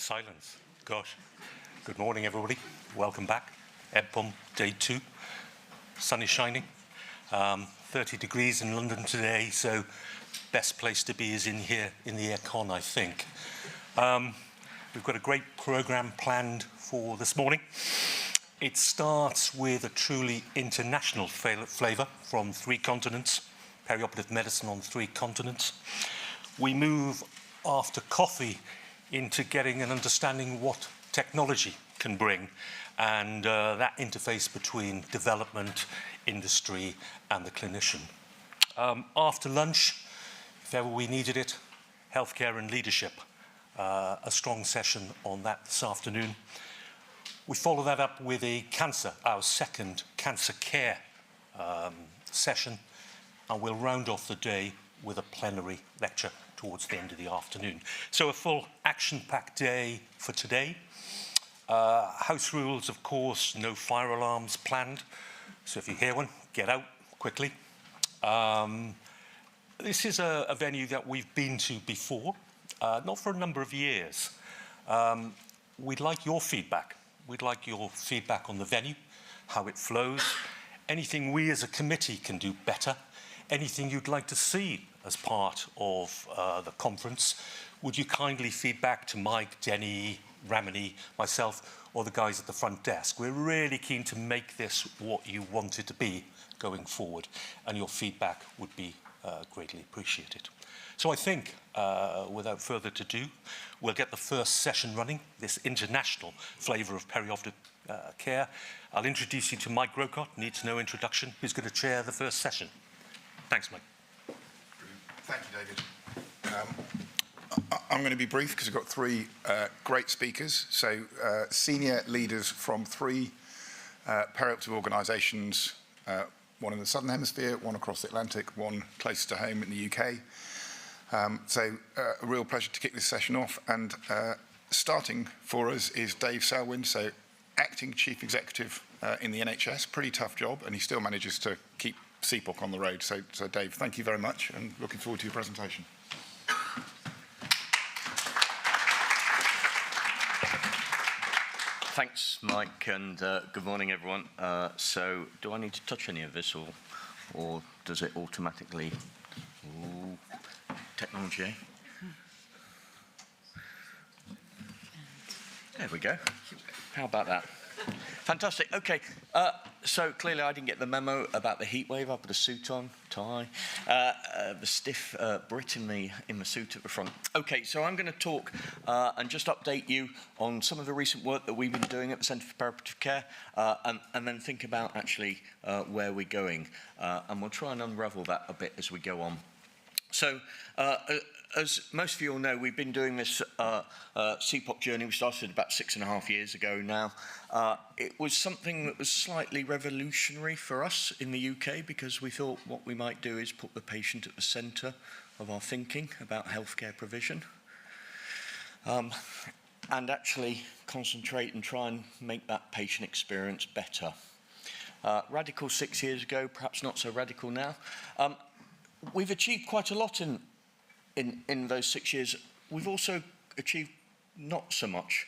Silence. Gosh. Good morning, everybody. Welcome back. EBPOM Day 2. Sun is shining. 30 degrees in London today, so best place to be is in here in the aircon, I think. We've got a great programme planned for this morning. It starts with a truly international flavour from 3 continents, perioperative medicine on 3 continents. We move after coffee into getting an understanding what technology can bring and that interface between development, industry and the clinician. After lunch, if ever we needed it, healthcare and leadership, a strong session on that this afternoon. We follow that up with our second cancer care session, and we'll round off the day with a plenary lecture towards the end of the afternoon. So a full action-packed day for today. House rules, of course, no fire alarms planned. So if you hear one, get out quickly. This is a venue that we've been to before, not for a number of years. We'd like your feedback. We'd like your feedback on the venue, how it flows, anything we as a committee can do better, anything you'd like to see as part of the conference. Would you kindly feedback to Mike, Denny, Ramani, myself, or the guys at the front desk? We're really keen to make this what you want it to be going forward, and your feedback would be greatly appreciated. So I think, without further ado, we'll get the first session running, this international flavour of perioperative care. I'll introduce you to Mike Grocott, needs no introduction, who's going to chair the first session. Thanks, Mike. Thank you, David. I'm going to be brief because we've got 3 great speakers. So senior leaders from 3 perioperative organisations, one in the Southern Hemisphere, one across the Atlantic, one close to home in the UK. So a real pleasure to kick this session off. And starting for us is Dave Selwyn, so acting chief executive in the NHS. Pretty tough job, and he still manages to keep CPOC on the road. So Dave, thank you very much, and looking forward to your presentation. Thanks, Mike, and good morning, everyone. So do I need to touch any of this, or does it automatically... Ooh, technology, eh? There we go. How about that? Fantastic. Okay, so clearly I didn't get the memo about the heat wave. I put a suit on, tie, the stiff Brit in the suit at the front. Okay, so I'm going to talk and just update you on some of the recent work that we've been doing at the Centre for Perioperative Care, and then think about actually where we're going. And we'll try and unravel that a bit as we go on. So, as most of you all know, we've been doing this CPOC journey. We started about 6.5 years ago now. It was something that was slightly revolutionary for us in the UK because we thought what we might do is put the patient at the centre of our thinking about healthcare provision, and actually concentrate and try and make that patient experience better. Radical 6 years ago, perhaps not so radical now. We've achieved quite a lot in those 6 years. We've also achieved not so much.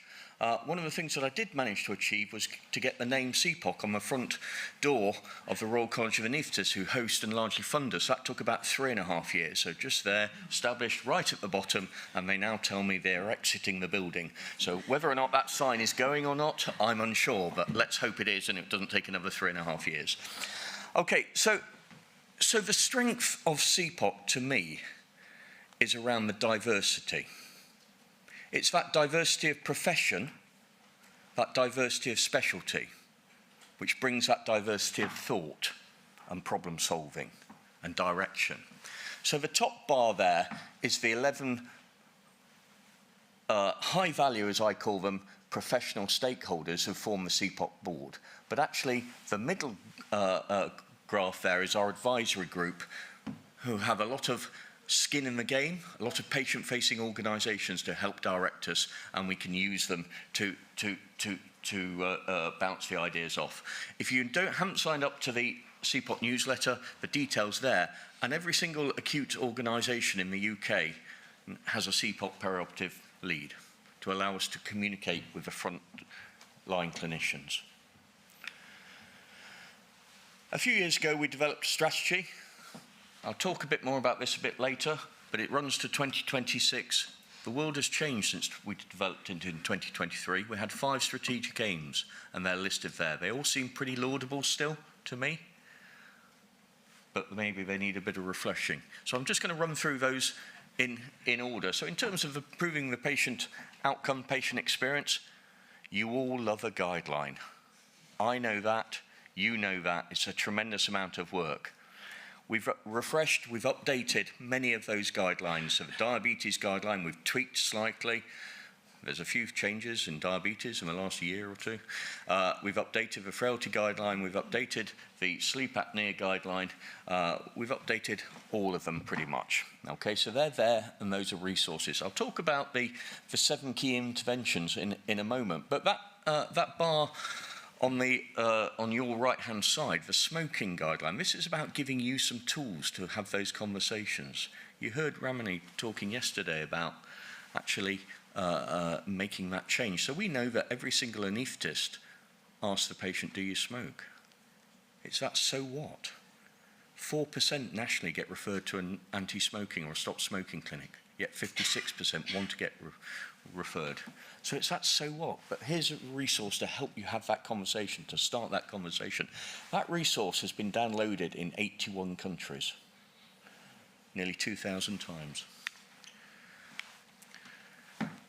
One of the things that I did manage to achieve was to get the name CPOC on the front door of the Royal College of Anaesthetists, who host and largely fund us. That took about 3.5 years. So just there, established right at the bottom, and they now tell me they're exiting the building. So whether or not that sign is going or not, I'm unsure, but let's hope it is, and it doesn't take another 3.5 years. Okay, so the strength of CPOC, to me, is around the diversity. It's that diversity of profession, that diversity of specialty, which brings that diversity of thought and problem solving and direction. So the top bar there is the 11 high value, as I call them, professional stakeholders who form the CPOC board. But actually, the middle graph there is our advisory group, who have a lot of skin in the game, a lot of patient-facing organisations to help direct us, and we can use them to bounce the ideas off. If you haven't signed up to the CPOC newsletter, the details there, and every single acute organisation in the UK has a CPOC perioperative lead. to allow us to communicate with the front line clinicians. A few years ago, we developed a strategy. I'll talk a bit more about this a bit later, but it runs to 2026. The world has changed since we developed it in 2023. We had 5 strategic aims, and they're listed there. They all seem pretty laudable still to me, but maybe they need a bit of refreshing. So I'm just going to run through those in order. So in terms of improving the patient outcome, patient experience, you all love a guideline. I know that, you know that. It's a tremendous amount of work. We've refreshed, we've updated many of those guidelines. So the diabetes guideline, we've tweaked slightly. There's a few changes in diabetes in the last year or two. We've updated the frailty guideline, we've updated the sleep apnea guideline, we've updated all of them pretty much. Okay, so they're there and those are resources. I'll talk about the 7 key interventions in a moment, but that bar on your right-hand side, the smoking guideline, this is about giving you some tools to have those conversations. You heard Ramani talking yesterday about actually making that change. So we know that every single anaesthetist asks the patient, do you smoke? It's that so what? 4% nationally get referred to an anti-smoking or a stop smoking clinic, yet 56% want to get referred. So it's that so what? But here's a resource to help you have that conversation, to start that conversation. That resource has been downloaded in 81 countries, nearly 2,000 times.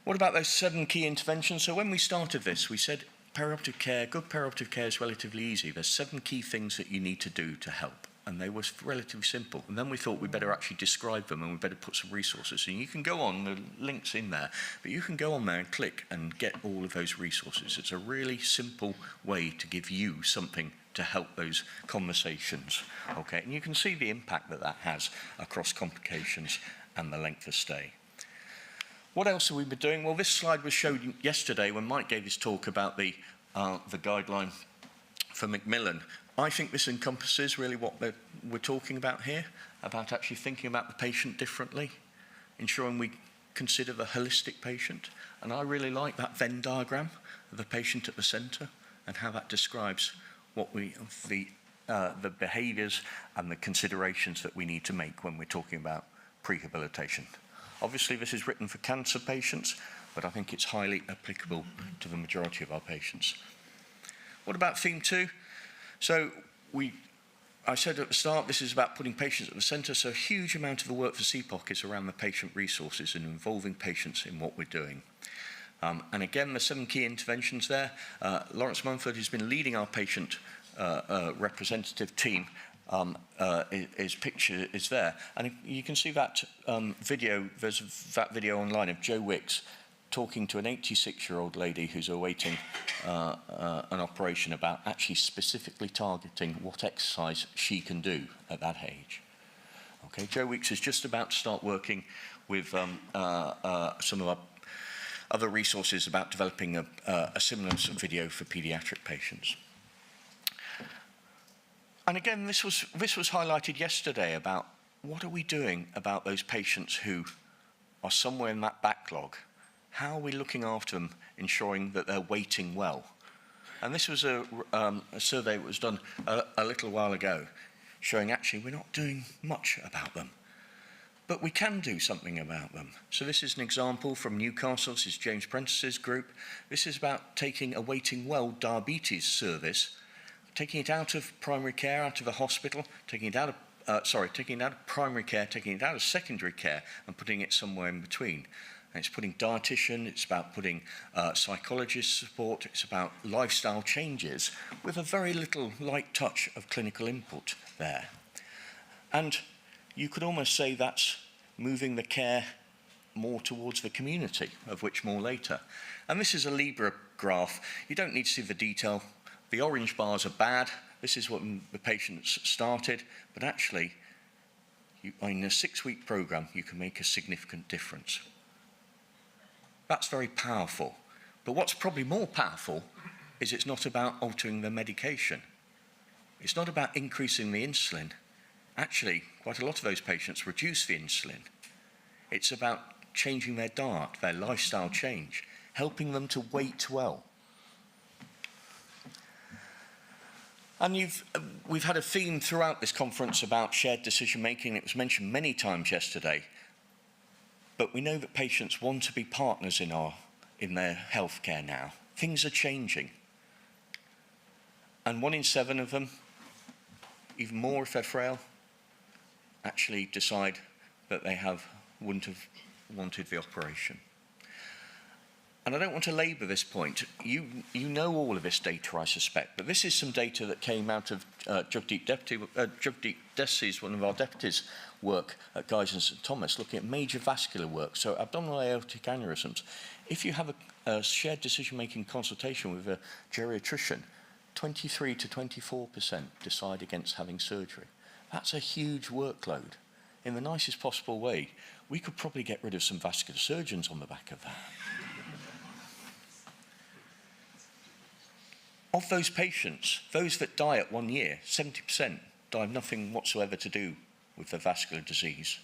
What about those 7 key interventions? So when we started this, we said perioperative care, good perioperative care is relatively easy. There's 7 key things that you need to do to help. And they were relatively simple. And then we thought we'd better actually describe them and we'd better put some resources. And you can go on, the link's in there, but you can go on there and click and get all of those resources. It's a really simple way to give you something to help those conversations. Okay, and you can see the impact that that has across complications and the length of stay. What else have we been doing? Well, this slide was showed yesterday when Mike gave his talk about the guideline for Macmillan. I think this encompasses really what we're talking about here, about actually thinking about the patient differently, ensuring we consider the holistic patient. And I really like that Venn diagram of the patient at the centre and how that describes what the behaviours and the considerations that we need to make when we're talking about prehabilitation. Obviously, this is written for cancer patients, but I think it's highly applicable to the majority of our patients. What about theme 2? So I said at the start, this is about putting patients at the centre, so a huge amount of the work for CPOC is around the patient resources and involving patients in what we're doing. And again, the 7 key interventions there. Lawrence Mumford, who's been leading our patient representative team, his picture is there. And you can see that video, there's that video online of Joe Wicks talking to an 86-year-old lady who's awaiting an operation about actually specifically targeting what exercise she can do at that age. Okay, Joe Weeks is just about to start working with some of our other resources about developing a similar video for paediatric patients. And again, this was highlighted yesterday about what are we doing about those patients who are somewhere in that backlog. How are we looking after them, ensuring that they're waiting well? And this was a survey that was done a little while ago, showing actually we're not doing much about them. But we can do something about them. So this is an example from Newcastle. This is James Prentice's group. This is about taking a waiting well diabetes service, taking it out of primary care, out of the hospital, taking it out of primary care, taking it out of secondary care, and putting it somewhere in between. And it's putting dietitian, it's about putting psychologist support, it's about lifestyle changes with a very little light touch of clinical input there. And you could almost say that's moving the care more towards the community, of which more later. And this is a Libra graph. You don't need to see the detail. The orange bars are bad. This is when the patients started, but actually, in a 6-week program, you can make a significant difference. That's very powerful. But what's probably more powerful is it's not about altering the medication. It's not about increasing the insulin. Actually, quite a lot of those patients reduce the insulin. It's about changing their diet, their lifestyle change. helping them to wait well. And we've had a theme throughout this conference about shared decision making. It was mentioned many times yesterday. But we know that patients want to be partners in their healthcare now. Things are changing. And 1 in 7 of them, even more if they're frail, actually decide that they wouldn't have wanted the operation. And I don't want to labour this point. You know all of this data, I suspect, but this is some data that came out of Jagdeep Desi's, one of our deputies, work at Guy's and St Thomas, looking at major vascular work, so abdominal aortic aneurysms. If you have a shared decision-making consultation with a geriatrician, 23 to 24% decide against having surgery. That's a huge workload. In the nicest possible way, we could probably get rid of some vascular surgeons on the back of that. Of those patients, those that die at 1 year, 70% die of nothing whatsoever to do with their vascular disease.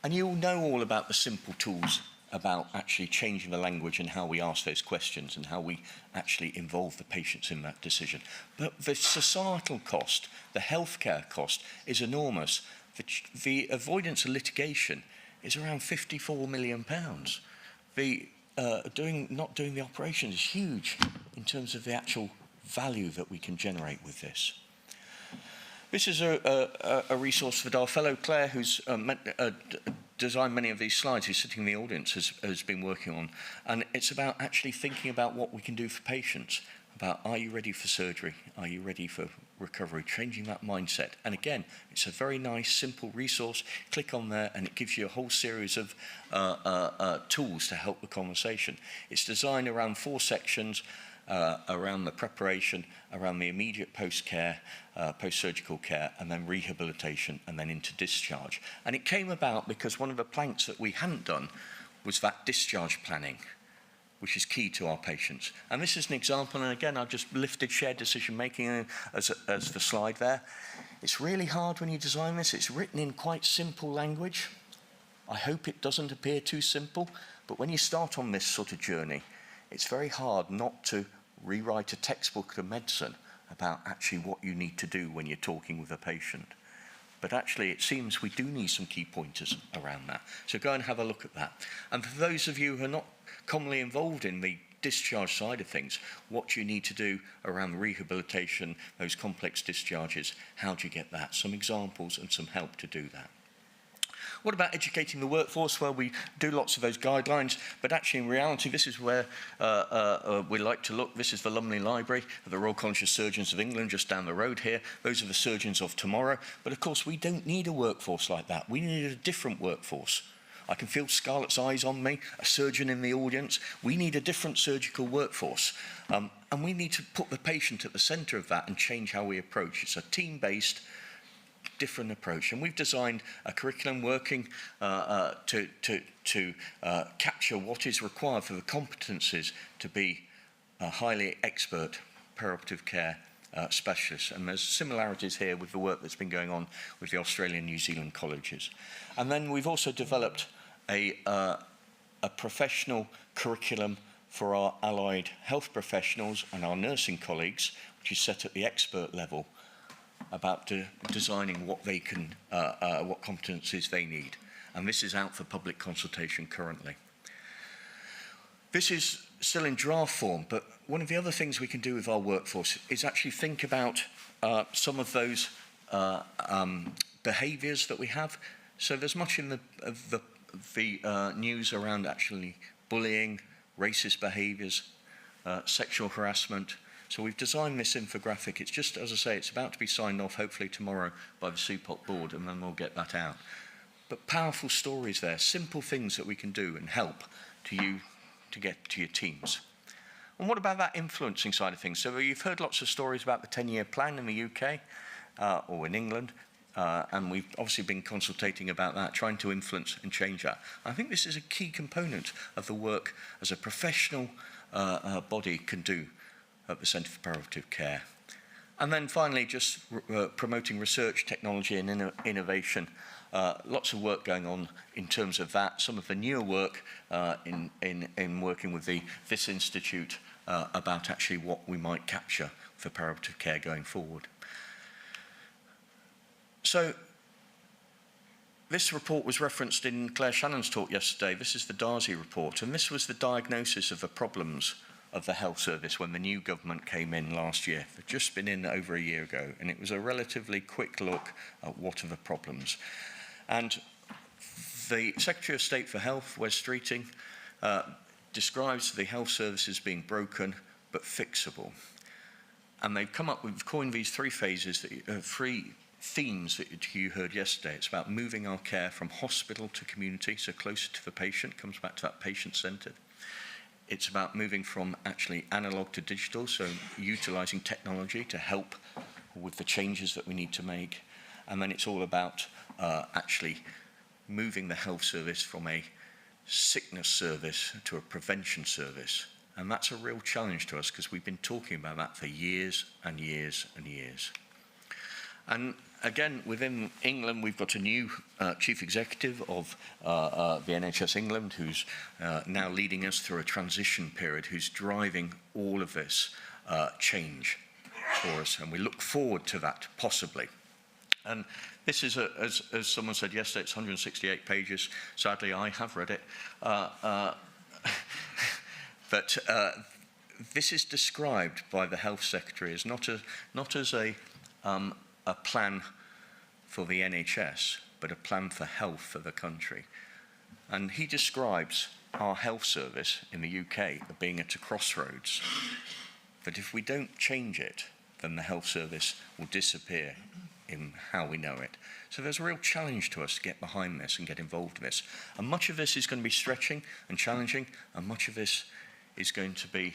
And you'll know all about the simple tools about actually changing the language and how we ask those questions and how we actually involve the patients in that decision. But the societal cost, the healthcare cost, is enormous. The avoidance of litigation is around £54 million. Not doing the operation is huge in terms of the actual value that we can generate with this. This is a resource that our fellow Claire, who's designed many of these slides, who's sitting in the audience, has been working on. And it's about actually thinking about what we can do for patients, about are you ready for surgery? Are you ready for recovery? Changing that mindset. And again, it's a very nice, simple resource. Click on there and it gives you a whole series of tools to help the conversation. It's designed around 4 sections, around the preparation, around the immediate post-care, post-surgical care, and then rehabilitation, and then into discharge. And it came about because one of the planks that we hadn't done was that discharge planning, which is key to our patients. And this is an example, and again, I've just lifted shared decision-making as the slide there. It's really hard when you design this. It's written in quite simple language. I hope it doesn't appear too simple, but when you start on this sort of journey, it's very hard not to rewrite a textbook of medicine about actually what you need to do when you're talking with a patient. But actually, it seems we do need some key pointers around that. So go and have a look at that. And for those of you who are not commonly involved in the discharge side of things, what do you need to do around rehabilitation, those complex discharges? How do you get that? Some examples and some help to do that. What about educating the workforce? Well, we do lots of those guidelines, but actually in reality, this is where we like to look. This is the Lumley Library of the Royal College of Surgeons of England, just down the road here. Those are the surgeons of tomorrow. But of course, we don't need a workforce like that. We need a different workforce. I can feel Scarlett's eyes on me, a surgeon in the audience. We need a different surgical workforce. And we need to put the patient at the centre of that and change how we approach. It's a team-based, different approach, and we've designed a curriculum working to capture what is required for the competencies to be a highly expert perioperative care specialist. And there's similarities here with the work that's been going on with the Australian and New Zealand colleges. And then we've also developed a professional curriculum for our allied health professionals and our nursing colleagues, which is set at the expert level, about designing what they can, what competencies they need. And this is out for public consultation currently. This is still in draft form, but one of the other things we can do with our workforce is actually think about some of those behaviours that we have. So there's much in the news around actually bullying, racist behaviours, sexual harassment. So we've designed this infographic. It's just, as I say, it's about to be signed off, hopefully tomorrow, by the CPOC board, and then we'll get that out. But powerful stories there, simple things that we can do and help to you to get to your teams. And what about that influencing side of things? So you've heard lots of stories about the 10-year plan in the UK or in England, and we've obviously been consultating about that, trying to influence and change that. I think this is a key component of the work as a professional body can do at the Centre for Perioperative Care. And then finally, just promoting research, technology and innovation. Lots of work going on in terms of that. Some of the newer work in working with this institute about actually what we might capture for palliative care going forward. So this report was referenced in Claire Shannon's talk yesterday. This is the Darzi report, and this was the diagnosis of the problems of the health service when the new government came in last year. They'd just been in over a year ago, and it was a relatively quick look at what are the problems. And the Secretary of State for Health, Wes Streeting, describes the health service as being broken but fixable. And they've coined these three phases, three themes that you heard yesterday. It's about moving our care from hospital to community, so closer to the patient, comes back to that patient-centred. It's about moving from actually analog to digital, so utilising technology to help with the changes that we need to make. And then it's all about actually moving the health service from a sickness service to a prevention service. And that's a real challenge to us because we've been talking about that for years and years and years. And again, within England, we've got a new chief executive of the NHS England who's now leading us through a transition period, who's driving all of this change for us. And we look forward to that, possibly. And this is, as someone said yesterday, it's 168 pages. Sadly, I have read it. But this is described by the Health Secretary as not as a plan for the NHS, but a plan for health for the country. And he describes our health service in the UK as being at a crossroads. That if we don't change it, then the health service will disappear in how we know it. So there's a real challenge to us to get behind this and get involved in this. And much of this is going to be stretching and challenging, and much of this is going to be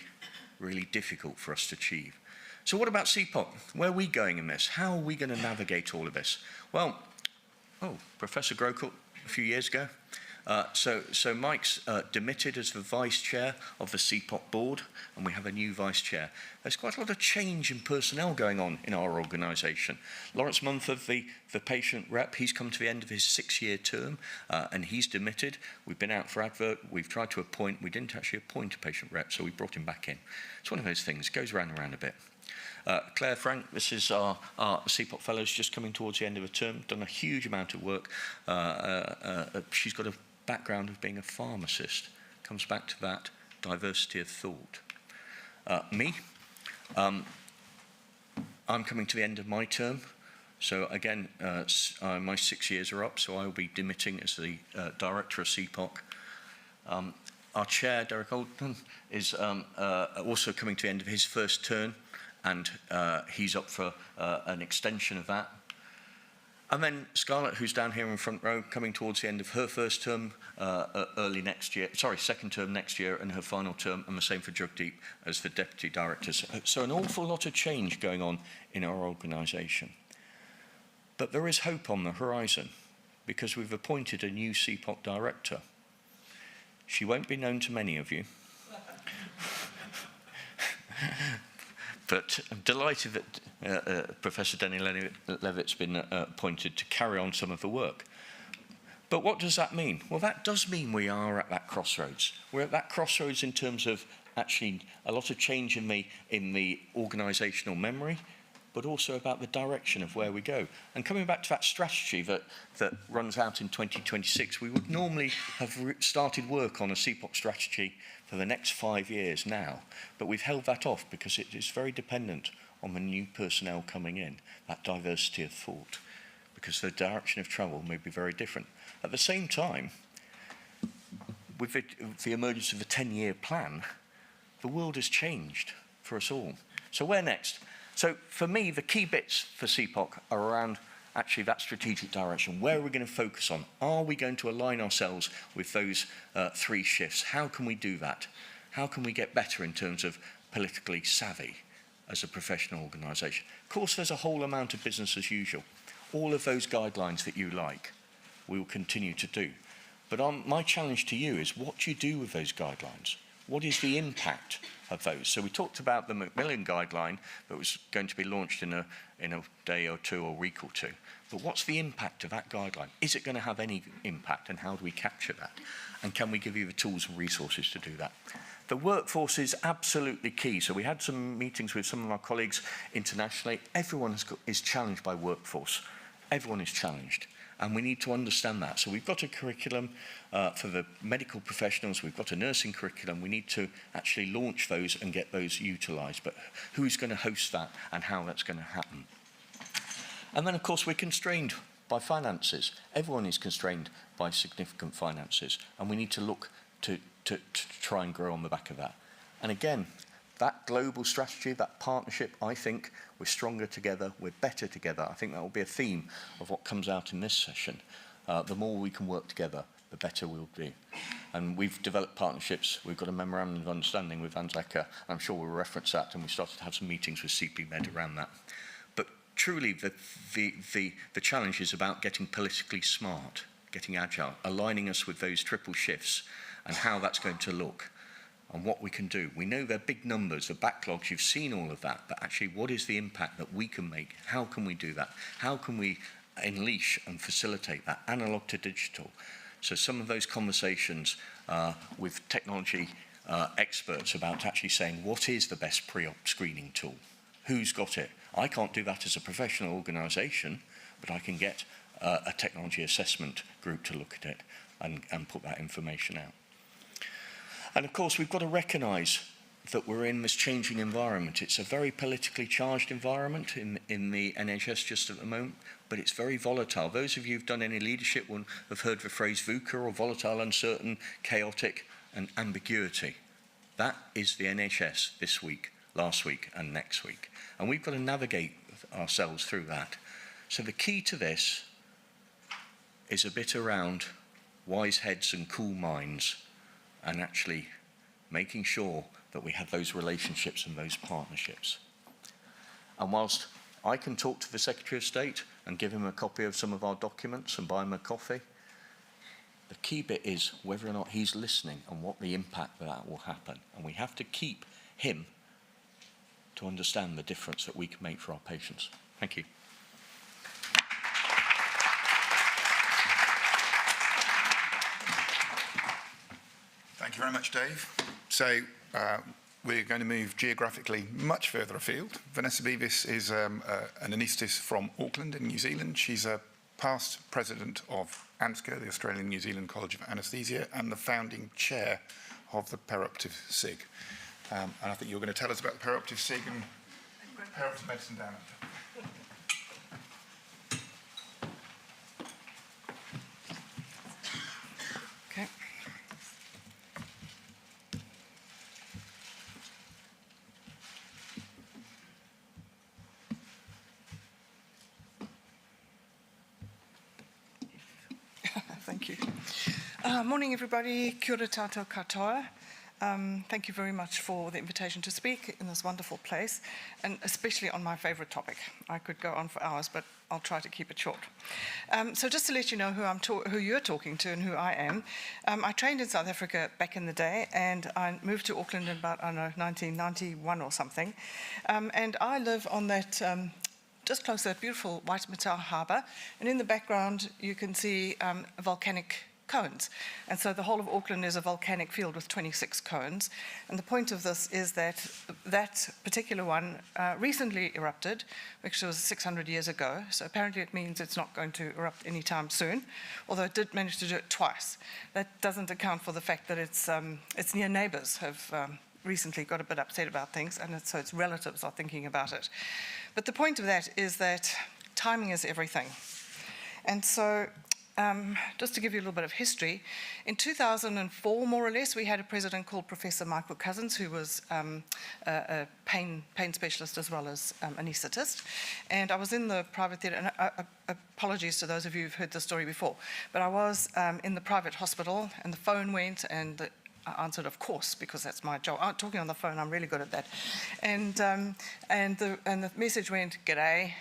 really difficult for us to achieve. So what about CPOC? Where are we going in this? How are we going to navigate all of this? Well, Professor Grocott a few years ago. So Mike's demitted as the vice chair of the CPOC board, and we have a new vice chair. There's quite a lot of change in personnel going on in our organisation. Lawrence Mumford, the patient rep, he's come to the end of his 6-year term, and he's demitted. We've been out for advert. We've tried to appoint. We didn't actually appoint a patient rep, so we brought him back in. It's one of those things. It goes round and round a bit. Claire Frank, this is our CPOC fellows just coming towards the end of her term, done a huge amount of work. She's got a background of being a pharmacist, comes back to that diversity of thought. Me, I'm coming to the end of my term, so again, my 6 years are up, so I will be demitting as the director of CPOC. Our chair, Derek Oldham, is also coming to the end of his first term, and he's up for an extension of that. And then Scarlett, who's down here in front row, coming towards the end of her first term second term next year, and her final term, and the same for Jugdeep as the deputy directors. So an awful lot of change going on in our organisation. But there is hope on the horizon, because we've appointed a new CPOC director. She won't be known to many of you. But I'm delighted that Professor Denny Levitt's been appointed to carry on some of the work. But what does that mean? Well, that does mean we are at that crossroads. We're at that crossroads in terms of actually a lot of change in the organisational memory, but also about the direction of where we go. And coming back to that strategy that runs out in 2026, we would normally have started work on a CPOC strategy for the next 5 years now, but we've held that off because it is very dependent on the new personnel coming in, that diversity of thought, because the direction of travel may be very different. At the same time, with the emergence of a 10-year plan, the world has changed for us all. So where next? So for me, the key bits for CPOC are around actually that strategic direction. Where are we going to focus on? Are we going to align ourselves with those 3 shifts? How can we do that? How can we get better in terms of politically savvy as a professional organisation? Of course, there's a whole amount of business as usual. All of those guidelines that you like, we will continue to do. But my challenge to you is, what do you do with those guidelines? what is the impact of those? So we talked about the Macmillan guideline that was going to be launched in a day or two or week or two. But what's the impact of that guideline? Is it going to have any impact, and how do we capture that? And can we give you the tools and resources to do that? The workforce is absolutely key. So we had some meetings with some of our colleagues internationally. Everyone is challenged by workforce. Everyone is challenged. And we need to understand that. So we've got a curriculum for the medical professionals. We've got a nursing curriculum. We need to actually launch those and get those utilised. But who's going to host that and how that's going to happen? And then, of course, we're constrained by finances. Everyone is constrained by significant finances. And we need to look to try and grow on the back of that. And again, that global strategy, that partnership, I think we're stronger together, we're better together. I think that will be a theme of what comes out in this session. The more we can work together, the better we'll be. And we've developed partnerships. We've got a memorandum of understanding with Anzaca. I'm sure we'll reference that, and we started to have some meetings with CP Med around that. But truly, the challenge is about getting politically smart, getting agile, aligning us with those triple shifts and how that's going to look. And what we can do. We know they're big numbers, the backlogs, you've seen all of that, but actually what is the impact that we can make? How can we do that? How can we unleash and facilitate that, analog to digital? So some of those conversations with technology experts about actually saying, what is the best pre-op screening tool? Who's got it? I can't do that as a professional organisation, but I can get a technology assessment group to look at it and put that information out. And of course, we've got to recognise that we're in this changing environment. It's a very politically charged environment in the NHS just at the moment, but it's very volatile. Those of you who've done any leadership will have heard the phrase VUCA, or volatile, uncertain, chaotic, and ambiguity. That is the NHS this week, last week, and next week. And we've got to navigate ourselves through that. So the key to this is a bit around wise heads and cool minds, and actually making sure that we have those relationships and those partnerships. And whilst I can talk to the Secretary of State and give him a copy of some of our documents and buy him a coffee, the key bit is whether or not he's listening and what the impact that will happen. And we have to keep him to understand the difference that we can make for our patients. Thank you. Thank you very much, Dave. So we're going to move geographically much further afield. Vanessa Beavis is an anaesthetist from Auckland in New Zealand. She's a past president of ANZCA, the Australian New Zealand College of Anaesthesia, and the founding chair of the perioperative SIG. And I think you're going to tell us about the perioperative SIG and perioperative medicine down under. Okay. Thank you. Morning, everybody. Kia ora tātou katoa. Thank you very much for the invitation to speak in this wonderful place, and especially on my favourite topic. I could go on for hours, but I'll try to keep it short. So just to let you know who you're talking to and who I am, I trained in South Africa back in the day, and I moved to Auckland in about, I don't know, 1991 or something. And I live on that just close to that beautiful Waitemata Harbour, and in the background you can see volcanic cones. And so the whole of Auckland is a volcanic field with 26 cones. And the point of this is that that particular one recently erupted, which was 600 years ago. So apparently it means it's not going to erupt anytime soon, although it did manage to do it twice. That doesn't account for the fact that its near neighbours have recently got a bit upset about things, and so its relatives are thinking about it. But the point of that is that timing is everything. And so just to give you a little bit of history, in 2004, more or less, we had a president called Professor Michael Cousins, who was a pain specialist as well as anaesthetist. And I was in the private theatre, and apologies to those of you who've heard the story before, but I was in the private hospital, and the phone went, and I answered, of course, because that's my job. Talking on the phone, I'm really good at that. And the message went, "G'day,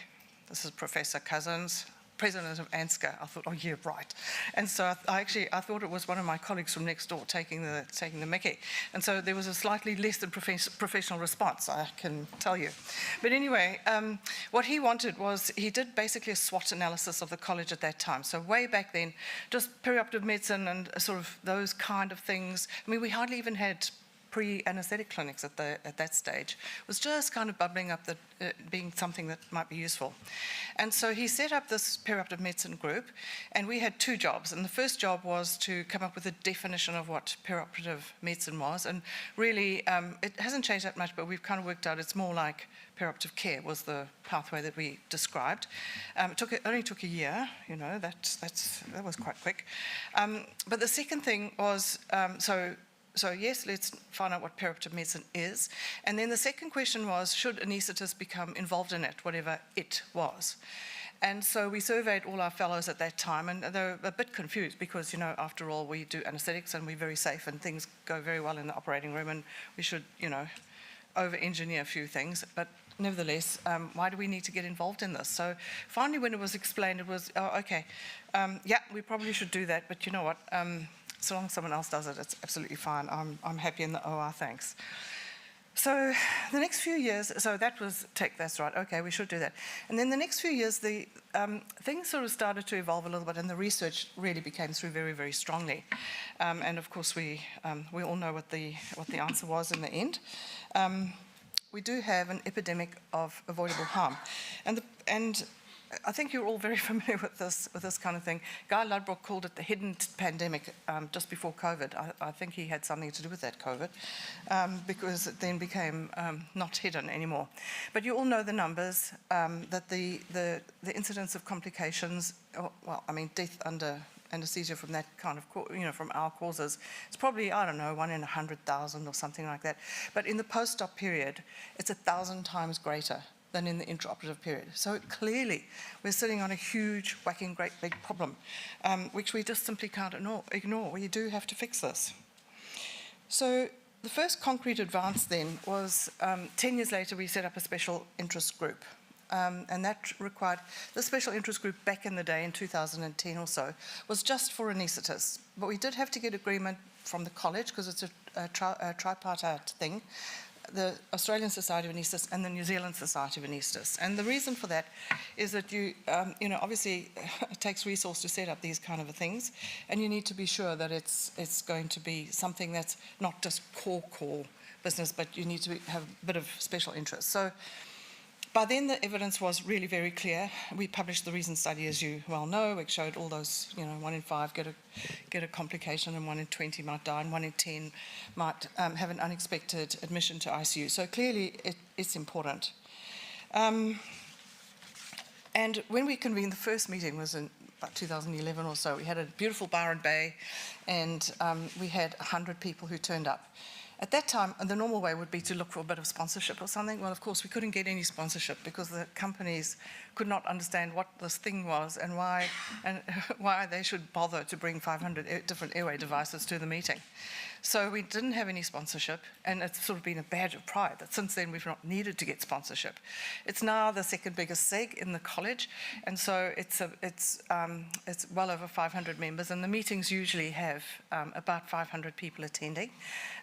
this is Professor Cousins. president of ANSCA. I thought, oh yeah, right. And so I thought it was one of my colleagues from next door taking the mickey. And so there was a slightly less than professional response, I can tell you. But anyway, what he wanted was, he did basically a SWOT analysis of the college at that time. So way back then, just perioperative medicine and sort of those kind of things. I mean, we hardly even had pre-anesthetic clinics at that stage. It was just kind of bubbling up that being something that might be useful. And so he set up this perioperative medicine group, and we had two jobs. And the first job was to come up with a definition of what perioperative medicine was. And really, it hasn't changed that much, but we've kind of worked out it's more like perioperative care was the pathway that we described. It only took a year, you know, that was quite quick. But the second thing was, so yes, let's find out what perioperative medicine is. And then the second question was, should anaesthetists become involved in it, whatever it was? And so we surveyed all our fellows at that time, and they were a bit confused because, you know, after all, we do anaesthetics and we're very safe and things go very well in the operating room, and we should, you know, over-engineer a few things. But nevertheless, why do we need to get involved in this? So finally, when it was explained, it was, oh, okay, yeah, we probably should do that, but you know what? So long as someone else does it, it's absolutely fine. I'm happy in the OR, thanks. So the next few years, so that was tech, that's right, okay, we should do that. And then the next few years, the things sort of started to evolve a little bit, and the research really became through very, very strongly. And of course, we all know what the answer was in the end. We do have an epidemic of avoidable harm. And I think you're all very familiar with this kind of thing. Guy Ludbrook called it the hidden pandemic just before COVID. I think he had something to do with that COVID because it then became not hidden anymore. But you all know the numbers, that the incidence of complications, well, I mean, death under anesthesia from that kind of, you know, from our causes, it's probably, I don't know, 1 in 100,000 or something like that. But in the post-op period, it's 1,000 times greater than in the intraoperative period. So clearly, we're sitting on a huge, whacking, great big problem, which we just simply can't ignore. We do have to fix this. So the first concrete advance then was 10 years later, we set up a special interest group. And that required, the special interest group back in the day, in 2010 or so, was just for anaesthetists. But we did have to get agreement from the college, because it's a tripartite thing, the Australian Society of Anaesthetists and the New Zealand Society of Anaesthetists. And the reason for that is that you know, obviously it takes resource to set up these kind of things, and you need to be sure that it's going to be something that's not just core business, but you need to have a bit of special interest. So by then, the evidence was really very clear. We published the REASON study, as you well know, which showed all those, you know, 1 in 5 get a complication, and 1 in 20 might die, and 1 in 10 might have an unexpected admission to ICU. So clearly, it's important. And when we convened, the first meeting was in about 2011 or so. We had a beautiful Byron Bay, and we had 100 people who turned up. At that time, the normal way would be to look for a bit of sponsorship or something. Well, of course, we couldn't get any sponsorship because the companies could not understand what this thing was and why they should bother to bring 500 different airway devices to the meeting. So we didn't have any sponsorship, and it's sort of been a badge of pride that since then we've not needed to get sponsorship. It's now the second biggest SEG in the college, and so it's well over 500 members, and the meetings usually have about 500 people attending.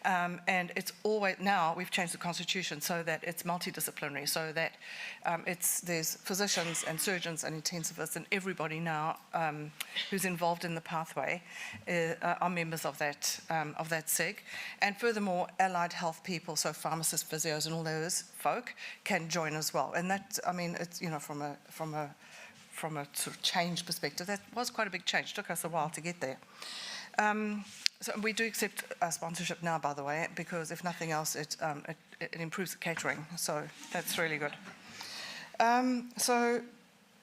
And it's always, now we've changed the constitution so that it's multidisciplinary, so that there's physicians and surgeons and intensivists, and everybody now who's involved in the pathway are members of that SEG. And furthermore, allied health people, so pharmacists, physios, and all those folk can join as well. And that, I mean, it's, you know, from a sort of change perspective, that was quite a big change. It took us a while to get there. So we do accept sponsorship now, by the way, because if nothing else, it improves the catering. So that's really good.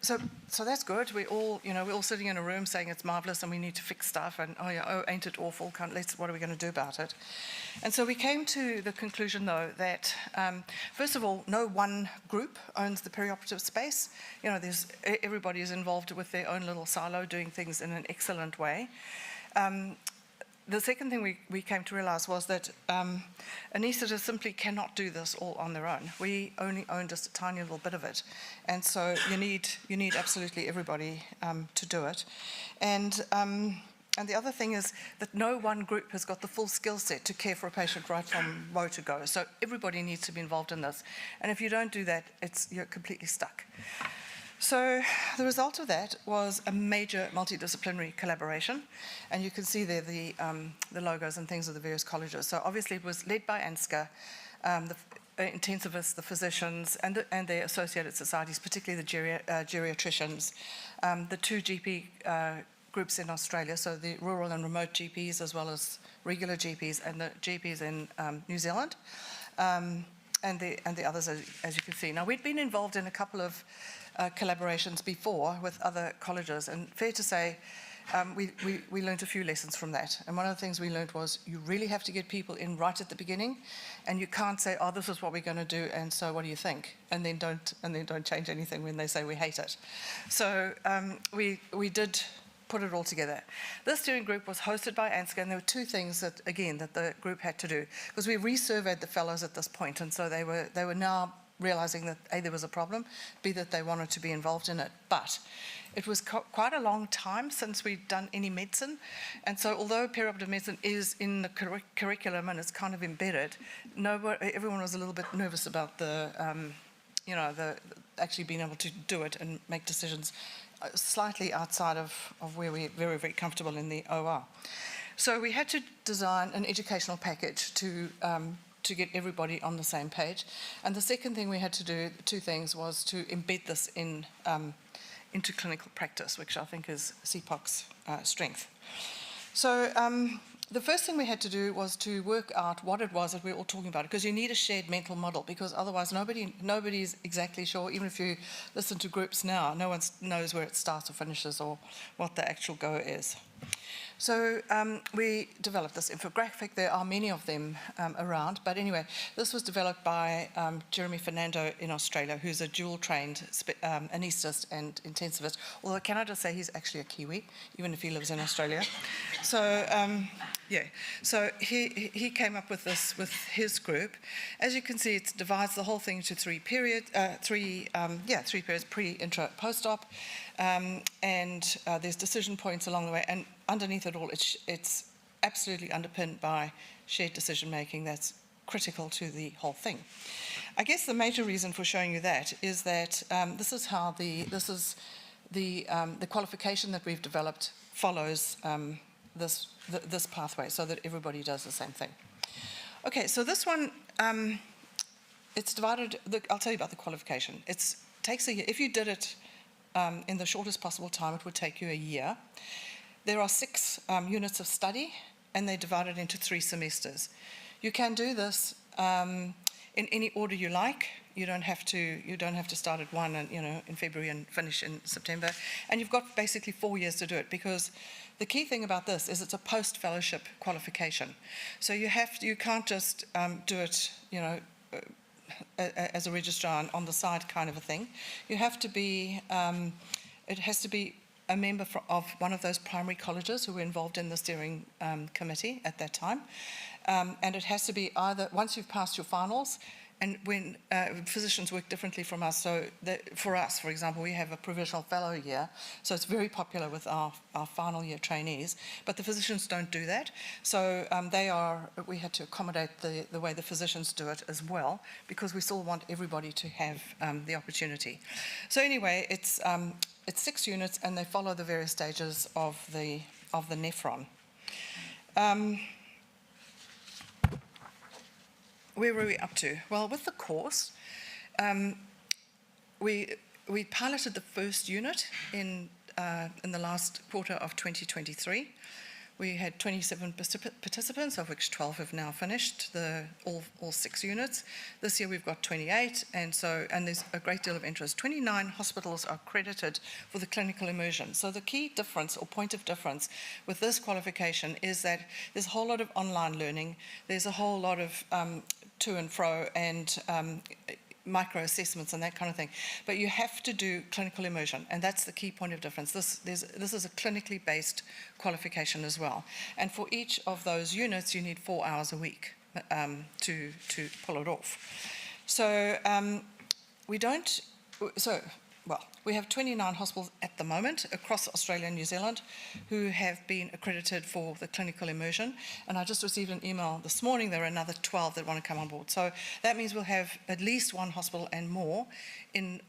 So that's good. We're all sitting in a room saying it's marvelous and we need to fix stuff, and ain't it awful? What are we going to do about it? And so we came to the conclusion, though, that first of all, no one group owns the perioperative space. You know, everybody is involved with their own little silo, doing things in an excellent way. the second thing we came to realize was that anaesthetists simply cannot do this all on their own. We only own just a tiny little bit of it. And so you need absolutely everybody to do it. And the other thing is that no one group has got the full skill set to care for a patient right from row to go. So everybody needs to be involved in this. And if you don't do that, you're completely stuck. So the result of that was a major multidisciplinary collaboration. And you can see there the logos and things of the various colleges. So obviously it was led by ANSCA, the intensivists, the physicians, and their associated societies, particularly the geriatricians, the two GP groups in Australia, so the rural and remote GPs as well as regular GPs, and the GPs in New Zealand, and the others, as you can see. Now, we'd been involved in a couple of collaborations before with other colleges, and fair to say, we learned a few lessons from that. And one of the things we learned was you really have to get people in right at the beginning, and you can't say, oh, this is what we're going to do, and so what do you think? And then don't change anything when they say we hate it. So we did put it all together. This steering group was hosted by ANSCA, and there were two things that the group had to do, because we resurveyed the fellows at this point, and so they were now realizing that A, there was a problem, B, that they wanted to be involved in it. But it was quite a long time since we'd done any medicine, and so although perioperative medicine is in the curriculum and it's kind of embedded, everyone was a little bit nervous about the actually being able to do it and make decisions slightly outside of where we're very, very comfortable in the OR. So we had to design an educational package to get everybody on the same page. And the second thing we had to do, two things, was to embed this into clinical practice, which I think is CPOC's strength. So the first thing we had to do was to work out what it was that we were all talking about, because you need a shared mental model, because otherwise nobody's exactly sure. Even if you listen to groups now, no one knows where it starts or finishes or what the actual go is. So we developed this infographic. There are many of them around, but anyway, this was developed by Jeremy Fernando in Australia, who's a dual-trained anaesthetist and intensivist, although can I just say he's actually a Kiwi, even if he lives in Australia. So so he came up with this with his group. As you can see, it divides the whole thing into three periods, pre, intra, post-op, and there's decision points along the way, and underneath it all, it's absolutely underpinned by shared decision-making that's critical to the whole thing. I guess the major reason for showing you that is that this is the qualification that we've developed follows this pathway, so that everybody does the same thing. Okay, so this one, it's divided. I'll tell you about the qualification. It takes a year. If you did it in the shortest possible time, it would take you a year. There are 6 units of study, and they're divided into 3 semesters. You can do this in any order you like. You don't have to start at 1 and in February and finish in September. And you've got basically 4 years to do it, because the key thing about this is it's a post-fellowship qualification. So you can't just do it, as a registrar on the side kind of a thing. You have to be. It has to be a member of one of those primary colleges who were involved in the steering committee at that time. And it has to be either, once you've passed your finals, and when physicians work differently from us, so for us, for example, we have a provisional fellow year, so it's very popular with our final year trainees, but the physicians don't do that. So we had to accommodate the way the physicians do it as well, because we still want everybody to have the opportunity. So anyway, it's 6 units, and they follow the various stages of the nephron. Where were we up to? Well, with the course, we piloted the first unit in the last quarter of 2023. We had 27 participants, of which 12 have now finished all 6 units. This year we've got 28, and there's a great deal of interest. 29 hospitals are accredited for the clinical immersion. So the key difference, or point of difference, with this qualification is that there's a whole lot of online learning. There's a whole lot of to and fro, and micro assessments and that kind of thing. But you have to do clinical immersion, and that's the key point of difference. This is a clinically based qualification as well. And for each of those units, you need 4 hours a week to pull it off. So we have 29 hospitals at the moment across Australia and New Zealand who have been accredited for the clinical immersion. And I just received an email this morning, there are another 12 that want to come on board. So that means we'll have at least one hospital and more in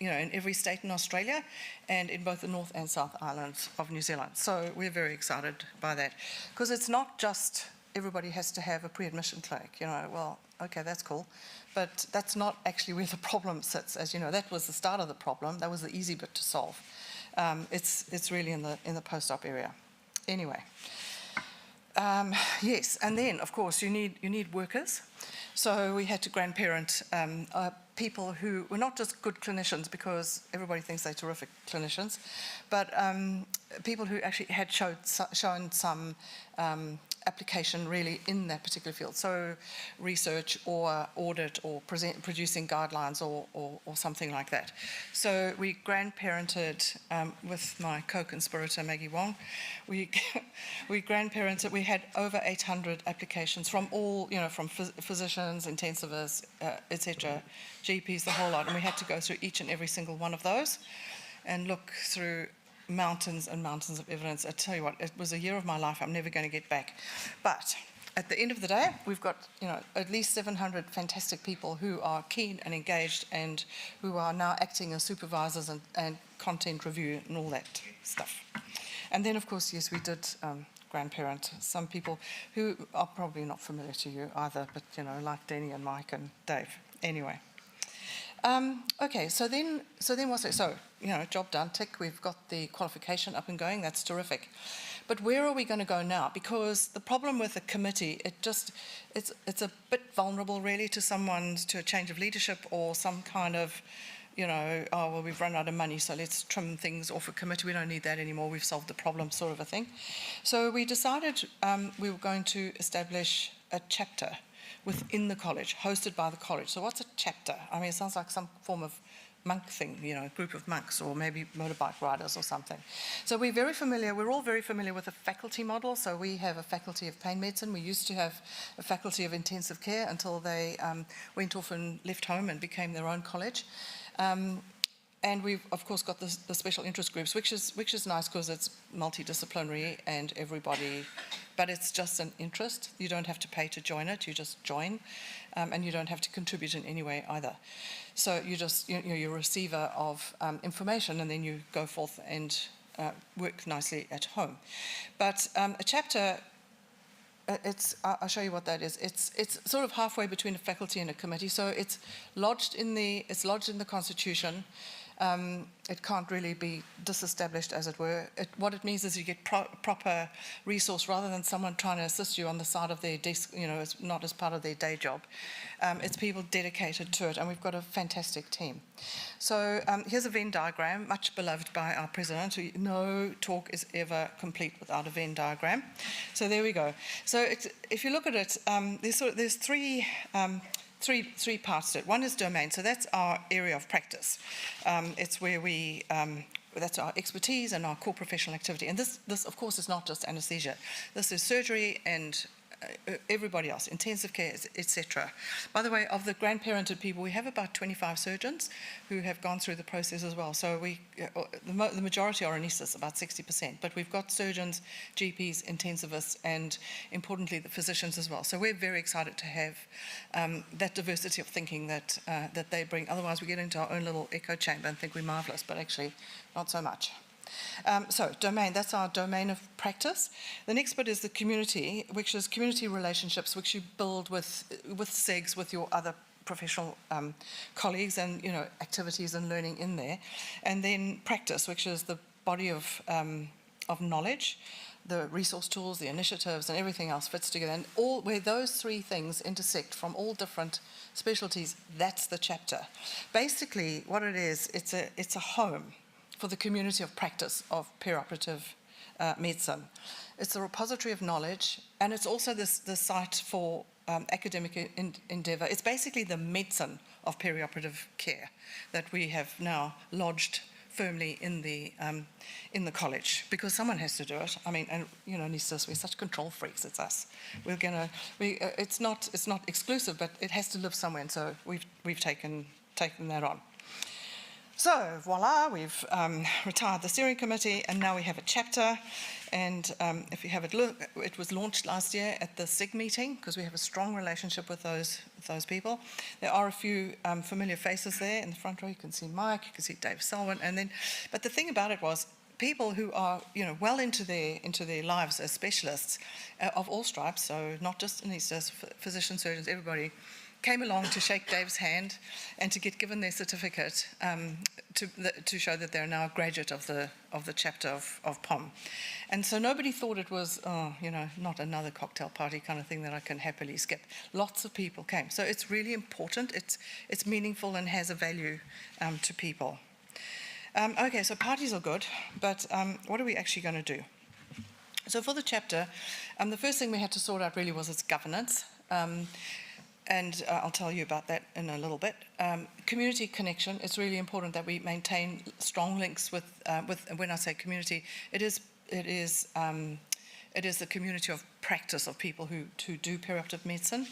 every state in Australia and in both the North and South Islands of New Zealand. So we're very excited by that, because it's not just everybody has to have a pre-admission clinic, well, okay, that's cool. But that's not actually where the problem sits. As you know, that was the start of the problem. That was the easy bit to solve. It's really in the post-op area. Anyway, yes, and then of course you need workers. So we had to grandparent people who were not just good clinicians, because everybody thinks they're terrific clinicians, but people who actually had shown some application really in that particular field. So research or audit or producing guidelines or something like that. So we grandparented with my co-conspirator Maggie Wong. We grandparented, we had over 800 applications from all, from physicians, intensivists, etc., GPs, the whole lot. And we had to go through each and every single one of those and look through mountains and mountains of evidence. I tell you what, it was a year of my life I'm never going to get back. But at the end of the day, we've got at least 700 fantastic people who are keen and engaged and who are now acting as supervisors and content review and all that stuff. And then, of course, yes, we did grandparent some people who are probably not familiar to you either, but, like Danny and Mike and Dave. Anyway. Okay, so then what's it? So, job done, tick, we've got the qualification up and going, that's terrific. But where are we going to go now? Because the problem with the committee, it's a bit vulnerable really to a change of leadership or some kind of, oh, well, we've run out of money, so let's trim things off a committee, we don't need that anymore, we've solved the problem, sort of a thing. So we decided we were going to establish a chapter within the college, hosted by the college. So what's a chapter? I mean, it sounds like some form of monk thing, a group of monks or maybe motorbike riders or something. So we're all very familiar with the faculty model. So we have a faculty of pain medicine. We used to have a faculty of intensive care until they went off and left home and became their own college. And we've, of course, got the special interest groups, which is nice because it's multidisciplinary and everybody, but it's just an interest. You don't have to pay to join it. You just join, and you don't have to contribute in any way either. So you're a receiver of information, and then you go forth and work nicely at home. But a chapter, I'll show you what that is. It's sort of halfway between a faculty and a committee. So it's lodged in the Constitution. It can't really be disestablished, as it were. What it means is you get proper resource rather than someone trying to assist you on the side of their desk, it's not as part of their day job. It's people dedicated to it, and we've got a fantastic team. So here's a Venn diagram, much beloved by our president. No talk is ever complete without a Venn diagram. So there we go. So if you look at it, there's three parts to it. One is domain, so that's our area of practice. It's where that's our expertise and our core professional activity. And this, of course, is not just anesthesia. This is surgery and everybody else, intensive care, etc. By the way, of the grandparented people, we have about 25 surgeons who have gone through the process as well. So the majority are anaesthetists, about 60%, but we've got surgeons, GPs, intensivists, and importantly, the physicians as well. So we're very excited to have that diversity of thinking that they bring. Otherwise, we get into our own little echo chamber and think we're marvelous, but actually not so much. So domain, that's our domain of practice. The next bit is the community, which is community relationships, which you build with SEGs, with your other professional colleagues, and activities and learning in there. And then practice, which is the body of knowledge, the resource tools, the initiatives, and everything else fits together. And where those three things intersect from all different specialties, that's the chapter. Basically, what it is, it's a home for the community of practice of perioperative medicine. It's a repository of knowledge, and it's also the site for academic endeavour. It's basically the medicine of perioperative care that we have now lodged firmly in the college, because someone has to do it. I mean, and you know, anaesthetists, we're such control freaks. It's us. It's not exclusive, but it has to live somewhere, and so we've taken that on. So voila, we've retired the steering committee, and now we have a chapter. And if you have it look, it was launched last year at the SIG meeting, because we have a strong relationship with those people. There are a few familiar faces there in the front row. You can see Mike, you can see Dave Selwyn, but the thing about it was, people who are, you know, well into their lives as specialists of all stripes, so not just anaesthetists, physicians, surgeons, everybody, came along to shake Dave's hand and to get given their certificate to show that they're now a graduate of the chapter of POM. And so nobody thought it was, you know, not another cocktail party kind of thing that I can happily skip. Lots of people came. So it's really important. It's meaningful and has a value to people. Okay, so parties are good, but what are we actually going to do? So for the chapter, the first thing we had to sort out really was its governance. And I'll tell you about that in a little bit. Community connection, it's really important that we maintain strong links with when I say community, it is the community of practice of people who do perioperative medicine.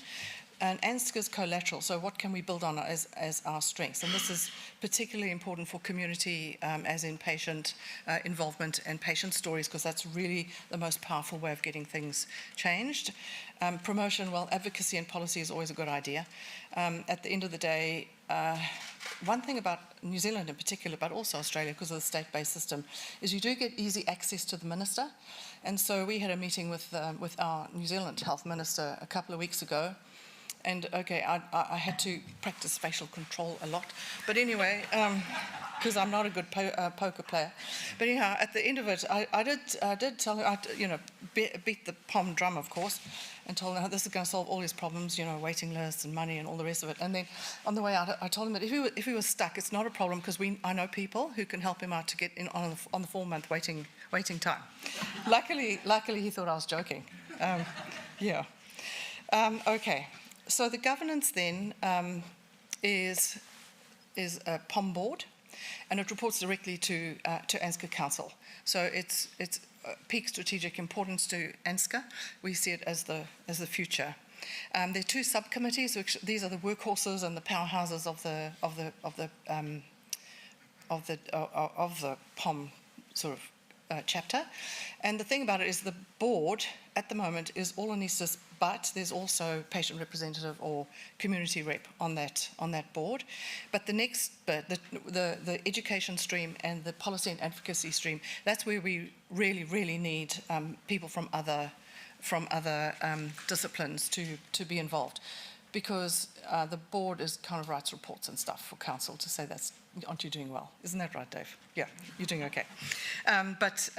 And ANZCA's collateral, so what can we build on as our strengths? And this is particularly important for community, as in patient involvement and patient stories, because that's really the most powerful way of getting things changed. Promotion, well, advocacy and policy is always a good idea. At the end of the day, one thing about New Zealand in particular, but also Australia, because of the state-based system, is you do get easy access to the minister. And so we had a meeting with our New Zealand health minister a couple of weeks ago. And okay, I had to practice facial control a lot. But anyway, because I'm not a good poker player. But anyhow, at the end of it, I did tell her, beat the POM drum, of course, and told her this is going to solve all his problems, you know, waiting lists and money and all the rest of it. And then on the way out, I told him that if he was stuck, it's not a problem, because I know people who can help him out to get in on the 4-month waiting time. Luckily, he thought I was joking. Yeah. Okay. So the governance then is a POM board, and it reports directly to ANZCA Council. So it's peak strategic importance to ANZCA. We see it as the future. There are 2 subcommittees, which these are the workhorses and the powerhouses of the POM sort of chapter. And the thing about it is the board at the moment is all anaesthetists, but there's also patient representative or community rep on that board. But the next bit, the education stream and the policy and advocacy stream, that's where we really, really need people from other disciplines to be involved. Because the board kind of writes reports and stuff for council to say aren't you doing well? Isn't that right, Dave? Yeah, you're doing okay. But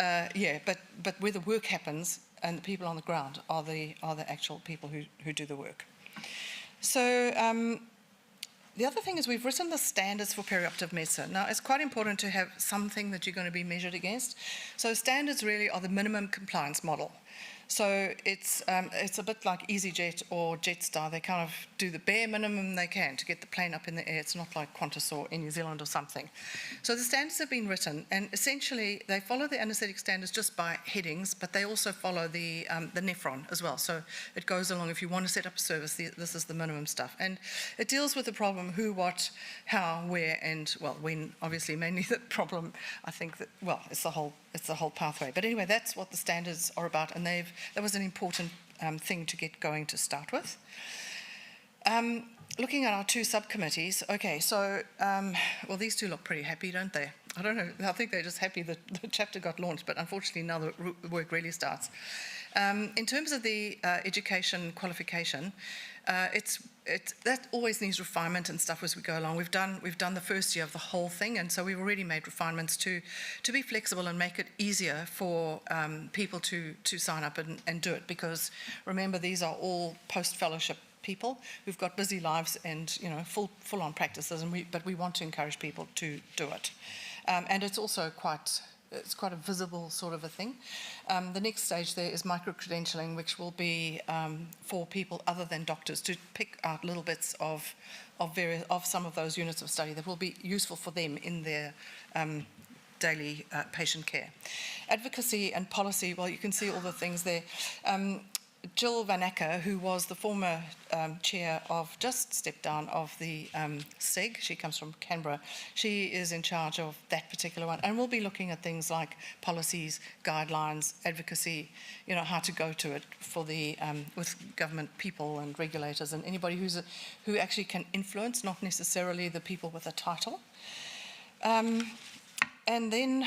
where the work happens and the people on the ground are the actual people who do the work. So the other thing is we've written the standards for perioperative medicine. Now, it's quite important to have something that you're going to be measured against. So standards really are the minimum compliance model. So it's a bit like EasyJet or Jetstar. They kind of do the bare minimum they can to get the plane up in the air. It's not like Qantas or in New Zealand or something. So the standards have been written, and essentially they follow the anaesthetic standards just by headings, but they also follow the nephron as well. So it goes along, if you want to set up a service, this is the minimum stuff. And it deals with the problem who, what, how, where, and, well, when, obviously, mainly the problem, I think that, well, it's the whole pathway. But anyway, that's what the standards are about, and that was an important thing to get going to start with. Looking at our 2 subcommittees, okay, so, well, these 2 look pretty happy, don't they? I don't know, I think they're just happy that the chapter got launched, but unfortunately now the work really starts. In terms of the education qualification, that always needs refinement and stuff as we go along. We've done the first year of the whole thing, and so we've already made refinements to be flexible and make it easier for people to sign up and do it, because remember, these are all post-fellowship people who've got busy lives and, you know, full-on practices, but we want to encourage people to do it. And it's also quite it's quite a visible sort of a thing. The next stage there is micro-credentialing, which will be for people other than doctors to pick out little bits of some of those units of study that will be useful for them in their daily patient care. Advocacy and policy, well, you can see all the things there. Jill Van Acker, who was the former chair of, just stepped down, of the SEG, she comes from Canberra, she is in charge of that particular one, and we'll be looking at things like policies, guidelines, advocacy, you know, how to go to it for the, with government people and regulators and anybody who actually can influence, not necessarily the people with a title. And then,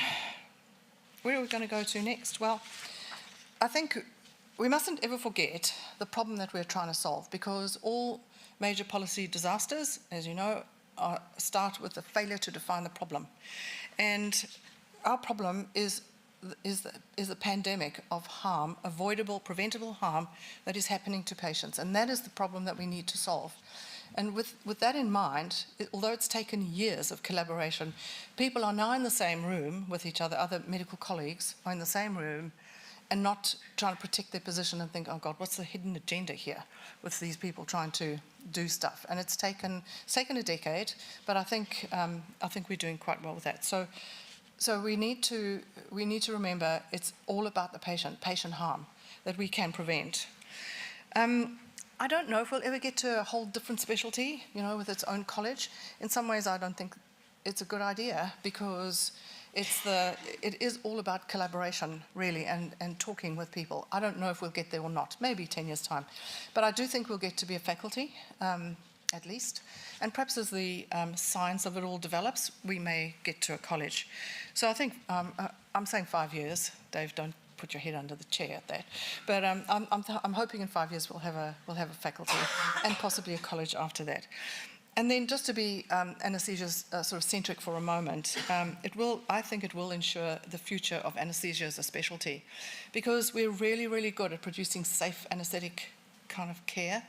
where are we going to go to next? Well, I think we mustn't ever forget the problem that we're trying to solve, because all major policy disasters, as you know, start with the failure to define the problem. And our problem is the pandemic of harm, avoidable, preventable harm that is happening to patients. And that is the problem that we need to solve. And with that in mind, although it's taken years of collaboration, people are now in the same room with each other, other medical colleagues are in the same room, and not trying to protect their position and think, oh God, what's the hidden agenda here with these people trying to do stuff? And it's taken a decade, but I think we're doing quite well with that. So we need to remember it's all about the patient harm that we can prevent. I don't know if we'll ever get to a whole different specialty, you know, with its own college. In some ways, I don't think it's a good idea, because it is all about collaboration, really, and talking with people. I don't know if we'll get there or not, maybe 10 years' time. But I do think we'll get to be a faculty, at least. And perhaps as the science of it all develops, we may get to a college. So I think, I'm saying 5 years. Dave, don't put your head under the chair at that. But I'm hoping in 5 years we'll have a faculty and possibly a college after that. And then just to be anaesthesia sort of centric for a moment, I think it will ensure the future of anaesthesia as a specialty, because we're really, really good at producing safe anaesthetic kind of care.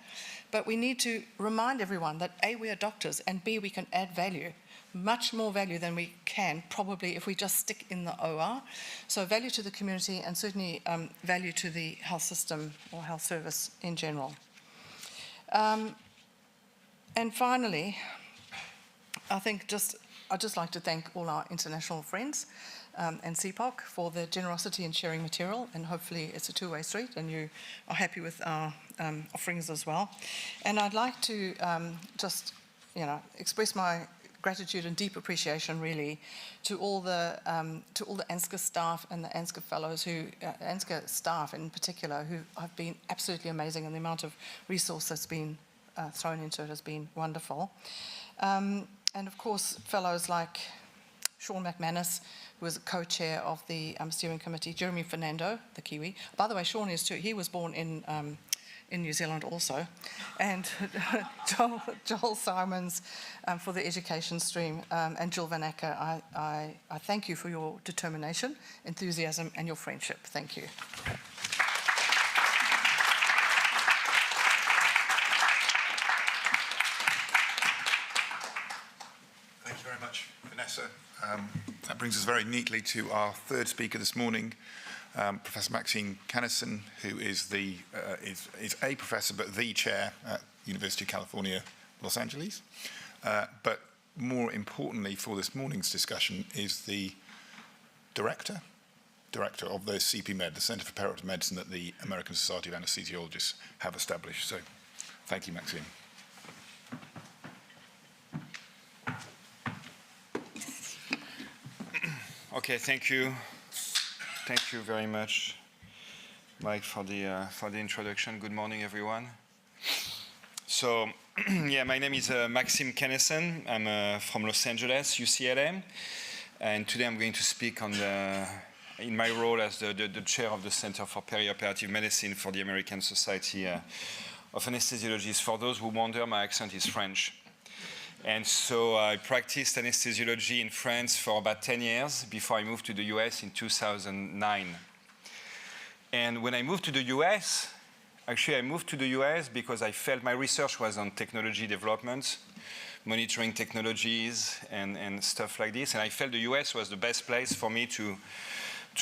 But we need to remind everyone that A, we are doctors, and B, we can add value, much more value than we can probably if we just stick in the OR. So value to the community, and certainly value to the health system or health service in general. And finally, I'd just like to thank all our international friends and CPOC for their generosity in sharing material, and hopefully it's a two-way street and you are happy with our offerings as well. And I'd like to just, you know, express my gratitude and deep appreciation, really, to all the ANZCA staff and the ANZCA fellows, ANZCA staff in particular, who have been absolutely amazing, and the amount of resource that's been thrown into it has been wonderful. And of course, fellows like Sean McManus, who was co-chair of the steering committee, Jeremy Fernando, the Kiwi. By the way, Sean is too. He was born in New Zealand also. And Joel Simons for the education stream, and Jill Van Acker. I thank you for your determination, enthusiasm, and your friendship. Thank you. Thank you very much, Vanessa. That brings us very neatly to our third speaker this morning, Professor Maxime Cannison, who is a professor but the chair at University of California, Los Angeles. But more importantly for this morning's discussion is the director of the CPMed, the Center for Perioperative Medicine that the American Society of Anesthesiologists have established. So thank you, Maxime. Okay, thank you. Thank you very much, Mike, for the introduction. Good morning, everyone. So, yeah, my name is Maxime Cannison. I'm from Los Angeles, UCLA, and today I'm going to speak in my role as the chair of the Center for Perioperative Medicine for the American Society of Anesthesiologists. For those who wonder, my accent is French. And so I practiced anesthesiology in France for about 10 years before I moved to the US in 2009. And when I moved to the US, actually I moved to the US because I felt my research was on technology development, monitoring technologies and stuff like this. And I felt the US was the best place for me to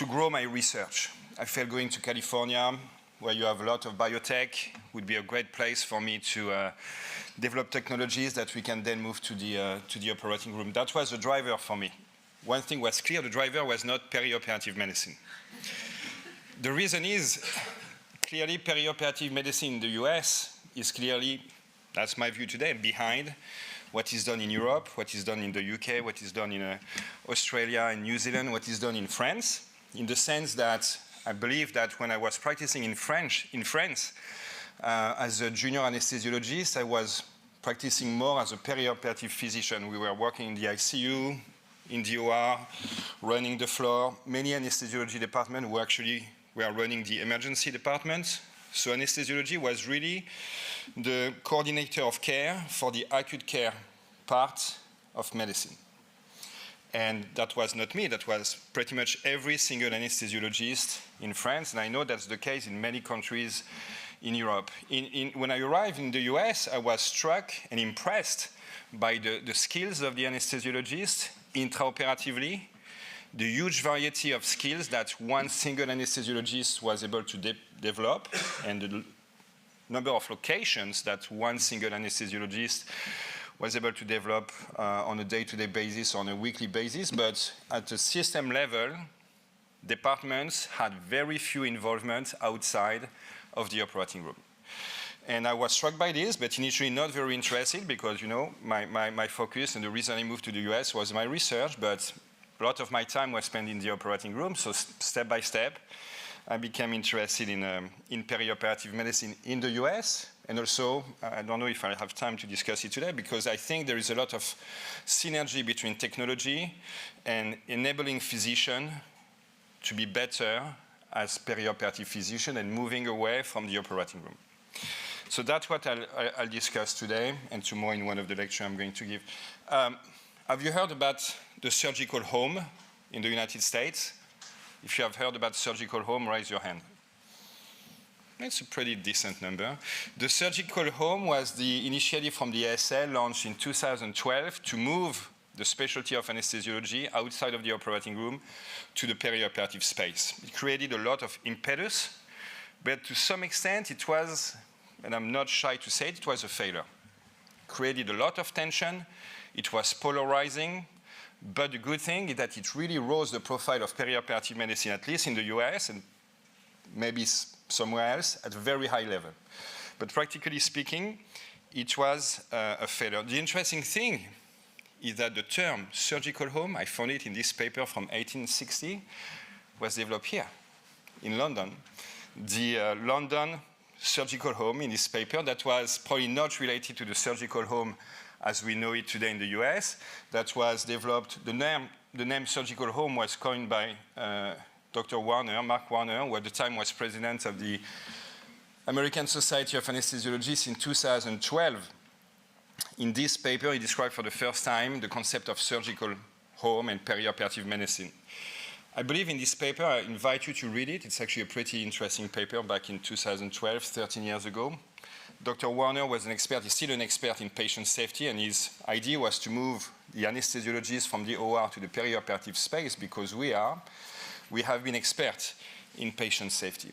grow my research. I felt going to California, where you have a lot of biotech, would be a great place for me to develop technologies that we can then move to the operating room. That was the driver for me. One thing was clear, the driver was not perioperative medicine. The reason is, clearly perioperative medicine in the US is clearly, that's my view today, behind what is done in Europe, what is done in the UK, what is done in Australia and New Zealand, what is done in France, in the sense that I believe that when I was practicing in France, as a junior anesthesiologist, I was practicing more as a perioperative physician. We were working in the ICU, in the OR, running the floor. Many anesthesiology departments were running the emergency department. So anesthesiology was really the coordinator of care for the acute care part of medicine. And that was not me, that was pretty much every single anesthesiologist in France, and I know that's the case in many countries in Europe. When I arrived in the US, I was struck and impressed by the skills of the anesthesiologist intraoperatively, the huge variety of skills that one single anesthesiologist was able to develop, and the number of locations that one single anesthesiologist was able to develop on a day-to-day basis, on a weekly basis. But at the system level, departments had very few involvement outside of the operating room. And I was struck by this, but initially not very interested because, you know, my focus and the reason I moved to the US was my research, but a lot of my time was spent in the operating room. So step by step, I became interested in perioperative medicine in the US. And also, I don't know if I have time to discuss it today, because I think there is a lot of synergy between technology and enabling physicians to be better as perioperative physicians and moving away from the operating room. So that's what I'll discuss today and tomorrow in one of the lectures I'm going to give. Have you heard about the surgical home in the United States? If you have heard about surgical home, raise your hand. It's a pretty decent number. The surgical home was the initiative from the ASL launched in 2012 to move the specialty of anesthesiology outside of the operating room to the perioperative space. It created a lot of impetus, but to some extent it was, and I'm not shy to say it, it was a failure. It created a lot of tension, it was polarizing, but the good thing is that it really rose the profile of perioperative medicine, at least in the US and maybe somewhere else, at a very high level. But practically speaking, it was a failure. The interesting thing is that the term surgical home, I found it in this paper from 1860, was developed here in London. The London surgical home in this paper that was probably not related to the surgical home as we know it today in the US, that was developed, the name surgical home was coined by Dr. Warner, Mark Warner, who at the time was president of the American Society of Anesthesiologists in 2012. In this paper, he described for the first time the concept of surgical home and perioperative medicine. I believe in this paper, I invite you to read it. It's actually a pretty interesting paper back in 2012, 13 years ago. Dr. Warner was an expert, he's still an expert in patient safety, and his idea was to move the anesthesiologists from the OR to the perioperative space because we have been experts in patient safety.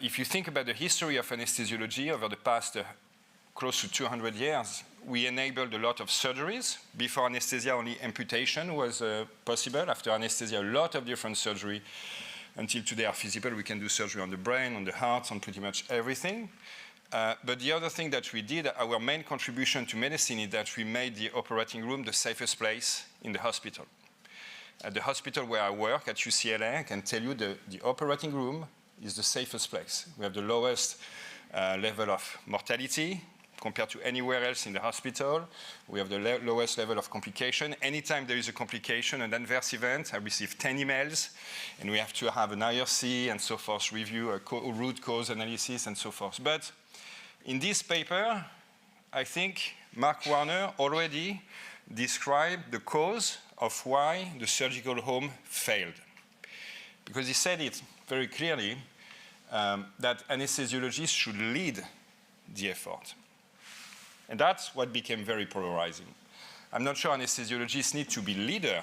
If you think about the history of anesthesiology over the past close to 200 years, we enabled a lot of surgeries. Before anesthesia, only amputation was possible. After anesthesia, a lot of different surgery. Until today are feasible. We can do surgery on the brain, on the heart, on pretty much everything. But the other thing that we did, our main contribution to medicine is that we made the operating room the safest place in the hospital. At the hospital where I work, at UCLA, I can tell you the operating room is the safest place. We have the lowest level of mortality compared to anywhere else in the hospital. We have the lowest level of complication. Anytime there is a complication, an adverse event, I receive 10 emails, and we have to have an IRC and so forth, review a root cause analysis and so forth. But in this paper, I think Mark Warner already described the cause of why the surgical home failed. Because he said it very clearly that anesthesiologists should lead the effort. And that's what became very polarizing. I'm not sure anesthesiologists need to be leader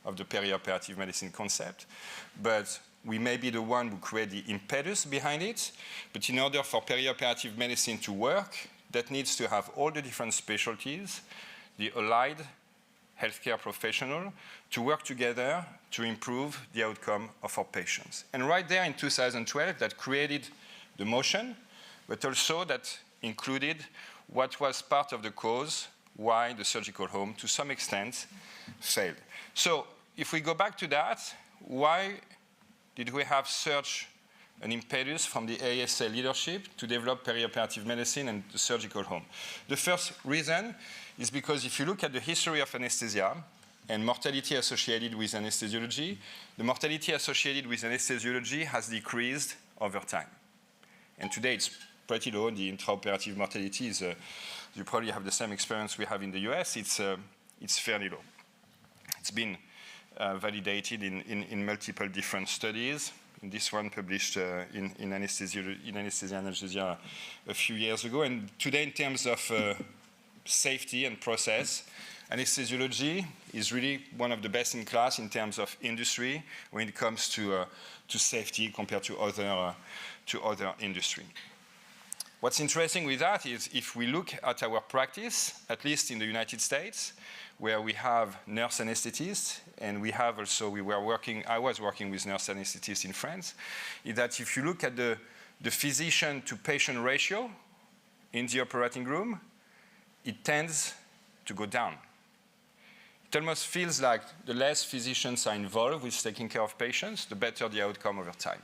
of the perioperative medicine concept, but we may be the one who create the impetus behind it. But in order for perioperative medicine to work, that needs to have all the different specialties, the allied healthcare professional, to work together to improve the outcome of our patients. And right there in 2012, that created the motion, but also that included what was part of the cause why the surgical home, to some extent, failed. So if we go back to that, why did we have such an impetus from the ASA leadership to develop perioperative medicine and the surgical home? The first reason is because if you look at the history of anesthesia and mortality associated with anesthesiology, the mortality associated with anesthesiology has decreased over time. And today it's pretty low. The intraoperative mortality is, you probably have the same experience we have in the US, it's fairly low. It's been validated in multiple different studies. This one published in Anesthesia Analgesia a few years ago. And today, in terms of safety and process, anesthesiology is really one of the best in class in terms of industry when it comes to safety compared to other industry. What's interesting with that is if we look at our practice, at least in the United States, where we have nurse anesthetists, and we have also, I was working with nurse anesthetists in France, is that if you look at the physician to patient ratio in the operating room, it tends to go down. It almost feels like the less physicians are involved with taking care of patients, the better the outcome over time.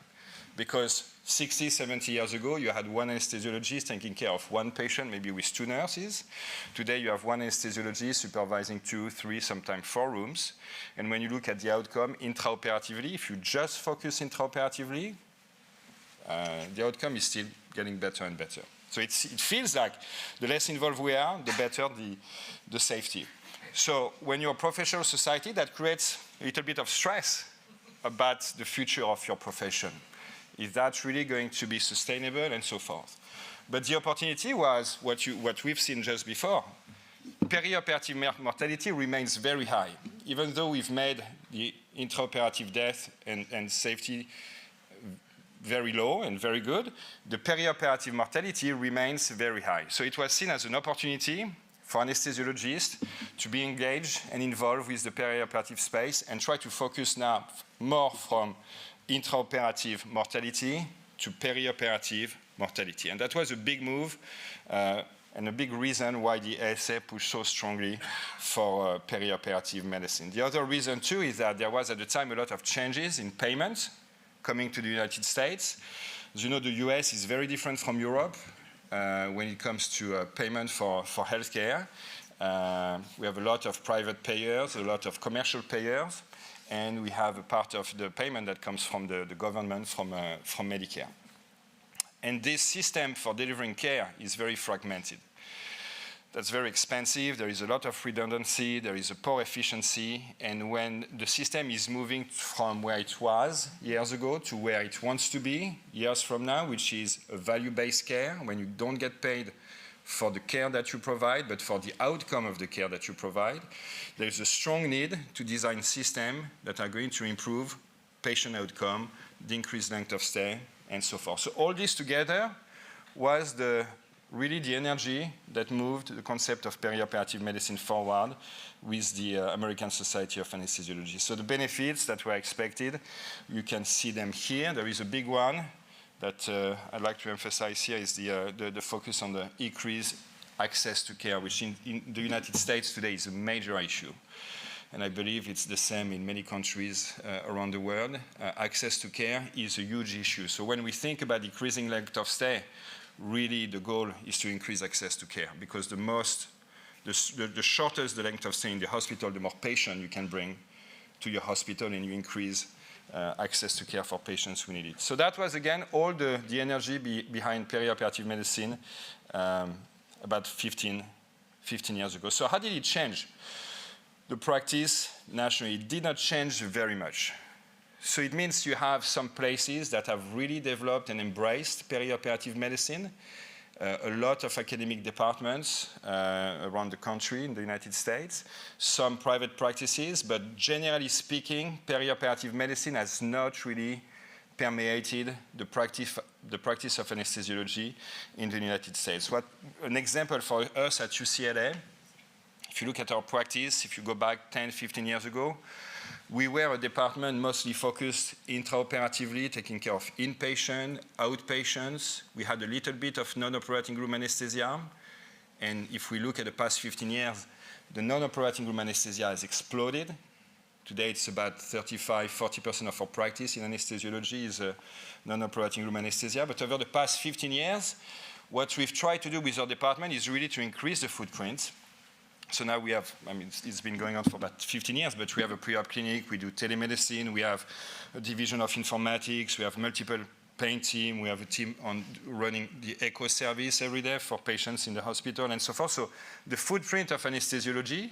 Because 60, 70 years ago, you had one anesthesiologist taking care of one patient, maybe with two nurses. Today, you have one anesthesiologist supervising 2, 3, sometimes 4 rooms. And when you look at the outcome intraoperatively, if you just focus intraoperatively, the outcome is still getting better and better. So it feels like the less involved we are, the better the safety. So when you're a professional society, that creates a little bit of stress about the future of your profession. Is that really going to be sustainable and so forth? But the opportunity was what we've seen just before. Perioperative mortality remains very high. Even though we've made the intraoperative death and safety very low and very good, the perioperative mortality remains very high. So it was seen as an opportunity for anesthesiologists to be engaged and involved with the perioperative space and try to focus now more from intraoperative mortality to perioperative mortality. And that was a big move and a big reason why the ASA pushed so strongly for perioperative medicine. The other reason, too, is that there was at the time a lot of changes in payment coming to the United States. As you know, the US is very different from Europe when it comes to payment for healthcare. We have a lot of private payers, a lot of commercial payers, and we have a part of the payment that comes from the government, from Medicare. And this system for delivering care is very fragmented. That's very expensive, there is a lot of redundancy, there is a poor efficiency, and when the system is moving from where it was years ago to where it wants to be years from now, which is a value-based care, when you don't get paid for the care that you provide, but for the outcome of the care that you provide, there's a strong need to design systems that are going to improve patient outcome, the increased length of stay, and so forth. So all this together was really the energy that moved the concept of perioperative medicine forward with the American Society of Anesthesiology. So the benefits that were expected, you can see them here. There is a big one that I'd like to emphasize here is the focus on the increased access to care, which in the United States today is a major issue. And I believe it's the same in many countries around the world. Access to care is a huge issue. So when we think about decreasing length of stay, really the goal is to increase access to care, because the shorter the length of stay in the hospital, the more patient you can bring to your hospital, and you increase access to care for patients who need it. So that was, again, all the energy behind perioperative medicine about 15 years ago. So how did it change the practice nationally? It did not change very much. So it means you have some places that have really developed and embraced perioperative medicine. a lot of academic departments around the country in the United States, some private practices, but generally speaking, perioperative medicine has not really permeated the practice of anesthesiology in the United States. An example for us at UCLA, if you look at our practice, if you go back 10, 15 years ago, we were a department mostly focused intraoperatively, taking care of inpatient, outpatients. We had a little bit of non-operating room anesthesia. And if we look at the past 15 years, the non-operating room anesthesia has exploded. Today, it's about 35–40% of our practice in anesthesiology is non-operating room anesthesia. But over the past 15 years, what we've tried to do with our department is really to increase the footprint. So now we have, it's been going on for about 15 years, but we have a pre-op clinic, we do telemedicine, we have a division of informatics, we have multiple pain team, we have a team on running the echo service every day for patients in the hospital and so forth. So the footprint of anesthesiology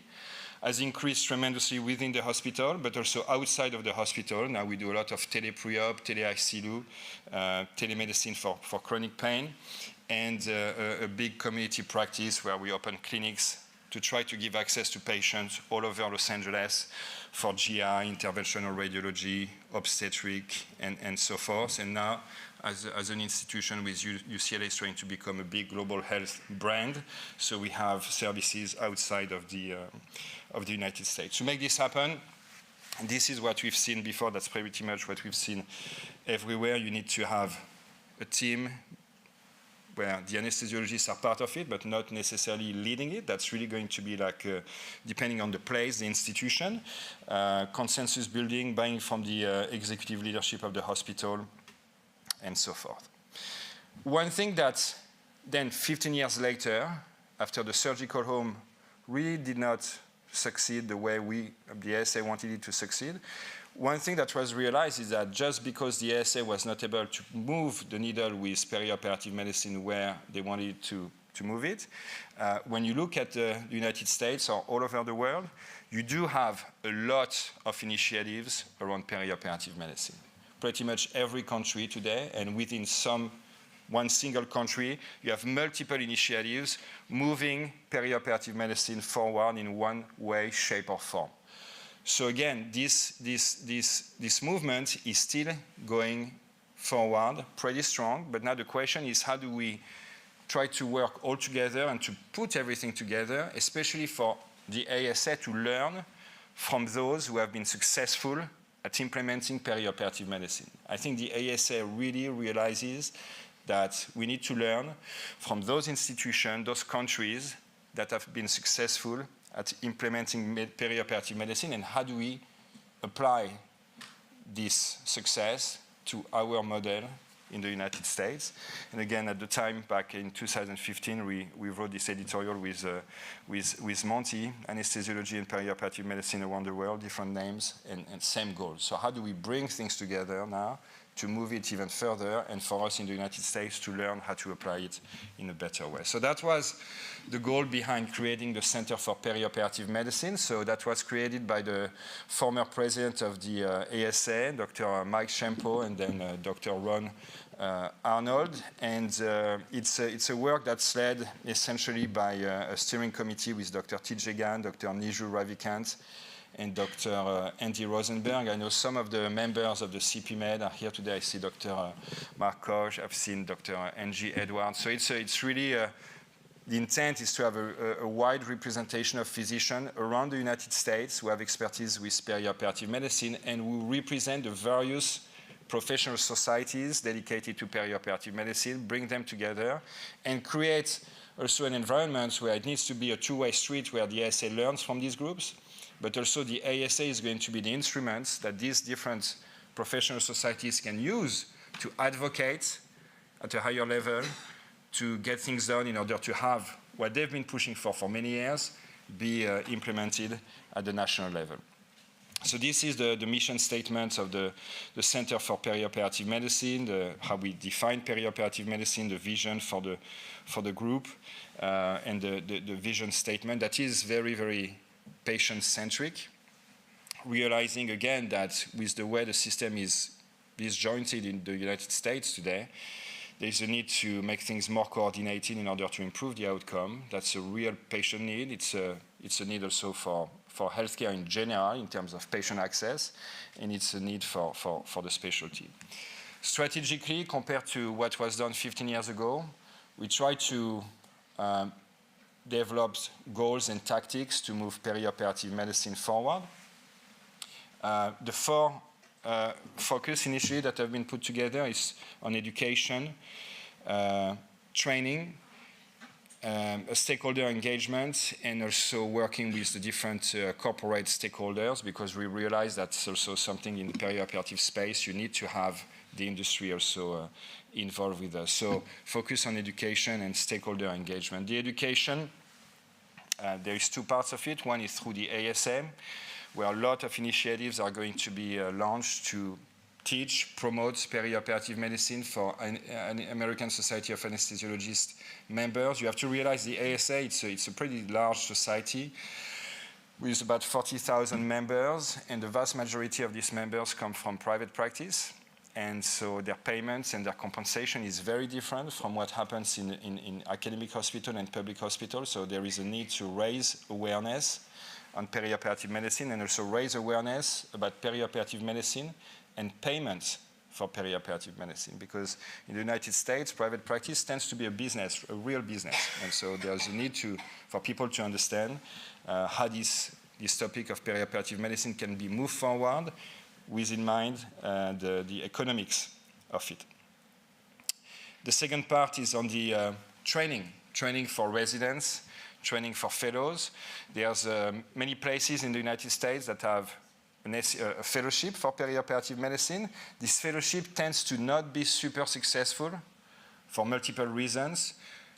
has increased tremendously within the hospital, but also outside of the hospital. Now we do a lot of tele-pre-op, tele-ICU, telemedicine for chronic pain, and a big community practice where we open clinics to try to give access to patients all over Los Angeles for GI, interventional radiology, obstetric, and so forth. And now, as an institution with UCLA is trying to become a big global health brand, so we have services outside of the United States. To make this happen, this is what we've seen before. That's pretty much what we've seen everywhere. You need to have a team where the anesthesiologists are part of it, but not necessarily leading it. That's really going to be like, depending on the place, the institution, consensus building, buying from the executive leadership of the hospital, and so forth. One thing that then 15 years later, after the surgical home really did not succeed the way the ASA wanted it to succeed, one thing that was realized is that just because the ASA was not able to move the needle with perioperative medicine where they wanted to move it, when you look at the United States or all over the world, you do have a lot of initiatives around perioperative medicine. Pretty much every country today, and within one single country, you have multiple initiatives moving perioperative medicine forward in one way, shape, or form. So again, this movement is still going forward pretty strong, but now the question is how do we try to work all together and to put everything together, especially for the ASA to learn from those who have been successful at implementing perioperative medicine. I think the ASA really realizes that we need to learn from those institutions, those countries that have been successful at implementing perioperative medicine, and how do we apply this success to our model in the United States. And again, at the time, back in 2015, we wrote this editorial with Monty, anesthesiology and perioperative medicine around the world, different names and same goals. So how do we bring things together now to move it even further, and for us in the United States to learn how to apply it in a better way. So that was the goal behind creating the Center for Perioperative Medicine. So that was created by the former president of the ASA, Dr. Mike Shempo, and then Dr. Ron Arnold. And it's a work that's led essentially by a steering committee with Dr. T.J. Gann, Dr. Niju Ravikant, and Dr. Andy Rosenberg. I know some of the members of the CPMed are here today. I see Dr. Mark Koch. I've seen Dr. Angie Edwards. So it's really, the intent is to have a wide representation of physicians around the United States who have expertise with perioperative medicine and who represent the various professional societies dedicated to perioperative medicine, bring them together, and create also an environment where it needs to be a two-way street where the ASA learns from these groups, but also the ASA is going to be the instruments that these different professional societies can use to advocate at a higher level to get things done in order to have what they've been pushing for many years be implemented at the national level. So this is the mission statement of the Center for Perioperative Medicine, how we define perioperative medicine, the vision for the group, and the vision statement that is very, very patient-centric, realizing again that with the way the system is disjointed in the United States today, There's a need to make things more coordinated in order to improve the outcome. That's a real patient need. It's a need also for healthcare in general in terms of patient access, and it's a need for the specialty. Strategically, compared to what was done 15 years ago, we try to develop goals and tactics to move perioperative medicine forward. The four focus initiatives that have been put together is on education, training, stakeholder engagement, and also working with the different corporate stakeholders, because we realize that's also something in the perioperative space. You need to have the industry also involved with us. So focus on education and stakeholder engagement. The education, there is two parts of it. One is through the ASM, where a lot of initiatives are going to be launched to teach, promote perioperative medicine for an American Society of Anesthesiologists members. You have to realize the ASA, it's a pretty large society with about 40,000 members, and the vast majority of these members come from private practice. And so their payments and their compensation is very different from what happens in academic hospital and public hospital. So there is a need to raise awareness on perioperative medicine and also raise awareness about perioperative medicine and payments for perioperative medicine. Because in the United States, private practice tends to be a business, a real business. And so there's a need for people to understand how this topic of perioperative medicine can be moved forward with in mind the economics of it. The second part is on the training for residents, training for fellows. There's many places in the United States that have a fellowship for perioperative medicine. This fellowship tends to not be super successful for multiple reasons.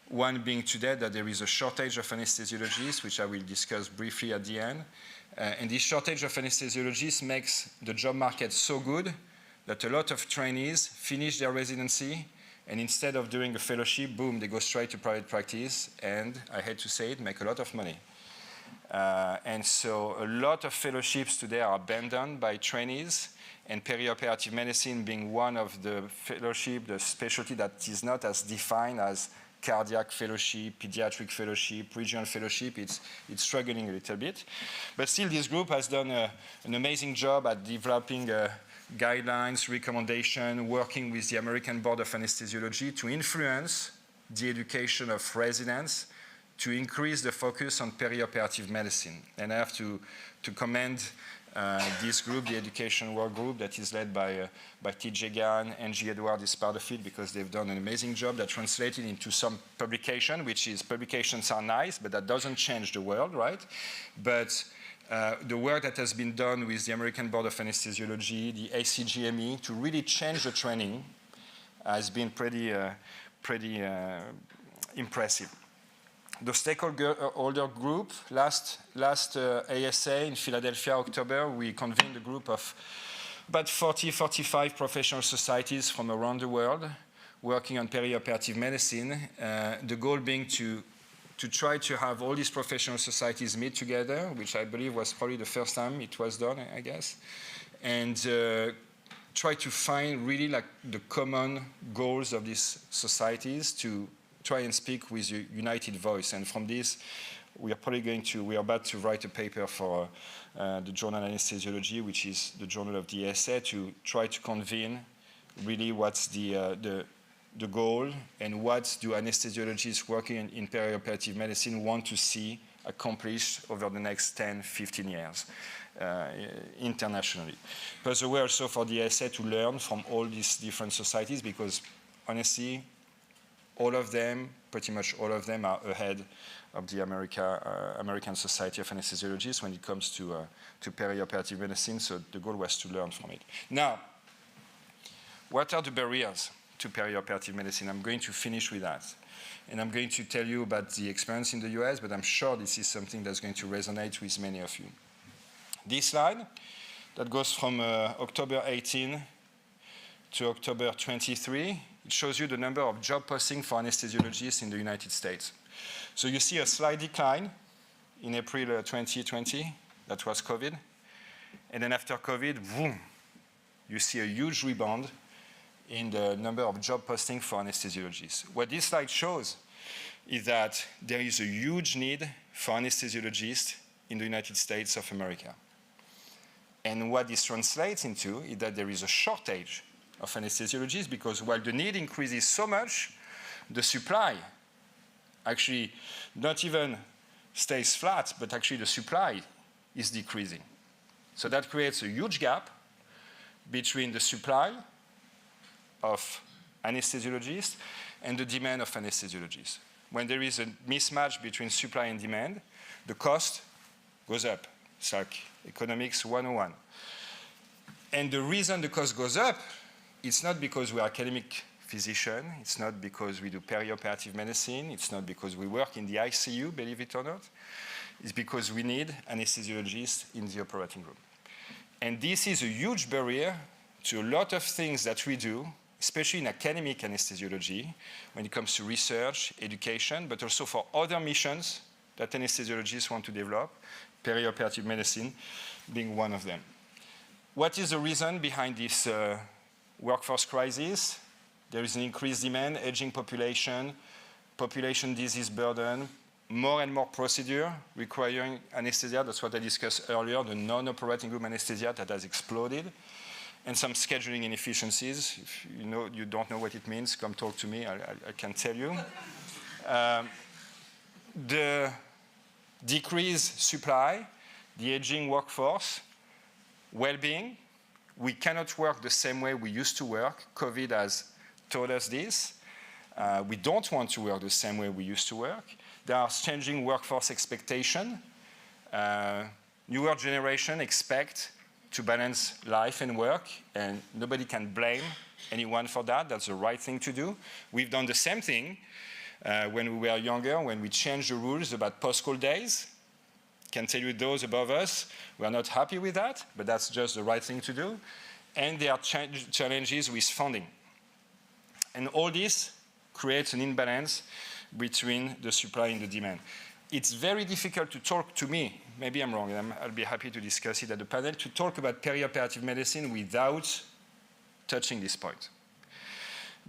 One being today that there is a shortage of anesthesiologists, which I will discuss briefly at the end. And this shortage of anesthesiologists makes the job market so good that a lot of trainees finish their residency, and instead of doing a fellowship, boom, they go straight to private practice, and I hate to say it, make a lot of money. And so a lot of fellowships today are abandoned by trainees, and perioperative medicine being one of the fellowship, the specialty that is not as defined as cardiac fellowship, pediatric fellowship, regional fellowship, it's struggling a little bit. But still, this group has done an amazing job at developing guidelines, recommendation, working with the American Board of Anesthesiology to influence the education of residents to increase the focus on perioperative medicine. And I have to commend this group, the Education World Group, that is led by TJ Gann, Angie Edward is part of it, because they've done an amazing job that translated into some publication, publications are nice, but that doesn't change the world, right? But the work that has been done with the American Board of Anesthesiology, the ACGME, to really change the training has been pretty impressive. The stakeholder group, last ASA in Philadelphia, October, we convened a group of about 45 professional societies from around the world working on perioperative medicine. The goal being to try to have all these professional societies meet together, which I believe was probably the first time it was done, I guess, and try to find really like the common goals of these societies to try and speak with a united voice. And from this, we are about to write a paper for the journal Anesthesiology, which is the journal of the ESA, to try to convene really what's the goal and what do anesthesiologists working in perioperative medicine want to see accomplished over the next 10, 15 years internationally. There's a way also for the ESA to learn from all these different societies, because honestly, pretty much all of them are ahead of the American Society of Anesthesiologists when it comes to perioperative medicine, so the goal was to learn from it. Now, what are the barriers to perioperative medicine? I'm going to finish with that. And I'm going to tell you about the experience in the US, but I'm sure this is something that's going to resonate with many of you. This slide, that goes from October 18 to October 23, it shows you the number of job postings for anesthesiologists in the United States. So you see a slight decline in April 2020, that was COVID. And then after COVID, boom, you see a huge rebound in the number of job postings for anesthesiologists. What this slide shows is that there is a huge need for anesthesiologists in the United States of America. And what this translates into is that there is a shortage of anesthesiologists because while the need increases so much, the supply actually not even stays flat, but actually the supply is decreasing. So that creates a huge gap between the supply of anesthesiologists and the demand of anesthesiologists. When there is a mismatch between supply and demand, the cost goes up. It's like economics 101. And the reason the cost goes up, it's not because we are academic physicians, it's not because we do perioperative medicine, it's not because we work in the ICU, believe it or not, it's because we need anesthesiologists in the operating room. And this is a huge barrier to a lot of things that we do, especially in academic anesthesiology, when it comes to research, education, but also for other missions that anesthesiologists want to develop, perioperative medicine being one of them. What is the reason behind this workforce crisis? There is an increased demand, aging population, population disease burden, more and more procedure requiring anesthesia. That's what I discussed earlier, the non-operating room anesthesia that has exploded, and some scheduling inefficiencies. If you don't know what it means, come talk to me, I can tell you. The decreased supply, the aging workforce, well-being. We cannot work the same way we used to work. COVID has taught us this. We don't want to work the same way we used to work. There are changing workforce expectations. Newer generation expect to balance life and work, and nobody can blame anyone for that. That's the right thing to do. We've done the same thing when we were younger, when we changed the rules about post-call days. Can tell you those above us, we are not happy with that, but that's just the right thing to do. And there are challenges with funding. And all this creates an imbalance between the supply and the demand. It's very difficult to talk to me, maybe I'm wrong, and I'll be happy to discuss it at the panel, to talk about perioperative medicine without touching this point.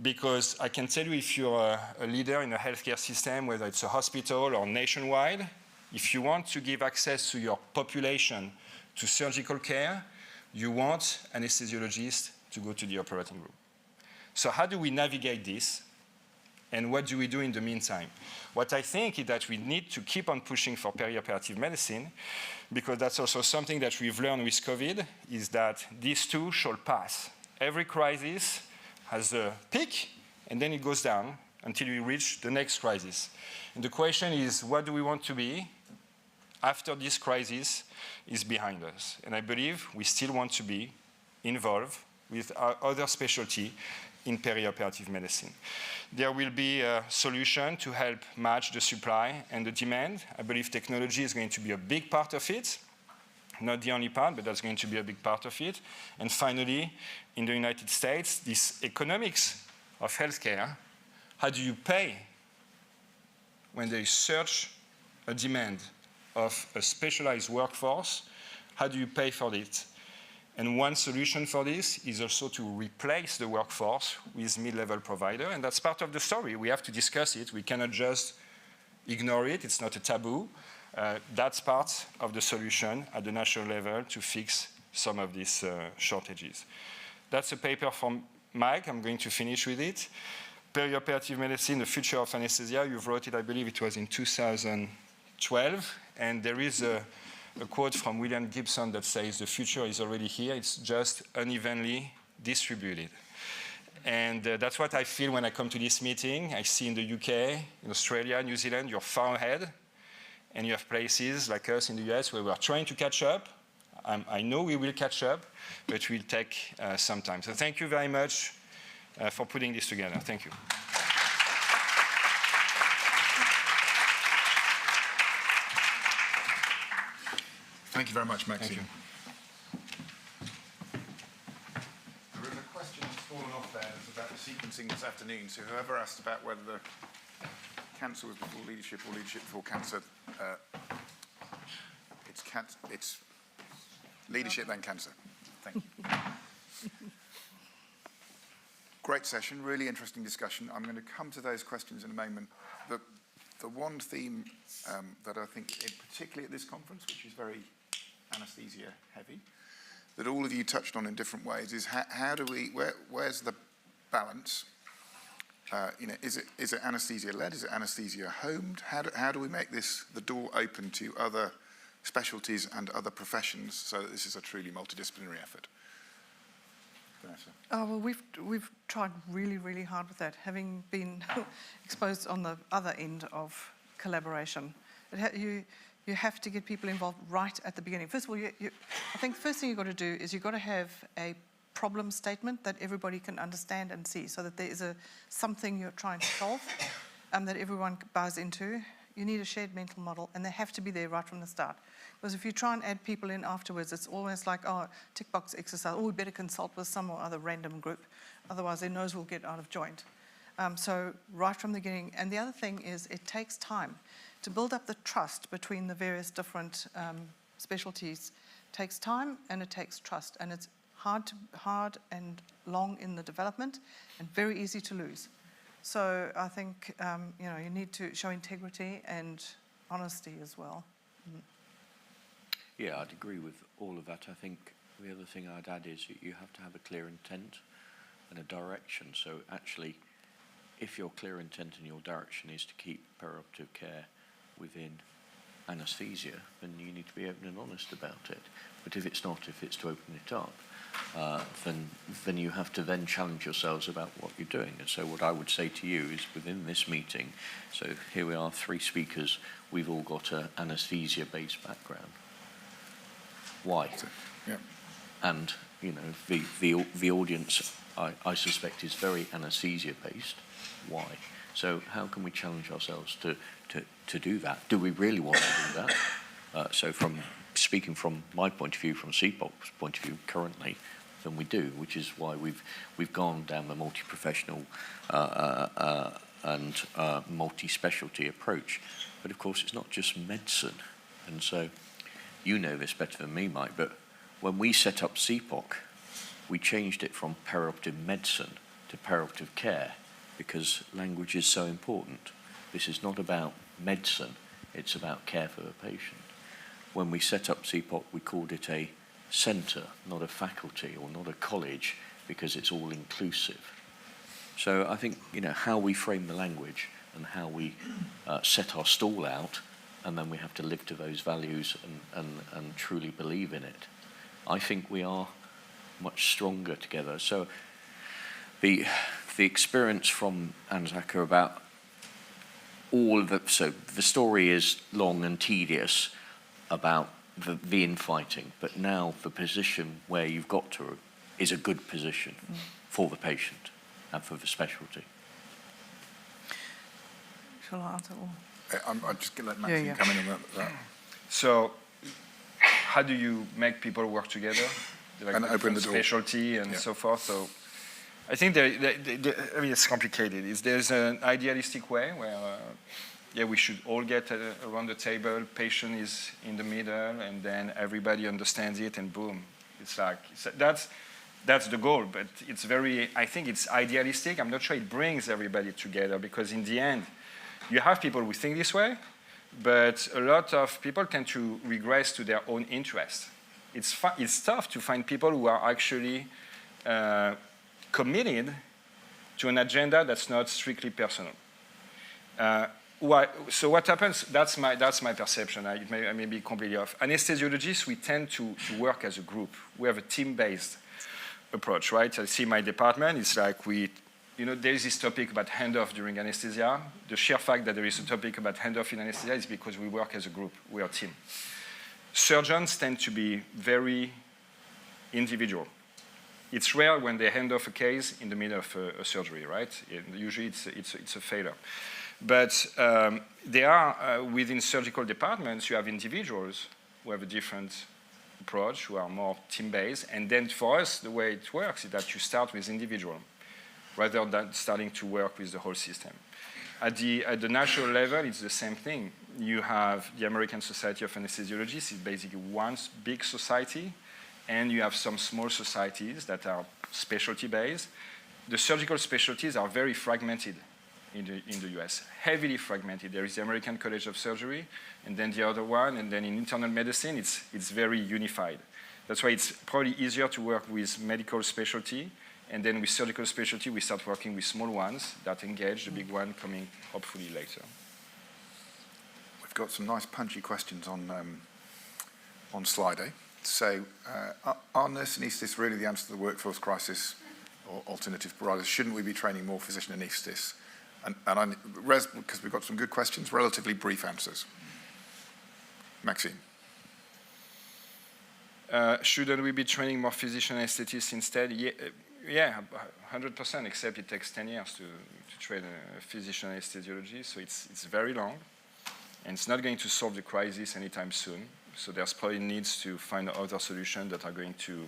Because I can tell you if you're a leader in a healthcare system, whether it's a hospital or nationwide, if you want to give access to your population to surgical care, you want anesthesiologists to go to the operating room. So how do we navigate this? And what do we do in the meantime? What I think is that we need to keep on pushing for perioperative medicine, because that's also something that we've learned with COVID, is that these two shall pass. Every crisis has a peak, and then it goes down until we reach the next crisis. And the question is, what do we want to be after this crisis is behind us? And I believe we still want to be involved with our other specialty in perioperative medicine. There will be a solution to help match the supply and the demand. I believe technology is going to be a big part of it. Not the only part, but that's going to be a big part of it. And finally, in the United States, this economics of healthcare, how do you pay when there is such a demand of a specialized workforce? How do you pay for it? And one solution for this is also to replace the workforce with mid-level provider, and that's part of the story. We have to discuss it. We cannot just ignore it. It's not a taboo. That's part of the solution at the national level to fix some of these shortages. That's a paper from Mike. I'm going to finish with it. Perioperative medicine, the future of anesthesia. You've wrote it, I believe it was in 2012, and there is a quote from William Gibson that says the future is already here, it's just unevenly distributed. And that's what I feel when I come to this meeting. I see in the UK, in Australia, New Zealand, you're far ahead, and you have places like us in the US where we are trying to catch up. I know we will catch up, but it will take some time. So thank you very much for putting this together. Thank you. Thank you very much, Maxime. Thank you. There was a question that's fallen off there that's about the sequencing this afternoon. So whoever asked about whether the cancer was before leadership or leadership before cancer, it's leadership then cancer. Thank you. Great. great session, really interesting discussion. I'm going to come to those questions in a moment. The one theme that I think, particularly at this conference, which is very anesthesia heavy, that all of you touched on in different ways, is how do we, where's the balance? Is it anesthesia-led? Is it anesthesia-homed? How do we make this the door open to other specialties and other professions so that this is a truly multidisciplinary effort? Vanessa. Oh, well, we've tried really, really hard with that, having been exposed on the other end of collaboration. You have to get people involved right at the beginning. First of all, I think the first thing you've got to do is you've got to have a problem statement that everybody can understand and see, so that there is something you're trying to solve that everyone buys into. You need a shared mental model, and they have to be there right from the start. Because if you try and add people in afterwards, it's almost like, oh, tick box exercise. Oh, we better consult with some or other random group. Otherwise, their nose will get out of joint. So right from the beginning. And the other thing is it takes time to build up the trust between the various different specialties. It takes time and it takes trust. And it's hard and long in the development and very easy to lose. So I think, you need to show integrity and honesty as well. Yeah, I'd agree with all of that. I think the other thing I'd add is you have to have a clear intent and a direction. So actually, if your clear intent and your direction is to keep perioperative care within anaesthesia, then you need to be open and honest about it. But if it's not, if it's to open it up, then you have to then challenge yourselves about what you're doing. And so what I would say to you is within this meeting, so here we are, 3 speakers, we've all got an anaesthesia-based background. Why? Yeah. And, the audience, I suspect, is very anaesthesia-based. Why? So how can we challenge ourselves to do that? Do we really want to do that? So speaking from my point of view, from CPOC's point of view currently, then we do, which is why we've gone down the multi-professional and multi-specialty approach. But of course, it's not just medicine. And so you know this better than me, Mike, but when we set up CPOC, we changed it from perioperative medicine to perioperative care because language is so important. This is not about medicine, it's about care for the patient. When we set up CPOC, we called it a centre, not a faculty or not a college, because it's all inclusive. So I think, how we frame the language and how we set our stall out, and then we have to live to those values and truly believe in it. I think we are much stronger together. So the experience from Anzaka about all of it, so the story is long and tedious about the infighting, but now the position where you've got to is a good position for the patient and for the specialty. Shall I answer all? I'm just going to let Maxine come in on that. So, how do you make people work together? And open the door. Specialty and so forth. So, I think it's complicated. There's an idealistic way where we should all get around the table. Patient is in the middle, and then everybody understands it, and boom, that's the goal. But I think it's idealistic. I'm not sure it brings everybody together because in the end, you have people who think this way, but a lot of people tend to regress to their own interest. It's tough to find people who are actually committed to an agenda that's not strictly personal. So what happens, that's my perception. I may be completely off. Anesthesiologists, we tend to work as a group. We have a team-based approach, right? I see my department, it's like there is this topic about handoff during anesthesia. The sheer fact that there is a topic about handoff in anesthesia is because we work as a group, we are a team. Surgeons tend to be very individual. It's rare when they hand off a case in the middle of a surgery, right? Usually it's a failure. But there are, within surgical departments, you have individuals who have a different approach, who are more team-based. And then for us, the way it works is that you start with individual, rather than starting to work with the whole system. At the national level, it's the same thing. You have the American Society of Anesthesiologists, it's basically one big society, and you have some small societies that are specialty-based. the surgical specialties are very fragmented in the US, heavily fragmented. There is the American College of Surgery, and then the other one, and then in internal medicine, it's very unified. That's why it's probably easier to work with medical specialty, and then with surgical specialty, we start working with small ones that engage, the big one coming hopefully later. We've got some nice punchy questions on Slido. So are nurse anaesthetists really the answer to the workforce crisis or alternative providers? Shouldn't we be training more physician anaesthetists? And because we've got some good questions, relatively brief answers. Maxime. Shouldn't we be training more physician anesthetists instead? Yeah, 100%, except it takes 10 years to train a physician anesthesiologist, so it's very long, and it's not going to solve the crisis anytime soon. So there's probably needs to find other solutions that are going to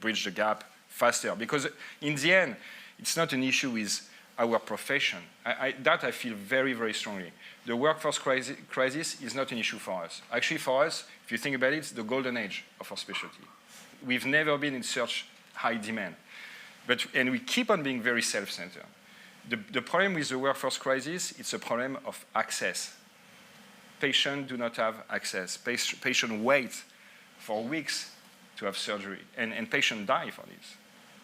bridge the gap faster. Because in the end, it's not an issue with our profession. That I feel very, very strongly. The workforce crisis is not an issue for us. Actually, for us, if you think about it, it's the golden age of our specialty. We've never been in such high demand. And we keep on being very self-centered. The problem with the workforce crisis, it's a problem of access. Patients do not have access. Patients wait for weeks to have surgery, and patients die for this.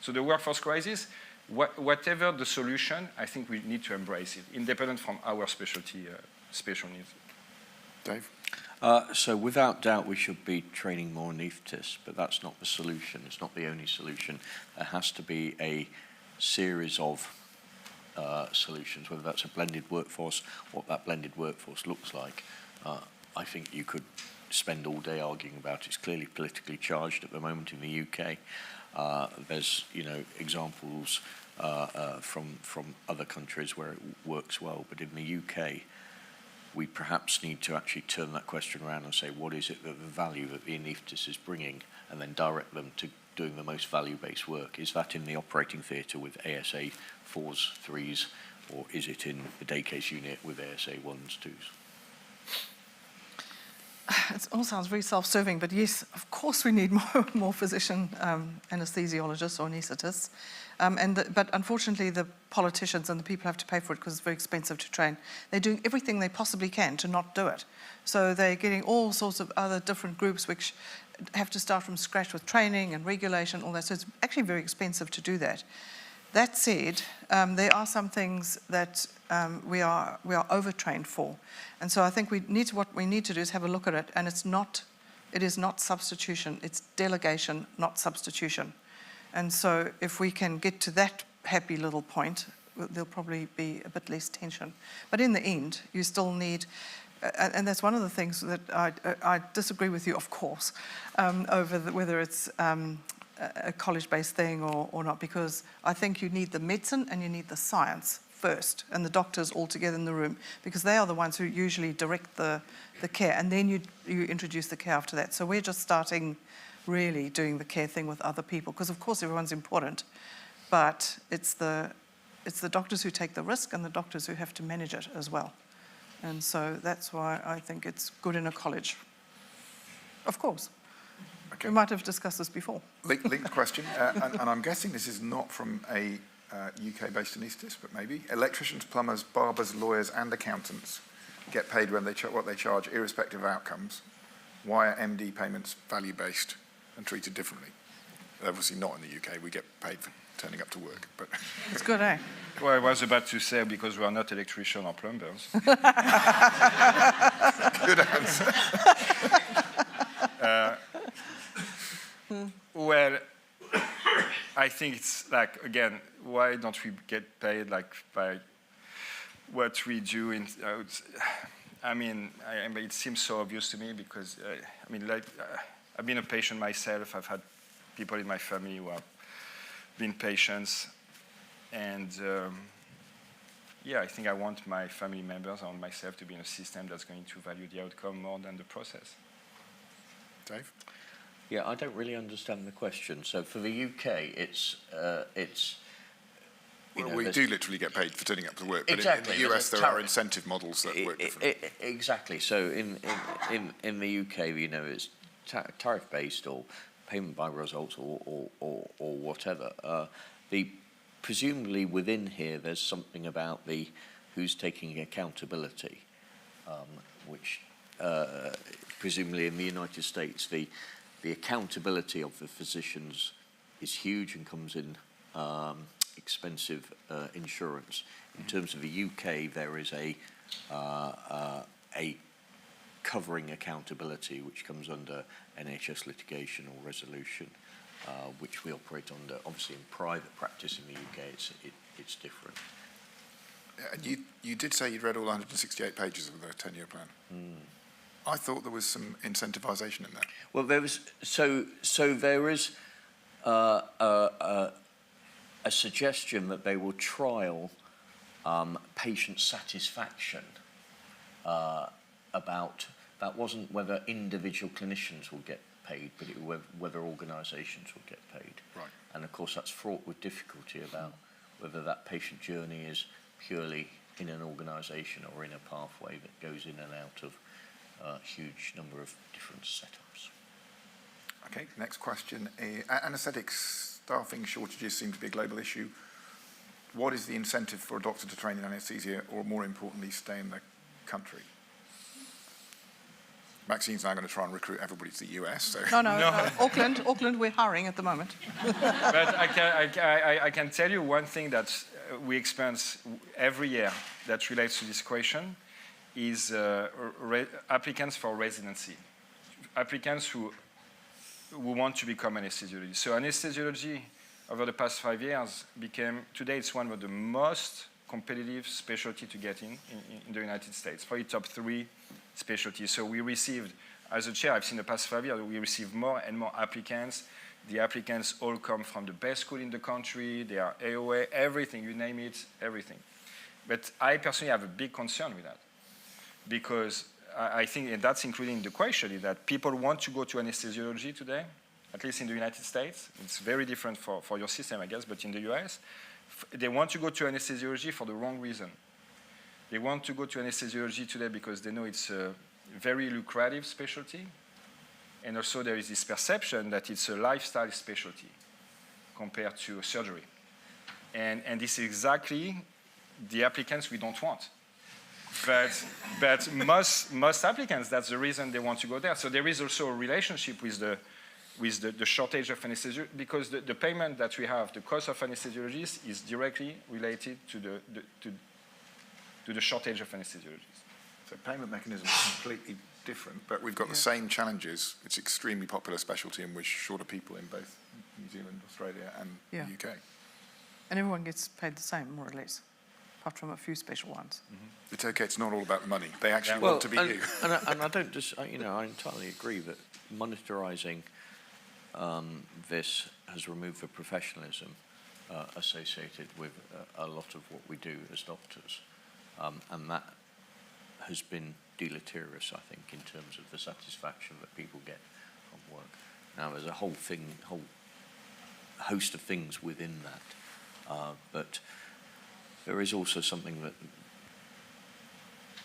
So the workforce crisis, whatever the solution, I think we need to embrace it, independent from our specialty, special needs. Dave? So without doubt, we should be training more anaesthetists, but that's not the solution. It's not the only solution. There has to be a series of solutions, whether that's a blended workforce, what that blended workforce looks like. I think you could spend all day arguing about it. It's clearly politically charged at the moment in the UK. There's, examples from other countries where it works well, but in the UK, we perhaps need to actually turn that question around and say, what is it that the value that the anaesthetist is bringing, and then direct them to doing the most value-based work? Is that in the operating theatre with ASA 4s, 3s, or is it in the day case unit with ASA 1s, 2s? It all sounds very self-serving, but yes, of course we need more physician anesthesiologists or anaesthetists. But unfortunately, the politicians and the people have to pay for it because it's very expensive to train. They're doing everything they possibly can to not do it. So they're getting all sorts of other different groups which have to start from scratch with training and regulation, all that. So it's actually very expensive to do that. That said, there are some things that we are overtrained for. And so I think what we need to do is have a look at it, and it is not substitution, it's delegation, not substitution. And so if we can get to that happy little point, there'll probably be a bit less tension. But in the end, you still need, and that's one of the things that I disagree with you, of course, over whether it's a college-based thing or not, because I think you need the medicine and you need the science first, and the doctors all together in the room, because they are the ones who usually direct the care, and then you introduce the care after that. So we're just starting really doing the care thing with other people, because of course everyone's important, but it's the doctors who take the risk and the doctors who have to manage it as well. And so that's why I think it's good in a college. Of course. Okay. We might have discussed this before. Linked question, and I'm guessing this is not from a UK-based anaesthetist, but maybe. Electricians, plumbers, barbers, lawyers, and accountants get paid when what they charge, irrespective of outcomes. Why are MD payments value-based and treated differently? Obviously not in the UK. We get paid for turning up to work. But it's good, eh? Well, I was about to say, because we are not electricians or plumbers. Good answer. Well, I think it's like, again, why don't we get paid like by what we do? It seems so obvious to me because, I've been a patient myself. I've had people in my family who have been patients. And I think I want my family members and myself to be in a system that's going to value the outcome more than the process. Dave? Yeah, I don't really understand the question. So for the UK, it's we do literally get paid for turning up to work, but exactly, in the US there are incentive models that work differently. Exactly. So in the UK, it's tariff-based or payment by results or whatever. The presumably within here there's something about the who's taking accountability, which presumably in the United States the accountability of the physicians is huge and comes in expensive insurance. In terms of the UK, there is a covering accountability which comes under NHS litigation or resolution, which we operate under. Obviously, in private practice in the UK, it's different. You did say you'd read all 168 pages of the 10-year plan. I thought there was some incentivisation in that. Well, there was so there is a suggestion that they will trial patient satisfaction about that wasn't whether individual clinicians will get paid, but whether organisations will get paid. Right. And of course, that's fraught with difficulty about whether that patient journey is purely in an organisation or in a pathway that goes in and out of a huge number of different setups. Okay, next question. Anaesthetic staffing shortages seem to be a global issue. What is the incentive for a doctor to train in anaesthesia, or more importantly, stay in the country? Maxine's now going to try and recruit everybody to the US. So. No. Auckland, we're hiring at the moment. But I can tell you one thing that we experience every year that relates to this question is applicants for residency, applicants who want to become anesthesiologists. So anesthesiology over the past 5 years today it's one of the most competitive specialty to get in the United States, probably top 3 specialties. So we received, as a chair, I've seen the past 5 years, we receive more and more applicants. The applicants all come from the best school in the country. They are AOA, everything, you name it, everything. But I personally have a big concern with that, because I think, and that's including the question, is that people want to go to anesthesiology today, at least in the United States. It's very different for your system, I guess, but in the US, they want to go to anesthesiology for the wrong reason. They want to go to anesthesiology today because they know it's a very lucrative specialty, and also there is this perception that it's a lifestyle specialty compared to surgery. And this is exactly the applicants we don't want. But most applicants, that's the reason they want to go there. So there is also a relationship with the shortage of anesthesiologists, because the payment that we have, the cost of anesthesiologists, is directly related to the shortage of anesthesiologists. So payment mechanism is completely different, but we've got the same challenges. It's extremely popular specialty, and we're short of people in both New Zealand, Australia, and the UK. And everyone gets paid the same, more or less, apart from a few special ones. Mm-hmm. It's okay. It's not all about the money. They actually want to be you. And I don't just, I entirely agree that monetarising this has removed the professionalism associated with a lot of what we do as doctors. And that has been deleterious, I think, in terms of the satisfaction that people get from work. Now, there's a whole host of things within that, but there is also something that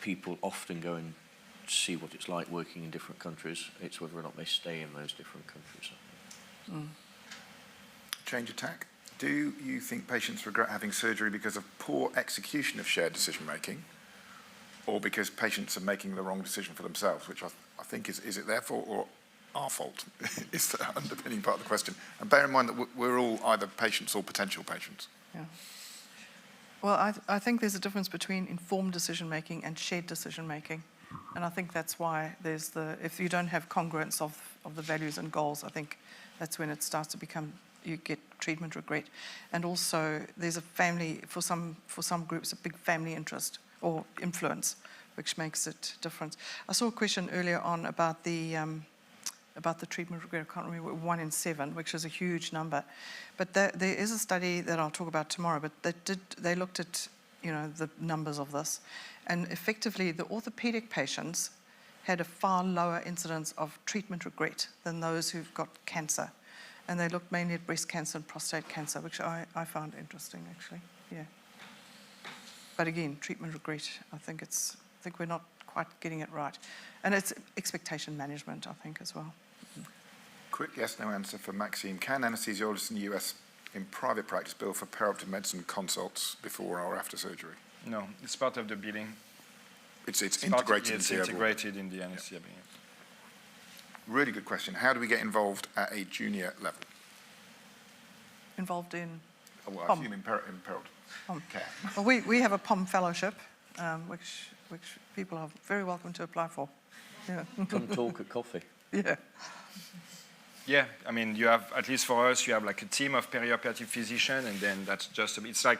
people often go and see what it's like working in different countries. It's whether or not they stay in those different countries, I think. Change of tack. Do you think patients regret having surgery because of poor execution of shared decision-making, or because patients are making the wrong decision for themselves, which I think is it their fault or our fault is the underpinning part of the question. And bear in mind that we're all either patients or potential patients. Yeah. Well, I think there's a difference between informed decision-making and shared decision-making. And I think that's why if you don't have congruence of the values and goals, I think that's when it starts to become, you get treatment regret. And also there's a family, for some groups, a big family interest or influence, which makes it different. I saw a question earlier on about the treatment regret. I can't remember, 1 in 7, which is a huge number. But there is a study that I'll talk about tomorrow, but they looked at the numbers of this. And effectively, the orthopedic patients had a far lower incidence of treatment regret than those who've got cancer. And they looked mainly at breast cancer and prostate cancer, which I found interesting, actually. Yeah. But again, treatment regret, I think we're not quite getting it right. And it's expectation management, I think, as well. Quick yes/no answer for Maxime. Can anesthesiologists in the US in private practice bill for perioperative medicine consults before or after surgery? No, it's part of the billing. It's It's integrated it's into the overall. integrated in the anesthesia billing. Really good question. How do we get involved at a junior level? Involved in Well, I POM. assume in perioperative POM. care. Well, we have a POM fellowship, which people are very welcome to apply for. Yeah. Come talk at coffee. Yeah. Yeah, I mean, you have, at least for us, you have like a team of perioperative physicians, and then that's just, it's like,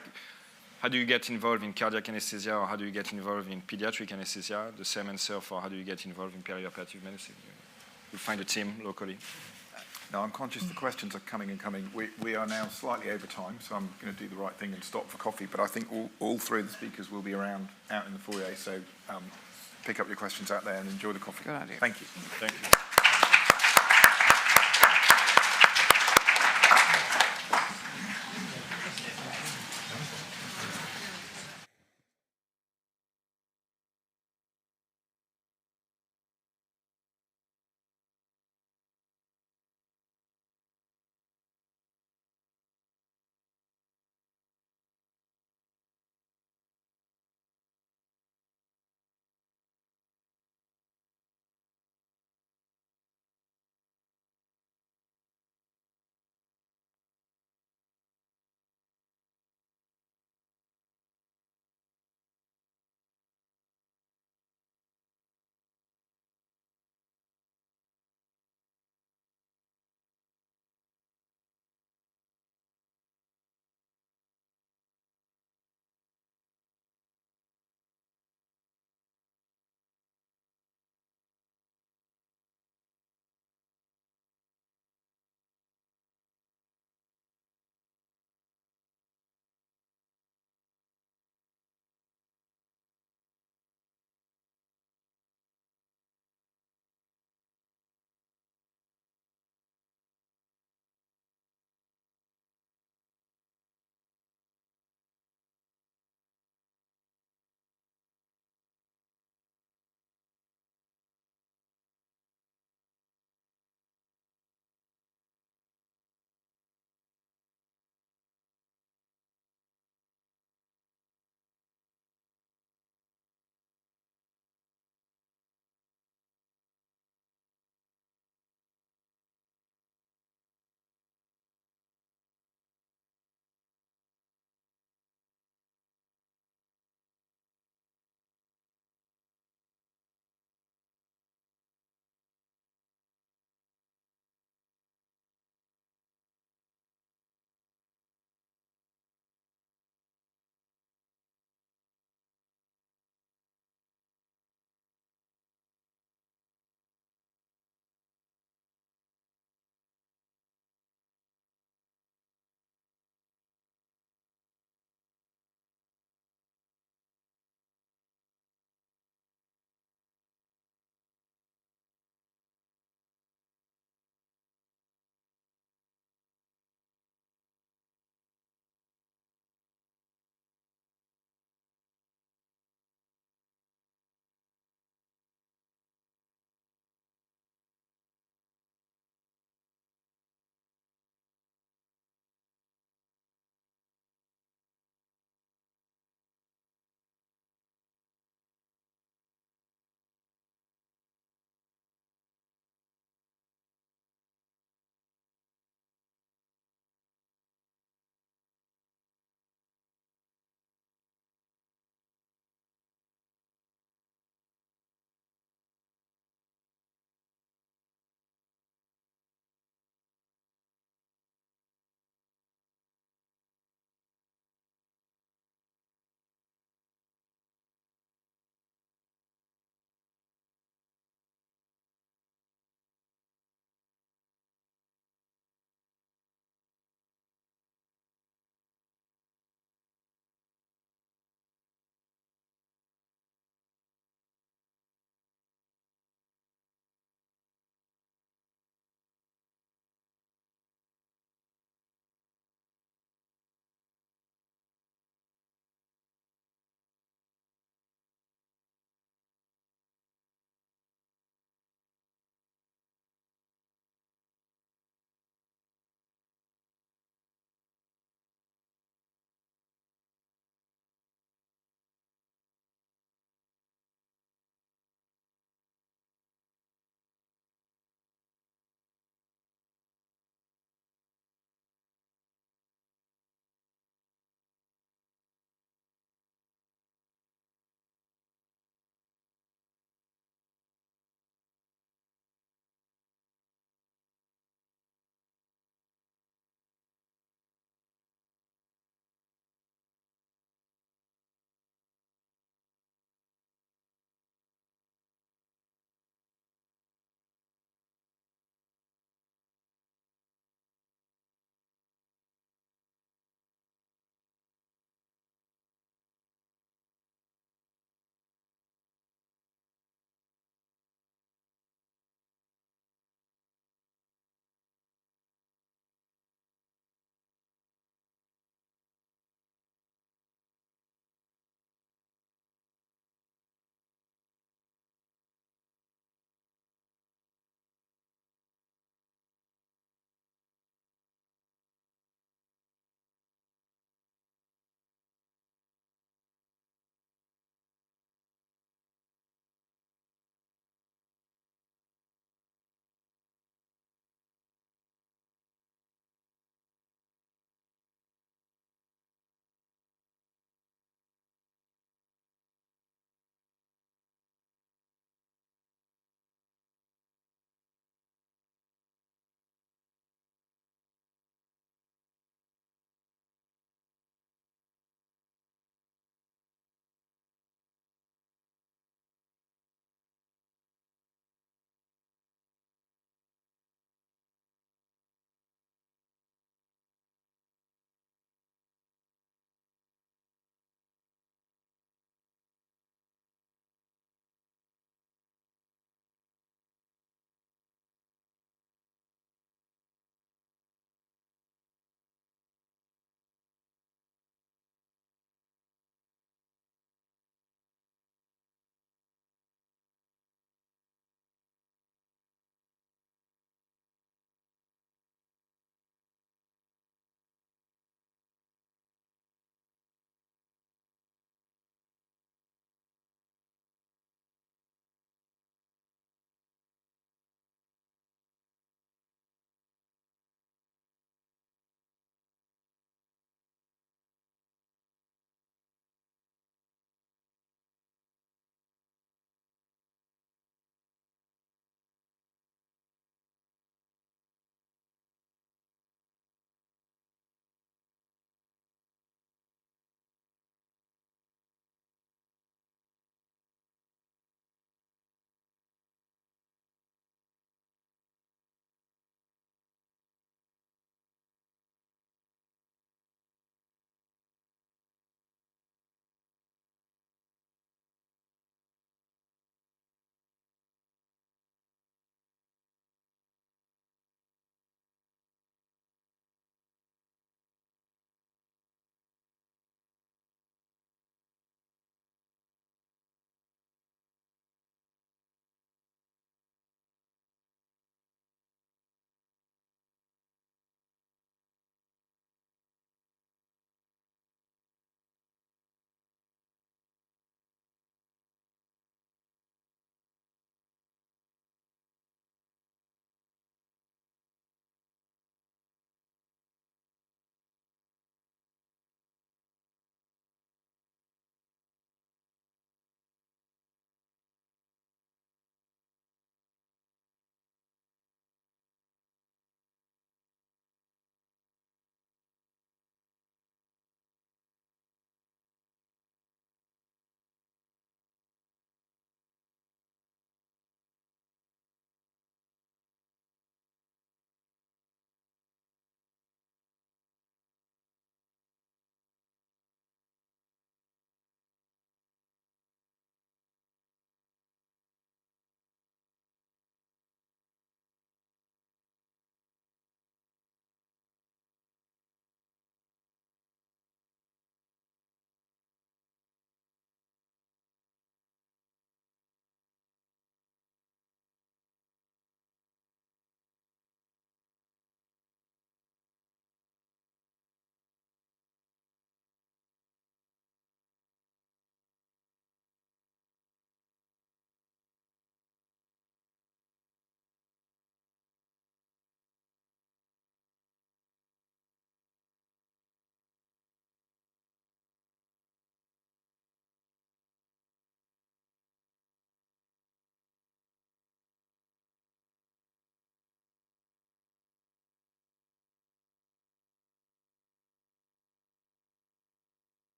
how do you get involved in cardiac anesthesia, or how do you get involved in pediatric anesthesia? The same answer for how do you get involved in perioperative medicine. You find a team locally. Now, I'm conscious the questions are coming and coming. We are now slightly over time, so I'm going to do the right thing and stop for coffee. But I think all three of the speakers will be around out in the foyer, so pick up your questions out there and enjoy the coffee. Good idea. Thank you. Thank you.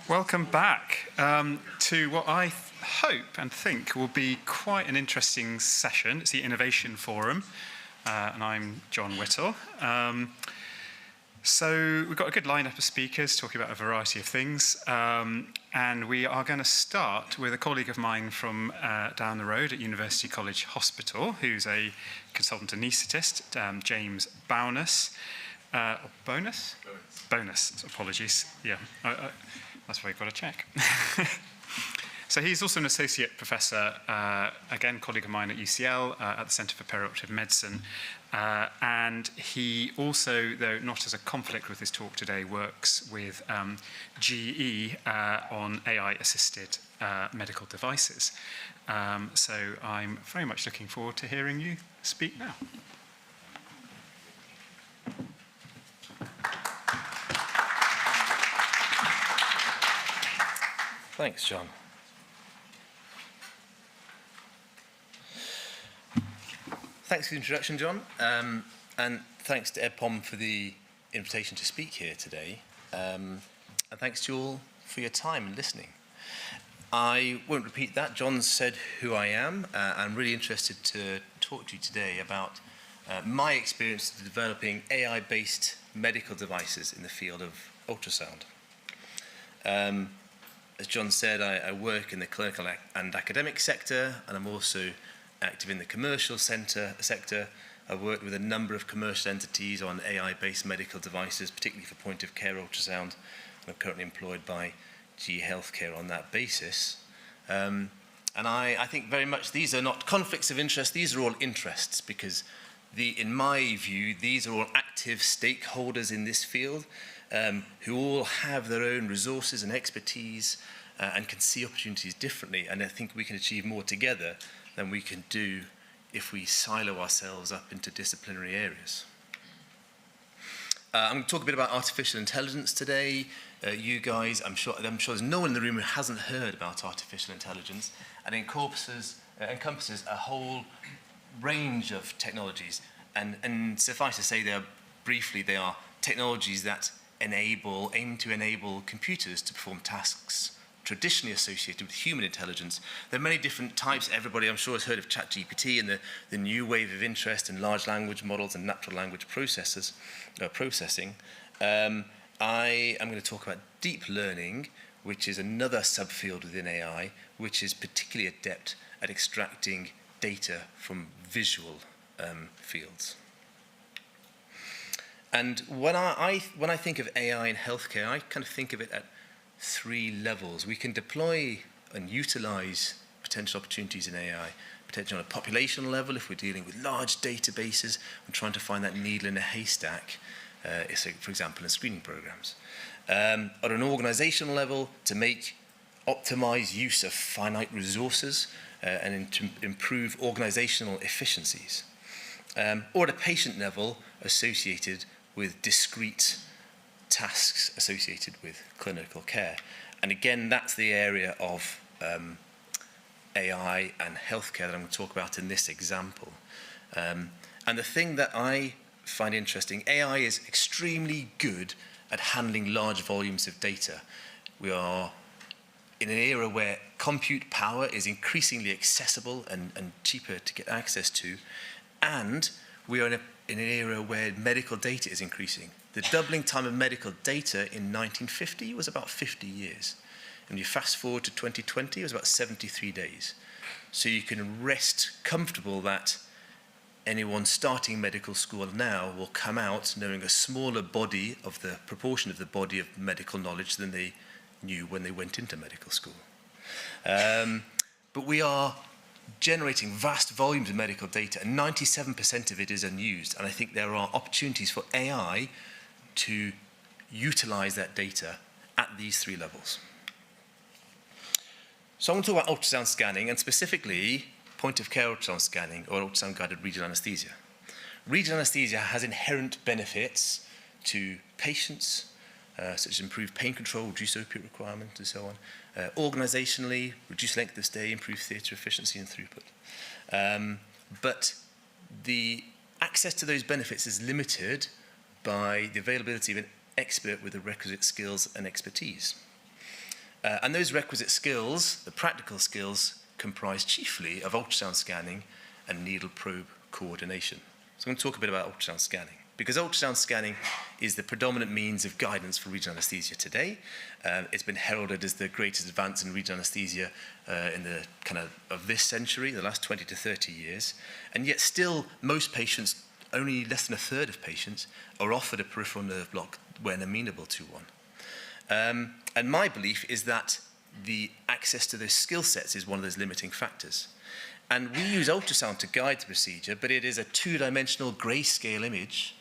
Welcome back to what I hope and think will be quite an interesting session. It's the Innovation Forum, and I'm John Whittle. So we've got a good lineup of speakers talking about a variety of things, and we are going to start with a colleague of mine from down the road at University College Hospital, who's a consultant anaesthetist, James Bowness. Bonus, apologies. Yeah, that's why you've got to check. So he's also an associate professor, again, colleague of mine at UCL, at the Centre for Perioperative Medicine. And he also, though not as a conflict with his talk today, works with GE on AI-assisted medical devices. So I'm very much looking forward to hearing you speak now. Thanks, John. Thanks for the introduction, John, and thanks to EBPOM for the invitation to speak here today, and thanks to you all for your time and listening. I won't repeat that. John said who I am. I'm really interested to talk to you today about my experience developing AI-based medical devices in the field of ultrasound. As John said, I work in the clinical and academic sector, and I'm also active in the commercial sector. I've worked with a number of commercial entities on AI-based medical devices, particularly for point-of-care ultrasound, and I'm currently employed by GE Healthcare on that basis. And I think very much these are not conflicts of interest, these are all interests, because in my view, these are all active stakeholders in this field who all have their own resources and expertise and can see opportunities differently, and I think we can achieve more together than we can do if we silo ourselves up into disciplinary areas. I'm going to talk a bit about artificial intelligence today. You guys, I'm sure there's no one in the room who hasn't heard about artificial intelligence, and encompasses a whole range of technologies. And suffice to say, they are technologies that aim to enable computers to perform tasks traditionally associated with human intelligence. There are many different types. Everybody, I'm sure, has heard of ChatGPT and the new wave of interest in large language models and natural language processing. I am going to talk about deep learning, which is another subfield within AI, which is particularly adept at extracting data from visual fields. And when I think of AI in healthcare, I kind of think of it at three levels. We can deploy and utilize potential opportunities in AI, potentially on a population level if we're dealing with large databases and trying to find that needle in a haystack, for example, in screening programs. At an organizational level, to make optimized use of finite resources and to improve organizational efficiencies. Or at a patient level, associated with discrete tasks associated with clinical care. And again, that's the area of AI and healthcare that I'm going to talk about in this example. And the thing that I find interesting, AI is extremely good at handling large volumes of data. We are in an era where compute power is increasingly accessible and cheaper to get access to, and we are in an era where medical data is increasing. The doubling time of medical data in 1950 was about 50 years. And you fast forward to 2020, it was about 73 days. So you can rest comfortable that anyone starting medical school now will come out knowing a smaller body of the proportion of the body of medical knowledge than they knew when they went into medical school. But we are generating vast volumes of medical data, and 97% of it is unused. And I think there are opportunities for AI to utilize that data at these three levels. So I'm going to talk about ultrasound scanning, and specifically point-of-care ultrasound scanning or ultrasound-guided regional anesthesia. Regional anesthesia has inherent benefits to patients, such as improved pain control, reduced opiate requirement, and so on. Organizationally, reduced length of stay, improved theatre efficiency and throughput. But the access to those benefits is limited by the availability of an expert with the requisite skills and expertise. And those requisite skills, the practical skills, comprise chiefly of ultrasound scanning and needle probe coordination. So I'm going to talk a bit about ultrasound scanning, because ultrasound scanning is the predominant means of guidance for regional anesthesia today. It's been heralded as the greatest advance in regional anesthesia in the of this century, the last 20 to 30 years. And yet still, most patients, only less than a third of patients, are offered a peripheral nerve block when amenable to one. And my belief is that the access to those skill sets is one of those limiting factors. And we use ultrasound to guide the procedure, but it is a two-dimensional grayscale image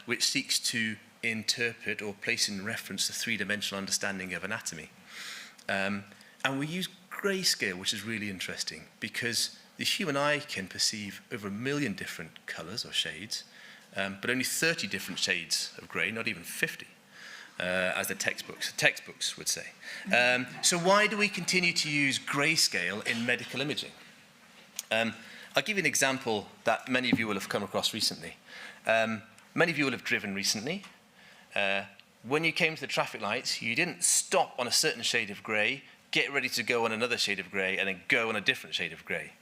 which seeks to interpret or place in reference the three-dimensional understanding of anatomy. And we use grayscale, which is really interesting, because the human eye can perceive over 1 million different colors or shades, but only 30 different shades of gray, not even 50. As the textbooks would say. So why do we continue to use grayscale in medical imaging? I'll give you an example that many of you will have come across recently. Many of you will have driven recently. When you came to the traffic lights, you didn't stop on a certain shade of grey, get ready to go on another shade of grey, and then go on a different shade of grey.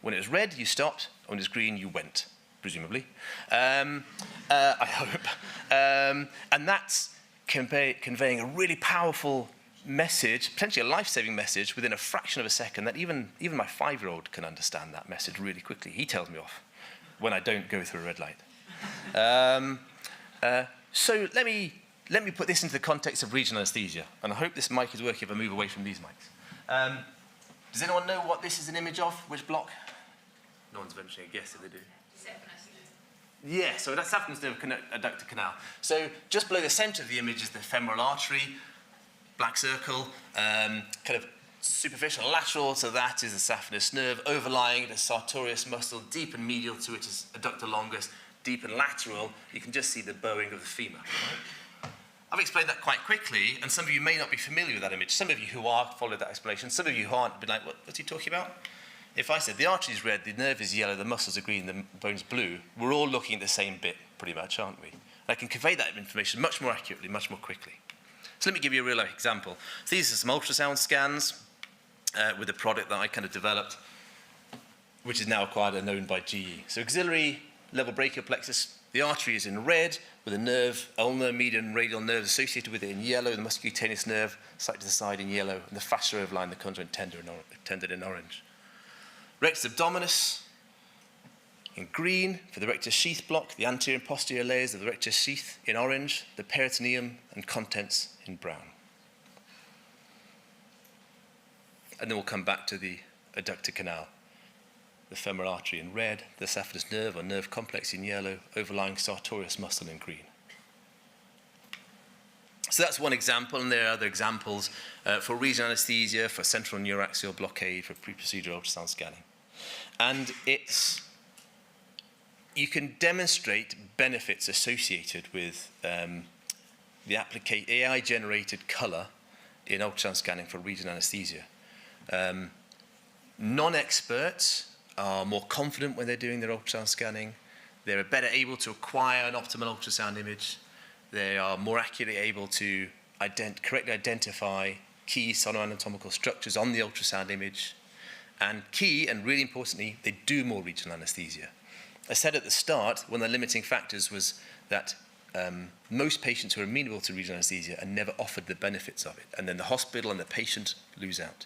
When it was red, you stopped. When it was green, you went, presumably. I hope. And that's conveying a really powerful message, potentially a life-saving message, within a fraction of a second, that even my 5-year-old can understand that message really quickly. He tells me off when I don't go through a red light. So let me put this into the context of regional anesthesia, and I hope this mic is working if I move away from these mics. Does anyone know what this is an image of? Which block? No one's venturing a guess if they do. Yeah, so that's saphenous nerve adductor canal. So just below the center of the image is the femoral artery, black circle, kind of superficial lateral, so that is the saphenous nerve. Overlying the sartorius muscle, deep and medial to it is adductor longus, deep and lateral, you can just see the bowing of the femur. I've explained that quite quickly, and some of you may not be familiar with that image. Some of you who are followed that explanation, some of you who aren't, be like, what's he talking about? If I said the artery is red, the nerve is yellow, the muscles are green, the bone's blue, we're all looking at the same bit, pretty much, aren't we? And I can convey that information much more accurately, much more quickly. So let me give you a real life example. So these are some ultrasound scans with a product that I kind of developed, which is now acquired and known by GE. So axillary level brachial plexus, the artery is in red, with a nerve, ulnar, median, and radial nerves associated with it in yellow, the musculaneous nerve, side to the side in yellow, and the fascia overlying the conjoint tendon in orange. Rectus abdominis in green for the rectus sheath block, the anterior and posterior layers of the rectus sheath in orange, the peritoneum and contents in brown. And then we'll come back to the adductor canal, the femoral artery in red, the saphenous nerve or nerve complex in yellow, overlying sartorius muscle in green. So that's one example, and there are other examples for regional anesthesia, for central neuraxial blockade, for pre-procedural ultrasound scanning. And you can demonstrate benefits associated with the AI-generated color in ultrasound scanning for regional anesthesia. Non-experts are more confident when they're doing their ultrasound scanning. They're better able to acquire an optimal ultrasound image. They are more accurately able to correctly identify key sonoanatomical structures on the ultrasound image. And key, and really importantly, they do more regional anesthesia. I said at the start, one of the limiting factors was that most patients who are amenable to regional anesthesia are never offered the benefits of it, and then the hospital and the patient lose out.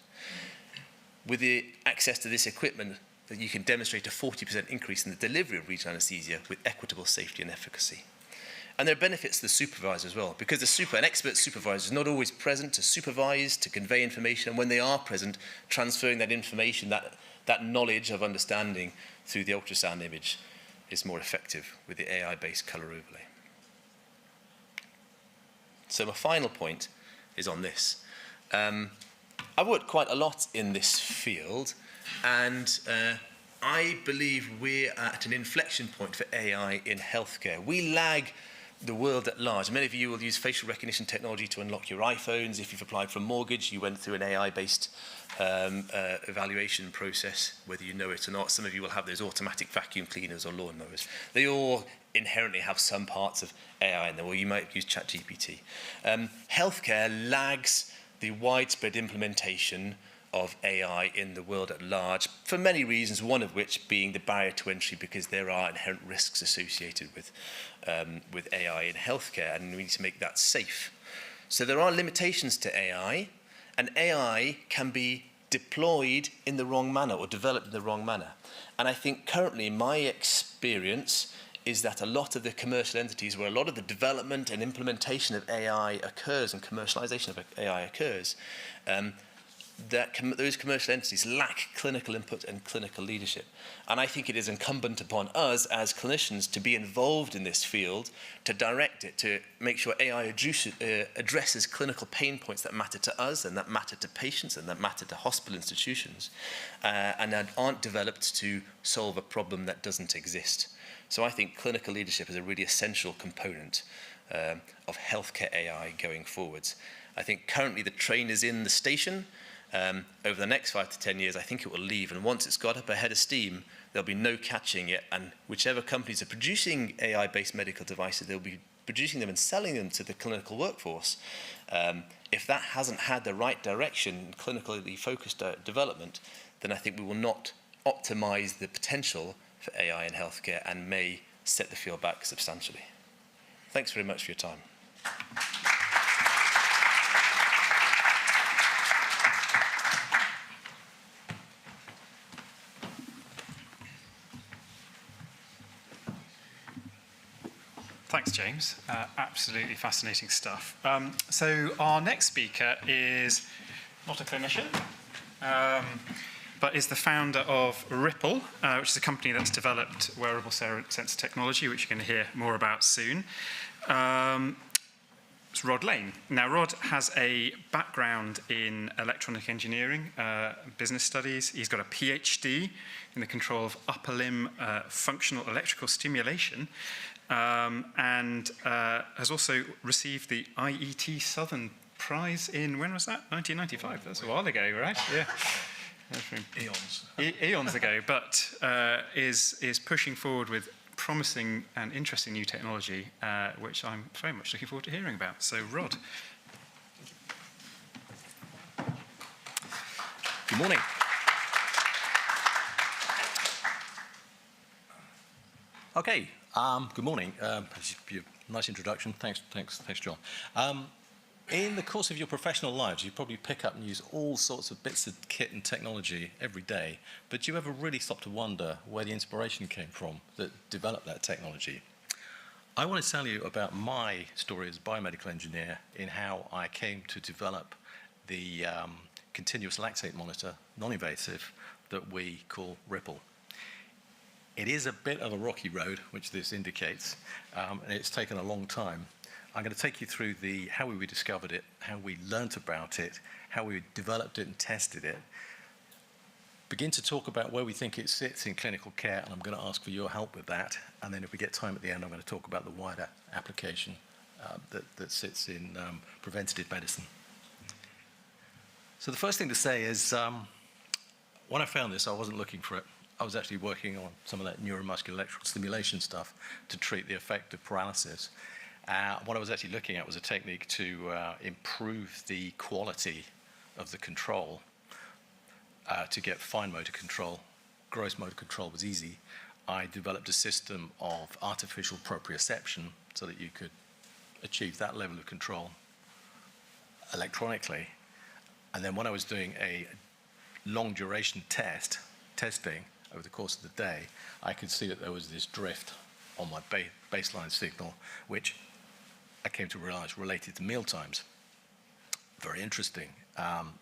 With the access to this equipment, that you can demonstrate a 40% increase in the delivery of regional anesthesia with equitable safety and efficacy. And there are benefits to the supervisor as well, because an expert supervisor is not always present to supervise, to convey information, and when they are present, transferring that information, that knowledge of understanding through the ultrasound image is more effective with the AI-based color overlay. So my final point is on this. I've worked quite a lot in this field, and I believe we're at an inflection point for AI in healthcare. We lag the world at large. Many of you will use facial recognition technology to unlock your iPhones. If you've applied for a mortgage, you went through an AI-based evaluation process, whether you know it or not. Some of you will have those automatic vacuum cleaners or lawnmowers. They all inherently have some parts of AI in them, or you might use ChatGPT. Healthcare lags the widespread implementation of AI in the world at large, for many reasons, one of which being the barrier to entry, because there are inherent risks associated with AI in healthcare, and we need to make that safe. So there are limitations to AI, and AI can be deployed in the wrong manner or developed in the wrong manner. And I think currently my experience is that a lot of the commercial entities where a lot of the development and implementation of AI occurs and commercialization of AI occurs, those commercial entities lack clinical input and clinical leadership. And I think it is incumbent upon us as clinicians to be involved in this field, to direct it, to make sure AI addresses clinical pain points that matter to us and that matter to patients and that matter to hospital institutions, and that aren't developed to solve a problem that doesn't exist. So I think clinical leadership is a really essential component of healthcare AI going forwards. I think currently the train is in the station. Over the next 5 to 10 years, I think it will leave. And once it's got up ahead of steam, there'll be no catching it. And whichever companies are producing AI-based medical devices, they'll be producing them and selling them to the clinical workforce. If that hasn't had the right direction, clinically focused development, then I think we will not optimize the potential for AI in healthcare and may set the field back substantially. Thanks very much for your time. Thanks, James. Absolutely fascinating stuff. So our next speaker is not a clinician, but is the founder of Ripple, which is a company that's developed wearable sensor technology, which you're going to hear more about soon. It's Rod Lane. Now, Rod has a background in electronic engineering, business studies. He's got a PhD in the control of upper limb functional electrical stimulation, and has also received the IET Southern Prize in, when was that? 1995. That's a while ago, right? Yeah. Eons ago, but is pushing forward with promising and interesting new technology, which I'm very much looking forward to hearing about. So, Rod. Good morning. Okay, good morning. Nice introduction. Thanks, John. In the course of your professional lives, you probably pick up and use all sorts of bits of kit and technology every day, but do you ever really stop to wonder where the inspiration came from that developed that technology? I want to tell you about my story as a biomedical engineer in how I came to develop the continuous lactate monitor, non-invasive, that we call Ripple. It is a bit of a rocky road, which this indicates, and it's taken a long time. I'm going to take you through how we discovered it, how we learnt about it, how we developed it and tested it, begin to talk about where we think it sits in clinical care, and I'm going to ask for your help with that. And then if we get time at the end, I'm going to talk about the wider application that sits in preventative medicine. So the first thing to say is, when I found this, I wasn't looking for it. I was actually working on some of that neuromuscular electrical stimulation stuff to treat the effect of paralysis. What I was actually looking at was a technique to improve the quality of the control, to get fine motor control. Gross motor control was easy. I developed a system of artificial proprioception so that you could achieve that level of control electronically. And then when I was doing a long duration testing over the course of the day, I could see that there was this drift on my baseline signal, which I came to realize related to meal times. Very interesting.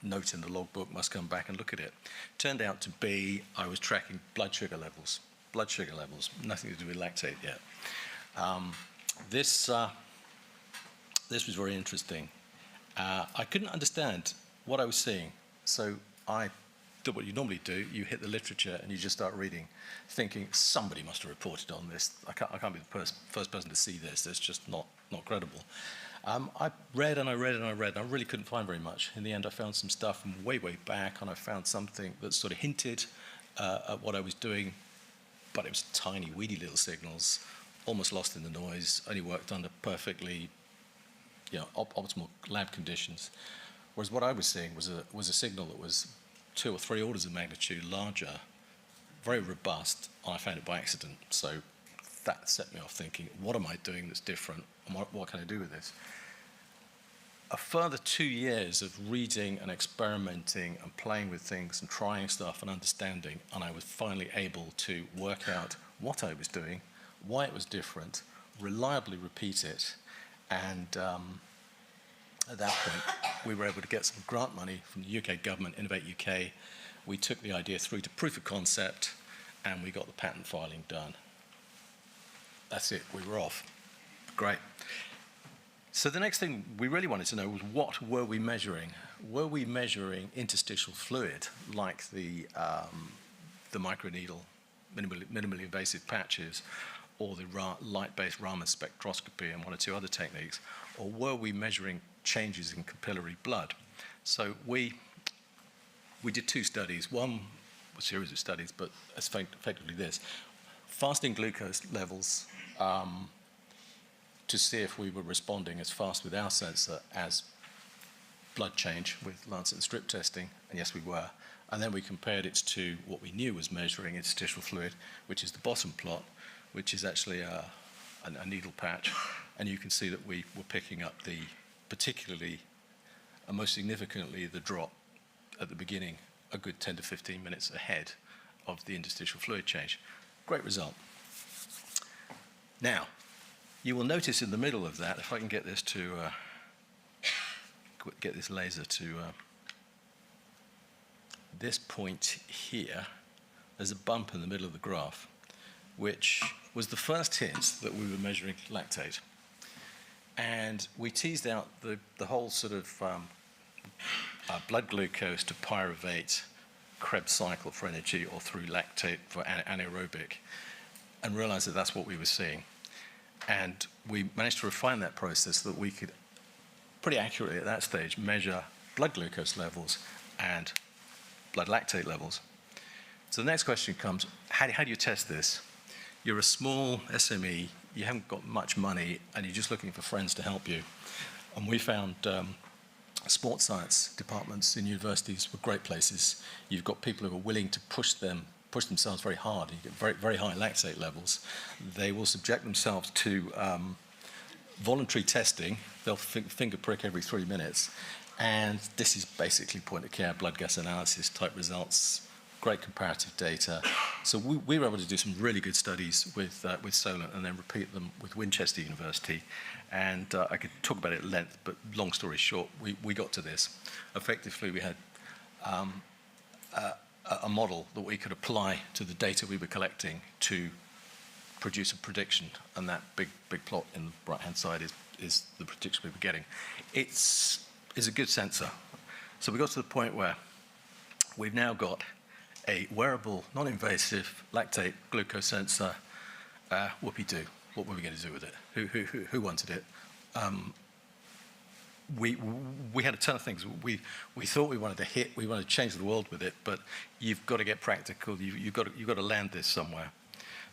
Note in the logbook, must come back and look at it. Turned out to be I was tracking blood sugar levels, nothing to do with lactate yet. This was very interesting. I couldn't understand what I was seeing, so I did what you normally do. You hit the literature and you just start reading, thinking somebody must have reported on this. I can't be the first person to see this. It's just not credible. I read and I read and I read, and I really couldn't find very much. In the end, I found some stuff from way back, and I found something that sort of hinted at what I was doing, but it was tiny, weedy little signals, almost lost in the noise, only worked under perfectly optimal lab conditions. Whereas what I was seeing was a signal that was 2 or 3 orders of magnitude larger, very robust, and I found it by accident. So that set me off thinking, what am I doing that's different, and what can I do with this? A further 2 years of reading and experimenting and playing with things and trying stuff and understanding, and I was finally able to work out what I was doing, why it was different, reliably repeat it, and at that point, we were able to get some grant money from the UK government, Innovate UK. We took the idea through to proof of concept, and we got the patent filing done. That's it, we were off. Great. So the next thing we really wanted to know was, what were we measuring? Were we measuring interstitial fluid, like the microneedle, minimally invasive patches, or the light-based Raman spectroscopy and 1 or 2 other techniques, or were we measuring changes in capillary blood? So we did 2 studies, one a series of studies, but effectively this: fasting glucose levels to see if we were responding as fast with our sensor as blood change with Lancet and strip testing, and yes, we were. And then we compared it to what we knew was measuring interstitial fluid, which is the bottom plot, which is actually a needle patch, and you can see that we were picking up particularly, and most significantly, the drop at the beginning, a good 10 to 15 minutes ahead of the interstitial fluid change. Great result. Now, you will notice in the middle of that, if I can get this to get this laser to this point here, there's a bump in the middle of the graph, which was the first hint that we were measuring lactate. And we teased out the whole sort of blood glucose to pyruvate Krebs cycle for energy, or through lactate for anaerobic, and realized that that's what we were seeing. And we managed to refine that process so that we could pretty accurately at that stage measure blood glucose levels and blood lactate levels. So the next question comes, how do you test this? You're a small SME, you haven't got much money, and you're just looking for friends to help you. And we found sports science departments in universities were great places. You've got people who are willing to push themselves very hard. You get very, very high lactate levels. They will subject themselves to voluntary testing. They'll finger prick every 3 minutes. And this is basically point-of-care blood gas analysis type results, great comparative data. So we were able to do some really good studies with Solent and then repeat them with Winchester University. And I could talk about it at length, but long story short, we got to this. Effectively, we had a model that we could apply to the data we were collecting to produce a prediction, and that big plot in the right-hand side is the prediction we were getting. It's a good sensor. So we got to the point where we've now got a wearable, non-invasive lactate glucose sensor. Whoopie-doo. What were we going to do with it? Who wanted it? We had a ton of things. We thought we wanted to change the world with it, but you've got to get practical. You've got to land this somewhere.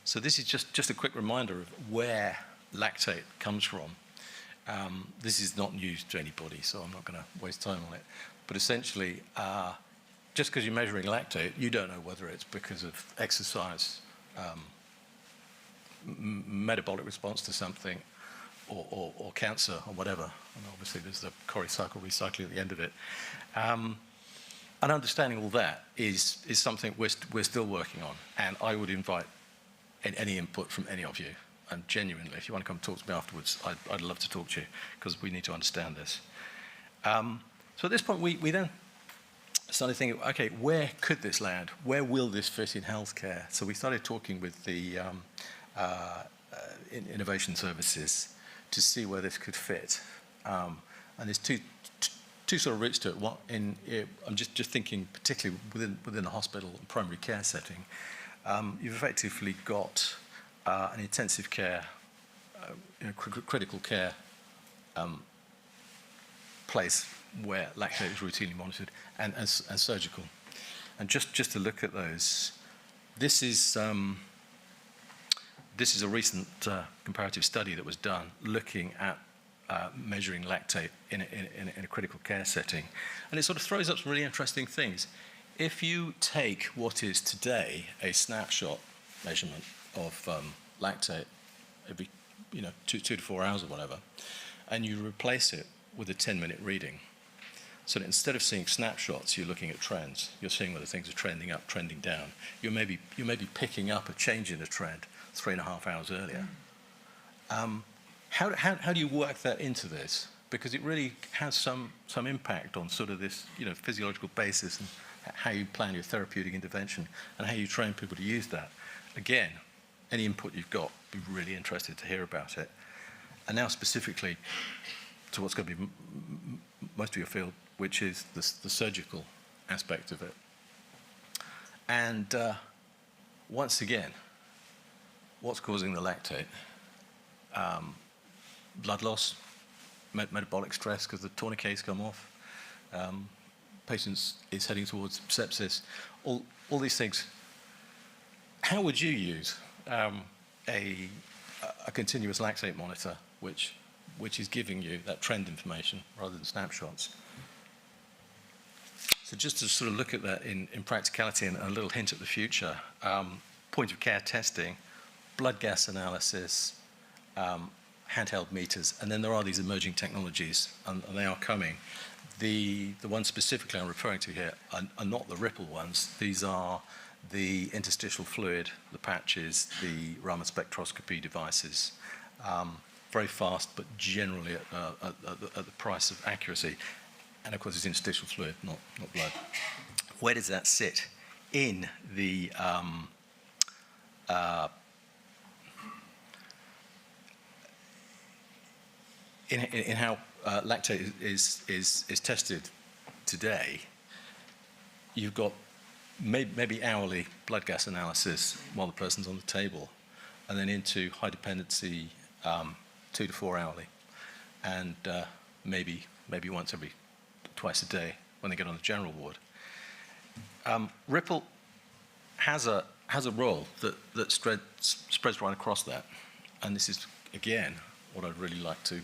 So this is just a quick reminder of where lactate comes from. This is not news to anybody, so I'm not going to waste time on it. But essentially, just because you're measuring lactate, you don't know whether it's because of exercise, metabolic response to something, or cancer, or whatever. And obviously, there's the Cori cycle recycling at the end of it. And understanding all that is something we're still working on. And I would invite any input from any of you. And genuinely, if you want to come talk to me afterwards, I'd love to talk to you, because we need to understand this. So at this point, we then started thinking, okay, where could this land? Where will this fit in healthcare? So we started talking with the innovation services to see where this could fit. And there's two sort of routes to it. I'm just thinking particularly within the hospital and primary care setting. You've effectively got an intensive care, critical care place where lactate is routinely monitored, and surgical. And just to look at those, this is a recent comparative study that was done looking at measuring lactate in a critical care setting. And it sort of throws up some really interesting things. If you take what is today a snapshot measurement of lactate every 2 to 4 hours or whatever, and you replace it with a 10-minute reading, so that instead of seeing snapshots, you're looking at trends. You're seeing whether things are trending up, trending down. You may be picking up a change in a trend 3.5 hours earlier. How do you work that into this? Because it really has some impact on sort of this physiological basis and how you plan your therapeutic intervention and how you train people to use that. Again, any input you've got, be really interested to hear about it. And now specifically to what's going to be most of your field, which is the surgical aspect of it. And once again, what's causing the lactate? Blood loss, metabolic stress because the tourniquets come off. Patient is heading towards sepsis. All these things. How would you use a continuous lactate monitor, which is giving you that trend information rather than snapshots? So just to sort of look at that in practicality and a little hint at the future, point of care testing, blood gas analysis, handheld meters, and then there are these emerging technologies, and they are coming. The ones specifically I'm referring to here are not the Ripple ones. These are the interstitial fluid, the patches, the Raman spectroscopy devices. Very fast, but generally at the price of accuracy. And of course, it's interstitial fluid, not blood. Where does that sit in the in how lactate is tested today? You've got maybe hourly blood gas analysis while the person's on the table, and then into high dependency 2 to 4 hourly, and maybe twice a day when they get on the general ward. Ripple has a role that spreads right across that, and this is again what I'd really like to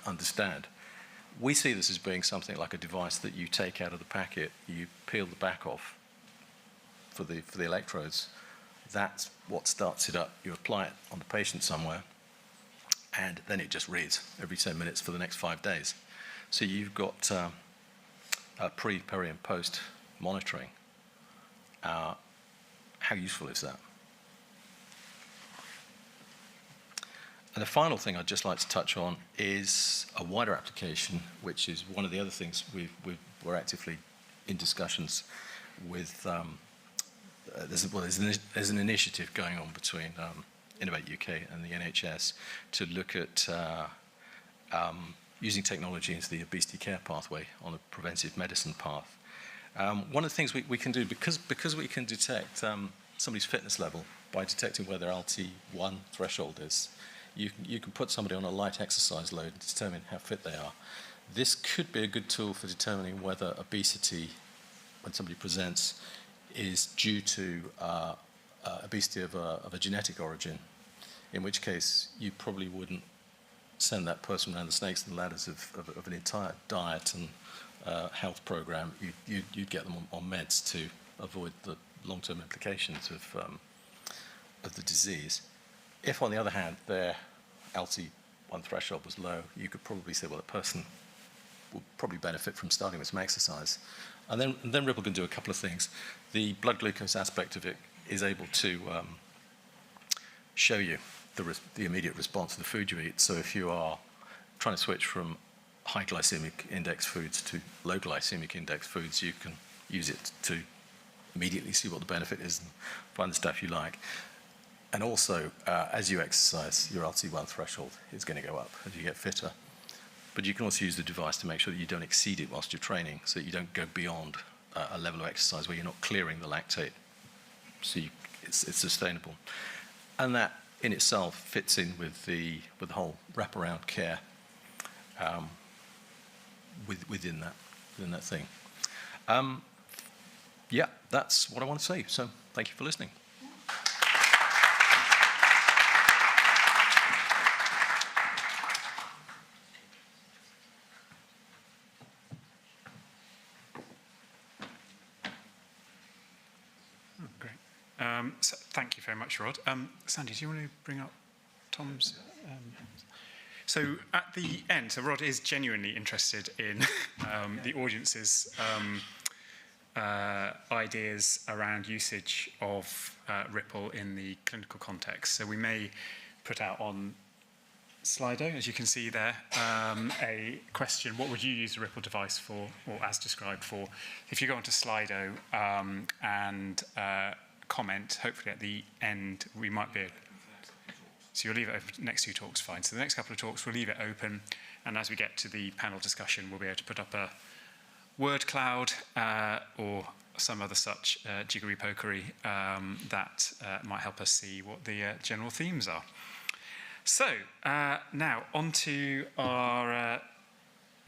understand. We see this as being something like a device that you take out of the packet, you peel the back off for the electrodes. That's what starts it up. You apply it on the patient somewhere, and then it just reads every 10 minutes for the next 5 days. So you've got pre, peri, and post monitoring. How useful is that? And the final thing I'd just like to touch on is a wider application, which is one of the other things we're actively in discussions with. There's an initiative going on between Innovate UK and the NHS to look at using technology into the obesity care pathway on a preventive medicine path. One of the things we can do, because we can detect somebody's fitness level by detecting where their LT1 threshold is, you can put somebody on a light exercise load and determine how fit they are. This could be a good tool for determining whether obesity, when somebody presents, is due to obesity of a genetic origin, in which case you probably wouldn't send that person around the snakes and ladders of an entire diet and health program. You'd get them on meds to avoid the long-term implications of the disease. If, on the other hand, their LT1 threshold was low, you could probably say, well, the person will probably benefit from starting with some exercise. And then Ripple can do a couple of things. The blood glucose aspect of it is able to show you the immediate response to the food you eat. So if you are trying to switch from high glycemic index foods to low glycemic index foods, you can use it to immediately see what the benefit is and find the stuff you like. And also, as you exercise, your LT1 threshold is going to go up as you get fitter. But you can also use the device to make sure that you don't exceed it whilst you're training, so that you don't go beyond a level of exercise where you're not clearing the lactate. So it's sustainable. And that in itself fits in with the whole wraparound care within that thing. Yeah, that's what I want to say. So thank you for listening. So thank you very much, Rod. Sandy, do you want to bring up Tom's? So at the end, so Rod is genuinely interested in the audience's ideas around usage of Ripple in the clinical context. So we may put out on Slido, as you can see there, a question: what would you use a Ripple device for, or as described for? If you go onto Slido and comment, hopefully at the end we might be. So you'll leave it open. Next two talks, fine. So the next couple of talks, we'll leave it open, and as we get to the panel discussion, we'll be able to put up a word cloud or some other such jiggery-pokery that might help us see what the general themes are. So now on to our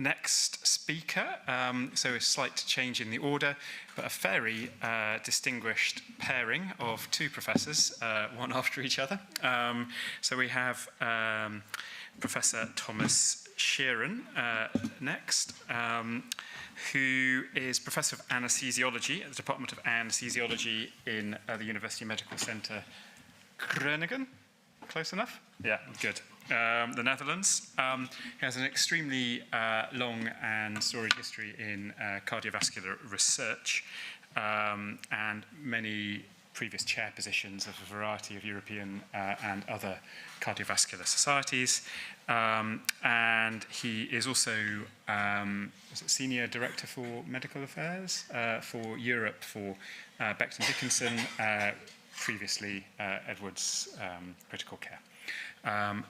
next speaker. So a slight change in the order, but a very distinguished pairing of two professors, one after each other. So we have Professor Thomas Sheeran next, who is Professor of Anesthesiology at the Department of Anesthesiology in the University Medical Center Groningen. Close enough? Yeah, good. The Netherlands. He has an extremely long and storied history in cardiovascular research and many previous chair positions of a variety of European and other cardiovascular societies. And he is also Senior Director for Medical Affairs for Europe for Becton Dickinson, previously Edwards Critical Care.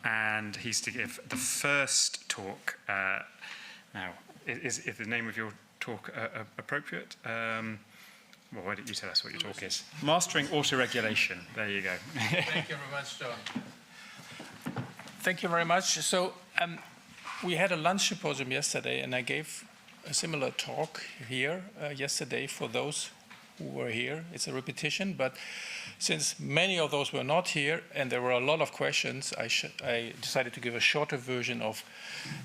And he's to give the first talk. Now, is the name of your talk appropriate? Well, why don't you tell us what your talk is? Mastering Autoregulation. There you go. Thank you very much, John. Thank you very much. So we had a lunch symposium yesterday, and I gave a similar talk here yesterday for those who were here. It's a repetition, but since many of those were not here and there were a lot of questions, I decided to give a shorter version of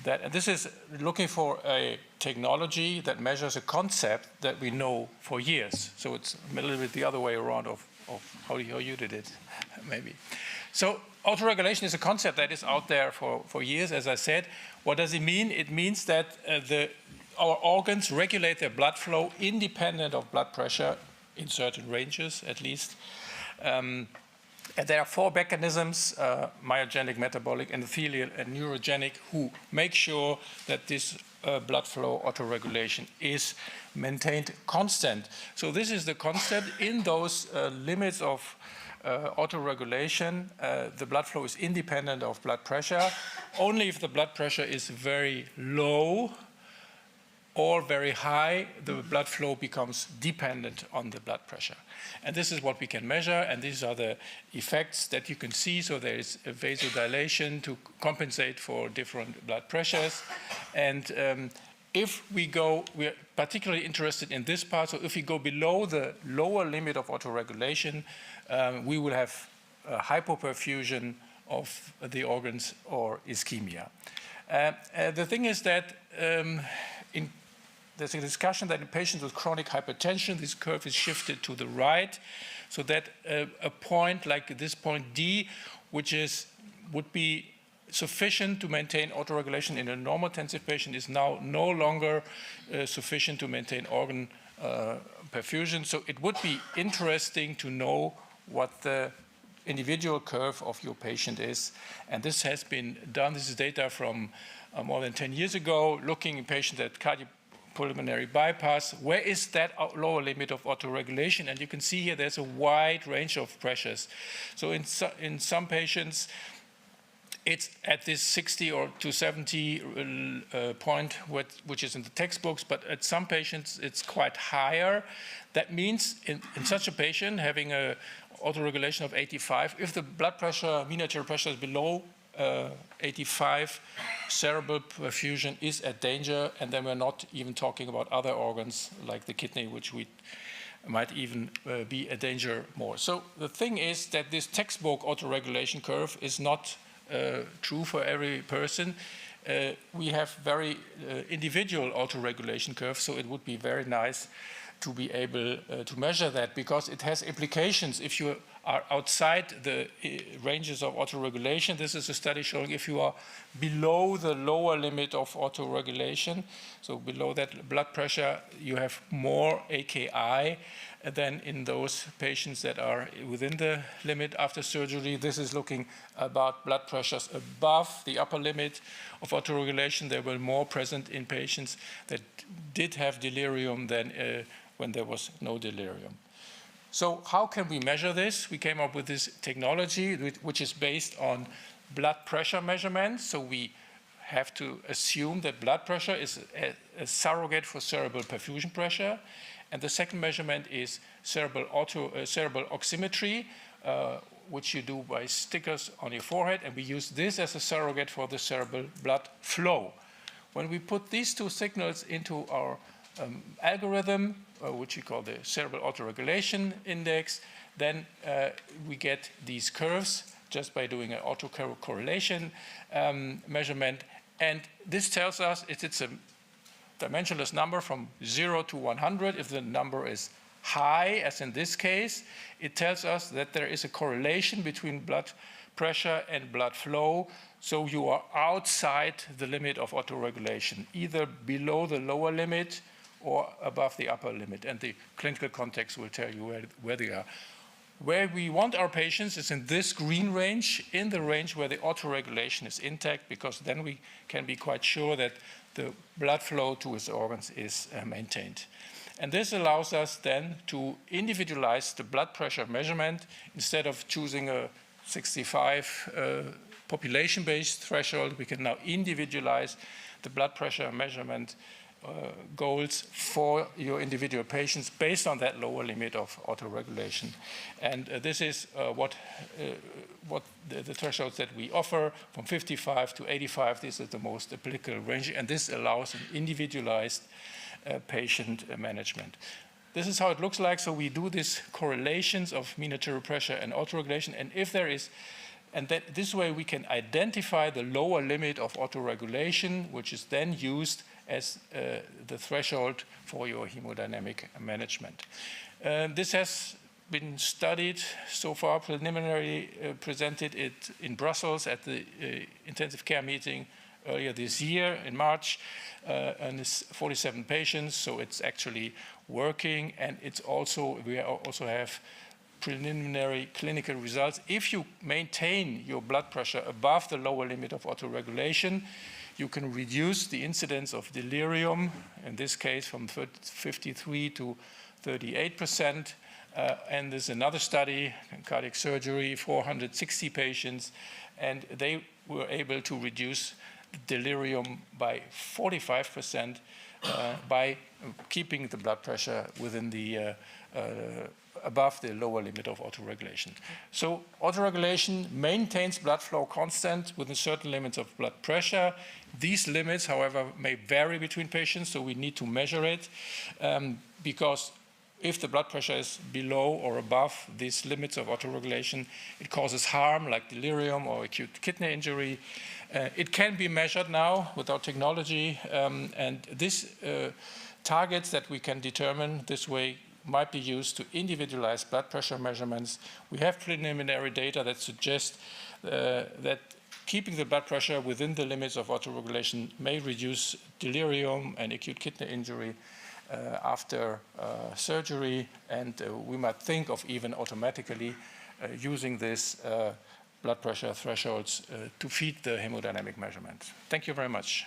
that. And this is looking for a technology that measures a concept that we know for years. So it's a little bit the other way around of how you did it, maybe. So autoregulation is a concept that is out there for years, as I said. What does it mean? It means that our organs regulate their blood flow independent of blood pressure in certain ranges, at least. And there are four mechanisms, myogenic, metabolic, endothelial, and neurogenic, who make sure that this blood flow autoregulation is maintained constant. So this is the concept. In those limits of autoregulation, the blood flow is independent of blood pressure. Only if the blood pressure is very low or very high, the blood flow becomes dependent on the blood pressure. And this is what we can measure, and these are the effects that you can see. So there is a vasodilation to compensate for different blood pressures. And if we go, we're particularly interested in this part, so if we go below the lower limit of autoregulation, we will have hypoperfusion of the organs or ischemia. The thing is that there's a discussion that in patients with chronic hypertension, this curve is shifted to the right, so that a point like this point D, which would be sufficient to maintain autoregulation in a normotensive patient, is now no longer sufficient to maintain organ perfusion. So it would be interesting to know what the individual curve of your patient is. And this has been done. This is data from more than 10 years ago, looking in patients at cardiopulmonary bypass. Where is that lower limit of autoregulation? And you can see here there's a wide range of pressures. So in some patients, it's at this 60 or to 70 point, which is in the textbooks, but at some patients it's quite higher. That means in such a patient having an autoregulation of 85, if the blood pressure, mean arterial pressure is below 85, cerebral perfusion is at danger, and then we're not even talking about other organs like the kidney, which we might even be a danger more. So the thing is that this textbook autoregulation curve is not true for every person. We have very individual autoregulation curves, so it would be very nice to be able to measure that, because it has implications if you are outside the ranges of autoregulation. This is a study showing if you are below the lower limit of autoregulation, so below that blood pressure, you have more AKI than in those patients that are within the limit after surgery. This is looking about blood pressures above the upper limit of autoregulation. They were more present in patients that did have delirium than when there was no delirium. So how can we measure this? We came up with this technology which is based on blood pressure measurements. So we have to assume that blood pressure is a surrogate for cerebral perfusion pressure. And the second measurement is cerebral oximetry, which you do by stickers on your forehead. And we use this as a surrogate for the cerebral blood flow. When we put these two signals into our algorithm, which we call the cerebral autoregulation index, then we get these curves just by doing an autocorrelation measurement. And this tells us it's a dimensionless number from 0 to 100. If the number is high, as in this case, it tells us that there is a correlation between blood pressure and blood flow. So you are outside the limit of autoregulation, either below the lower limit or above the upper limit. And the clinical context will tell you where they are. Where we want our patients is in this green range, in the range where the autoregulation is intact, because then we can be quite sure that the blood flow to his organs is maintained. And this allows us then to individualize the blood pressure measurement. Instead of choosing a 65 population-based threshold, we can now individualize the blood pressure measurement goals for your individual patients based on that lower limit of autoregulation. And this is what the thresholds that we offer from 55 to 85. This is the most applicable range, and this allows an individualized patient management. This is how it looks like. So we do these correlations of mean arterial pressure and autoregulation, and if there is, and that this way we can identify the lower limit of autoregulation, which is then used as the threshold for your hemodynamic management. This has been studied so far, preliminarily presented it in Brussels at the intensive care meeting earlier this year in March, and it's 47 patients, so it's actually working, and it's also, we also have preliminary clinical results. If you maintain your blood pressure above the lower limit of autoregulation, you can reduce the incidence of delirium, in this case from 53 to 38%. And there's another study, cardiac surgery, 460 patients, and they were able to reduce delirium by 45% by keeping the blood pressure within the above the lower limit of autoregulation. So autoregulation maintains blood flow constant within certain limits of blood pressure. These limits, however, may vary between patients, so we need to measure it because if the blood pressure is below or above these limits of autoregulation, it causes harm like delirium or acute kidney injury. It can be measured now with our technology, and this targets that we can determine this way might be used to individualize blood pressure measurements. We have preliminary data that suggests that keeping the blood pressure within the limits of autoregulation may reduce delirium and acute kidney injury after surgery, and we might think of even automatically using this blood pressure thresholds to feed the hemodynamic measurement. Thank you very much.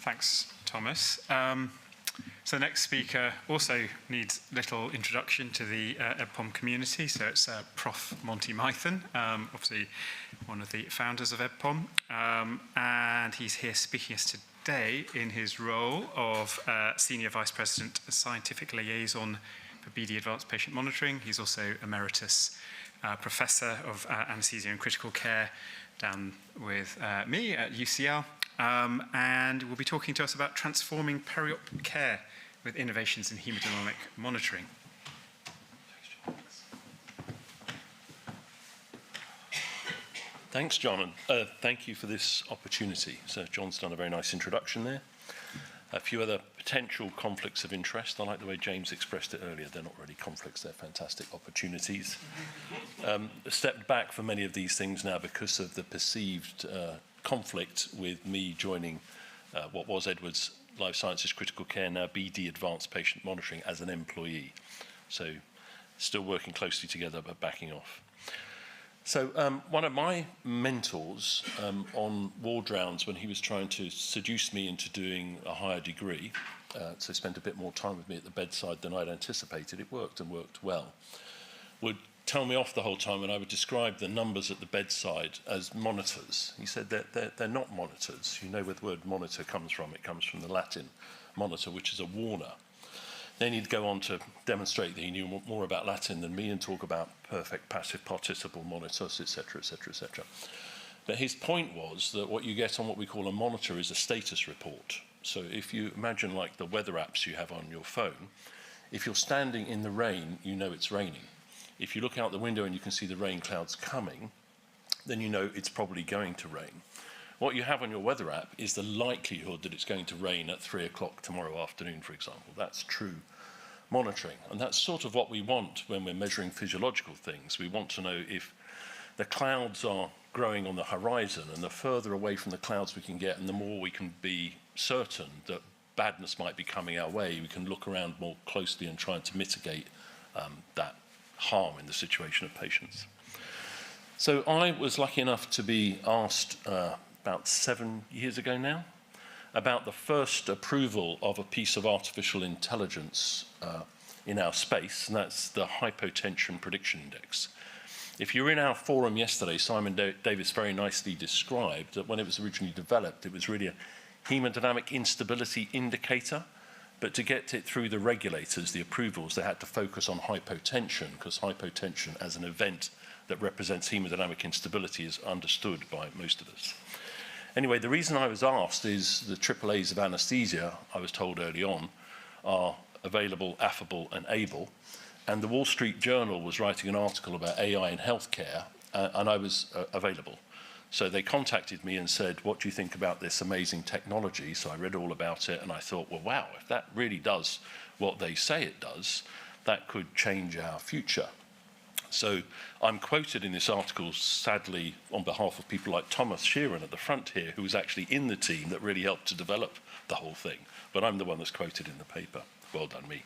Thanks, Thomas. So the next speaker also needs little introduction to the EBPOM community. So it's Prof. Monty Mython, obviously one of the founders of EBPOM. And he's here speaking us today in his role of Senior Vice President, Scientific Liaison for BD Advanced Patient Monitoring. He's also Emeritus Professor of Anesthesia and Critical Care down with me at UCL. And we'll be talking to us about transforming peri-op care with innovations in hemodynamic monitoring. Thanks, John, and thank you for this opportunity. So John's done a very nice introduction there. A few other potential conflicts of interest. I like the way James expressed it earlier. They're not really conflicts, they're fantastic opportunities. Stepped back from many of these things now because of the perceived conflict with me joining what was Edwards Life Sciences Critical Care, now BD Advanced Patient Monitoring, as an employee. So still working closely together but backing off. So one of my mentors on ward rounds, when he was trying to seduce me into doing a higher degree, so spent a bit more time with me at the bedside than I'd anticipated, it worked and worked well, would tell me off the whole time when I would describe the numbers at the bedside as monitors. He said that they're not monitors. You know where the word monitor comes from. It comes from the Latin monitor, which is a warner. Then he'd go on to demonstrate that he knew more about Latin than me and talk about perfect passive participle monitors, etc., etc., etc. But his point was that what you get on what we call a monitor is a status report. So if you imagine like the weather apps you have on your phone, if you're standing in the rain, you know it's raining. If you look out the window and you can see the rain clouds coming, then you know it's probably going to rain. What you have on your weather app is the likelihood that it's going to rain at 3 o'clock tomorrow afternoon, for example. That's true monitoring. And that's sort of what we want when we're measuring physiological things. We want to know if the clouds are growing on the horizon, and the further away from the clouds we can get, and the more we can be certain that badness might be coming our way, we can look around more closely and try to mitigate that harm in the situation of patients. So I was lucky enough to be asked about 7 years ago now about the first approval of a piece of artificial intelligence in our space, and that's the Hypotension Prediction Index. If you were in our forum yesterday, Simon Davis very nicely described that when it was originally developed, it was really a hemodynamic instability indicator, but to get it through the regulators, the approvals, they had to focus on hypotension, because hypotension as an event that represents hemodynamic instability is understood by most of us. Anyway, the reason I was asked is the AAAs of anesthesia, I was told early on, are available, affable, and able. And the Wall Street Journal was writing an article about AI in healthcare, and I was available. So they contacted me and said, what do you think about this amazing technology? So I read all about it, and I thought, well, wow, if that really does what they say it does, that could change our future. So I'm quoted in this article, sadly, on behalf of people like Thomas Sheeran at the front here, who was actually in the team that really helped to develop the whole thing. But I'm the one that's quoted in the paper. Well done, me.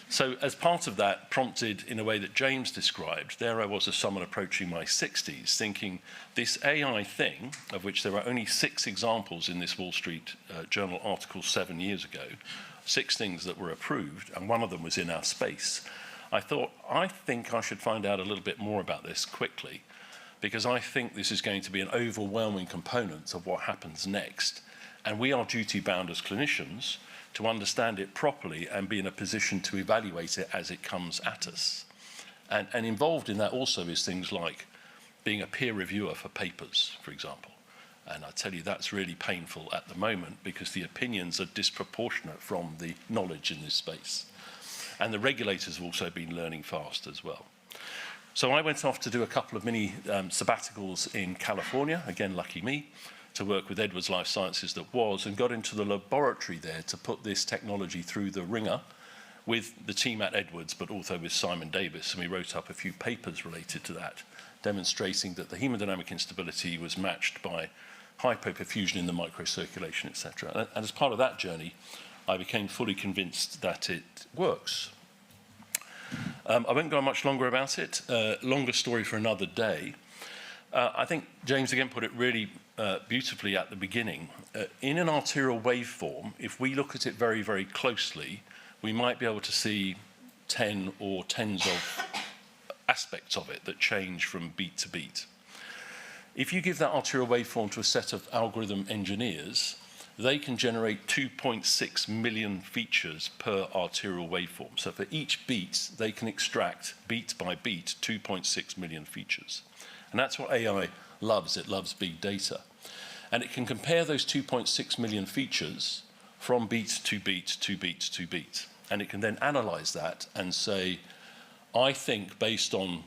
So as part of that, prompted in a way that James described, there I was as someone approaching my 60s, thinking this AI thing, of which there are only 6 examples in this Wall Street Journal article 7 years ago, 6 things that were approved, and one of them was in our space. I thought, I think I should find out a little bit more about this quickly, because I think this is going to be an overwhelming component of what happens next. And we are duty-bound as clinicians to understand it properly and be in a position to evaluate it as it comes at us. And involved in that also is things like being a peer reviewer for papers, for example. And I tell you, that's really painful at the moment because the opinions are disproportionate from the knowledge in this space. And the regulators have also been learning fast as well. So I went off to do a couple of mini sabbaticals in California, again, lucky me, to work with Edwards Life Sciences that was, and got into the laboratory there to put this technology through the ringer with the team at Edwards, but also with Simon Davis. And we wrote up a few papers related to that, demonstrating that the hemodynamic instability was matched by hypoperfusion in the microcirculation, etc. And as part of that journey, I became fully convinced that it works. I won't go much longer about it. Longer story for another day. I think James again put it really beautifully at the beginning. In an arterial waveform, if we look at it very, very closely, we might be able to see 10 or tens of aspects of it that change from beat to beat. If you give that arterial waveform to a set of algorithm engineers, they can generate 2.6 million features per arterial waveform. So for each beat, they can extract, beat by beat, 2.6 million features. And that's what AI loves. It loves big data. And it can compare those 2.6 million features from beat to beat to beat to beat. And it can then analyze that and say, I think based on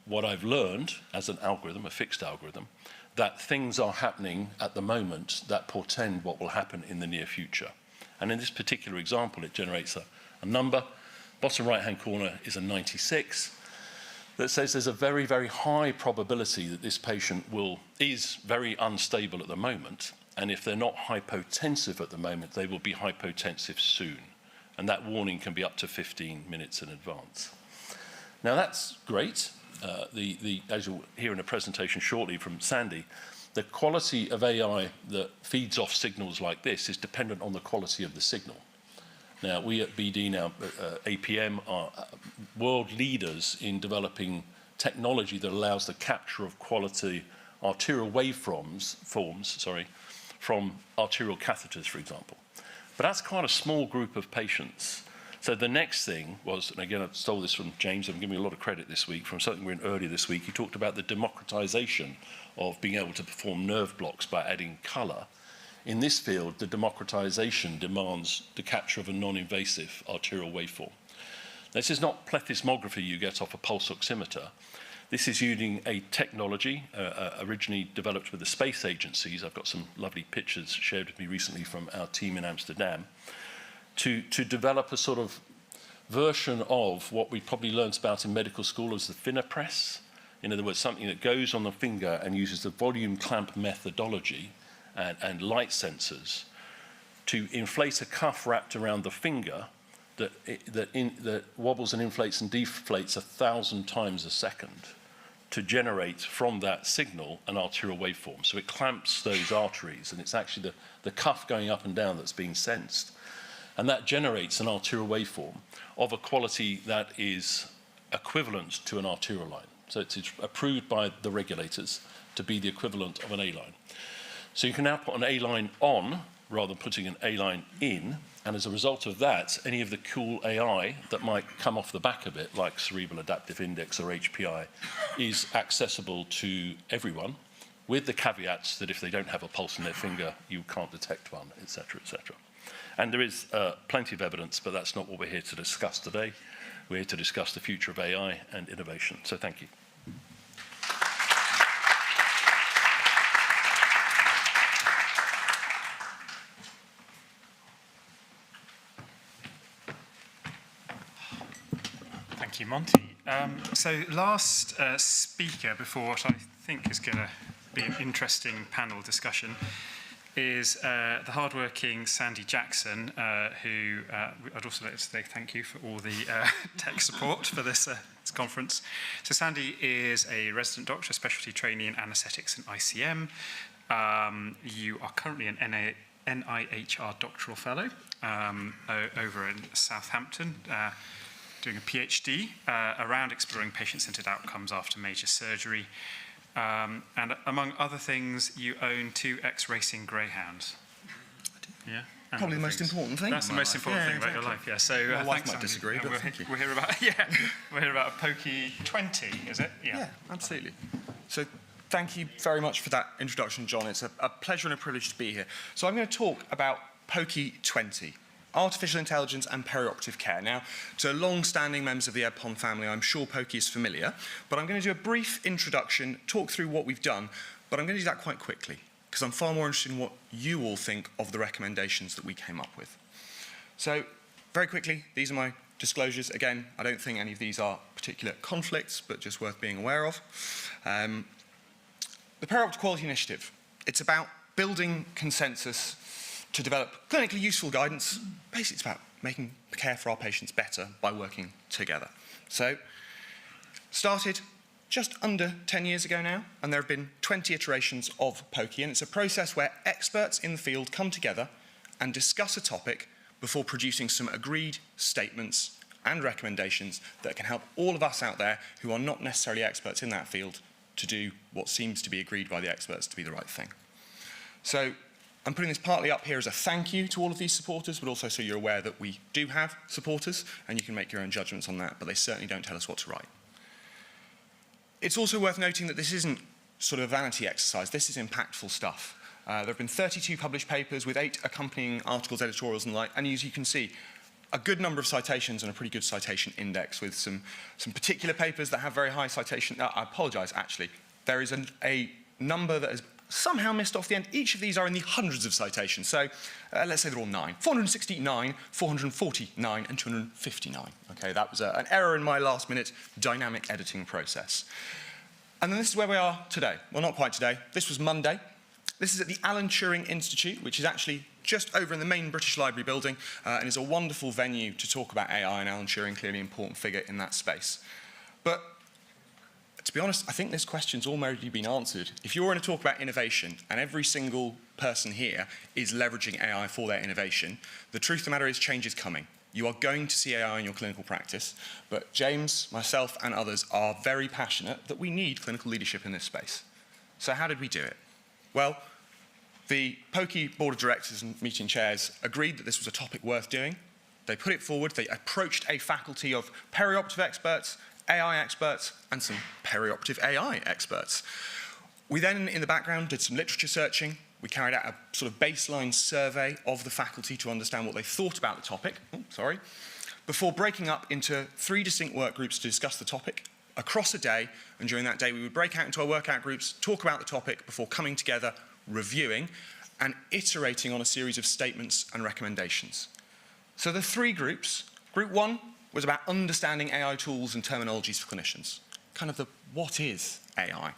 what I've learned as an algorithm, a fixed algorithm, that things are happening at the moment that portend what will happen in the near future. And in this particular example, it generates a number. Bottom right-hand corner is a 96 that says there's a very, very high probability that this patient is very unstable at the moment, and if they're not hypotensive at the moment, they will be hypotensive soon. And that warning can be up to 15 minutes in advance. Now that's great. As you'll hear in a presentation shortly from Sandy, the quality of AI that feeds off signals like this is dependent on the quality of the signal. Now, we at BD now, APM, are world leaders in developing technology that allows the capture of quality arterial waveforms from arterial catheters, for example. But that's quite a small group of patients. So the next thing was, and again, I stole this from James, I'm giving you a lot of credit this week, from something we were in earlier this week. He talked about the democratization of being able to perform nerve blocks by adding color. In this field, the democratization demands the capture of a non-invasive arterial waveform. This is not plethysmography you get off a pulse oximeter. This is using a technology originally developed with the space agencies. I've got some lovely pictures shared with me recently from our team in Amsterdam, to develop a sort of version of what we probably learned about in medical school as the FinaPress. In other words, something that goes on the finger and uses the volume clamp methodology and light sensors to inflate a cuff wrapped around the finger that wobbles and inflates and deflates 1,000 times a second to generate from that signal an arterial waveform. So it clamps those arteries, and it's actually the cuff going up and down that's being sensed. And that generates an arterial waveform of a quality that is equivalent to an arterial line. So it's approved by the regulators to be the equivalent of an A line. So you can now put an A line on rather than putting an A line in, and as a result of that, any of the cool AI that might come off the back of it, like Cerebral Adaptive Index or HPI, is accessible to everyone, with the caveats that if they don't have a pulse in their finger, you can't detect one, etc., etc. And there is plenty of evidence, but that's not what we're here to discuss today. We're here to discuss the future of AI and innovation. So thank you. Thank you, Monty. So last speaker before what I think is going to be an interesting panel discussion is the hardworking Sandy Jackson, who I'd also like to say thank you for all the tech support for this conference. So Sandy is a resident doctor, specialty trainee in anaesthetics and ICM. You are currently an NIHR doctoral fellow over in Southampton, doing a PhD around exploring patient-centered outcomes after major surgery. And among other things, you own 2 ex-racing greyhounds. Yeah. Probably the most important thing. That's the most important thing about your life, yeah. So my wife thanks, might disagree, but thank you. We'll hear about a Pokey 20, is it? Yeah, absolutely. So thank you very much for that introduction, John. It's a pleasure and a privilege to be here. So I'm going to talk about Pokey 20. Artificial intelligence and perioperative care. Now, to long-standing members of the EBPOM family, I'm sure Pokey is familiar, but I'm going to do a brief introduction, talk through what we've done, but I'm going to do that quite quickly, because I'm far more interested in what you all think of the recommendations that we came up with. So, very quickly, these are my disclosures. Again, I don't think any of these are particular conflicts, but just worth being aware of. The Perioperative Quality Initiative. It's about building consensus to develop clinically useful guidance. Basically, it's about making care for our patients better by working together. So, started just under 10 years ago now, and there have been 20 iterations of Pokey, and it's a process where experts in the field come together and discuss a topic before producing some agreed statements and recommendations that can help all of us out there who are not necessarily experts in that field to do what seems to be agreed by the experts to be the right thing. So, I'm putting this partly up here as a thank you to all of these supporters, but also so you're aware that we do have supporters, and you can make your own judgments on that, but they certainly don't tell us what to write. It's also worth noting that this isn't sort of a vanity exercise. This is impactful stuff. There have been 32 published papers with 8 accompanying articles, editorials, and the like, and as you can see, a good number of citations and a pretty good citation index with some particular papers that have very high citation. I apologize, actually. There is a number that has somehow missed off the end. Each of these are in the hundreds of citations. So let's say they're all 9. 469, 449, and 259. Okay, that was an error in my last-minute dynamic editing process. And then this is where we are today. Well, not quite today. This was Monday. This is at the Alan Turing Institute, which is actually just over in the main British Library building, and is a wonderful venue to talk about AI, and Alan Turing, clearly an important figure in that space. But to be honest, I think this question's already been answered. If you're going to talk about innovation, and every single person here is leveraging AI for their innovation, the truth of the matter is change is coming. You are going to see AI in your clinical practice, but James, myself, and others are very passionate that we need clinical leadership in this space. So how did we do it? Well, the POCI board of directors and meeting chairs agreed that this was a topic worth doing. They put it forward. They approached a faculty of perioperative experts, AI experts, and some perioperative AI experts. We then, in the background, did some literature searching. We carried out a sort of baseline survey of the faculty to understand what they thought about the topic, before breaking up into 3 distinct work groups to discuss the topic across a day. And during that day, we would break out into our workout groups, talk about the topic before coming together, reviewing, and iterating on a series of statements and recommendations. So the 3 groups, group 1 was about understanding AI tools and terminologies for clinicians, kind of the what is AI.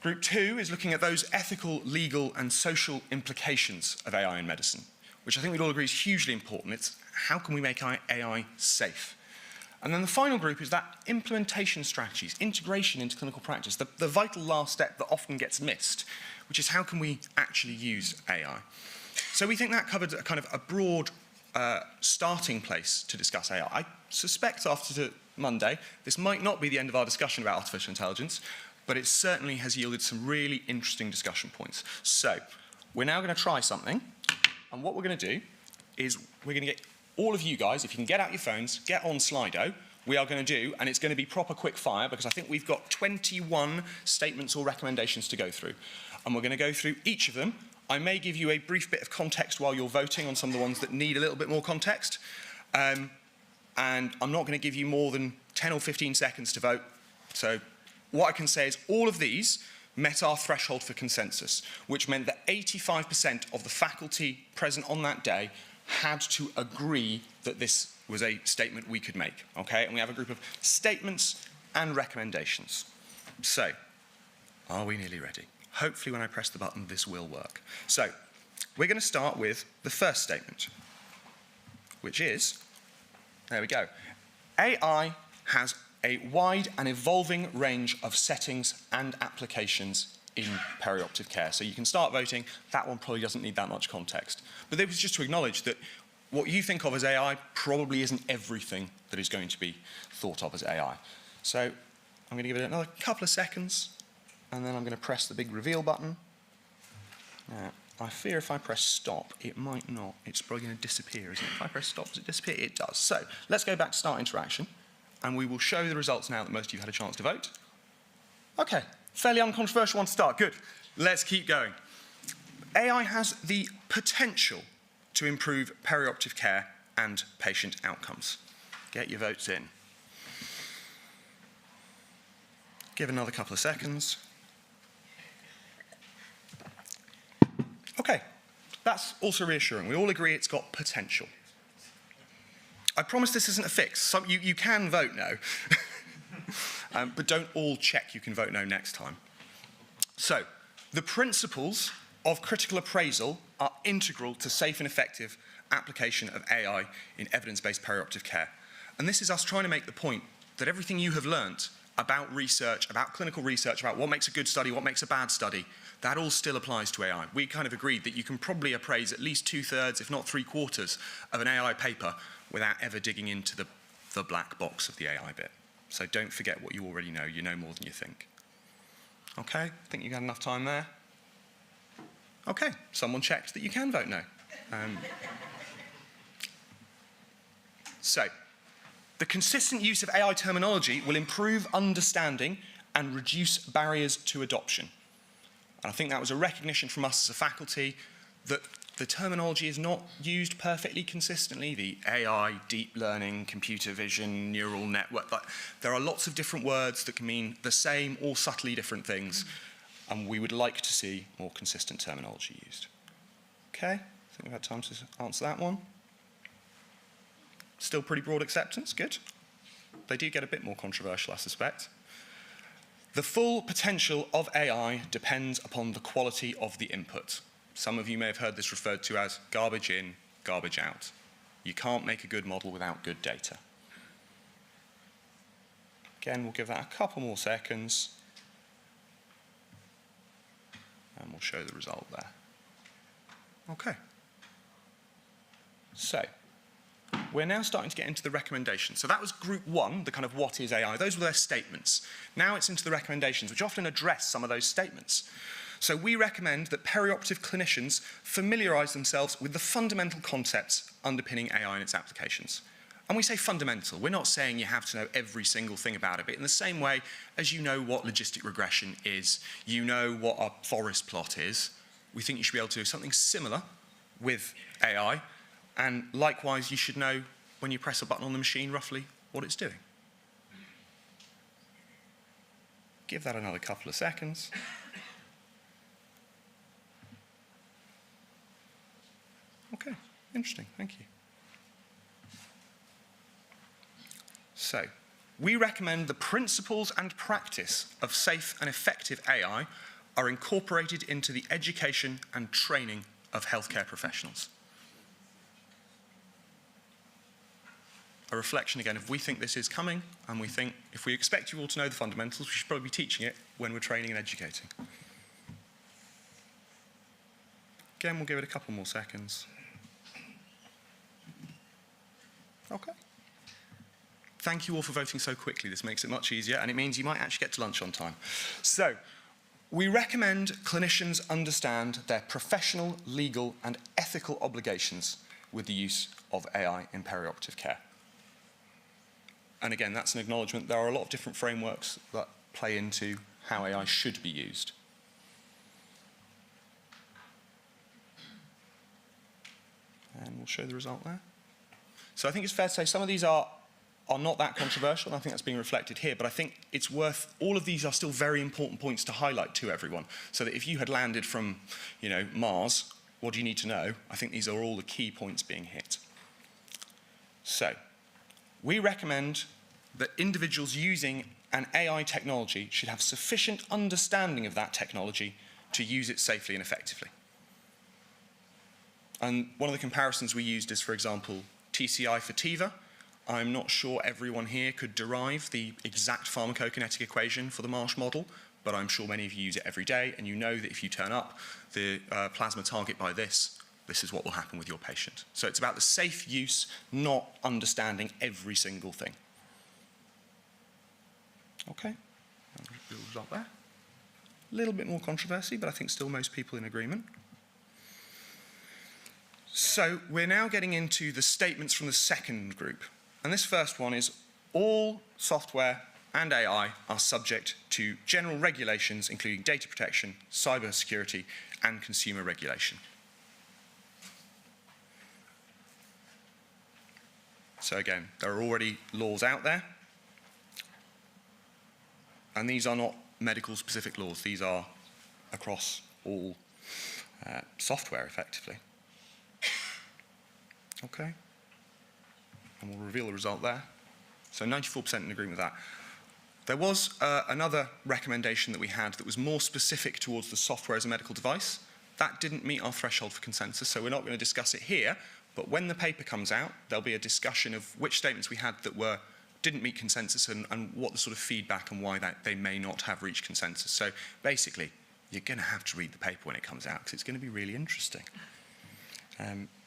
Group 2 is looking at those ethical, legal, and social implications of AI in medicine, which I think we'd all agree is hugely important. It's how can we make AI safe? And then the final group is that implementation strategies, integration into clinical practice, the vital last step that often gets missed, which is how can we actually use AI? So we think that covered a kind of a broad starting place to discuss AI. I suspect after Monday, this might not be the end of our discussion about artificial intelligence, but it certainly has yielded some really interesting discussion points. So we're now going to try something, and what we're going to do is we're going to get all of you guys, if you can get out your phones, get on Slido. We are going to do, and it's going to be proper quick fire, because I think we've got 21 statements or recommendations to go through. And we're going to go through each of them. I may give you a brief bit of context while you're voting on some of the ones that need a little bit more context. And I'm not going to give you more than 10 or 15 seconds to vote. So what I can say is all of these met our threshold for consensus, which meant that 85% of the faculty present on that day had to agree that this was a statement we could make, okay? And we have a group of statements and recommendations. So, are we nearly ready? Hopefully when I press the button, this will work. So, we're going to start with the first statement, which is, there we go, AI has a wide and evolving range of settings and applications in perioperative care. So you can start voting. That one probably doesn't need that much context. But it was just to acknowledge that what you think of as AI probably isn't everything that is going to be thought of as AI. So I'm going to give it another couple of seconds, and then I'm going to press the big reveal button. Now, I fear if I press stop, it might not. It's probably going to disappear, isn't it? If I press stop, does it disappear? It does. So let's go back to start interaction, and we will show the results now that most of you have had a chance to vote. Okay. Fairly uncontroversial one to start. Good. Let's keep going. AI has the potential to improve perioperative care and patient outcomes. Get your votes in. Give another couple of seconds. Okay. That's also reassuring. We all agree it's got potential. I promise this isn't a fix. You can vote no. But don't all check you can vote no next time. So, the principles of critical appraisal are integral to safe and effective application of AI in evidence-based perioperative care. And this is us trying to make the point that everything you have learnt about research, about clinical research, about what makes a good study, what makes a bad study, that all still applies to AI. We kind of agreed that you can probably appraise at least 2/3, if not 3/4, of an AI paper without ever digging into the black box of the AI bit. So don't forget what you already know. You know more than you think. Okay, think you got enough time there? Okay, someone checked that you can vote no. So, the consistent use of AI terminology will improve understanding and reduce barriers to adoption. And I think that was a recognition from us as a faculty that the terminology is not used perfectly consistently. The AI, deep learning, computer vision, neural network. There are lots of different words that can mean the same or subtly different things, and we would like to see more consistent terminology used. Okay, I think we've had time to answer that one. Still pretty broad acceptance, good. They do get a bit more controversial, I suspect. The full potential of AI depends upon the quality of the input. Some of you may have heard this referred to as garbage in, garbage out. You can't make a good model without good data. Again, we'll give that a couple more seconds. And we'll show the result there. Okay. So, we're now starting to get into the recommendations. So that was group one, the kind of what is AI. Those were their statements. Now it's into the recommendations, which often address some of those statements. So we recommend that perioperative clinicians familiarise themselves with the fundamental concepts underpinning AI and its applications. And we say fundamental. We're not saying you have to know every single thing about it, but in the same way as you know what logistic regression is, you know what a forest plot is, we think you should be able to do something similar with AI, and likewise you should know when you press a button on the machine roughly what it's doing. Give that another couple of seconds. Okay, interesting, thank you. So, we recommend the principles and practice of safe and effective AI are incorporated into the education and training of healthcare professionals. A reflection again, if we think this is coming, and we think if we expect you all to know the fundamentals, we should probably be teaching it when we're training and educating. Again, we'll give it a couple more seconds. Okay. Thank you all for voting so quickly. This makes it much easier, and it means you might actually get to lunch on time. So, we recommend clinicians understand their professional, legal, and ethical obligations with the use of AI in perioperative care. And again, that's an acknowledgement. There are a lot of different frameworks that play into how AI should be used. And we'll show the result there. So I think it's fair to say some of these are not that controversial, and I think that's being reflected here, but I think it's worth, all of these are still very important points to highlight to everyone, so that if you had landed from, Mars, what do you need to know? I think these are all the key points being hit. So, we recommend that individuals using an AI technology should have sufficient understanding of that technology to use it safely and effectively. And one of the comparisons we used is, for example, TCI for TIVA. I'm not sure everyone here could derive the exact pharmacokinetic equation for the Marsh model, but I'm sure many of you use it every day, and you know that if you turn up the plasma target by this is what will happen with your patient. So it's about the safe use, not understanding every single thing. Okay, the result there. A little bit more controversy, but I think still most people in agreement. So we're now getting into the statements from the second group. And this first one is, all software and AI are subject to general regulations, including data protection, cybersecurity, and consumer regulation. So again, there are already laws out there. And these are not medical-specific laws. These are across all software, effectively. Okay. And we'll reveal the result there. So 94% in agreement with that. There was another recommendation that we had that was more specific towards the software as a medical device. That didn't meet our threshold for consensus, so we're not going to discuss it here. But when the paper comes out, there'll be a discussion of which statements we had that didn't meet consensus and what the sort of feedback and why they may not have reached consensus. So basically, you're going to have to read the paper when it comes out because it's going to be really interesting.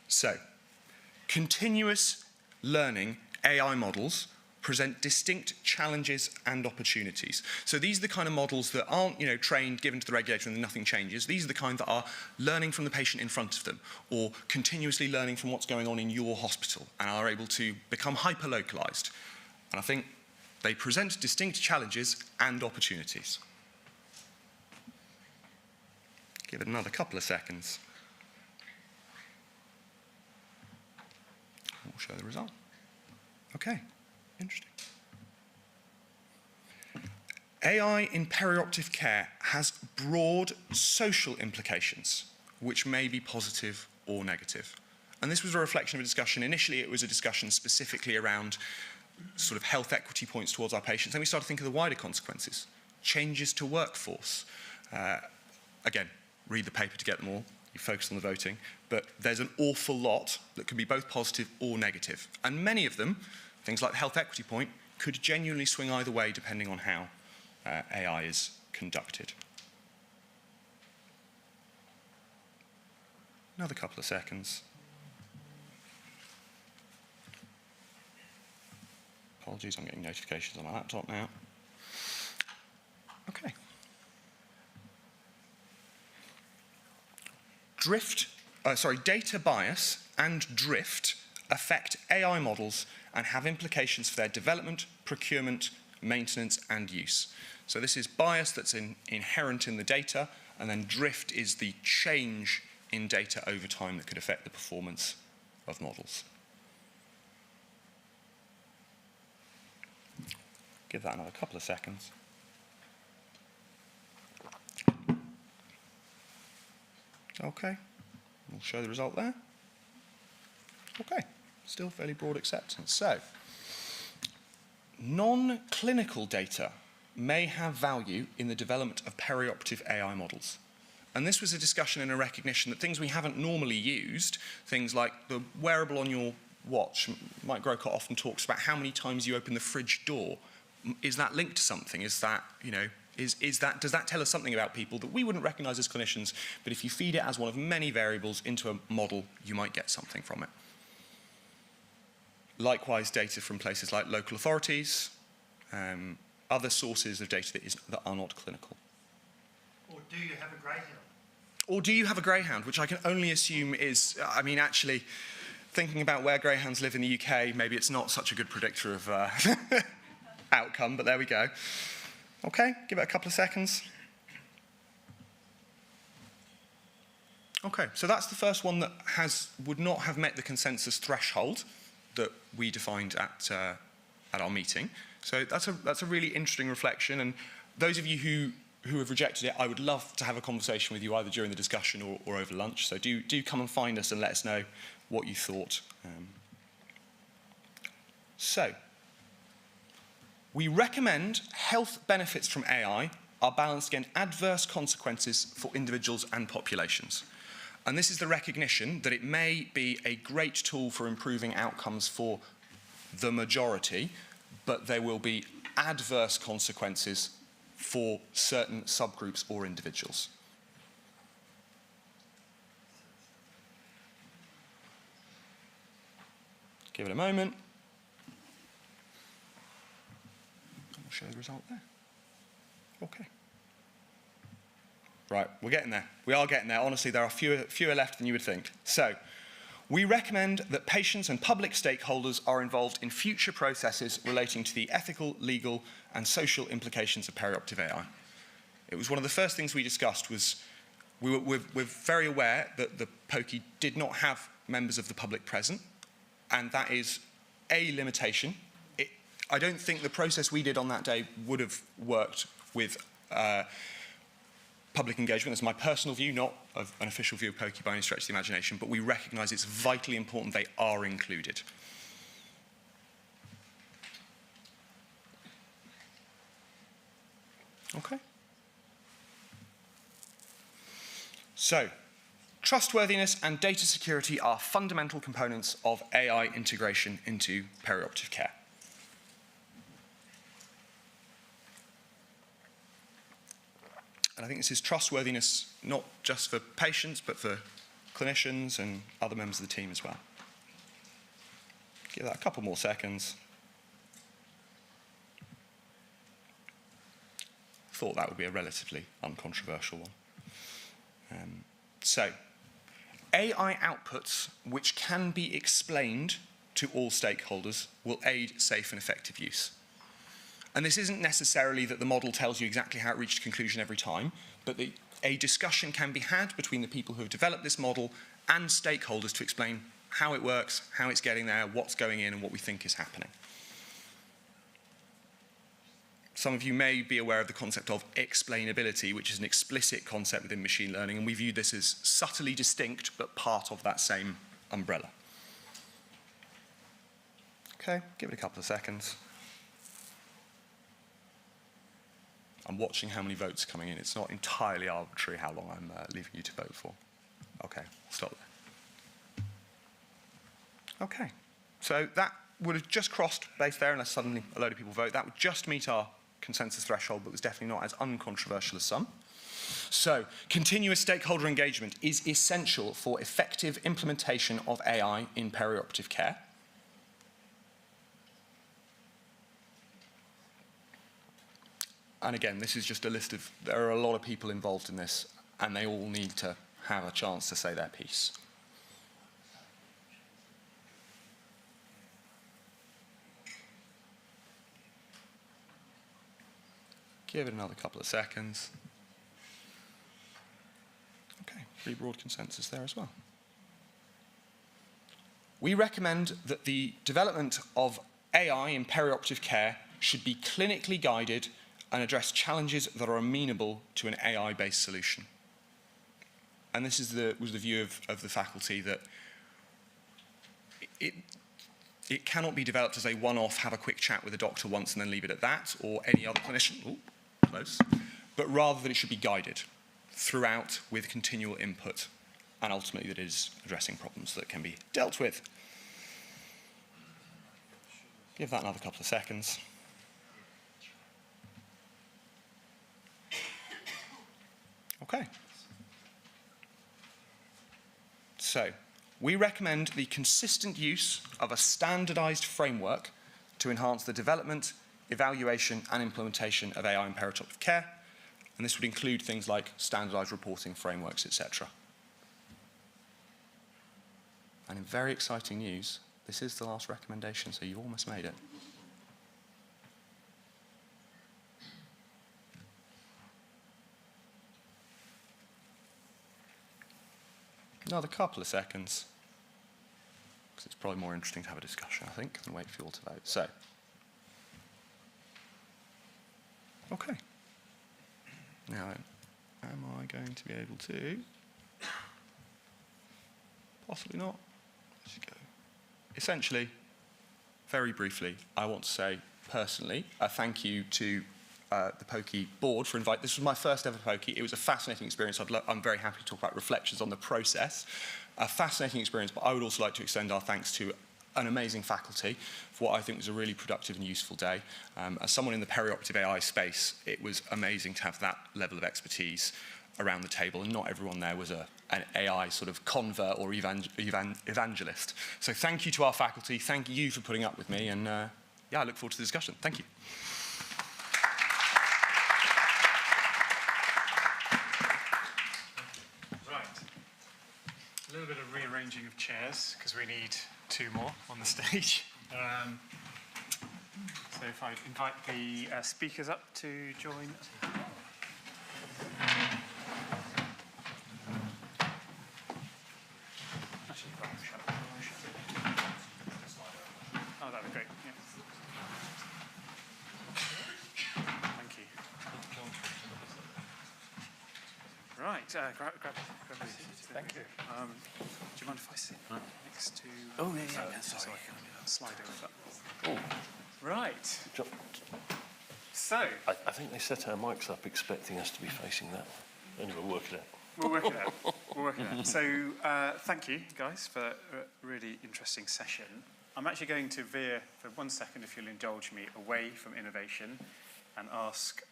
So, continuous learning AI models present distinct challenges and opportunities. So these are the kind of models that aren't, trained, given to the regulator and nothing changes. These are the kind that are learning from the patient in front of them, or continuously learning from what's going on in your hospital, and are able to become hyper-localized. And I think they present distinct challenges and opportunities. Give it another couple of seconds. We'll show the result. Okay, interesting. AI in perioperative care has broad social implications, which may be positive or negative. And this was a reflection of a discussion. Initially, it was a discussion specifically around sort of health equity points towards our patients. Then we started to think of the wider consequences, changes to workforce. Again, read the paper to get them all. You focus on the voting. But there's an awful lot that can be both positive or negative. And many of them, things like the health equity point, could genuinely swing either way depending on how AI is conducted. Another couple of seconds. Apologies, I'm getting notifications on my laptop now. Okay. Data bias and drift affect AI models and have implications for their development, procurement, maintenance, and use. So this is bias that's inherent in the data, and then drift is the change in data over time that could affect the performance of models. Give that another couple of seconds. Okay, we'll show the result there. Okay, still fairly broad acceptance. So, non-clinical data may have value in the development of perioperative AI models. And this was a discussion and a recognition that things we haven't normally used, things like the wearable on your watch. Mike Grocott often talks about how many times you open the fridge door. Is that linked to something? Is that, you know, does that tell us something about people that we wouldn't recognize as clinicians, but if you feed it as one of many variables into a model, you might get something from it. Likewise, data from places like local authorities, other sources of data that are not clinical. Or do you have a greyhound? Or do you have a greyhound, which I can only assume is, I mean, actually, thinking about where greyhounds live in the UK, maybe it's not such a good predictor of outcome, but there we go. Okay, give it a couple of seconds. Okay, so that's the first one that would not have met the consensus threshold that we defined at our meeting. So that's a really interesting reflection, and those of you who have rejected it, I would love to have a conversation with you either during the discussion or over lunch. So do come and find us and let us know what you thought. So, we recommend health benefits from AI are balanced against adverse consequences for individuals and populations. And this is the recognition that it may be a great tool for improving outcomes for the majority, but there will be adverse consequences for certain subgroups or individuals. Give it a moment. I'll show the result there. Okay. Right, we're getting there. We are getting there. Honestly, there are fewer left than you would think. So, we recommend that patients and public stakeholders are involved in future processes relating to the ethical, legal, and social implications of perioperative AI. It was one of the first things we discussed was we're very aware that the POCI did not have members of the public present, and that is a limitation. I don't think the process we did on that day would have worked with public engagement. That's my personal view, not an official view of POCI by any stretch of the imagination, but we recognise it's vitally important they are included. Okay. So, trustworthiness and data security are fundamental components of AI integration into perioperative care. And I think this is trustworthiness not just for patients, but for clinicians and other members of the team as well. Give that a couple more seconds. Thought that would be a relatively uncontroversial one. So, AI outputs which can be explained to all stakeholders will aid safe and effective use. And this isn't necessarily that the model tells you exactly how it reached a conclusion every time, but a discussion can be had between the people who have developed this model and stakeholders to explain how it works, how it's getting there, what's going in, and what we think is happening. Some of you may be aware of the concept of explainability, which is an explicit concept within machine learning, and we view this as subtly distinct, but part of that same umbrella. Okay, give it a couple of seconds. I'm watching how many votes are coming in. It's not entirely arbitrary how long I'm leaving you to vote for. Okay, stop there. Okay, so that would have just crossed base there unless suddenly a load of people vote. That would just meet our consensus threshold, but was definitely not as uncontroversial as some. So, continuous stakeholder engagement is essential for effective implementation of AI in perioperative care. And again, this is just a list of, there are a lot of people involved in this, and they all need to have a chance to say their piece. Give it another couple of seconds. Okay, pretty broad consensus there as well. We recommend that the development of AI in perioperative care should be clinically guided and address challenges that are amenable to an AI-based solution. And this is was the view of the faculty, that it cannot be developed as a one-off, have a quick chat with a doctor once and then leave it at that, or any other clinician. Ooh, close. But rather that it should be guided throughout with continual input, and ultimately that it is addressing problems that can be dealt with. Give that another couple of seconds. Okay. So, we recommend the consistent use of a standardized framework to enhance the development, evaluation, and implementation of AI in perioperative care. And this would include things like standardized reporting frameworks, etc. And in very exciting news, this is the last recommendation, so you've almost made it. Another couple of seconds, because it's probably more interesting to have a discussion, I think, than wait for you all to vote. So, okay. Now then, am I going to be able to? Possibly not. Let's go. Essentially, very briefly, I want to say personally a thank you to the Pokey board for inviting. This was my first ever Pokey. It was a fascinating experience. I'm very happy to talk about reflections on the process. A fascinating experience, but I would also like to extend our thanks to an amazing faculty for what I think was a really productive and useful day. As someone in the perioperative AI space, it was amazing to have that level of expertise around the table, and not everyone there was an AI sort of convert or evangelist. So thank you to our faculty. Thank you for putting up with me, and yeah, I look forward to the discussion. Thank you. A little bit of rearranging of chairs, because we need two more on the stage. So if I invite the speakers up to join. Actually, oh, that'd be great. Yeah. Thank you. Right, grab a seat. Thank you. Do you mind if I sit next to? Oh yeah. Sorry. Slide over. Oh, Right. So I think they set our mics up expecting us to be facing that way. Anyway, we'll work it out. We'll work it out. So thank you guys for a really interesting session. I'm actually going to veer for 1 second, if you'll indulge me, away from innovation and ask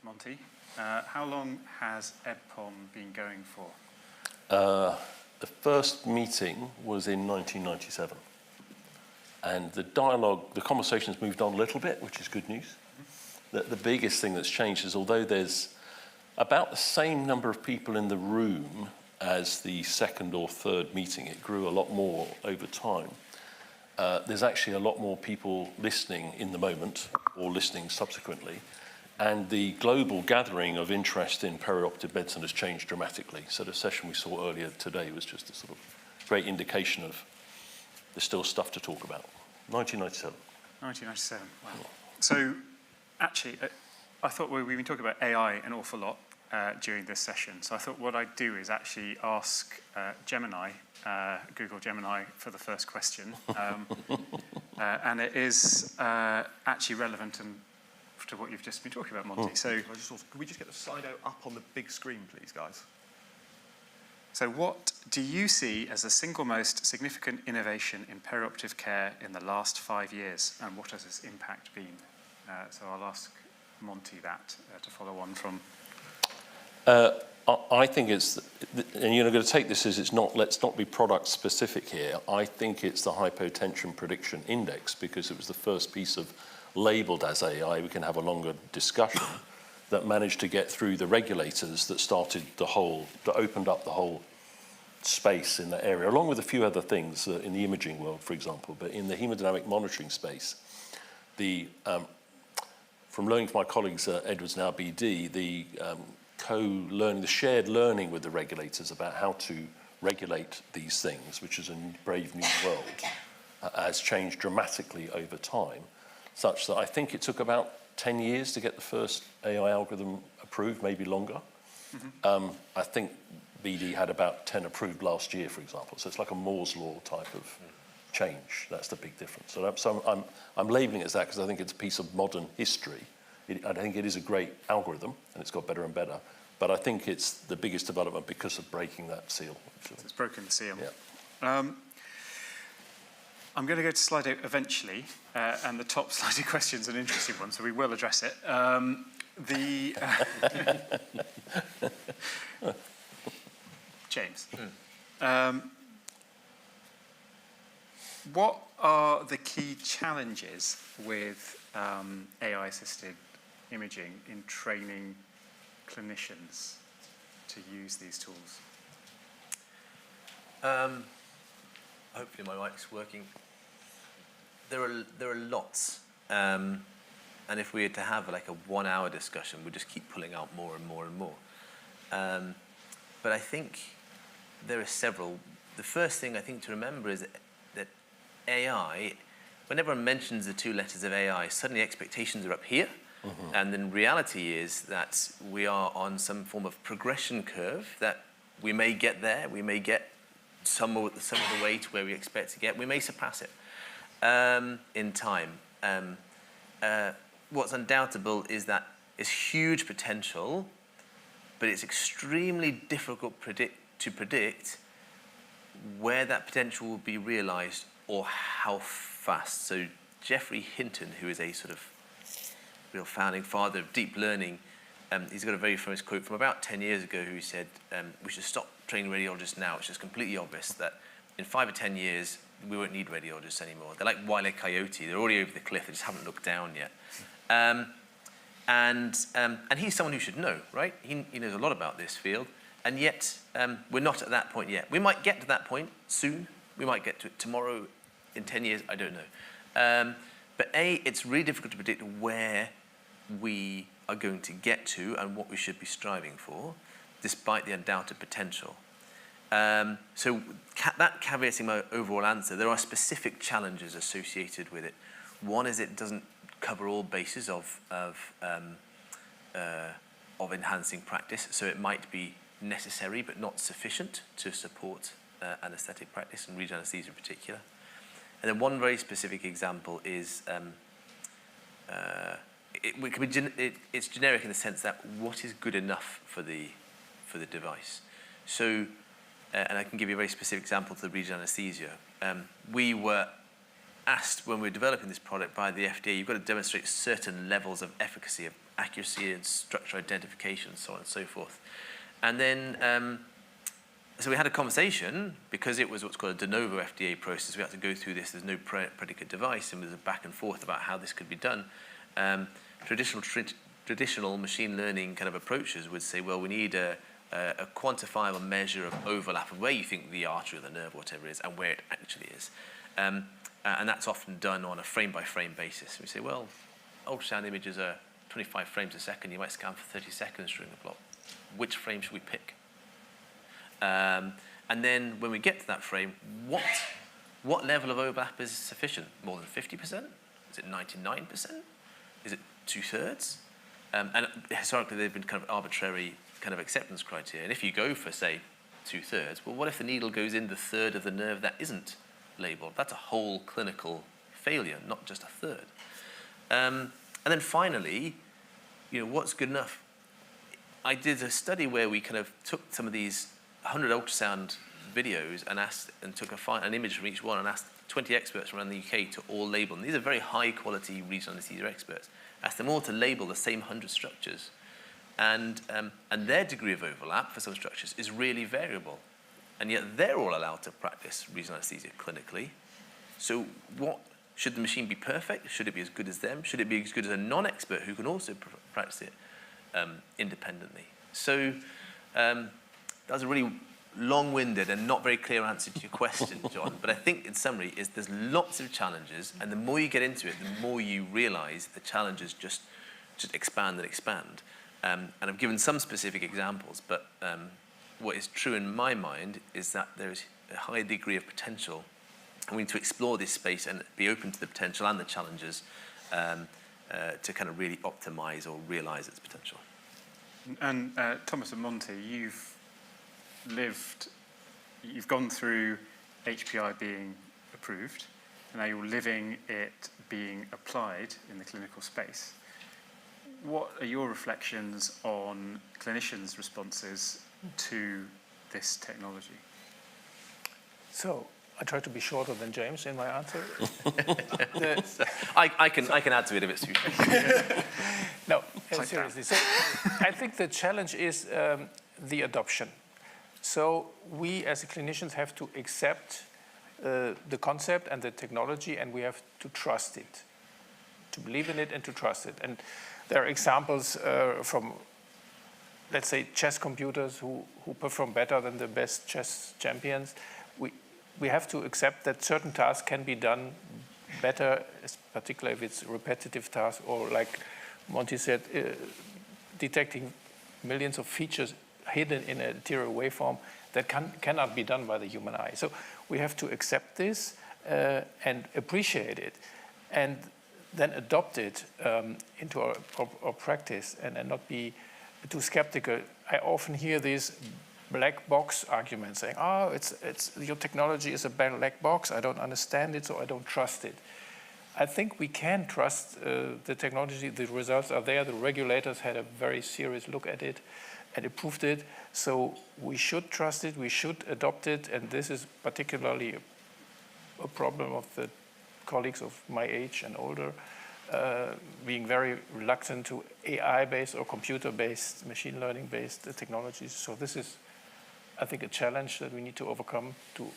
Monty, how long has EBPOM been going for? The first meeting was in 1997. And the dialogue, the conversation's moved on a little bit, which is good news. The biggest thing that's changed is, although there's about the same number of people in the room as the second or third meeting, it grew a lot more over time. There's actually a lot more people listening in the moment or listening subsequently. And the global gathering of interest in perioperative medicine has changed dramatically. So the session we saw earlier today was just a sort of great indication of there's still stuff to talk about. 1997. 1997, wow. So actually, I thought we've been talking about AI an awful lot during this session. So I thought what I'd do is actually ask Gemini, Google Gemini, for the first question. And it is actually relevant to what you've just been talking about, Monty. So Could we just get the Slido up on the big screen, please, guys? So what do you see as the single most significant innovation in perioperative care in the last 5 years, and what has its impact been? So I'll ask Monty that to follow on from. I think it's, and you're going to take this as it's not, let's not be product specific here. I think it's the hypotension prediction index, because it was the first piece of labeled as AI, we can have a longer discussion, that managed to get through the regulators that started the whole, that opened up the whole space in that area, along with a few other things in the imaging world, for example. But in the hemodynamic monitoring space, from learning from my colleagues at Edwards and RBD, the co-learning, the shared learning with the regulators about how to regulate these things, which is a brave new world, has changed dramatically over time, such that I think it took about 10 years to get the first AI algorithm approved, maybe longer. Mm-hmm. I think BD had about 10 approved last year, for example. So it's like a Moore's law type of change. That's the big difference. So I'm labeling it as that because I think it's a piece of modern history. I think it is a great algorithm, and it's got better and better. But I think it's the biggest development because of breaking that seal. So it's broken the seal. Yeah. I'm going to go to Slido eventually, and the top Slido question is an interesting one, so we will address it. James, what are the key challenges with AI-assisted imaging in training clinicians to use these tools? Hopefully my mic's working. There are lots, and if we had to have like a 1 hour discussion, we'd just keep pulling out more and more and more. But I think there are several. The first thing I think to remember is that AI, when everyone mentions the two letters of AI, suddenly expectations are up here. Mm-hmm. And then reality is that we are on some form of progression curve, that we may get there, we may get some of the way to where we expect to get, we may surpass it in time. What's undoubtable is that it's huge potential, but it's extremely difficult to predict where that potential will be realized or how fast. So Geoffrey Hinton, who is a sort of real founding father of deep learning, he's got a very famous quote from about 10 years ago who said, we should stop training radiologists now. It's just completely obvious that in 5 or 10 years, we won't need radiologists anymore. They're like Wile E. Coyote. They're already over the cliff. They just haven't looked down yet. And he's someone who should know, right? He knows a lot about this field. And yet, we're not at that point yet. We might get to that point soon. We might get to it tomorrow, in 10 years. I don't know. But it's really difficult to predict where we are going to get to and what we should be striving for, despite the undoubted potential. So that caveating my overall answer, there are specific challenges associated with it. One is it doesn't cover all bases of enhancing practice, so it might be necessary but not sufficient to support anaesthetic practice and regional anaesthesia in particular. And then one very specific example is it's generic in the sense that what is good enough for the device. So, and I can give you a very specific example to the regional anaesthesia. We were asked when we were developing this product by the FDA, you've got to demonstrate certain levels of efficacy, of accuracy and structure identification, and so on and so forth. And then, so we had a conversation, because it was what's called a de novo FDA process. We had to go through this. There's no predicate device, and there's a back and forth about how this could be done. Traditional machine learning kind of approaches would say, well, we need a quantifiable measure of overlap of where you think the artery or the nerve or whatever is and where it actually is. And that's often done on a frame-by-frame basis. We say, well, ultrasound images are 25 frames a second. You might scan for 30 seconds during the block. Which frame should we pick? And And then when we get to that frame, what level of overlap is sufficient? More than 50%? Is it 99%? Is it 2/3? And historically, they've been kind of arbitrary kind of acceptance criteria. And if you go for, say, 2/3, well, what if the needle goes in the third of the nerve that isn't labelled? That's a whole clinical failure, not just a third. And then finally, what's good enough? I did a study where we kind of took some of these 100 ultrasound videos and took an image from each one and asked 20 experts around the UK to all label. And these are very high quality regional anesthesia experts. Asked them all to label the same 100 structures. And their degree of overlap for some structures is really variable. And yet they're all allowed to practice regional anesthesia clinically. So should the machine be perfect? Should it be as good as them? Should it be as good as a non-expert who can also practice it independently? So that was a really long-winded and not very clear answer to your question, John. But I think in summary there's lots of challenges, and the more you get into it, the more you realise the challenges just expand and expand. And I've given some specific examples, but what is true in my mind is that there's a high degree of potential, and we need to explore this space and be open to the potential and the challenges to kind of really optimise or realise its potential. And Thomas and Monty, you've gone through HPI being approved, and now you're living it being applied in the clinical space. What are your reflections on clinicians' responses to this technology? So I try to be shorter than James in my answer. I can add to it if it's too short. No, seriously. So I think the challenge is the adoption. So we as clinicians have to accept the concept and the technology, and we have to trust it, to believe in it and to trust it. And there are examples from, let's say, chess computers who perform better than the best chess champions. We have to accept that certain tasks can be done better, particularly if it's repetitive tasks, or like Monty said, detecting millions of features hidden in a anterior waveform that cannot be done by the human eye. So we have to accept this and appreciate it, and then adopt it into our practice, and not be too skeptical. I often hear these black box arguments saying, "Oh, it's your technology is a black box. I don't understand it, so I don't trust it." I think we can trust the technology. The results are there. The regulators had a very serious look at it and approved it. So we should trust it. We should adopt it. And this is particularly a problem of the colleagues of my age and older, being very reluctant to AI-based or computer-based, machine learning-based technologies. So this is, I think, a challenge that we need to overcome to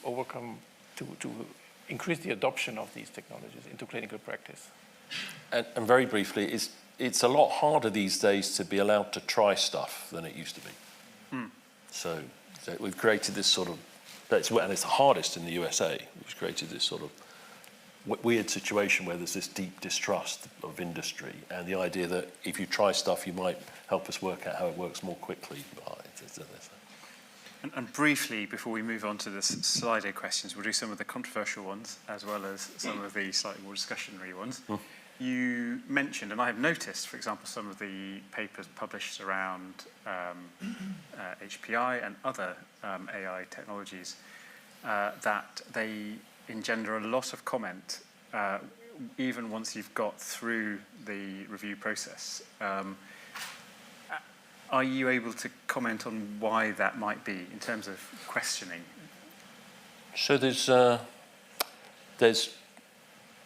increase the adoption of these technologies into clinical practice. And very briefly, it's a lot harder these days to be allowed to try stuff than it used to be. So we've created this sort of, and it's the hardest in the USA, we've created this sort of weird situation where there's this deep distrust of industry, and the idea that if you try stuff, you might help us work out how it works more quickly. And briefly, before we move on to the Slido questions, we'll do some of the controversial ones as well as some of the slightly more discussionary ones. You mentioned, and I have noticed, for example, some of the papers published around HPI and other AI technologies, that they engender a lot of comment, even once you've got through the review process. Are you able to comment on why that might be in terms of questioning? So there's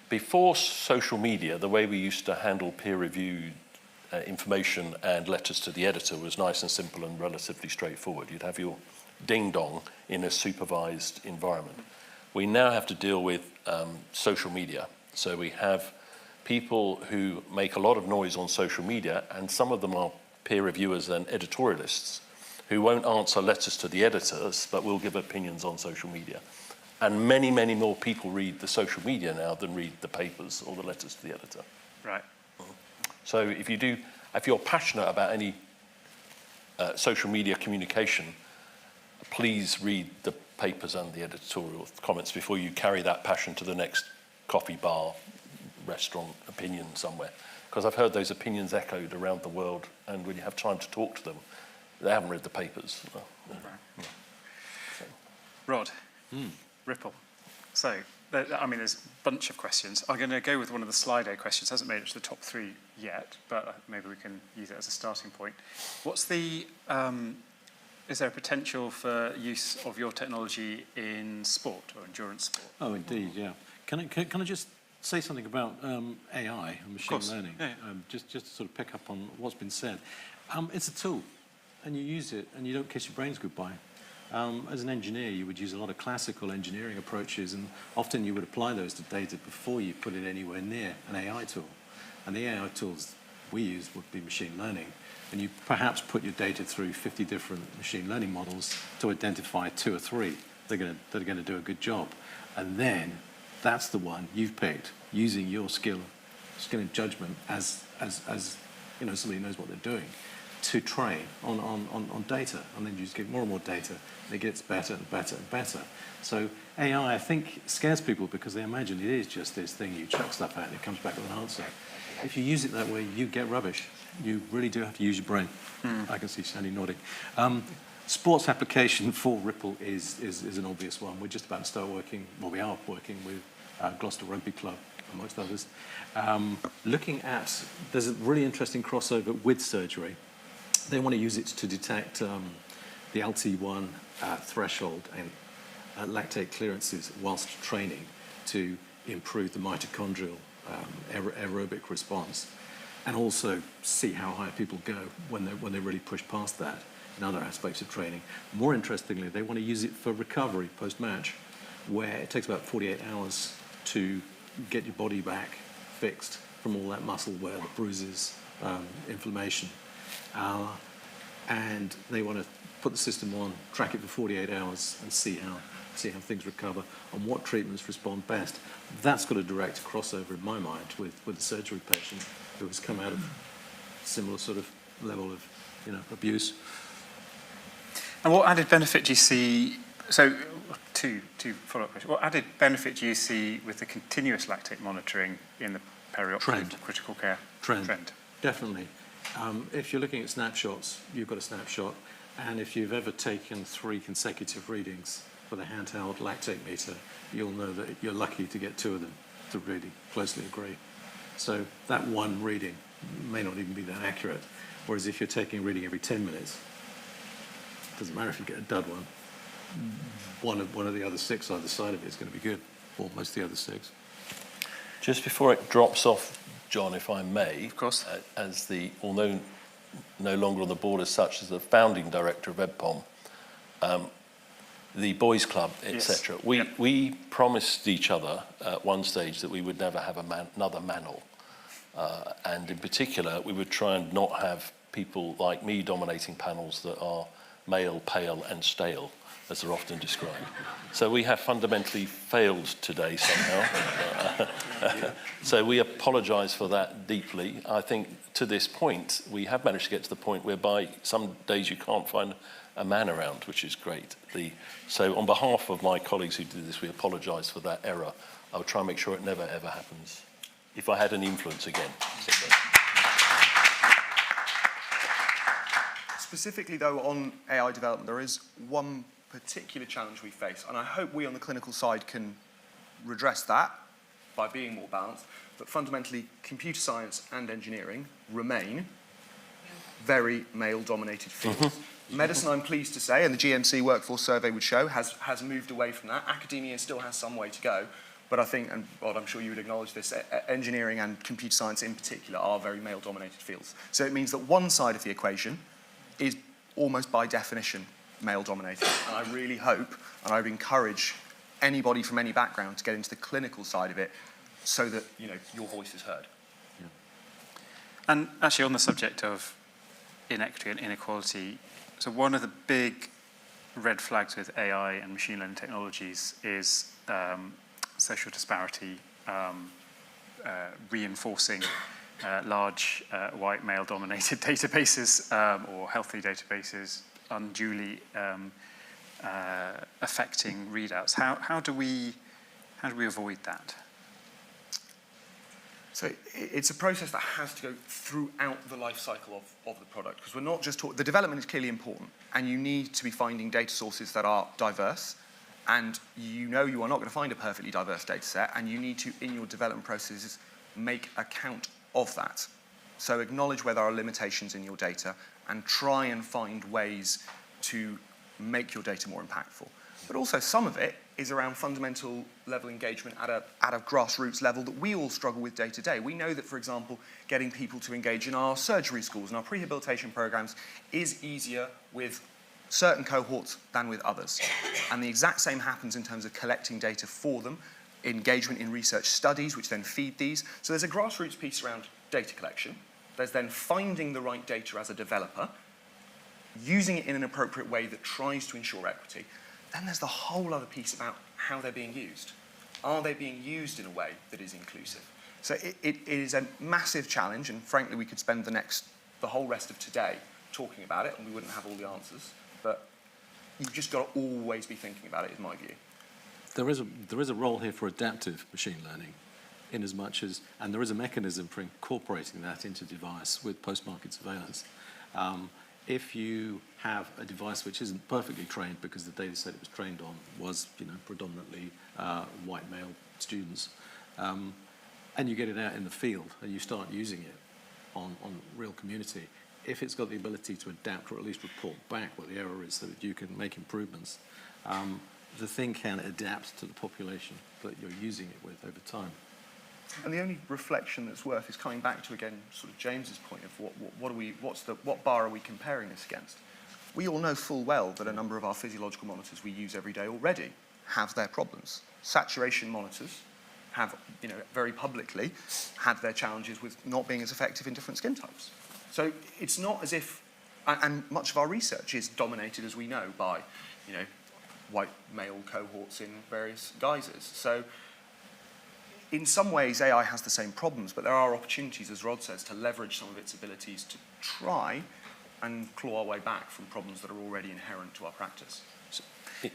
before social media, the way we used to handle peer-reviewed information and letters to the editor was nice and simple and relatively straightforward. You'd have your ding-dong in a supervised environment. We now have to deal with social media. So we have people who make a lot of noise on social media, and some of them are peer reviewers and editorialists who won't answer letters to the editors, but will give opinions on social media. And many, many more people read the social media now than read the papers or the letters to the editor. Right. So if you're passionate about any social media communication, please read the papers and the editorial comments before you carry that passion to the next coffee bar, restaurant, opinion somewhere. Because I've heard those opinions echoed around the world, and when you have time to talk to them, they haven't read the papers. Rod, Ripple. So, I mean, there's a bunch of questions. I'm going to go with one of the Slido questions. Hasn't made it to the top 3 yet, but maybe we can use it as a starting point. What's the, is there a potential for use of your technology in sport or endurance sport? Oh, indeed, yeah. Can I just say something about AI and machine learning? Yeah. Just to sort of pick up on what's been said. It's a tool, and you use it, and you don't kiss your brains goodbye. As an engineer, you would use a lot of classical engineering approaches, and often you would apply those to data before you put it anywhere near an AI tool. And the AI tools we use would be machine learning. And you perhaps put your data through 50 different machine learning models to identify 2 or 3 that are going to do a good job. And then that's the one you've picked using your skill and judgment as you know, somebody who knows what they're doing, to train on data, and then you just get more and more data, and it gets better and better and better. So AI, I think, scares people because they imagine it is just this thing, you chuck stuff out and it comes back with an answer. If you use it that way, you get rubbish. You really do have to use your brain. I can see Sandy nodding. Sports application for Ripple is an obvious one. We're just about to start working, well, we are working with Gloucester Rugby Club, amongst others. Looking at, there's a really interesting crossover with surgery. They want to use it to detect the LT1 threshold and lactate clearances whilst training to improve the mitochondrial aerobic response, and also see how high people go when they really push past that in other aspects of training. More interestingly, they want to use it for recovery post-match, where it takes about 48 hours to get your body back fixed from all that muscle wear, the bruises, inflammation. And they want to put the system on, track it for 48 hours, and see how things recover and what treatments respond best. That's got a direct crossover in my mind with a surgery patient who has come out of similar sort of level of, you know, abuse. And what added benefit do you see? So, two follow-up questions. What added benefit do you see with the continuous lactate monitoring in the perioperative critical care? Trend. Definitely. If you're looking at snapshots, you've got a snapshot, and if you've ever taken 3 consecutive readings with a handheld lactate meter, you'll know that you're lucky to get 2 of them to really closely agree. So that one reading may not even be that accurate, whereas if you're taking a reading every 10 minutes, it doesn't matter if you get a dud one of the other 6 either side of it is going to be good, or most of the other 6. Just before it drops off, John, if I may, of course, as the, although no longer on the board as such, as the founding director of EBPOM, the boys' club, etc. Yes. We promised each other at one stage that we would never have another manel, and in particular, we would try and not have people like me dominating panels that are male, pale, and stale, as they're often described. So we have fundamentally failed today somehow. So we apologise for that deeply. I think to this point, we have managed to get to the point whereby some days you can't find a man around, which is great. So on behalf of my colleagues who did this, we apologise for that error. I will try and make sure it never, ever happens, if I had an influence again. Specifically, though, on AI development, there is one particular challenge we face, and I hope we on the clinical side can redress that by being more balanced, but fundamentally, computer science and engineering remain very male-dominated fields. Medicine, I'm pleased to say, and the GMC workforce survey would show, has moved away from that. Academia still has some way to go, but I think, and Rod, I'm sure you would acknowledge this, engineering and computer science in particular are very male-dominated fields. So it means that one side of the equation is almost by definition male-dominated. And I really hope, and I would encourage anybody from any background to get into the clinical side of it so that, you know, your voice is heard. Yeah. And actually on the subject of inequity and inequality, so one of the big red flags with AI and machine learning technologies is social disparity, reinforcing large white male-dominated databases or healthy databases unduly affecting readouts. How do we avoid that? So it's a process that has to go throughout the life cycle of the product, because we're not just talking, the development is clearly important, and you need to be finding data sources that are diverse, and you know you are not going to find a perfectly diverse data set, and you need to, in your development processes, make account of that. So acknowledge where there are limitations in your data and try and find ways to make your data more impactful. But also some of it is around fundamental level engagement at a grassroots level that we all struggle with day to day. We know that, for example, getting people to engage in our surgery schools and our prehabilitation programs is easier with certain cohorts than with others. And the exact same happens in terms of collecting data for them, engagement in research studies, which then feed these. So there's a grassroots piece around data collection. There's then finding the right data as a developer, using it in an appropriate way that tries to ensure equity. Then there's the whole other piece about how they're being used. Are they being used in a way that is inclusive? So it is a massive challenge, and frankly, we could spend the whole rest of today talking about it, and we wouldn't have all the answers. But you've just got to always be thinking about it, is my view. There is a role here for adaptive machine learning, in as much as, and there is a mechanism for incorporating that into device with post-market surveillance. If you have a device which isn't perfectly trained because the data set it was trained on was, predominantly white male students, and you get it out in the field and you start using it on real community, if it's got the ability to adapt or at least report back what the error is so that you can make improvements, the thing can adapt to the population that you're using it with over time. And the only reflection that's worth is coming back to, again, sort of James's point of what bar are we comparing this against? We all know full well that a number of our physiological monitors we use every day already have their problems. Saturation monitors have, very publicly had their challenges with not being as effective in different skin types. So it's not as if, and much of our research is dominated, as we know, by, white male cohorts in various guises. So in some ways, AI has the same problems, but there are opportunities, as Rod says, to leverage some of its abilities to try and claw our way back from problems that are already inherent to our practice. So,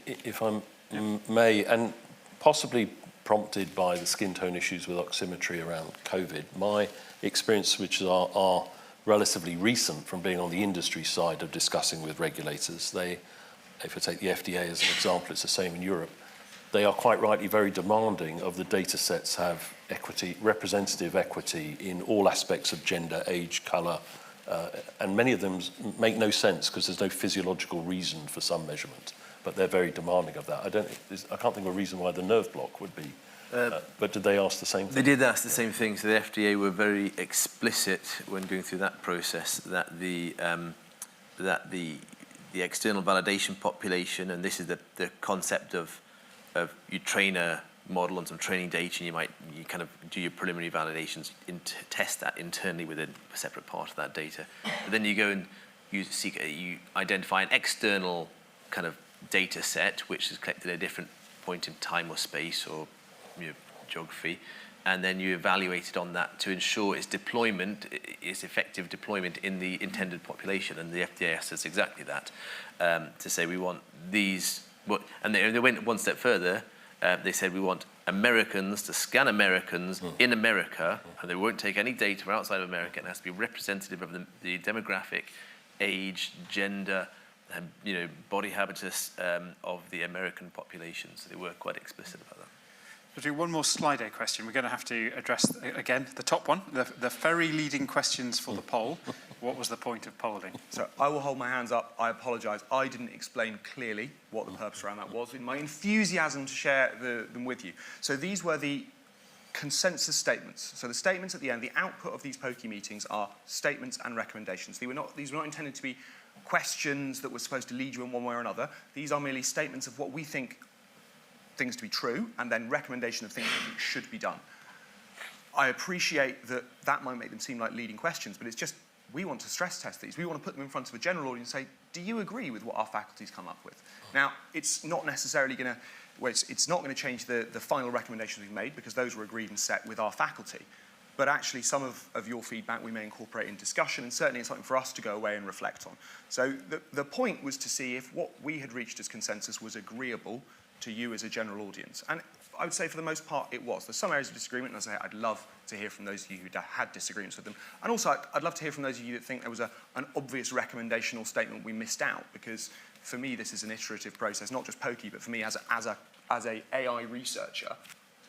if I may, and possibly prompted by the skin tone issues with oximetry around COVID, my experience, which are relatively recent from being on the industry side of discussing with regulators, if I take the FDA as an example, it's the same in Europe, they are quite rightly very demanding of the data sets have equity, representative equity in all aspects of gender, age, colour, and many of them make no sense because there's no physiological reason for some measurement, but they're very demanding of that. I can't think of a reason why the nerve block would be, but did they ask the same thing? They did ask the same thing, so the FDA were very explicit when going through that process that the external validation population, and this is the concept of you train a model on some training data, and you kind of do your preliminary validations, test that internally within a separate part of that data. But then you go and you identify an external kind of data set which is collected at a different point in time or space or geography, and then you evaluate it on that to ensure its deployment, its effective deployment in the intended population. And the FDA asked us exactly that, to say we want these. And they went one step further. They said we want Americans to scan Americans in America, and they won't take any data from outside of America. It has to be representative of the demographic, age, gender, body habitus of the American population. So they were quite explicit about that. We'll do one more Slido question. We're going to have to address, again, the top one, the very leading questions for the poll. What was the point of polling? So I will hold my hands up. I apologise. I didn't explain clearly what the purpose around that was in my enthusiasm to share them with you. So these were the consensus statements. So the statements at the end, the output of these POCI meetings are statements and recommendations. These were not intended to be questions that were supposed to lead you in one way or another. These are merely statements of what we think things to be true, and then recommendation of things that should be done. I appreciate that might make them seem like leading questions, but it's just, we want to stress test these. We want to put them in front of a general audience and say, do you agree with what our faculty's come up with? Now, it's not necessarily going to, it's not going to change the final recommendations we've made, because those were agreed and set with our faculty. but actually some of your feedback we may incorporate in discussion, and certainly it's something for us to go away and reflect on. So the point was to see if what we had reached as consensus was agreeable to you as a general audience. And I would say for the most part it was. There's some areas of disagreement, and as I say, I'd love to hear from those of you who had disagreements with them. And also, I'd love to hear from those of you that think there was an obvious recommendation or statement we missed out, because for me this is an iterative process, not just pokey, but for me as a AI researcher,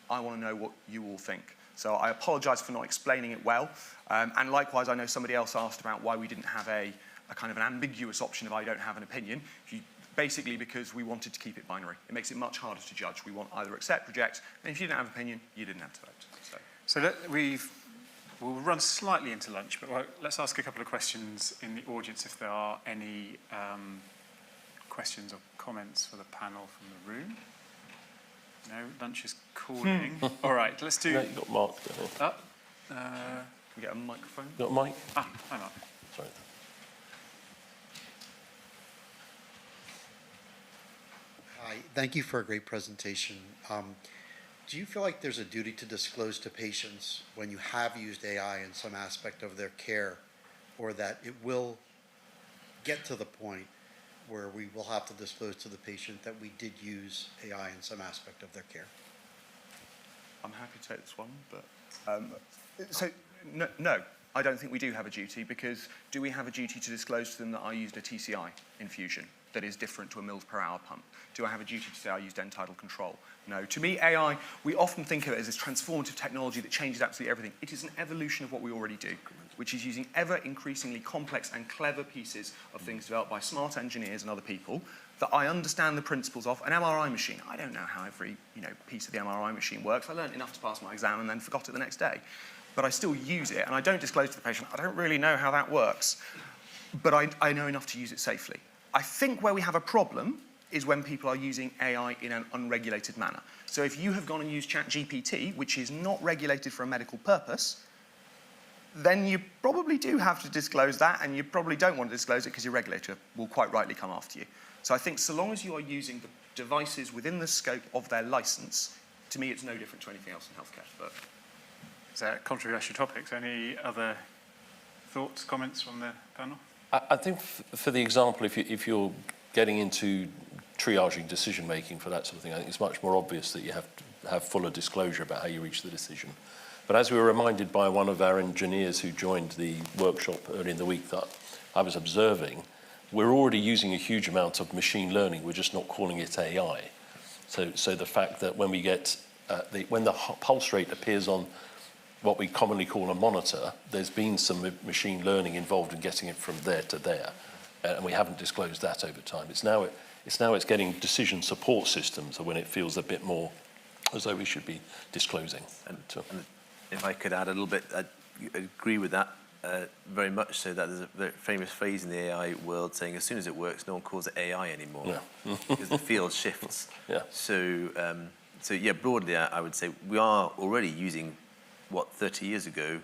I want to know what you all think. So I apologise for not explaining it well. And likewise, I know somebody else asked about why we didn't have a kind of an ambiguous option of I don't have an opinion. Basically because we wanted to keep it binary. It makes it much harder to judge. We want either accept, reject, and if you didn't have an opinion, you didn't have to vote. So we'll run slightly into lunch, but let's ask a couple of questions in the audience if there are any questions or comments for the panel from the room. No, lunch is calling. All right, let's do... No, you've got Mark there. Can we get a microphone? You got a mic? Hi Mark. Sorry. Hi, thank you for a great presentation. Do you feel like there's a duty to disclose to patients when you have used AI in some aspect of their care, or that it will get to the point where we will have to disclose to the patient that we did use AI in some aspect of their care? I'm happy to take this one, but no, I don't think we do have a duty, because do we have a duty to disclose to them that I used a TCI infusion that is different to a mils per hour pump? Do I have a duty to say I used end-tidal control? No. To me, AI, we often think of it as this transformative technology that changes absolutely everything. It is an evolution of what we already do, which is using ever increasingly complex and clever pieces of things developed by smart engineers and other people that I understand the principles of. An MRI machine, I don't know how every piece of the MRI machine works. I learned enough to pass my exam and then forgot it the next day. But I still use it, and I don't disclose to the patient, I don't really know how that works, but I know enough to use it safely. I think where we have a problem is when people are using AI in an unregulated manner. So if you have gone and used ChatGPT, which is not regulated for a medical purpose, then you probably do have to disclose that, and you probably don't want to disclose it because your regulator will quite rightly come after you. So I think so long as you are using the devices within the scope of their license, to me it's no different to anything else in healthcare. But Is that controversial topics? Any other thoughts, comments from the panel? I think for the example, if you're getting into triaging decision making for that sort of thing, I think it's much more obvious that you have to have fuller disclosure about how you reach the decision. But as we were reminded by one of our engineers who joined the workshop early in the week that I was observing, we're already using a huge amount of machine learning. We're just not calling it AI. So the fact that when we get when the pulse rate appears on what we commonly call a monitor, there's been some machine learning involved in getting it from there to there, and we haven't disclosed that over time. It's getting decision support systems when it feels a bit more as though we should be disclosing. And if I could add a little bit, I agree with that very much so. That there's a very famous phrase in the AI world saying, as soon as it works, no one calls it AI anymore. Yeah. Because the field shifts. Yeah. So yeah, broadly, I would say we are already using what 30 years ago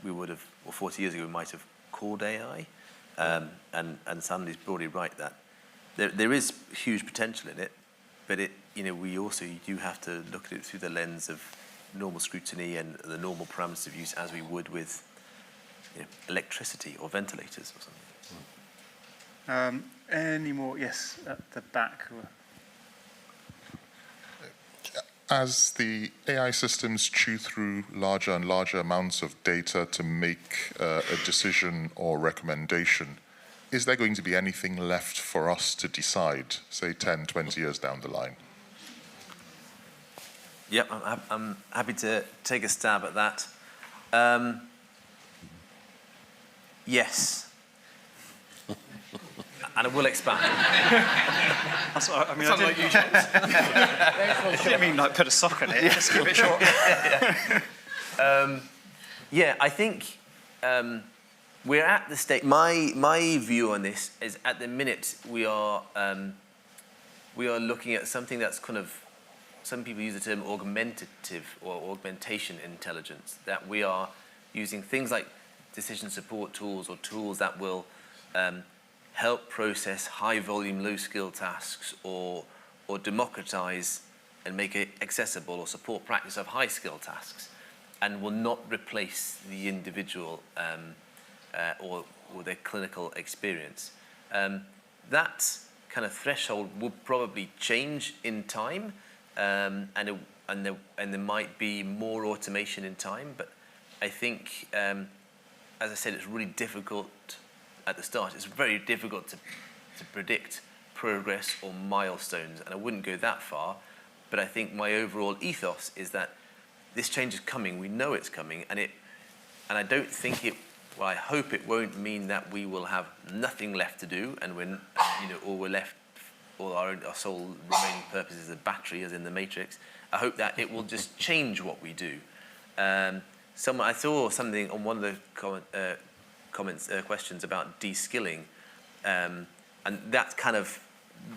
we would have, or 40 years ago we might have called AI. And Sandy's broadly right that there is huge potential in it, but we also do have to look at it through the lens of normal scrutiny and the normal parameters of use, as we would with electricity or ventilators or something. Any more? Yes, at the back. As the AI systems chew through larger and larger amounts of data to make a decision or recommendation, is there going to be anything left for us to decide, say 10, 20 years down the line? Yep, I'm happy to take a stab at that. Yes. And I will expand. That's what I mean, I didn't, like you, I mean, like put a sock on it. Let's keep it short. Yeah, I think we're at the state. My view on this is, at the minute we are looking at something that's kind of, some people use the term augmentative or augmentation intelligence. That we are using things like decision support tools or tools that will help process high-volume, low-skill tasks, or democratize and make it accessible or support practice of high-skill tasks. and will not replace the individual or their clinical experience. That kind of threshold will probably change in time, and there might be more automation in time. But I think, as I said, it's really difficult at the start. It's very difficult to predict progress or milestones, and I wouldn't go that far. But I think my overall ethos is that this change is coming. We know it's coming, and I don't think it. Well, I hope it won't mean that we will have nothing left to do, and we're left, all our sole remaining purpose is a battery, as in the Matrix. I hope that it will just change what we do. I saw something on one of the questions about de-skilling, and that's kind of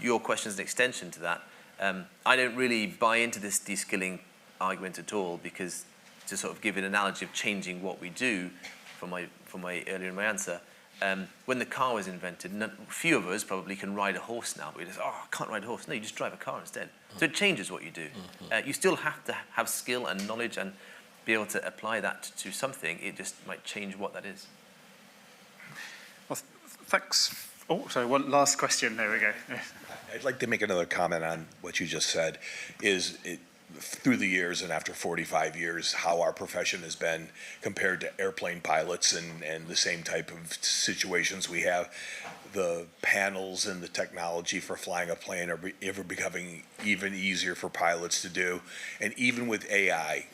your question is an extension to that. I don't really buy into this de-skilling argument at all, because to sort of give an analogy of changing what we do, from my earlier in my answer, when the car was invented, few of us probably can ride a horse now. But we just, I can't ride a horse. No, you just drive a car instead. So it changes what you do. You still have to have skill and knowledge and be able to apply that to something. It just might change what that is. Well, thanks. Oh, sorry, one last question. There we go. I'd like to make another comment on what you just said. Through the years and after 45 years, how our profession has been compared to airplane pilots and the same type of situations we have. The panels and the technology for flying a plane are ever becoming even easier for pilots to do. And even with AI,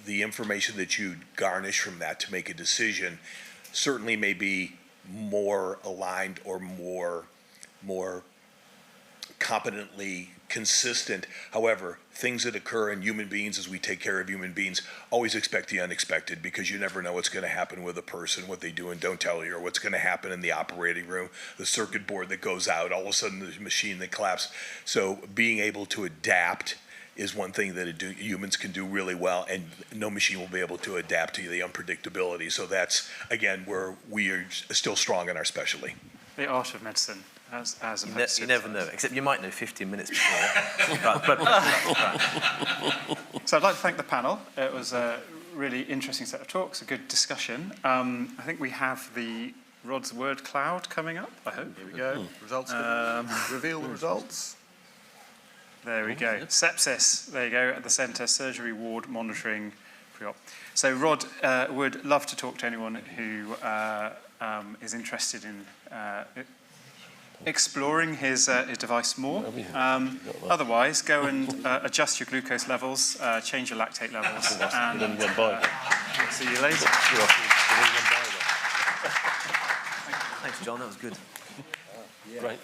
the information that you garnish from that to make a decision certainly may be more aligned or more competently consistent. However, things that occur in human beings as we take care of human beings always expect the unexpected, because you never know what's going to happen with a person, what they do and don't tell you, or what's going to happen in the operating room, the circuit board that goes out, all of a sudden the machine that collapses. So being able to adapt is one thing that humans can do really well, and no machine will be able to adapt to the unpredictability. So that's, again, where we are still strong in our specialty. The art of medicine. You never know, except you might know 15 minutes before. So I'd like to thank the panel. It was a really interesting set of talks, a good discussion. I think we have the Rod's word cloud coming up, I hope. Here we go. Results. Reveal the results. There we go. Sepsis, there you go, at the centre, surgery ward monitoring pre-op. So Rod would love to talk to anyone who is interested in exploring his device more. Otherwise, go and adjust your glucose levels, change your lactate levels, and see you later. Thanks, John. That was good. Great.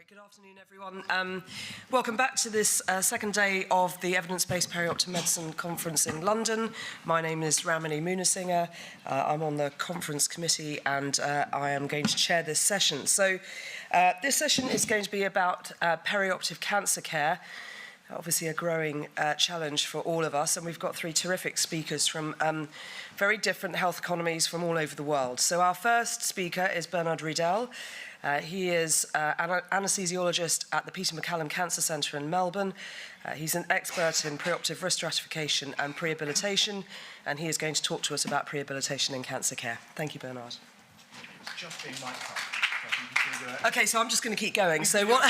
Good afternoon, everyone. Welcome back to this second day of the Evidence-Based Perioperative Medicine Conference in London. My name is Ramani Munasinghe. I'm on the conference committee and I am going to chair this session. So this session is going to be about perioperative cancer care, obviously a growing challenge for all of us, and we've got three terrific speakers from very different health economies from all over the world. So our first speaker is Bernard Riedel. He is an anesthesiologist at the Peter MacCallum Cancer Centre in Melbourne. He's an expert in preoperative risk stratification and prehabilitation, and he is going to talk to us about prehabilitation in cancer care. Thank you, Bernard. It's just being mic'd up. Okay, so I'm just going to keep going. So what?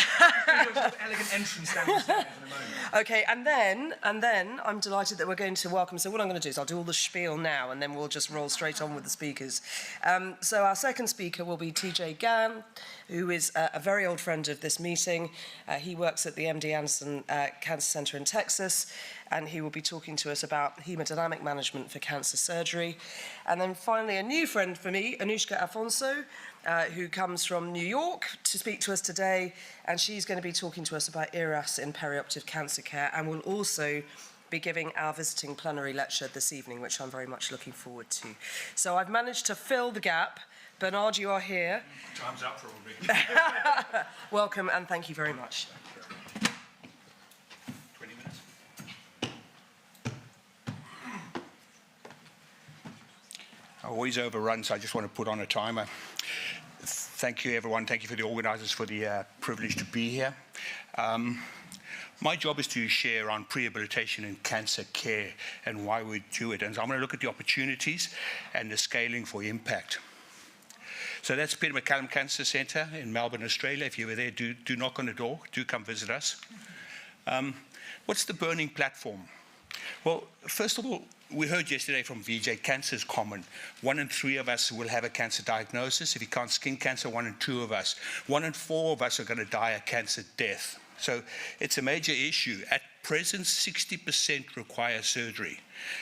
Elegant entrance down the stairs in a moment. Okay, and then I'm delighted that we're going to welcome. So what I'm going to do is I'll do all the spiel now, and then we'll just roll straight on with the speakers. So our second speaker will be TJ Gann, who is a very old friend of this meeting. He works at the MD Anderson Cancer Center in Texas, and he will be talking to us about hemodynamic management for cancer surgery. And then finally, a new friend for me, Anushka Afonso, who comes from New York to speak to us today, and she's going to be talking to us about ERAS in perioperative cancer care, and will also be giving our visiting plenary lecture this evening, which I'm very much looking forward to. So I've managed to fill the gap. Bernard, you are here. Time's up, probably. Welcome, and thank you very much. 20 minutes. I always overrun, so I just want to put on a timer. Thank you, everyone. Thank you for the organisers for the privilege to be here. My job is to share on prehabilitation in cancer care and why we do it. And so I'm going to look at the opportunities and the scaling for impact. So that's Peter MacCallum Cancer Centre in Melbourne, Australia. If you were there, do knock on the door. Do come visit us. What's the burning platform? Well, first of all, we heard yesterday from Vijay, cancer is common. 1 in 3 of us will have a cancer diagnosis. If you count skin cancer, 1 in 2 of us. 1 in 4 of us are going to die a cancer death. So it's a major issue. At present, 60% require surgery.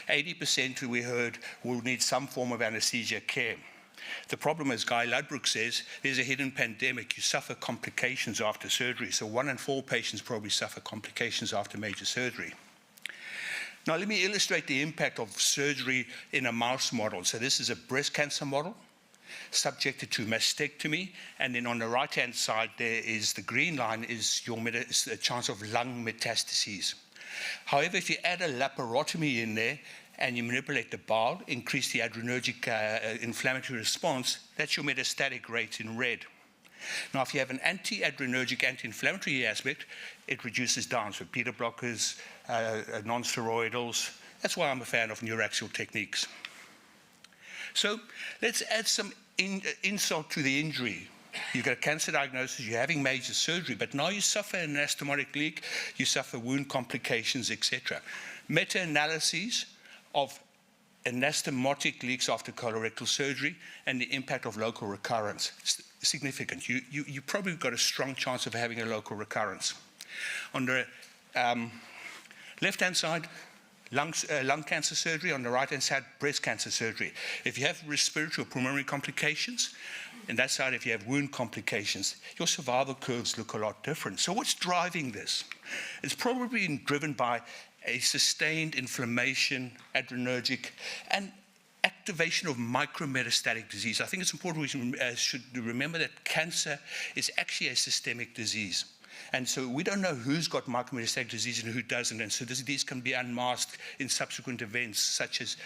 80%, we heard, will need some form of anesthesia care. The problem, as Guy Ludbrook says, there's a hidden pandemic. You suffer complications after surgery. So 1 in 4 patients probably suffer complications after major surgery. Now, let me illustrate the impact of surgery in a mouse model. So this is a breast cancer model subjected to mastectomy. And then on the right-hand side, there is the green line is the chance of lung metastases. However, if you add a laparotomy in there and you manipulate the bile, increase the adrenergic inflammatory response, that's your metastatic rate in red. Now, if you have an anti-adrenergic, anti-inflammatory aspect, it reduces down. So beta blockers, non-steroidals. That's why I'm a fan of neuraxial techniques. So let's add some insult to the injury. You've got a cancer diagnosis, you're having major surgery, but now you suffer an anastomotic leak, you suffer wound complications, etc. Meta-analyses of anastomotic leaks after colorectal surgery and the impact of local recurrence. Significant. You probably got a strong chance of having a local recurrence. On the left-hand side, lung cancer surgery. On the right-hand side, breast cancer surgery. If you have respiratory or pulmonary complications, and that side, if you have wound complications, your survival curves look a lot different. So what's driving this? It's probably been driven by a sustained inflammation, adrenergic, and activation of micrometastatic disease. I think it's important we should remember that cancer is actually a systemic disease. And so we don't know who's got micrometastatic disease and who doesn't. And so these can be unmasked in subsequent events, such as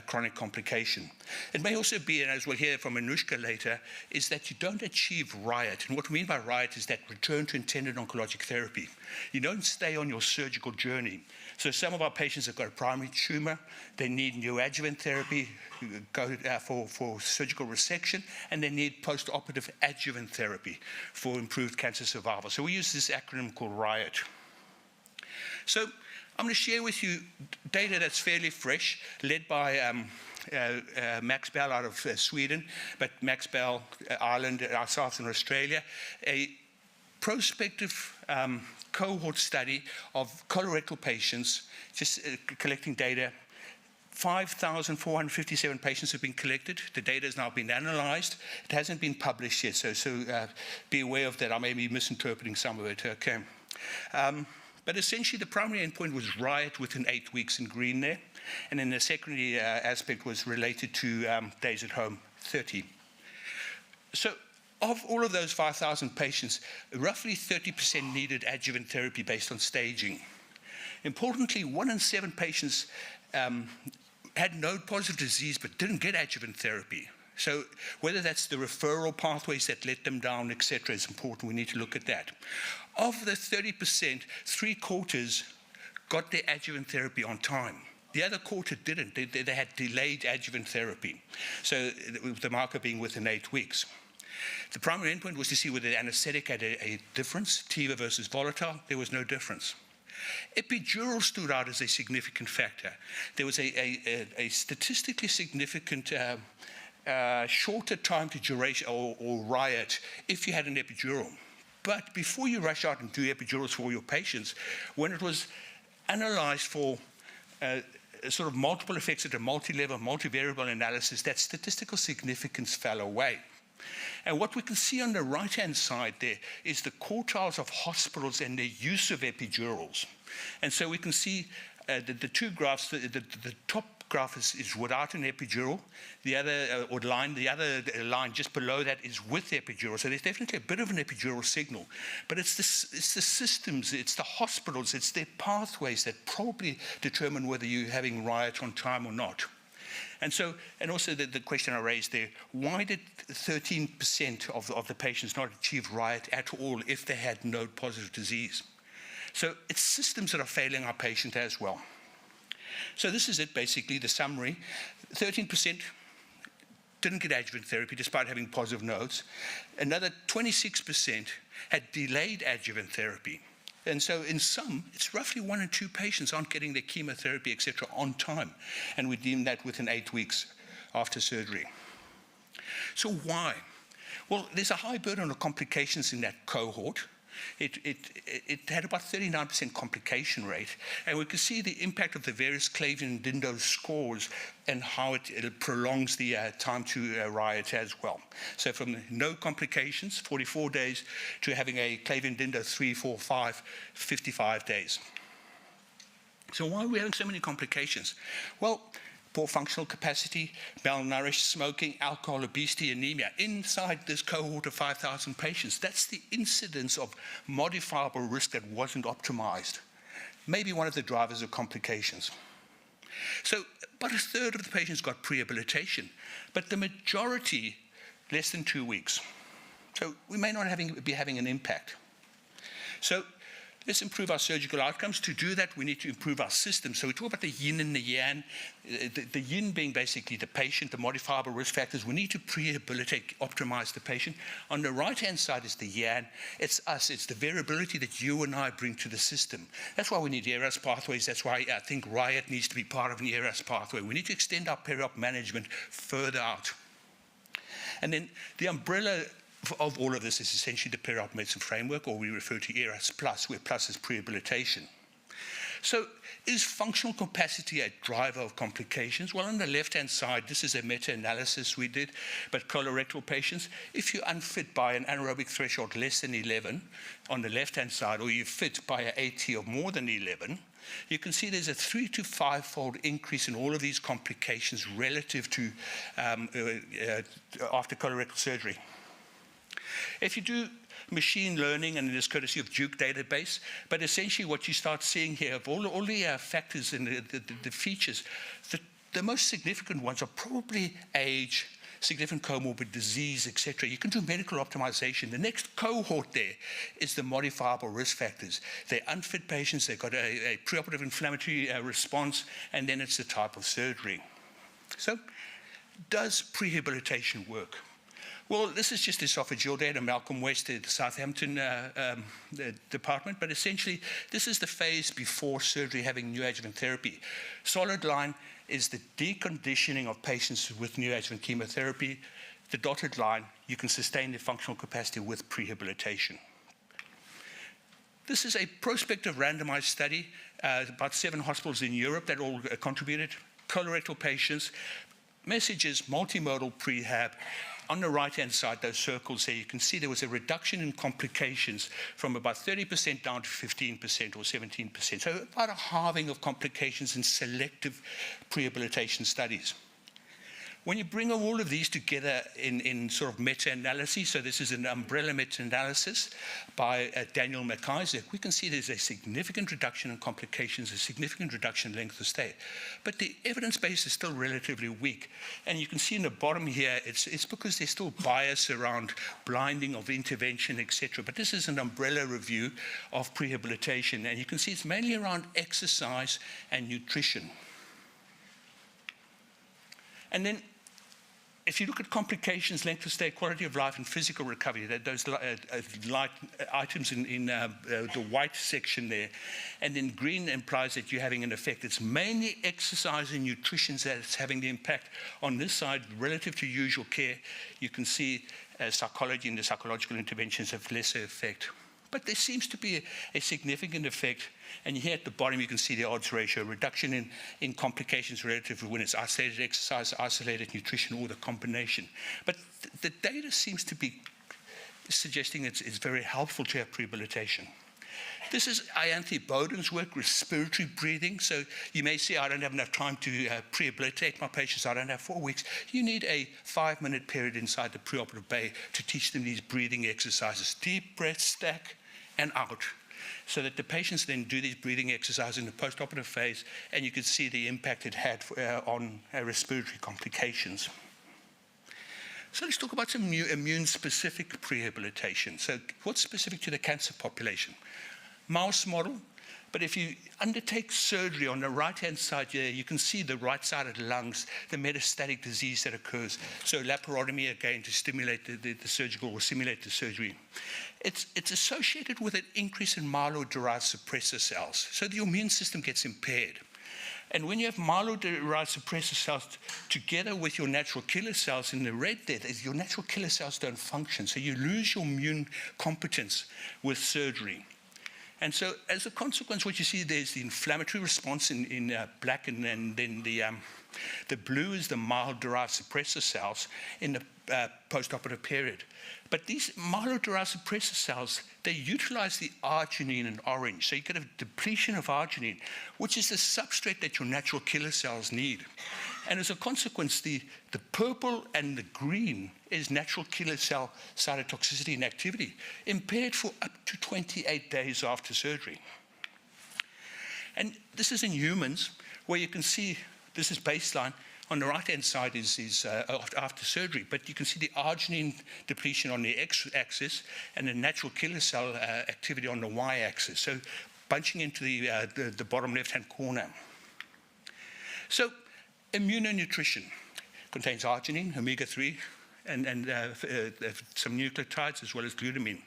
chronic complication. It may also be, and as we'll hear from Anushka later, is that you don't achieve RIOT. And what we mean by RIOT is that return to intended oncologic therapy. You don't stay on your surgical journey. So some of our patients have got a primary tumor. They need neoadjuvant therapy, go for surgical resection, and they need post-operative adjuvant therapy for improved cancer survival. So we use this acronym called RIOT. So I'm going to share with you data that's fairly fresh, led by Max Bell out of Sweden, but Max Bell, Ireland, ourselves in Australia, a prospective cohort study of colorectal patients, just collecting data 5,457 patients have been collected. The data has now been analyzed. It hasn't been published yet, so be aware of that. I may be misinterpreting some of it, okay. But essentially, the primary endpoint was riot within 8 weeks in green there, and then the secondary aspect was related to days at home, 30. So of all of those 5,000 patients, roughly 30% needed adjuvant therapy based on staging. Importantly, 1 in 7 patients had node-positive disease but didn't get adjuvant therapy. So whether that's the referral pathways that let them down, etc., is important. We need to look at that. Of the 30%, 3/4 got their adjuvant therapy on time. The other quarter didn't. They had delayed adjuvant therapy. So the marker being within 8 weeks. The primary endpoint was to see whether the anesthetic had a difference, TIVA versus volatile. There was no difference. Epidural stood out as a significant factor. There was a statistically significant shorter time to duration or riot if you had an epidural. But before you rush out and do epidurals for your patients, when it was analyzed for sort of multiple effects at a multi-level, multivariable analysis, that statistical significance fell away. And what we can see on the right-hand side there is the quartiles of hospitals and their use of epidurals. And so we can see the two graphs, the top graph is without an epidural, the other line just below that is with epidural. So there's definitely a bit of an epidural signal. But it's the systems, it's the hospitals, it's their pathways that probably determine whether you're having riot on time or not. And so, and also the question I raised there, why did 13% of the patients not achieve riot at all if they had node-positive disease? So it's systems that are failing our patient as well. So this is it, basically, the summary. 13% didn't get adjuvant therapy despite having positive nodes. Another 26% had delayed adjuvant therapy. And so in some, it's roughly 1 in 2 patients aren't getting their chemotherapy, etc., on time. And we deem that within 8 weeks after surgery. So why? Well, there's a high burden of complications in that cohort. It had about 39% complication rate. And we can see the impact of the various Clavien-Dindo scores and how it prolongs the time to riot as well. So from no complications, 44 days, to having a Clavien-Dindo 3, 4, 5, 55 days. So why are we having so many complications? Well, poor functional capacity, malnourished, smoking, alcohol, obesity, anemia. Inside this cohort of 5,000 patients, that's the incidence of modifiable risk that wasn't optimized. Maybe one of the drivers of complications. So about 1/3 of the patients got prehabilitation, but the majority less than 2 weeks. So we may not be having an impact. So let's improve our surgical outcomes. To do that, we need to improve our system. So we talk about the yin and the yang. The yin being basically the patient, the modifiable risk factors. We need to prehabilitate, optimize the patient. On the right-hand side is the yang. It's us. It's the variability that you and I bring to the system. That's why we need ERAS pathways. That's why I think riot needs to be part of an ERAS pathway. We need to extend our peri-op management further out. And then the umbrella of all of this is essentially the peri-op medicine framework, or we refer to ERAS Plus, where plus is prehabilitation. So is functional capacity a driver of complications? Well, on the left-hand side, this is a meta-analysis we did, but colorectal patients, if you're unfit by an anaerobic threshold less than 11 on the left-hand side, or you're fit by an AT of more than 11, you can see there's a 3 to 5-fold increase in all of these complications relative to after colorectal surgery. If you do machine learning, and it is courtesy of Duke database, but essentially what you start seeing here, of all the factors and the features, the most significant ones are probably age, significant comorbid disease, etc. You can do medical optimization. The next cohort there is the modifiable risk factors. They're unfit patients, they've got a preoperative inflammatory response, and then it's the type of surgery. So, does prehabilitation work? Well, this is just esophageal data, Malcolm West at the Southampton the department, but essentially this is the phase before surgery having neoadjuvant therapy. Solid line is the deconditioning of patients with neoadjuvant chemotherapy. The dotted line, you can sustain their functional capacity with prehabilitation. This is a prospective randomized study, about 7 hospitals in Europe that all contributed. colorectal patients. Message is multimodal prehab. On the right-hand side, those circles there, you can see there was a reduction in complications from about 30% down to 15% or 17%. So about a halving of complications in selective prehabilitation studies. When you bring all of these together in sort of meta-analysis, so this is an umbrella meta-analysis by Daniel McIsaac, we can see there's a significant reduction in complications, a significant reduction in length of stay. But the evidence base is still relatively weak. And you can see in the bottom here, it's because there's still bias around blinding of intervention, etc. But this is an umbrella review of prehabilitation. And you can see it's mainly around exercise and nutrition. And then, if you look at complications, length of stay, quality of life, and physical recovery, those light items in the white section there, and then green implies that you're having an effect. It's mainly exercise and nutrition that's having the impact. On this side, relative to usual care, you can see psychology and the psychological interventions have lesser effect. But there seems to be a significant effect. And here at the bottom, you can see the odds ratio, reduction in complications relative to when it's isolated exercise, isolated nutrition, or the combination. But the data seems to be suggesting it's very helpful to have prehabilitation. This is Ayanthi Bowden's work, respiratory breathing. So you may say, I don't have enough time to prehabilitate my patients. I don't have 4 weeks. You need a 5-minute period inside the preoperative bay to teach them these breathing exercises. Deep breath, stack, and out, so that the patients then do these breathing exercises in the postoperative phase, and you can see the impact it had on respiratory complications. So let's talk about some immune-specific prehabilitation. So what's specific to the cancer population? Mouse model, but if you undertake surgery on the right-hand side here, you can see the right-sided lungs, the metastatic disease that occurs. So laparotomy, again, to stimulate the surgical or simulate the surgery. It's associated with an increase in myeloid-derived suppressor cells. So the immune system gets impaired. And when you have myeloid-derived suppressor cells together with your natural killer cells in the red there, your natural killer cells don't function. So you lose your immune competence with surgery. And so as a consequence, what you see there is the inflammatory response in black, and then the blue is the myeloid-derived suppressor cells in the postoperative period. But these myeloid-derived suppressor cells, they utilize the arginine in orange. So you get a depletion of arginine, which is the substrate that your natural killer cells need. And as a consequence, the purple and the green is natural killer cell cytotoxicity and activity, impaired for up to 28 days after surgery. And this is in humans, where you can see, this is baseline. On the right-hand side is after surgery, but you can see the arginine depletion on the x-axis and the natural killer cell activity on the y-axis. So bunching into the bottom left-hand corner. So immunonutrition contains arginine, omega-3, and some nucleotides as well as glutamine.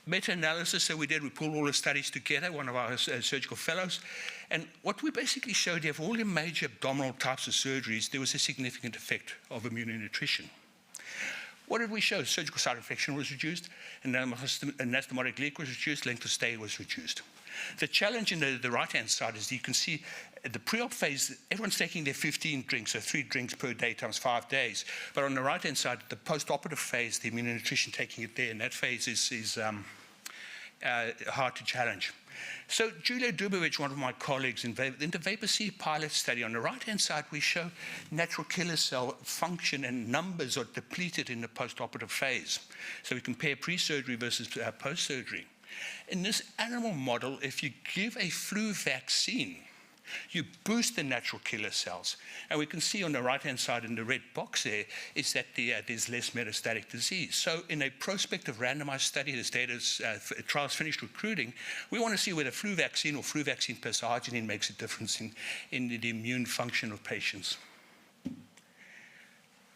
Meta-analysis that we did, we pulled all the studies together, one of our surgical fellows, and what we basically showed here, for all the major abdominal types of surgeries, there was a significant effect of immunonutrition. What did we show? Surgical site infection was reduced, and anastomotic leak was reduced, length of stay was reduced. The challenge in the right-hand side is you can see at the pre-op phase, everyone's taking their 15 drinks, so 3 drinks per day times 5 days. But on the right-hand side, the post-operative phase, the immunonutrition taking it there, and that phase is hard to challenge. So Julia Dubovich, one of my colleagues, in the VAPOR-C pilot study, on the right-hand side, we show natural killer cell function and numbers are depleted in the post-operative phase. So we compare pre-surgery versus post-surgery. In this animal model, if you give a flu vaccine, you boost the natural killer cells. And we can see on the right-hand side in the red box there is that there's less metastatic disease. So in a prospective randomized study, this data's trials finished recruiting, we want to see whether flu vaccine or flu vaccine plus arginine makes a difference in the immune function of patients.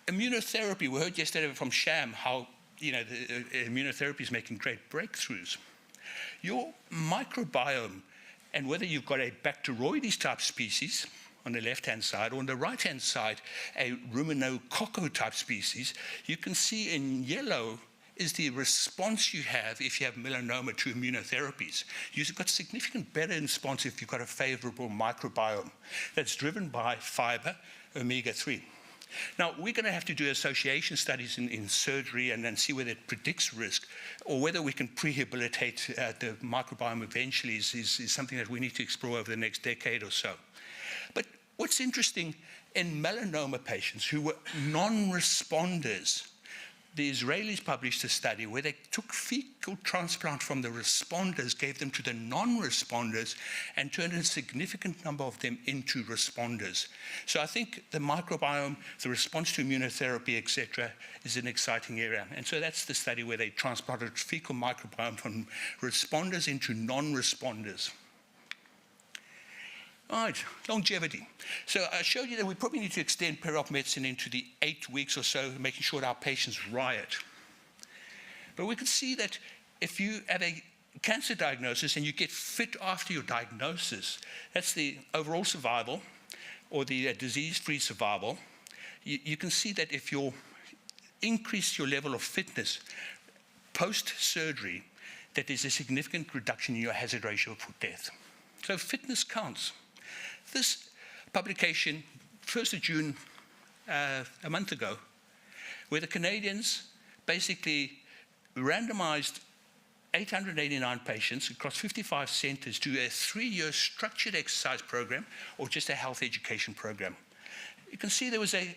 Immunotherapy, we heard yesterday from Sham how the immunotherapy is making great breakthroughs. Your microbiome, and whether you've got a Bacteroides type species on the left-hand side or on the right-hand side, a Ruminococco type species, you can see in yellow is the response you have if you have melanoma to immunotherapies. You've got significant better response if you've got a favorable microbiome that's driven by fiber, omega-3. Now, we're going to have to do association studies in surgery and then see whether it predicts risk or whether we can prehabilitate the microbiome eventually is something that we need to explore over the next decade or so. But what's interesting, in melanoma patients who were non-responders, the Israelis published a study where they took fecal transplant from the responders, gave them to the non-responders, and turned a significant number of them into responders. So I think the microbiome, the response to immunotherapy, etc., is an exciting area. And so that's the study where they transplanted fecal microbiome from responders into non-responders. All right, longevity. So I showed you that we probably need to extend peri-op medicine into the 8 weeks or so, making sure that our patients riot. But we can see that if you have a cancer diagnosis and you get fit after your diagnosis, that's the overall survival or the disease-free survival. You can see that if you increase your level of fitness post-surgery, that there's a significant reduction in your hazard ratio for death. So fitness counts. This publication, 1st of June, a month ago, where the Canadians basically randomized 889 patients across 55 centers to a 3-year structured exercise program or just a health education program. You can see there was a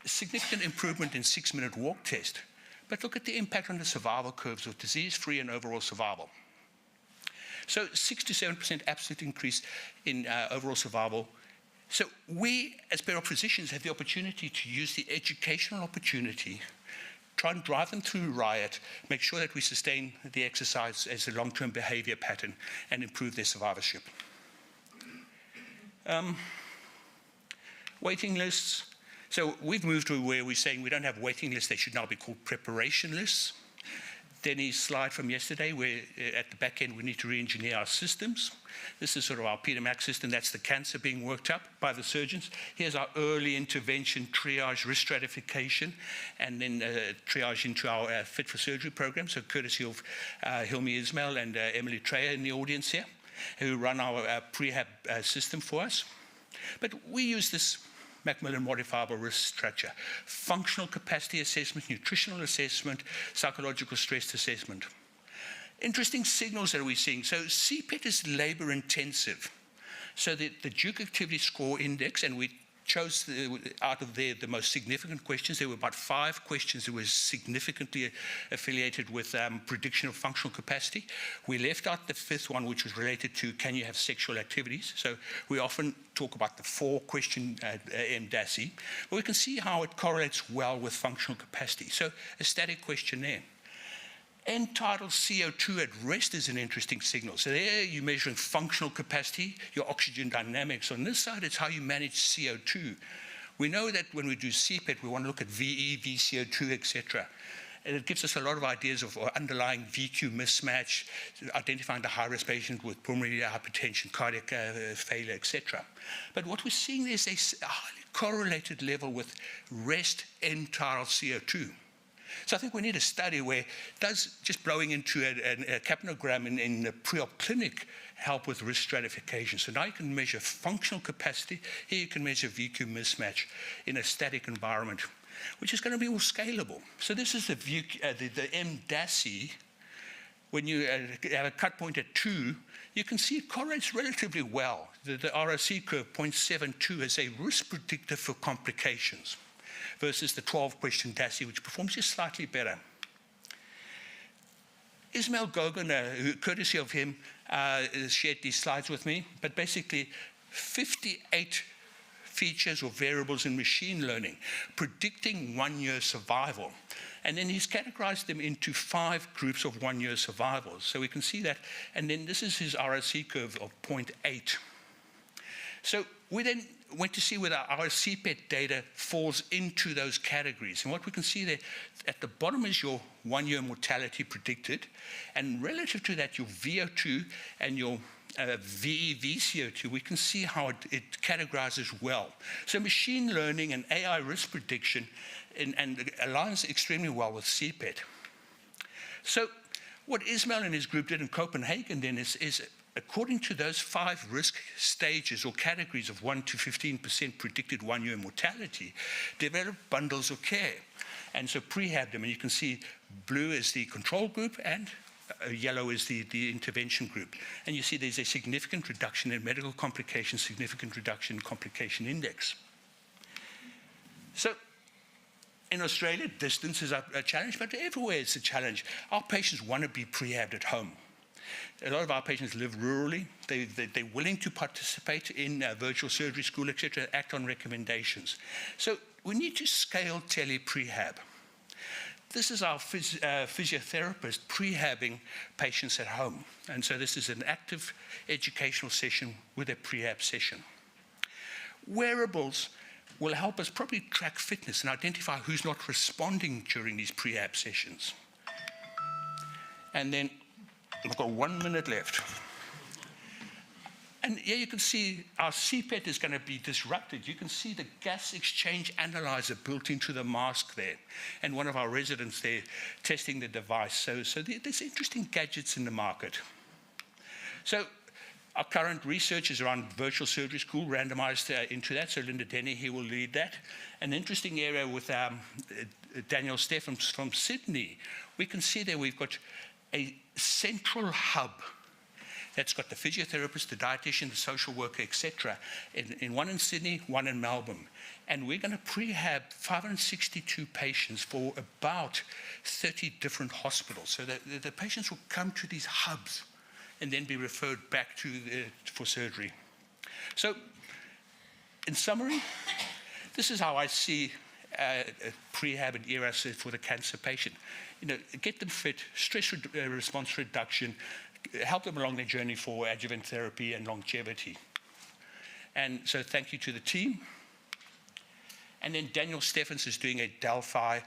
significant improvement in 6-minute walk test, but look at the impact on the survival curves of disease-free and overall survival. So 6 to 7% absolute increase in overall survival. So we, as peri-op physicians, have the opportunity to use the educational opportunity, try and drive them through riot, make sure that we sustain the exercise as a long-term behavior pattern, and improve their survivorship. Waiting lists. So we've moved to where we're saying we don't have waiting lists, they should now be called preparation lists. Denny's slide from yesterday, where at the back end we need to re-engineer our systems. This is sort of our Peter Mac system. That's the cancer being worked up by the surgeons. Here's our early intervention, triage, risk stratification, and then triage into our Fit for Surgery program. So courtesy of Hilmi Ismail and Emily Treyer in the audience here, who run our prehab system for us. But we use this Macmillan modifiable risk structure: functional capacity assessment, nutritional assessment, psychological stress assessment. Interesting signals that we're seeing. So CPET is labor intensive. So the Duke Activity Score Index, and we chose out of there the most significant questions. There were about 5 questions that were significantly affiliated with prediction of functional capacity. We left out the 5th one, which was related to can you have sexual activities. So we often talk about the 4-question MDASI, but we can see how it correlates well with functional capacity. So a static questionnaire. End-tidal CO2 at rest is an interesting signal. So there you're measuring functional capacity, your oxygen dynamics. On this side, it's how you manage CO2. We know that when we do CPET, we want to look at VE, VCO2, etc. And it gives us a lot of ideas of underlying VQ mismatch, identifying the high-risk patient with pulmonary hypertension, cardiac failure, etc. But what we're seeing is a highly correlated level with rest end-tidal CO2. So I think we need a study where does just blowing into a capnogram in a pre-op clinic help with risk stratification. So now you can measure functional capacity. Here you can measure VQ mismatch in a static environment, which is going to be more scalable. So this is the MDASI. When you have a cut point at 2, you can see it correlates relatively well. The ROC curve, 0.72, is a risk predictor for complications, versus the 12-question DASI, which performs just slightly better. Ismail Gogan, courtesy of him, shared these slides with me, but basically 58 features or variables in machine learning predicting 1-year survival. And then he's categorized them into 5 groups of 1-year survivals. So we can see that, and then this is his ROC curve of 0.8. So we then went to see whether our CPET data falls into those categories. And what we can see there, at the bottom is your 1-year mortality predicted, and relative to that, your VO2 and your VE/VCO2, we can see how it categorizes well. So machine learning and AI risk prediction and aligns extremely well with CPET. So what Ismail and his group did in Copenhagen then is according to those 5 risk stages or categories of 1 to 15% predicted 1-year mortality, develop bundles of care. And so prehab them, and you can see blue is the control group and yellow is the intervention group. And you see there's a significant reduction in medical complications, significant reduction in complication index. So in Australia, distance is a challenge, but everywhere it's a challenge. Our patients want to be prehabbed at home. A lot of our patients live rurally. They're willing to participate in virtual surgery school, etc., act on recommendations. So we need to scale tele-prehab. This is our physiotherapist prehabbing patients at home. And so this is an active educational session with a prehab session. Wearables will help us probably track fitness and identify who's not responding during these prehab sessions. And then I've got 1 minute left. And here you can see our CPET is going to be disrupted. You can see the gas exchange analyzer built into the mask there. And one of our residents there testing the device. So there's interesting gadgets in the market. So our current research is around virtual surgery school, randomized into that. So Linda Denny here will lead that. An interesting area with Daniel Steffens from Sydney. We can see there we've got a central hub that's got the physiotherapist, the dietitian, the social worker, etc. In one in Sydney, one in Melbourne. And we're going to prehab 562 patients for about 30 different hospitals. So the patients will come to these hubs and then be referred back to for surgery. So in summary, this is how I see prehab and ERAS for the cancer patient. Get them fit, stress response reduction, help them along their journey for adjuvant therapy and longevity. And so thank you to the team. And then Daniel Steffens is doing a Delphi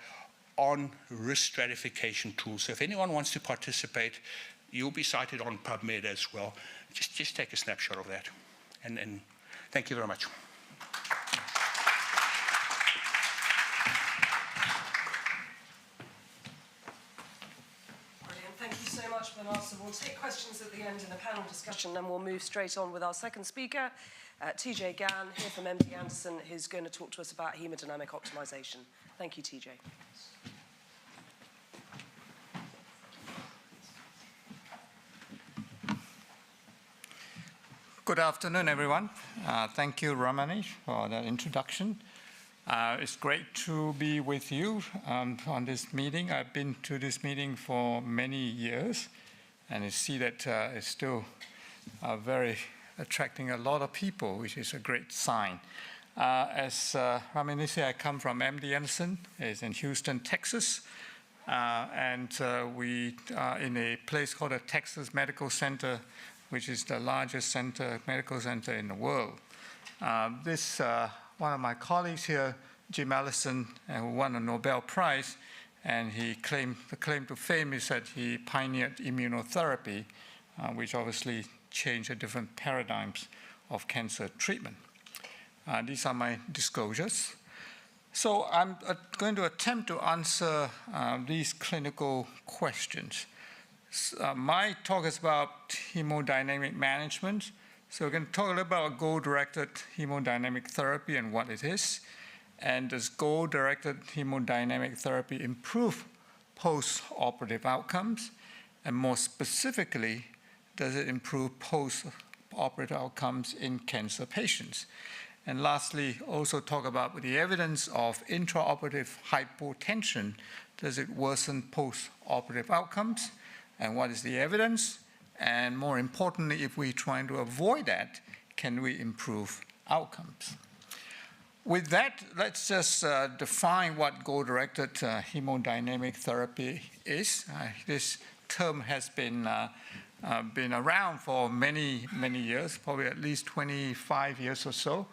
on risk stratification tool. So if anyone wants to participate, you'll be cited on PubMed as well. Just take a snapshot of that. And thank you very much. So we'll take questions at the end in the panel discussion, and we'll move straight on with our second speaker, TJ Gann, here from MD Anderson, who's going to talk to us about hemodynamic optimization. Thank you, TJ. Good afternoon, everyone. Thank you, Ramani, for that introduction. It's great to be with you on this meeting. I've been to this meeting for many years, and I see that it's still very attracting a lot of people, which is a great sign. As Ramani said, I come from MD Anderson. It's in Houston, Texas. And we are in a place called the Texas Medical Center, which is the largest medical center in the world. One of my colleagues here, Jim Allison, who won a Nobel Prize, and the claim to fame is that he pioneered immunotherapy, which obviously changed the different paradigms of cancer treatment. These are my disclosures. So I'm going to attempt to answer these clinical questions. My talk is about hemodynamic management. So we're going to talk a little about goal-directed hemodynamic therapy and what it is. And does goal-directed hemodynamic therapy improve post-operative outcomes? And more specifically, does it improve post-operative outcomes in cancer patients? And lastly, also talk about the evidence of intraoperative hypotension. Does it worsen post-operative outcomes? And what is the evidence? And more importantly, if we're trying to avoid that, can we improve outcomes? With that, let's just define what goal-directed hemodynamic therapy is. This term has been around for many, many years, probably at least 25 years or so.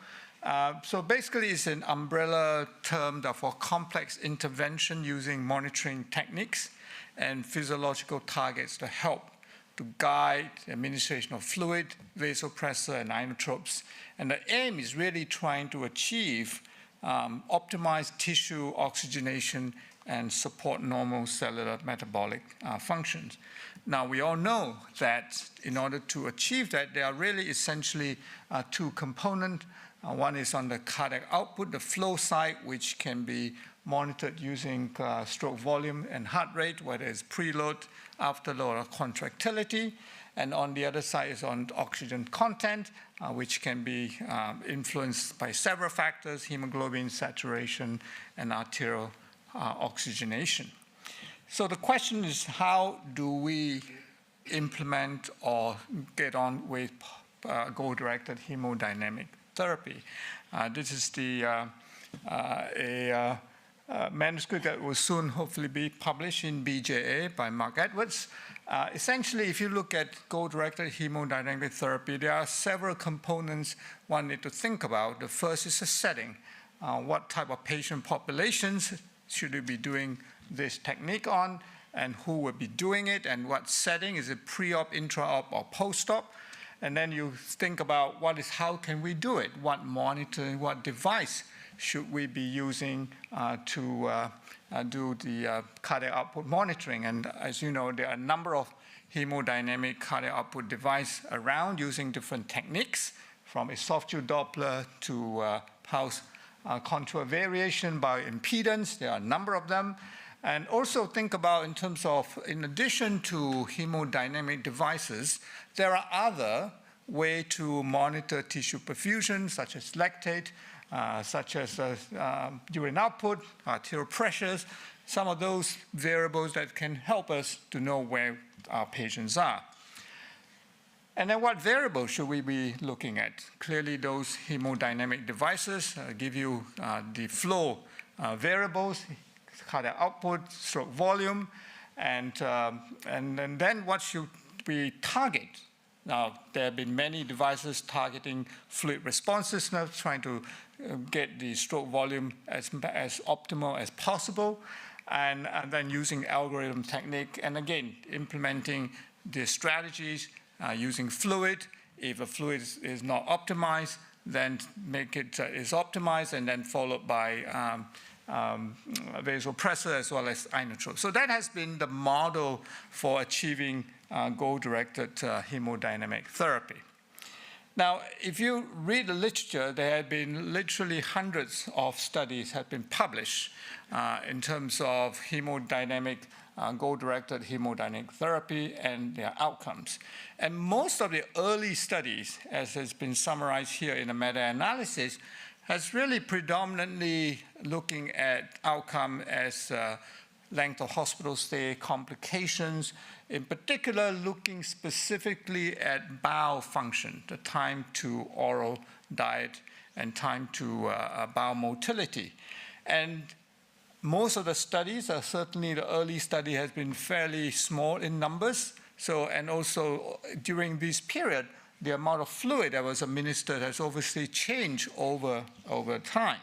So basically, it's an umbrella term for complex intervention using monitoring techniques and physiological targets to help to guide the administration of fluid, vasopressor, and inotropes. And the aim is really trying to achieve optimized tissue oxygenation and support normal cellular metabolic functions. Now, we all know that in order to achieve that, there are really essentially two components. One is on the cardiac output, the flow side, which can be monitored using stroke volume and heart rate, whether it's preload, afterload, or contractility. And on the other side is on oxygen content, which can be influenced by several factors, hemoglobin, saturation, and arterial oxygenation. So the question is, how do we implement or get on with goal-directed hemodynamic therapy? This is the manuscript that will soon hopefully be published in BJA by Mark Edwards. Essentially, if you look at goal-directed hemodynamic therapy, there are several components one need to think about. The first is the setting. What type of patient populations should we be doing this technique on, and who will be doing it, and what setting? Is it pre-op, intra-op, or post-op? And then you think about how can we do it? What monitoring, what device should we be using to do the cardiac output monitoring? And as you know, there are a number of hemodynamic cardiac output devices around using different techniques, from esophageal Doppler to pulse contour variation by impedance. There are a number of them. And also think about in terms of, in addition to hemodynamic devices, there are other ways to monitor tissue perfusion, such as lactate, such as urine output, arterial pressures, some of those variables that can help us to know where our patients are. And then what variables should we be looking at? Clearly, those hemodynamic devices give you the flow variables, cardiac output, stroke volume, and then what should we target? Now, there have been many devices targeting fluid responses, now trying to get the stroke volume as optimal as possible, and then using algorithm technique, and again, implementing the strategies using fluid. If a fluid is not optimized, then make it is optimized, and then followed by vasopressor as well as inotropes. So that has been the model for achieving goal-directed hemodynamic therapy. Now, if you read the literature, there have been literally hundreds of studies have been published in terms of hemodynamic, goal-directed hemodynamic therapy and their outcomes. And most of the early studies, as has been summarized here in a meta-analysis, has really predominantly looking at outcome as length of hospital stay, complications, in particular looking specifically at bowel function, the time to oral diet and time to bowel motility. And most of the studies, certainly the early study has been fairly small in numbers. So, and also during this period, the amount of fluid that was administered has obviously changed over time.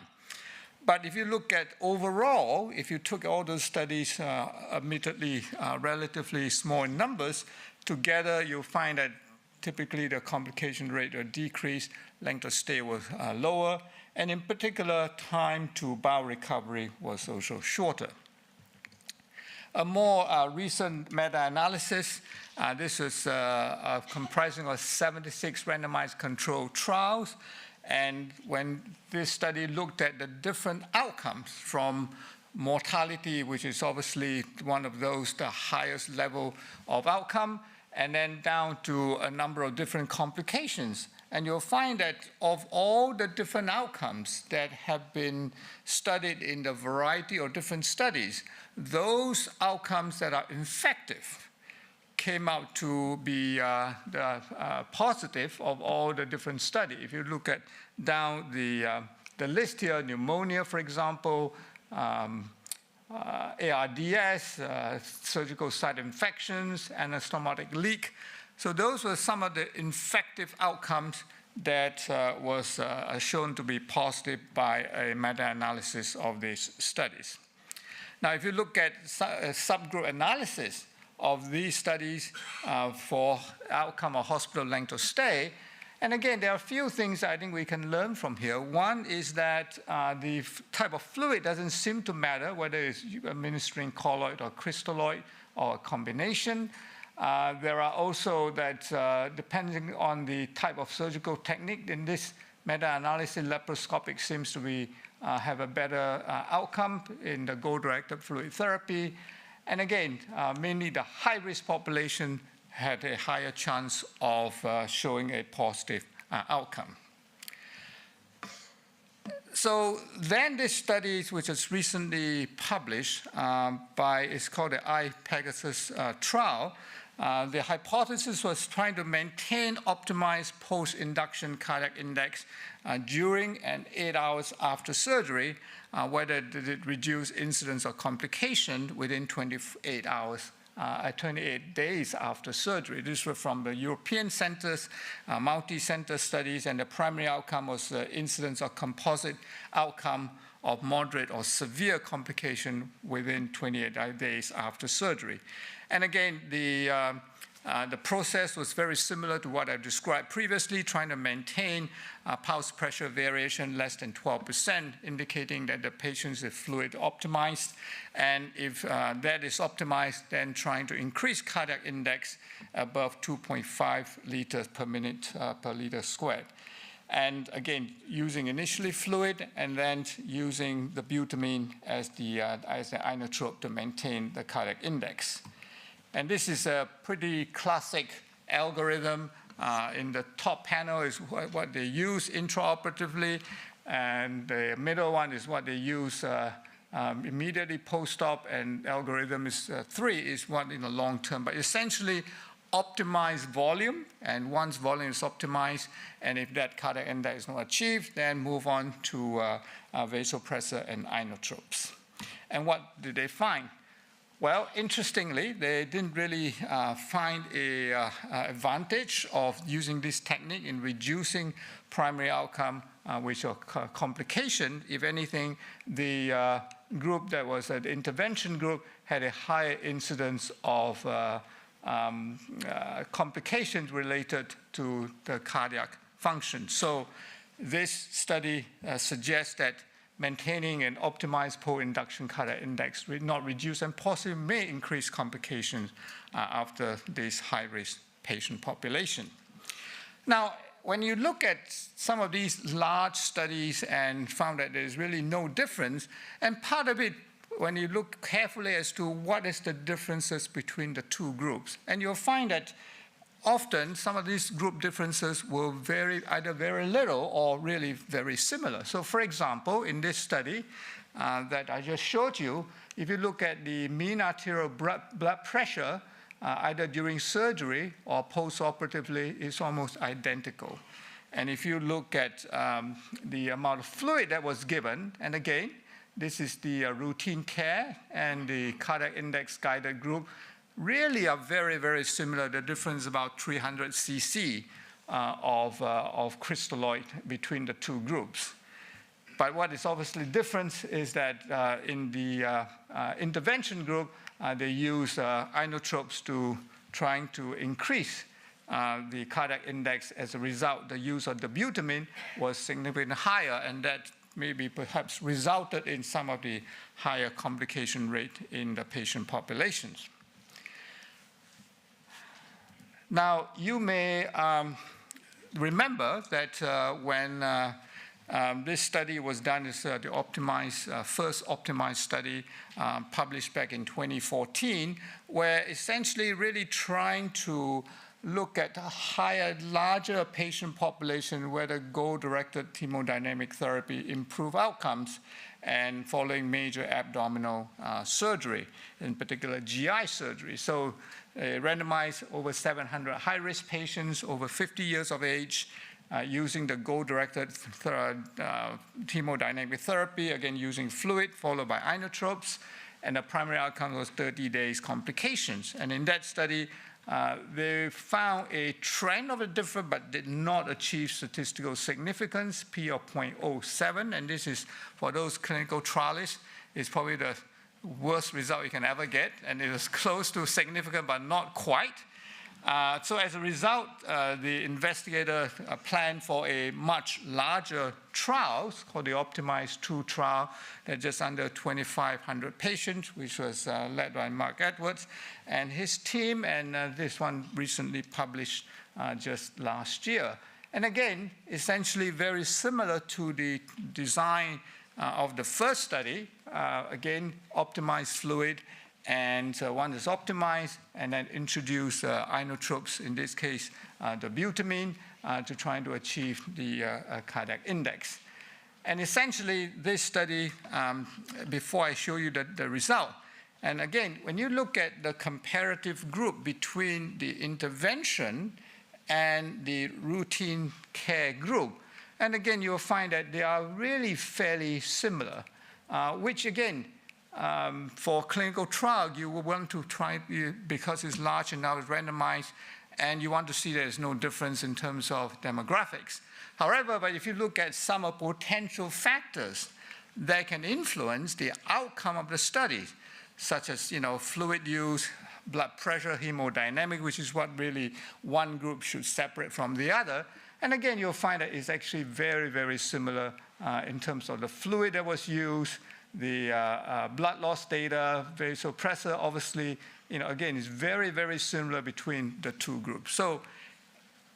But if you look at overall, if you took all those studies, admittedly relatively small in numbers, together you'll find that typically the complication rate will decrease, length of stay was lower, and in particular, time to bowel recovery was also shorter. A more recent meta-analysis, this is comprising of 76 randomized controlled trials. And when this study looked at the different outcomes from mortality, which is obviously one of those, the highest level of outcome, and then down to a number of different complications. And you'll find that of all the different outcomes that have been studied in the variety of different studies, those outcomes that are effective came out to be positive of all the different studies. If you look at down the list here, pneumonia, for example, ARDS, surgical site infections, anastomotic leak. So those were some of the effective outcomes that was shown to be positive by a meta-analysis of these studies. Now, if you look at subgroup analysis of these studies for outcome of hospital length of stay, And again, there are a few things I think we can learn from here. One is that the type of fluid doesn't seem to matter, whether it's administering colloid or crystalloid or a combination. There are also that, depending on the type of surgical technique, in this meta-analysis, laparoscopic seems to be have a better outcome in the goal-directed fluid therapy. And again, mainly the high-risk population had a higher chance of showing a positive outcome. So then this study, which was recently published it's called the iPegasus trial. The hypothesis was trying to maintain optimized post-induction cardiac index during and 8 hours after surgery, whether did it reduce incidence or complication within 28 hours. 28 days after surgery. These were from the European centers, multi-center studies, and the primary outcome was the incidence or composite outcome of moderate or severe complication within 28 days after surgery. And again, the process was very similar to what I described previously, trying to maintain pulse pressure variation less than 12%, indicating that the patient's fluid optimized. And if that is optimized, then trying to increase cardiac index above 2.5 liters per minute per liter squared. And again, using initially fluid and then using the butamine as the inotrope to maintain the cardiac index. And this is a pretty classic algorithm. In the top panel is what they use intraoperatively, and the middle one is what they use immediately post-op, and algorithm is 3 is what in the long term. But essentially, optimize volume, and once volume is optimized, and if that cardiac index is not achieved, then move on to vasopressor and inotropes. And what did they find? Well, interestingly, they didn't really find an advantage of using this technique in reducing primary outcome, which are complication. If anything, the group that was an intervention group had a higher incidence of complications related to the cardiac function. So this study suggests that maintaining an optimized post-induction cardiac index will not reduce and possibly may increase complications after this high-risk patient population. Now, when you look at some of these large studies and found that there's really no difference, and part of it, when you look carefully as to what is the differences between the two groups, and you'll find that often, some of these group differences will vary either very little or really very similar. So, for example, in this study that I just showed you, if you look at the mean arterial blood pressure, either during surgery or post-operatively, it's almost identical. And if you look at the amount of fluid that was given, and again, this is the routine care and the cardiac index guided group, really are very, very similar. The difference is about 300 cc of crystalloid between the two groups. But what is obviously different is that in the intervention group, they use inotropes to trying to increase the cardiac index. As a result, the use of the butamine was significantly higher, and that maybe perhaps resulted in some of the higher complication rate in the patient populations. Now, you may remember that when this study was done, it's the first optimized study published back in 2014, where essentially really trying to look at a larger patient population where the goal-directed hemodynamic therapy improve outcomes and following major abdominal surgery, in particular GI surgery. So randomized over 700 high-risk patients over 50 years of age using the goal-directed hemodynamic therapy, again using fluid followed by inotropes, and the primary outcome was 30 days complications. And in that study, they found a trend of a difference but did not achieve statistical significance, P of 0.07, and this is, for those clinical trialists, is probably the worst result you can ever get, and it was close to significant but not quite. So as a result, the investigator planned for a much larger trial called the Optimize 2 trial, that just under 2,500 patients, which was led by Mark Edwards and his team, and this one recently published just last year. And again, essentially very similar to the design of the first study, again, optimized fluid, and one is optimized, and then introduce inotropes, in this case, the butamine, to try to achieve the cardiac index. And essentially, this study, before I show you the result, and again, when you look at the comparative group between the intervention and the routine care group, and again, you'll find that they are really fairly similar, which again, for clinical trial, you will want to try, because it's large and now it's randomized, and you want to see there's no difference in terms of demographics. However, but if you look at some of potential factors that can influence the outcome of the study, such as fluid use, blood pressure, hemodynamic, which is what really one group should separate from the other. And again, you'll find that it's actually very, very similar in terms of the fluid that was used, the blood loss data, vasopressor, obviously, again, is very, very similar between the two groups. So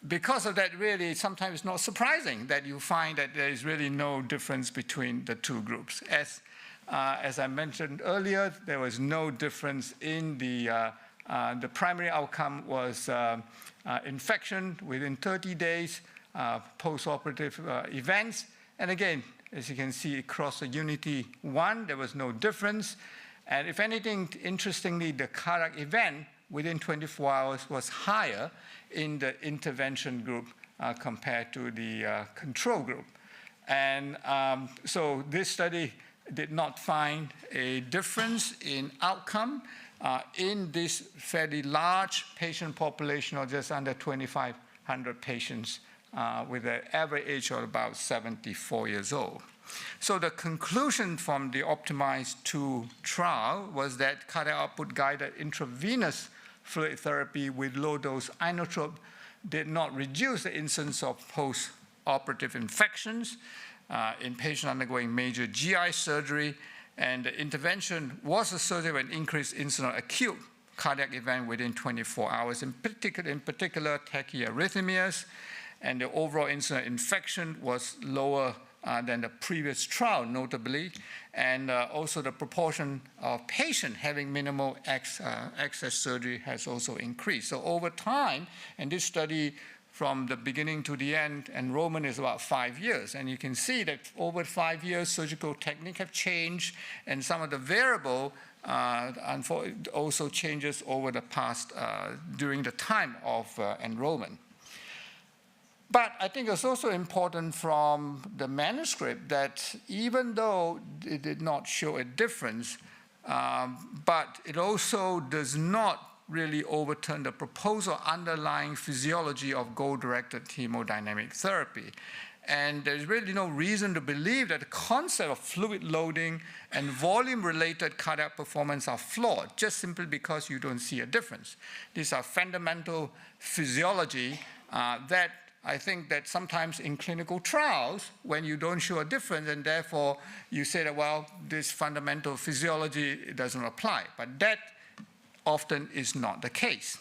because of that, really, sometimes it's not surprising that you find that there is really no difference between the two groups. As I mentioned earlier, there was no difference in the primary outcome was infection within 30 days, post-operative events. And again, as you can see across the Unity 1, there was no difference. And if anything, interestingly, the cardiac event within 24 hours was higher in the intervention group compared to the control group. And so this study did not find a difference in outcome in this fairly large patient population of just under 2,500 patients with an average age of about 74 years old. So the conclusion from the Optimize 2 trial was that cardiac output-guided intravenous fluid therapy with low-dose inotrope did not reduce the incidence of post-operative infections in patients undergoing major GI surgery, and the intervention was associated with an increased incidence of acute cardiac event within 24 hours, in particular tachyarrhythmias, and the overall incidence of infection was lower than the previous trial, notably, and also the proportion of patients having minimal access surgery has also increased. So over time, and this study from the beginning to the end, enrollment is about 5 years, and you can see that over 5 years, surgical technique have changed, and some of the variable also changes over the past, during the time of enrollment. But I think it's also important from the manuscript that even though it did not show a difference, but it also does not really overturn the proposal underlying physiology of goal-directed hemodynamic therapy. And there's really no reason to believe that the concept of fluid loading and volume-related cardiac performance are flawed, just simply because you don't see a difference. These are fundamental physiology that I think that sometimes in clinical trials, when you don't show a difference, and therefore you say that, well, this fundamental physiology doesn't apply. But that often is not the case.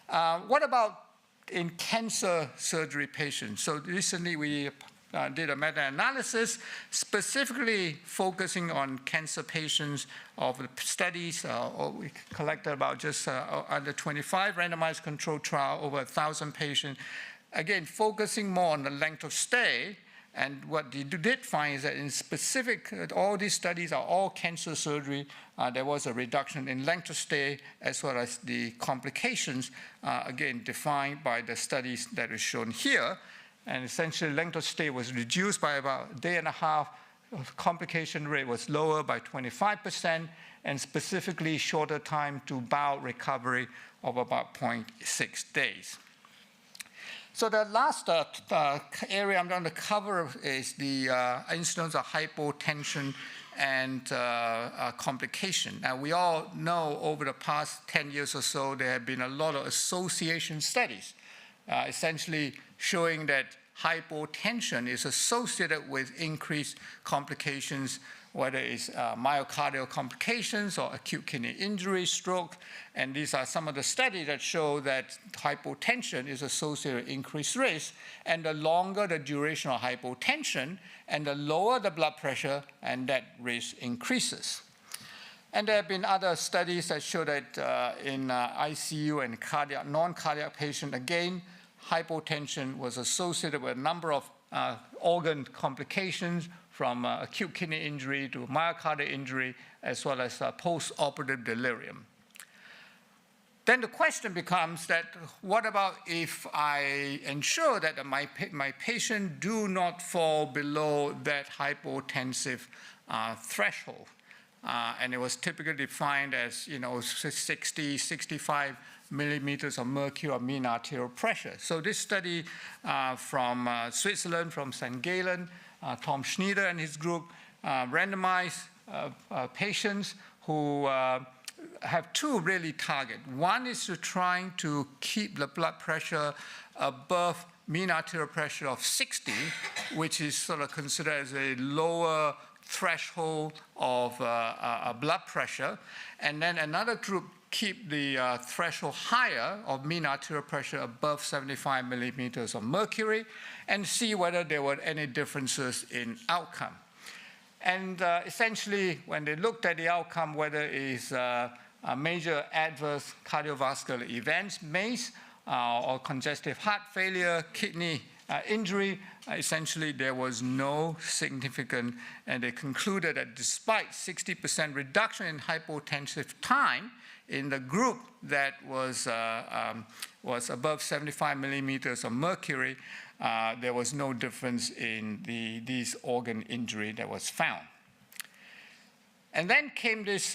What about in cancer surgery patients? So recently we did a meta-analysis specifically focusing on cancer patients of the studies. We collected about just under 25 randomized controlled trial, over 1,000 patients. Again, focusing more on the length of stay, and what they did find is that in specific, all these studies are all cancer surgery. There was a reduction in length of stay as well as the complications, again, defined by the studies that is shown here. And essentially, length of stay was reduced by about a day and a half. Complication rate was lower by 25%, and specifically shorter time to bowel recovery of about 0.6 days. So the last area I'm going to cover is the incidence of hypotension and complication. Now, we all know over the past 10 years or so, there have been a lot of association studies, essentially showing that hypotension is associated with increased complications, whether it's myocardial complications or acute kidney injury, stroke. And these are some of the studies that show that hypotension is associated with increased risk. And the longer the duration of hypotension and the lower the blood pressure, and that risk increases. And there have been other studies that show that in ICU and non-cardiac patients, again, hypotension was associated with a number of organ complications, from acute kidney injury to myocardial injury, as well as post-operative delirium. Then the question becomes that, what about if I ensure that my patient do not fall below that hypotensive threshold? And it was typically defined as, 60, 65 millimeters of mercury of mean arterial pressure. So this study from Switzerland, from St. Gallen, Tom Schneider and his group randomized patients who have two really targets. One is to trying to keep the blood pressure above mean arterial pressure of 60, which is sort of considered as a lower threshold of blood pressure. And then another group keep the threshold higher of mean arterial pressure above 75 millimeters of mercury and see whether there were any differences in outcome. And essentially, when they looked at the outcome, whether it's a major adverse cardiovascular events, MACE, or congestive heart failure, kidney injury, essentially there was no significant, and they concluded that despite 60% reduction in hypotensive time in the group that was above 75 millimeters of mercury, there was no difference in these organ injury that was found. And then came this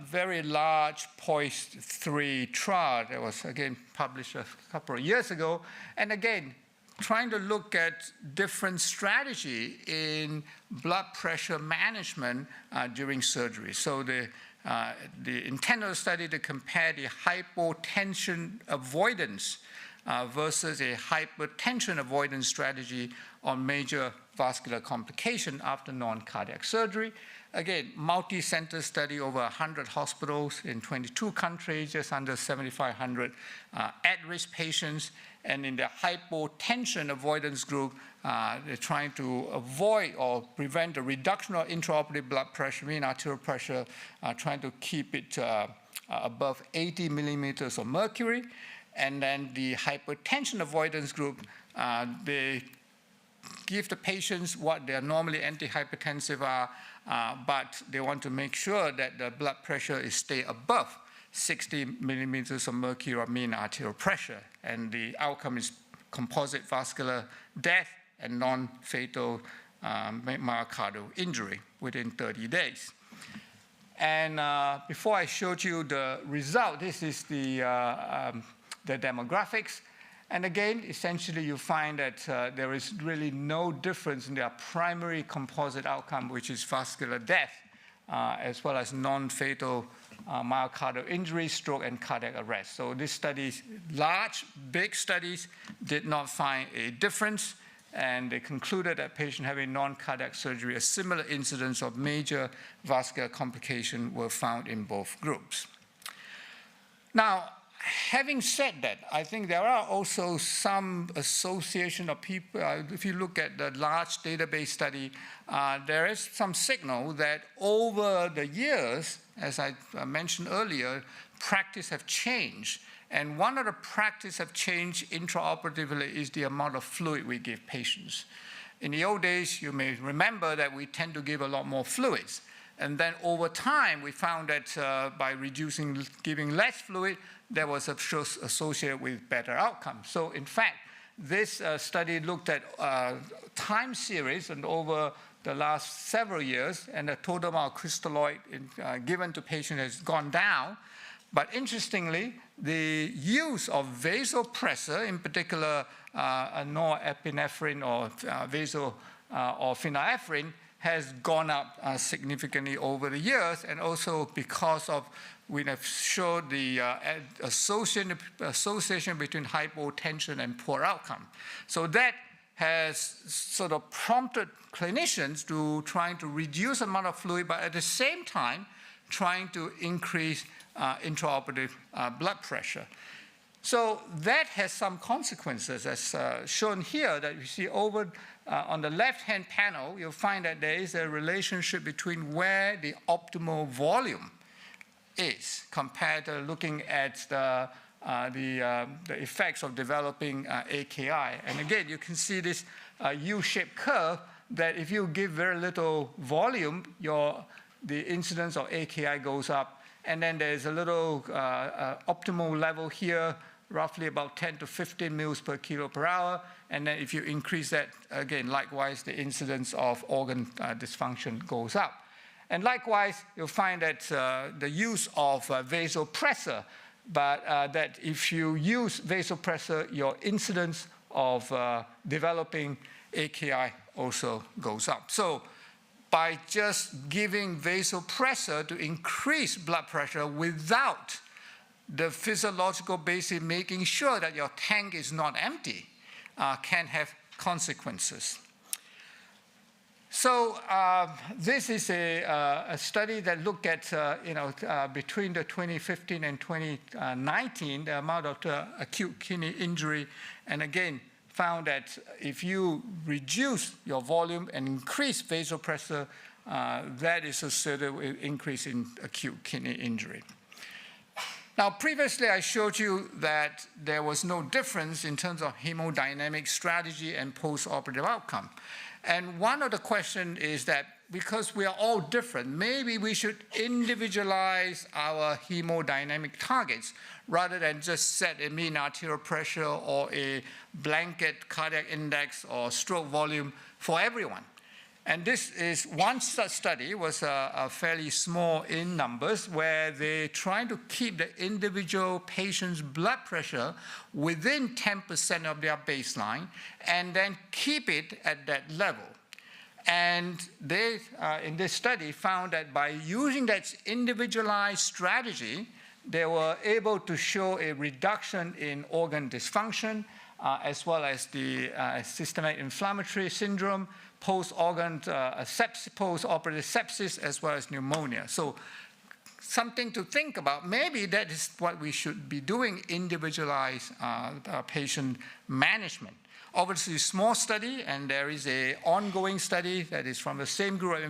very large POISE-3 trial that was, again, published a couple of years ago. And again, trying to look at different strategy in blood pressure management during surgery. So the intent of the study to compare the hypotension avoidance versus a hypertension avoidance strategy on major vascular complication after non-cardiac surgery. Again, multi-center study, over 100 hospitals in 22 countries, just under 7,500 at-risk patients. And in the hypotension avoidance group, they're trying to avoid or prevent the reduction of intraoperative blood pressure, mean arterial pressure, trying to keep it above 80 millimeters of mercury. And then the hypertension avoidance group, they give the patients what they're normally antihypertensive are, but they want to make sure that the blood pressure is stay above 60 millimeters of mercury of mean arterial pressure. And the outcome is composite vascular death and non-fatal myocardial injury within 30 days. And before I showed you the result, this is the demographics. And again, essentially, you find that there is really no difference in their primary composite outcome, which is vascular death, as well as non-fatal myocardial injury, stroke, and cardiac arrest. So these studies, large, big studies, did not find a difference, and they concluded that patients having non-cardiac surgery, a similar incidence of major vascular complication were found in both groups. Now, having said that, I think there are also some association of people. If you look at the large database study, there is some signal that over the years, as I mentioned earlier, practice have changed. And one of the practice have changed intraoperatively is the amount of fluid we give patients. In the old days, you may remember that we tend to give a lot more fluids. And then over time, we found that by giving less fluid, that was associated with better outcomes. So in fact, this study looked at time series and over the last several years, and the total amount of crystalloid given to patients has gone down. But interestingly, the use of vasopressor, in particular norepinephrine or or phenylephrine, has gone up significantly over the years, and also because of we have showed the association between hypotension and poor outcome. So that has sort of prompted clinicians to trying to reduce the amount of fluid, but at the same time, trying to increase intraoperative blood pressure. So that has some consequences, as shown here, that you see over on the left-hand panel, you'll find that there is a relationship between where the optimal volume is compared to looking at the effects of developing AKI. And again, you can see this U-shaped curve that if you give very little volume, the incidence of AKI goes up. And then there's a little optimal level here, roughly about 10 to 15 mils per kilo per hour. And then if you increase that, again, likewise, the incidence of organ dysfunction goes up. And likewise, you'll find that the use of vasopressor, but that if you use vasopressor, your incidence of developing AKI also goes up. So by just giving vasopressor to increase blood pressure without the physiological basis making sure that your tank is not empty can have consequences. So this is a study that looked at, between the 2015 and 2019, the amount of acute kidney injury, and again, found that if you reduce your volume and increase vasopressor, that is associated with increase in acute kidney injury. Now, previously I showed you that there was no difference in terms of hemodynamic strategy and post-operative outcome. And one of the questions is that because we are all different, maybe we should individualize our hemodynamic targets rather than just set a mean arterial pressure or a blanket cardiac index or stroke volume for everyone. And this is one such study, was a fairly small in numbers, where they trying to keep the individual patient's blood pressure within 10% of their baseline and then keep it at that level. And they, in this study, found that by using that individualized strategy, they were able to show a reduction in organ dysfunction, as well as the systemic inflammatory syndrome, post-operative sepsis, as well as pneumonia. So something to think about. Maybe that is what we should be doing, individualized patient management. Obviously, small study, and there is an ongoing study that is from the same group of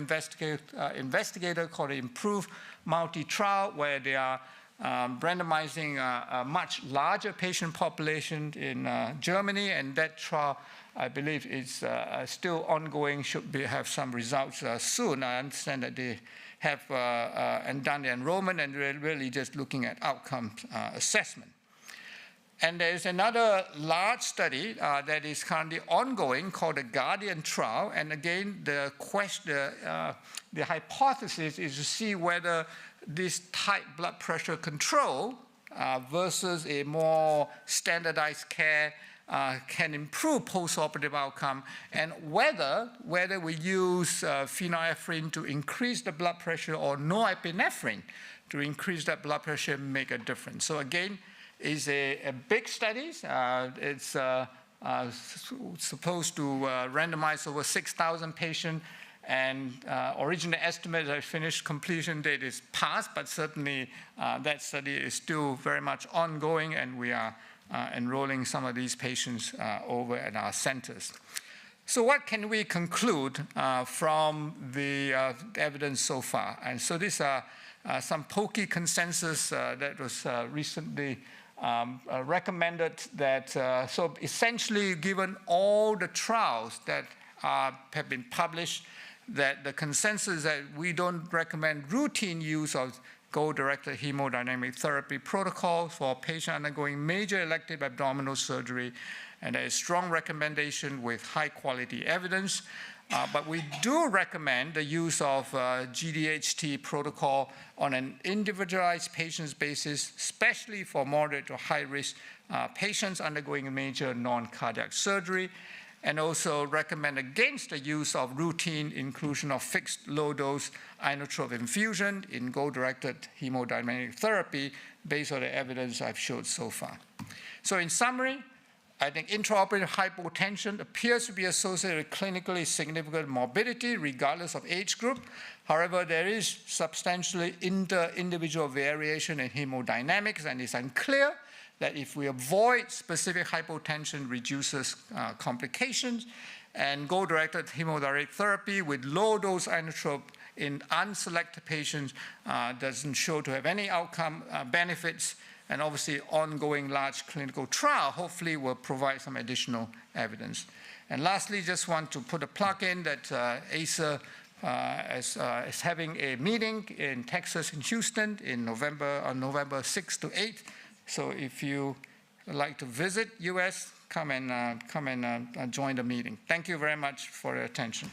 investigator called the IMPROVE multi-trial, where they are randomizing a much larger patient population in Germany, and that trial, I believe, is still ongoing, should have some results soon. I understand that they have and done the enrollment, and we're really just looking at outcome assessment. And there's another large study that is currently ongoing called the Guardian trial. And again, the hypothesis is to see whether this tight blood pressure control versus a more standardized care can improve post-operative outcome, and whether we use phenylephrine to increase the blood pressure or norepinephrine to increase that blood pressure make a difference. So again, it's a big study. It's supposed to randomize over 6,000 patients, and original estimate that finished completion date is past, but certainly that study is still very much ongoing, and we are enrolling some of these patients over at our centers. So what can we conclude from the evidence so far? And so these are some pokey consensus that was recently recommended that, so essentially given all the trials that have been published, that the consensus that we don't recommend routine use of goal-directed hemodynamic therapy protocol for patients undergoing major elective abdominal surgery, and there is strong recommendation with high-quality evidence. But we do recommend the use of GDHT protocol on an individualized patient's basis, especially for moderate to high-risk patients undergoing a major non-cardiac surgery. and also recommend against the use of routine inclusion of fixed low-dose inotrope infusion in goal-directed hemodynamic therapy based on the evidence I've showed so far. So in summary, I think intraoperative hypotension appears to be associated with clinically significant morbidity regardless of age group. However, there is substantially inter-individual variation in hemodynamics, and it's unclear that if we avoid specific hypotension reduces complications, and goal-directed hemodynamic therapy with low-dose inotrope in unselected patients doesn't show to have any outcome benefits, and obviously ongoing large clinical trial hopefully will provide some additional evidence. And lastly, just want to put a plug in that ACER is having a meeting in Texas, in Houston, on November 6th to 8th. So if you would like to visit US, come and join the meeting. Thank you very much for your attention.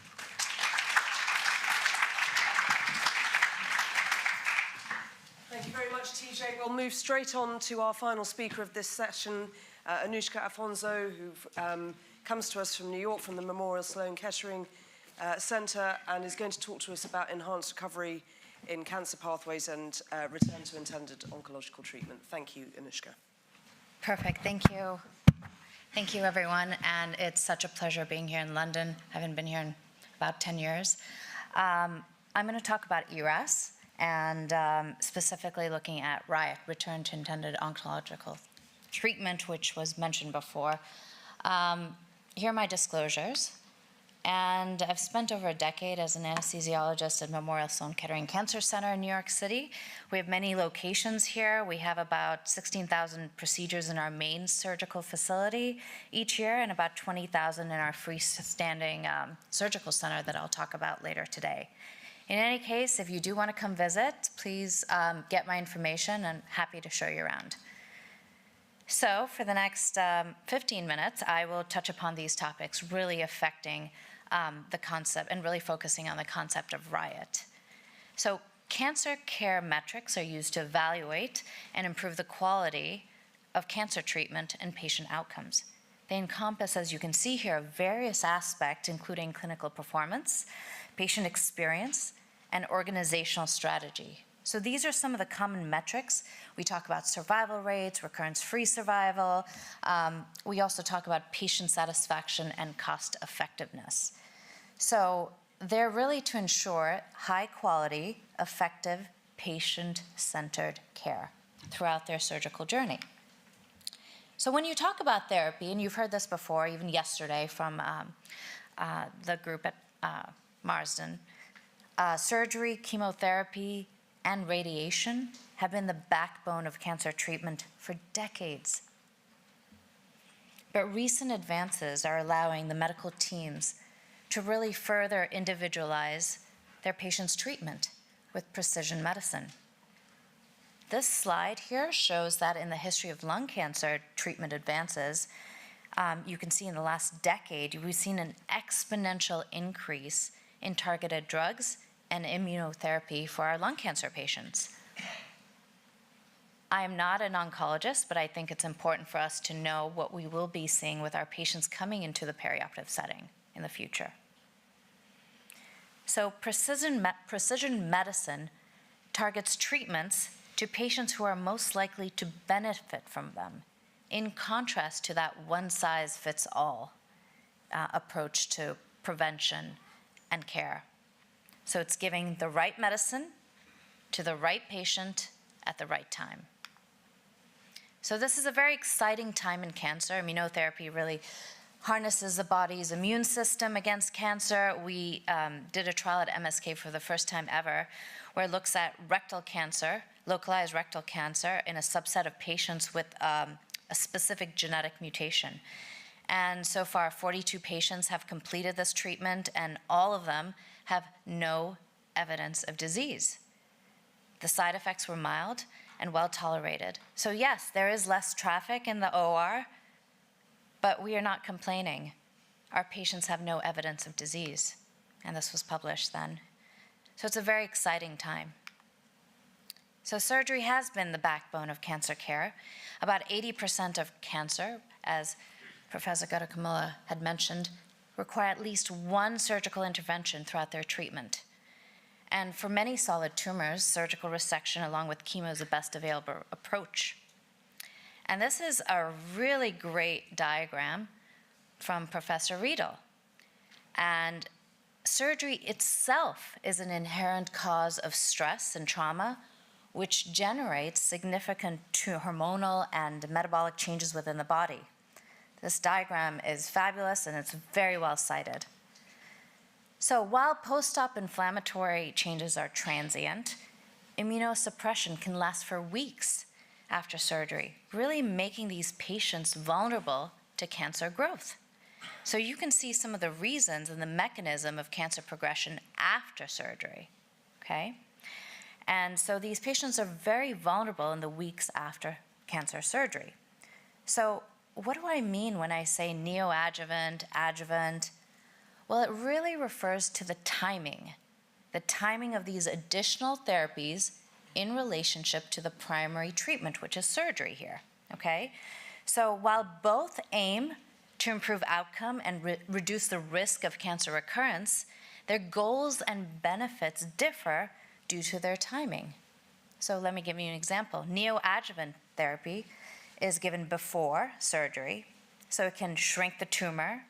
Thank you very much, TJ. We'll move straight on to our final speaker of this session, Anushka Afonso, who comes to us from New York, from the Memorial Sloan Kettering Center, and is going to talk to us about enhanced recovery in cancer pathways and return to intended oncological treatment. Thank you, Anushka. Perfect. Thank you. Thank you, everyone. And it's such a pleasure being here in London. I haven't been here in about 10 years. I'm going to talk about ERAS and specifically looking at RIOT, Return to Intended Oncological Treatment, which was mentioned before. Here are my disclosures. And I've spent over a decade as an anesthesiologist at Memorial Sloan Kettering Cancer Center in New York City. We have many locations here. We have about 16,000 procedures in our main surgical facility each year and about 20,000 in our freestanding surgical center that I'll talk about later today. In any case, if you do want to come visit, please get my information. I'm happy to show you around. So for the next 15 minutes, I will touch upon these topics really affecting the concept and really focusing on the concept of RIOT. So cancer care metrics are used to evaluate and improve the quality of cancer treatment and patient outcomes. They encompass, as you can see here, various aspects, including clinical performance, patient experience, and organizational strategy. So these are some of the common metrics. We talk about survival rates, recurrence-free survival. We also talk about patient satisfaction and cost effectiveness. So they're really to ensure high-quality, effective, patient-centered care throughout their surgical journey. So when you talk about therapy, and you've heard this before, even yesterday from the group at Marsden, surgery, chemotherapy, and radiation have been the backbone of cancer treatment for decades. But recent advances are allowing the medical teams to really further individualize their patients' treatment with precision medicine. This slide here shows that in the history of lung cancer treatment advances, you can see in the last decade, we've seen an exponential increase in targeted drugs and immunotherapy for our lung cancer patients. I am not an oncologist, but I think it's important for us to know what we will be seeing with our patients coming into the perioperative setting in the future. So precision medicine targets treatments to patients who are most likely to benefit from them, in contrast to that one-size-fits-all approach to prevention and care. So it's giving the right medicine to the right patient at the right time. So this is a very exciting time in cancer. Immunotherapy really harnesses the body's immune system against cancer. We did a trial at MSK for the first time ever where it looks at rectal cancer, localized rectal cancer in a subset of patients with a specific genetic mutation. And so far, 42 patients have completed this treatment, and all of them have no evidence of disease. The side effects were mild and well tolerated. So yes, there is less traffic in the OR, but we are not complaining. Our patients have no evidence of disease, and this was published then. So it's a very exciting time. So surgery has been the backbone of cancer care. About 80% of cancer, as Professor Gadakamula had mentioned, require at least one surgical intervention throughout their treatment. And for many solid tumors, surgical resection along with chemo is the best available approach. And this is a really great diagram from Professor Riedel. And surgery itself is an inherent cause of stress and trauma, which generates significant hormonal and metabolic changes within the body. This diagram is fabulous and it's very well cited. So while post-op inflammatory changes are transient, immunosuppression can last for weeks after surgery, really making these patients vulnerable to cancer growth. So you can see some of the reasons and the mechanism of cancer progression after surgery, okay? And so these patients are very vulnerable in the weeks after cancer surgery. So what do I mean when I say neoadjuvant, adjuvant? Well, it really refers to the timing of these additional therapies in relationship to the primary treatment, which is surgery here, okay? So while both aim to improve outcome and reduce the risk of cancer recurrence, their goals and benefits differ due to their timing. So let me give you an example. Neoadjuvant therapy is given before surgery, so it can shrink the tumor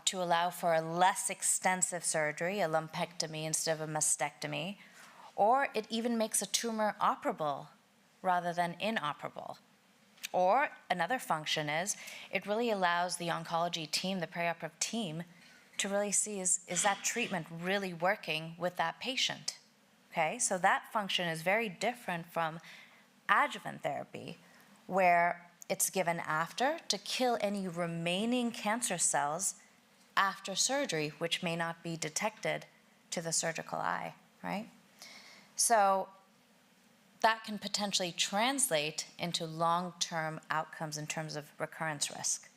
to allow for a less extensive surgery, a lumpectomy instead of a mastectomy, or it even makes a tumor operable rather than inoperable. Or another function is it really allows the oncology team, the perioperative team, to really see is that treatment really working with that patient, okay? So that function is very different from adjuvant therapy, where it's given after to kill any remaining cancer cells after surgery, which may not be detected to the surgical eye, right? So that can potentially translate into long-term outcomes in terms of recurrence risk.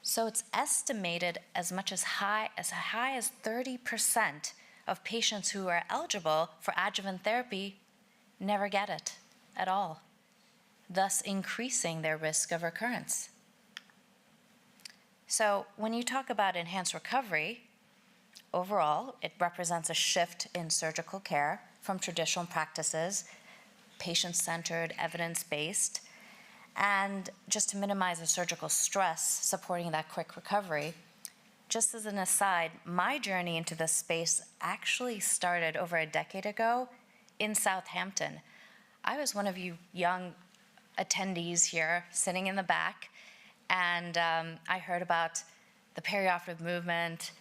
So it's estimated as high as 30% of patients who are eligible for adjuvant therapy never get it at all, thus increasing their risk of recurrence. So when you talk about enhanced recovery, overall, it represents a shift in surgical care from traditional practices, patient-centered, evidence-based, and just to minimize the surgical stress, supporting that quick recovery. Just as an aside, my journey into this space actually started over a decade ago in Southampton. I was one of you young attendees here, sitting in the back, and I heard about the perioperative movement,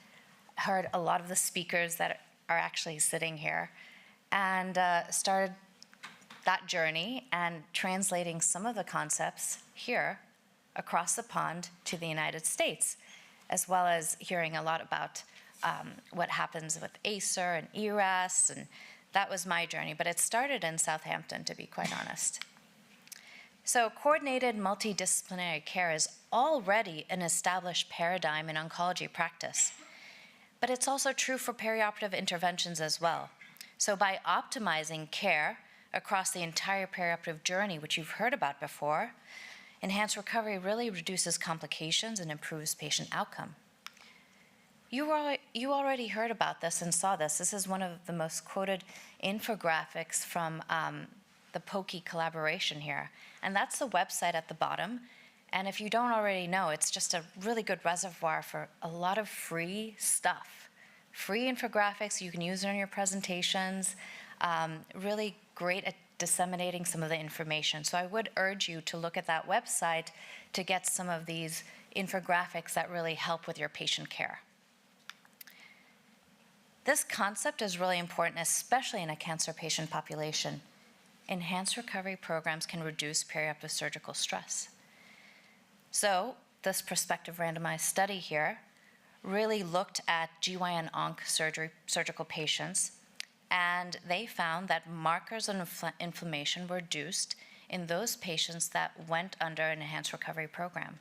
heard a lot of the speakers that are actually sitting here, and started that journey and translating some of the concepts here across the pond to the United States, as well as hearing a lot about what happens with ACER and ERAS, and that was my journey, but it started in Southampton, to be quite honest. So coordinated multidisciplinary care is already an established paradigm in oncology practice, but it's also true for perioperative interventions as well. So by optimizing care across the entire perioperative journey, which you've heard about before, enhanced recovery really reduces complications and improves patient outcome. You already heard about this and saw this. This is one of the most quoted infographics from the POCI collaboration here. And that's the website at the bottom. And if you don't already know, it's just a really good reservoir for a lot of free stuff. Free infographics you can use in your presentations, really great at disseminating some of the information. So I would urge you to look at that website to get some of these infographics that really help with your patient care. This concept is really important, especially in a cancer patient population. Enhanced recovery programs can reduce perioperative surgical stress. So this prospective randomized study here really looked at GYN-onc surgical patients, and they found that markers of inflammation were reduced in those patients that went under an enhanced recovery program.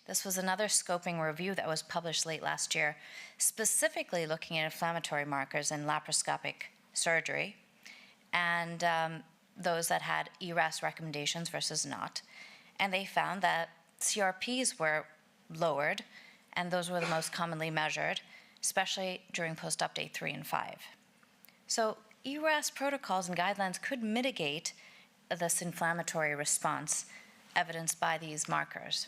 This was another scoping review that was published late last year, specifically looking at inflammatory markers in laparoscopic surgery and those that had ERAS recommendations versus not. and they found that CRPs were lowered, and those were the most commonly measured, especially during post-update 3 and 5. So ERAS protocols and guidelines could mitigate this inflammatory response evidenced by these markers.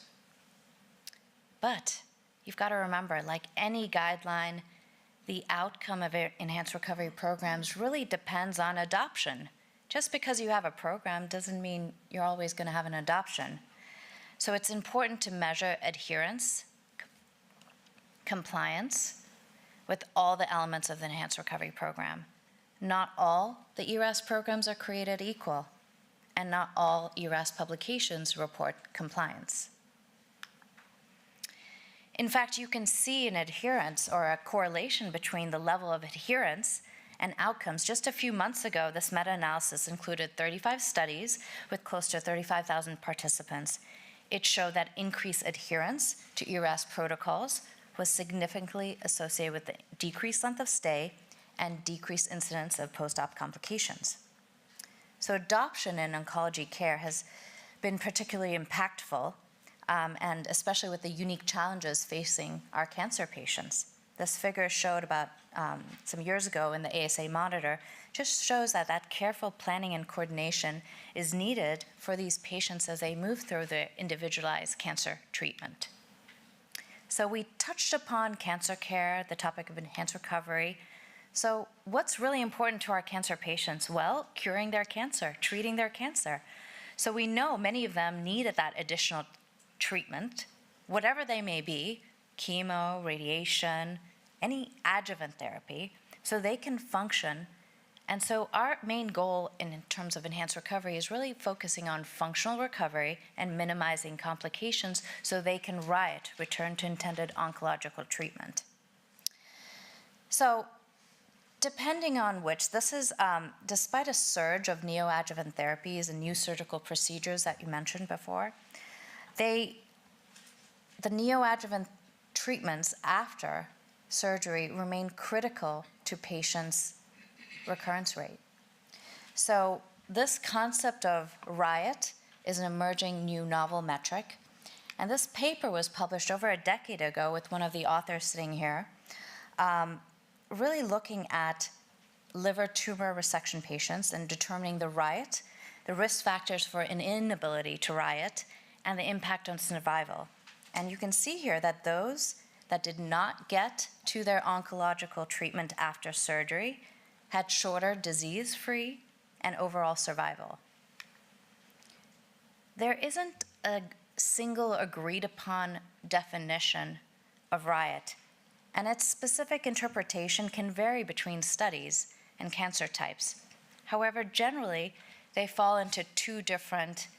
But you've got to remember, like any guideline, the outcome of enhanced recovery programs really depends on adoption. Just because you have a program doesn't mean you're always going to have an adoption. So it's important to measure adherence, compliance with all the elements of the enhanced recovery program. Not all the ERAS programs are created equal, and not all ERAS publications report compliance. In fact, you can see an adherence or a correlation between the level of adherence and outcomes. Just a few months ago, this meta-analysis included 35 studies with close to 35,000 participants. It showed that increased adherence to ERAS protocols was significantly associated with the decreased length of stay and decreased incidence of post-op complications. So adoption in oncology care has been particularly impactful, and especially with the unique challenges facing our cancer patients. This figure showed about some years ago in the ASA Monitor, just shows that that careful planning and coordination is needed for these patients as they move through their individualized cancer treatment. So we touched upon cancer care, the topic of enhanced recovery. So what's really important to our cancer patients? Well, curing their cancer, treating their cancer. So we know many of them needed that additional treatment, whatever they may be, chemo, radiation, any adjuvant therapy, so they can function. And so our main goal in terms of enhanced recovery is really focusing on functional recovery and minimizing complications so they can return to intended oncological treatment. So depending on which, this is, despite a surge of neoadjuvant therapies and new surgical procedures that you mentioned before, the neoadjuvant treatments after surgery remain critical to patients' recurrence rate. So this concept of riot is an emerging new novel metric. And this paper was published over a decade ago with one of the authors sitting here, really looking at liver tumor resection patients and determining the riot, the risk factors for an inability to riot, and the impact on survival. And you can see here that those that did not get to their oncological treatment after surgery had shorter disease-free and overall survival. There isn't a single agreed-upon definition of riot, and its specific interpretation can vary between studies and cancer types. However, generally, they fall into two different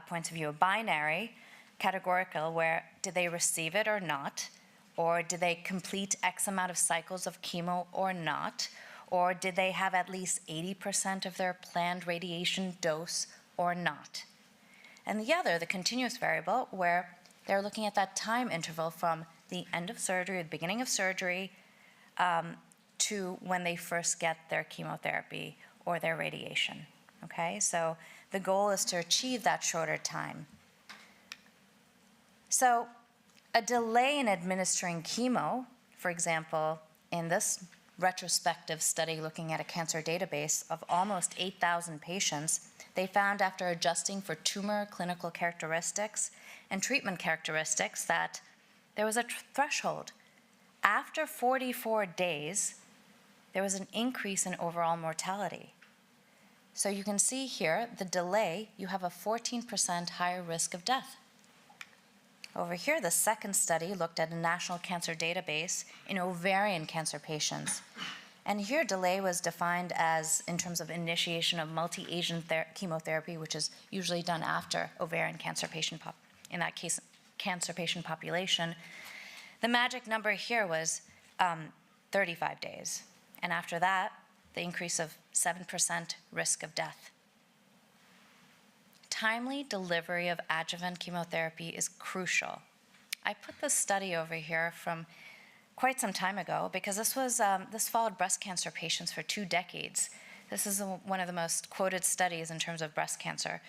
points of view: a binary, categorical, where did they receive it or not, or did they complete X amount of cycles of chemo or not, or did they have at least 80% of their planned radiation dose or not. And the other, the continuous variable, where they're looking at that time interval from the end of surgery, the beginning of surgery, to when they first get their chemotherapy or their radiation. Okay, so the goal is to achieve that shorter time. So a delay in administering chemo, for example, in this retrospective study looking at a cancer database of almost 8,000 patients, they found after adjusting for tumor clinical characteristics and treatment characteristics that there was a threshold. After 44 days, there was an increase in overall mortality. So you can see here, the delay, you have a 14% higher risk of death. Over here, the second study looked at a national cancer database in ovarian cancer patients. And here, delay was defined as in terms of initiation of multi-agent chemotherapy, which is usually done after ovarian cancer patient in that case, cancer patient population. The magic number here was 35 days. And after that, the increase of 7% risk of death. Timely delivery of adjuvant chemotherapy is crucial. I put this study over here from quite some time ago because this followed breast cancer patients for 2 decades. This is one of the most quoted studies in terms of breast cancer.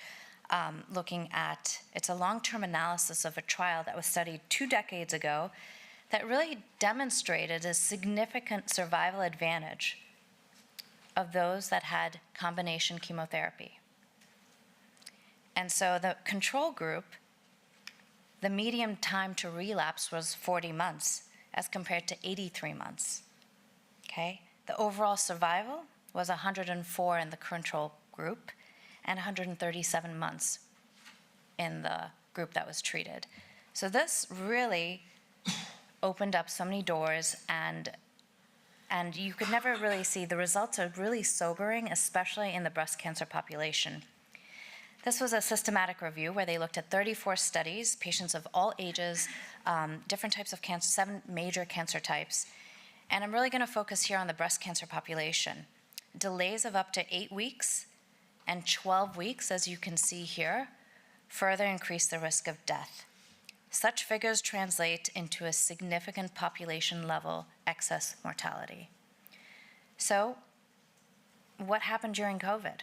looking at, it's a long-term analysis of a trial that was studied 2 decades ago that really demonstrated a significant survival advantage of those that had combination chemotherapy. And so the control group, the median time to relapse was 40 months as compared to 83 months. Okay? The overall survival was 104 in the control group and 137 months in the group that was treated. So this really opened up so many doors, and you could never really see, the results are really sobering, especially in the breast cancer population. This was a systematic review where they looked at 34 studies, patients of all ages, different types of cancer, 7 major cancer types. And I'm really going to focus here on the breast cancer population. Delays of up to 8 weeks and 12 weeks, as you can see here, further increase the risk of death. Such figures translate into a significant population-level excess mortality. So, what happened during COVID?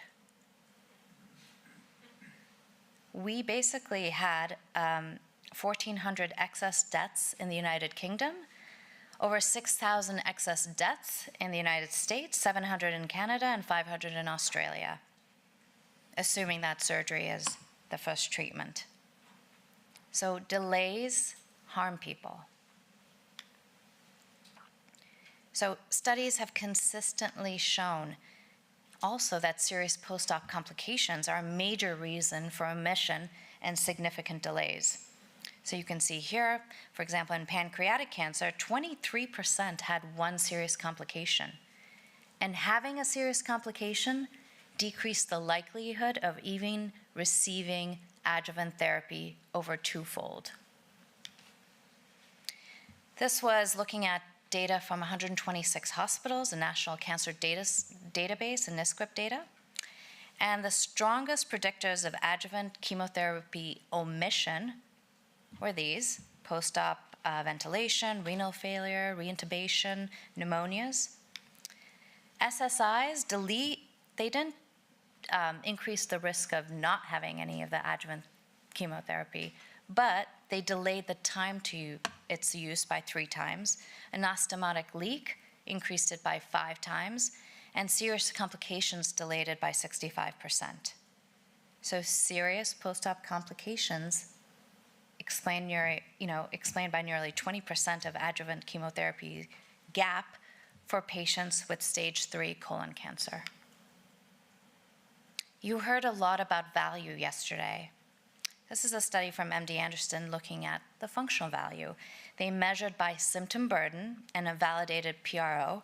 We basically had 1,400 excess deaths in the United Kingdom, over 6,000 excess deaths in the United States, 700 in Canada, and 500 in Australia, assuming that surgery is the first treatment. So delays harm people. So studies have consistently shown also that serious post-op complications are a major reason for omission and significant delays. So you can see here, for example, in pancreatic cancer, 23% had one serious complication. And having a serious complication decreased the likelihood of even receiving adjuvant therapy over 2-fold. This was looking at data from 126 hospitals, a national cancer database, and NISQIP data. And the strongest predictors of adjuvant chemotherapy omission were these: post-op ventilation, renal failure, reintubation, pneumonias. SSIs, they didn't increase the risk of not having any of the adjuvant chemotherapy, but they delayed the time to its use by 3 times. Anastomotic leak increased it by 5 times, and serious complications delayed it by 65%. So serious post-op complications explained by nearly 20% of adjuvant chemotherapy gap for patients with stage 3 colon cancer. You heard a lot about value yesterday. This is a study from MD Anderson looking at the functional value. They measured by symptom burden and a validated PRO.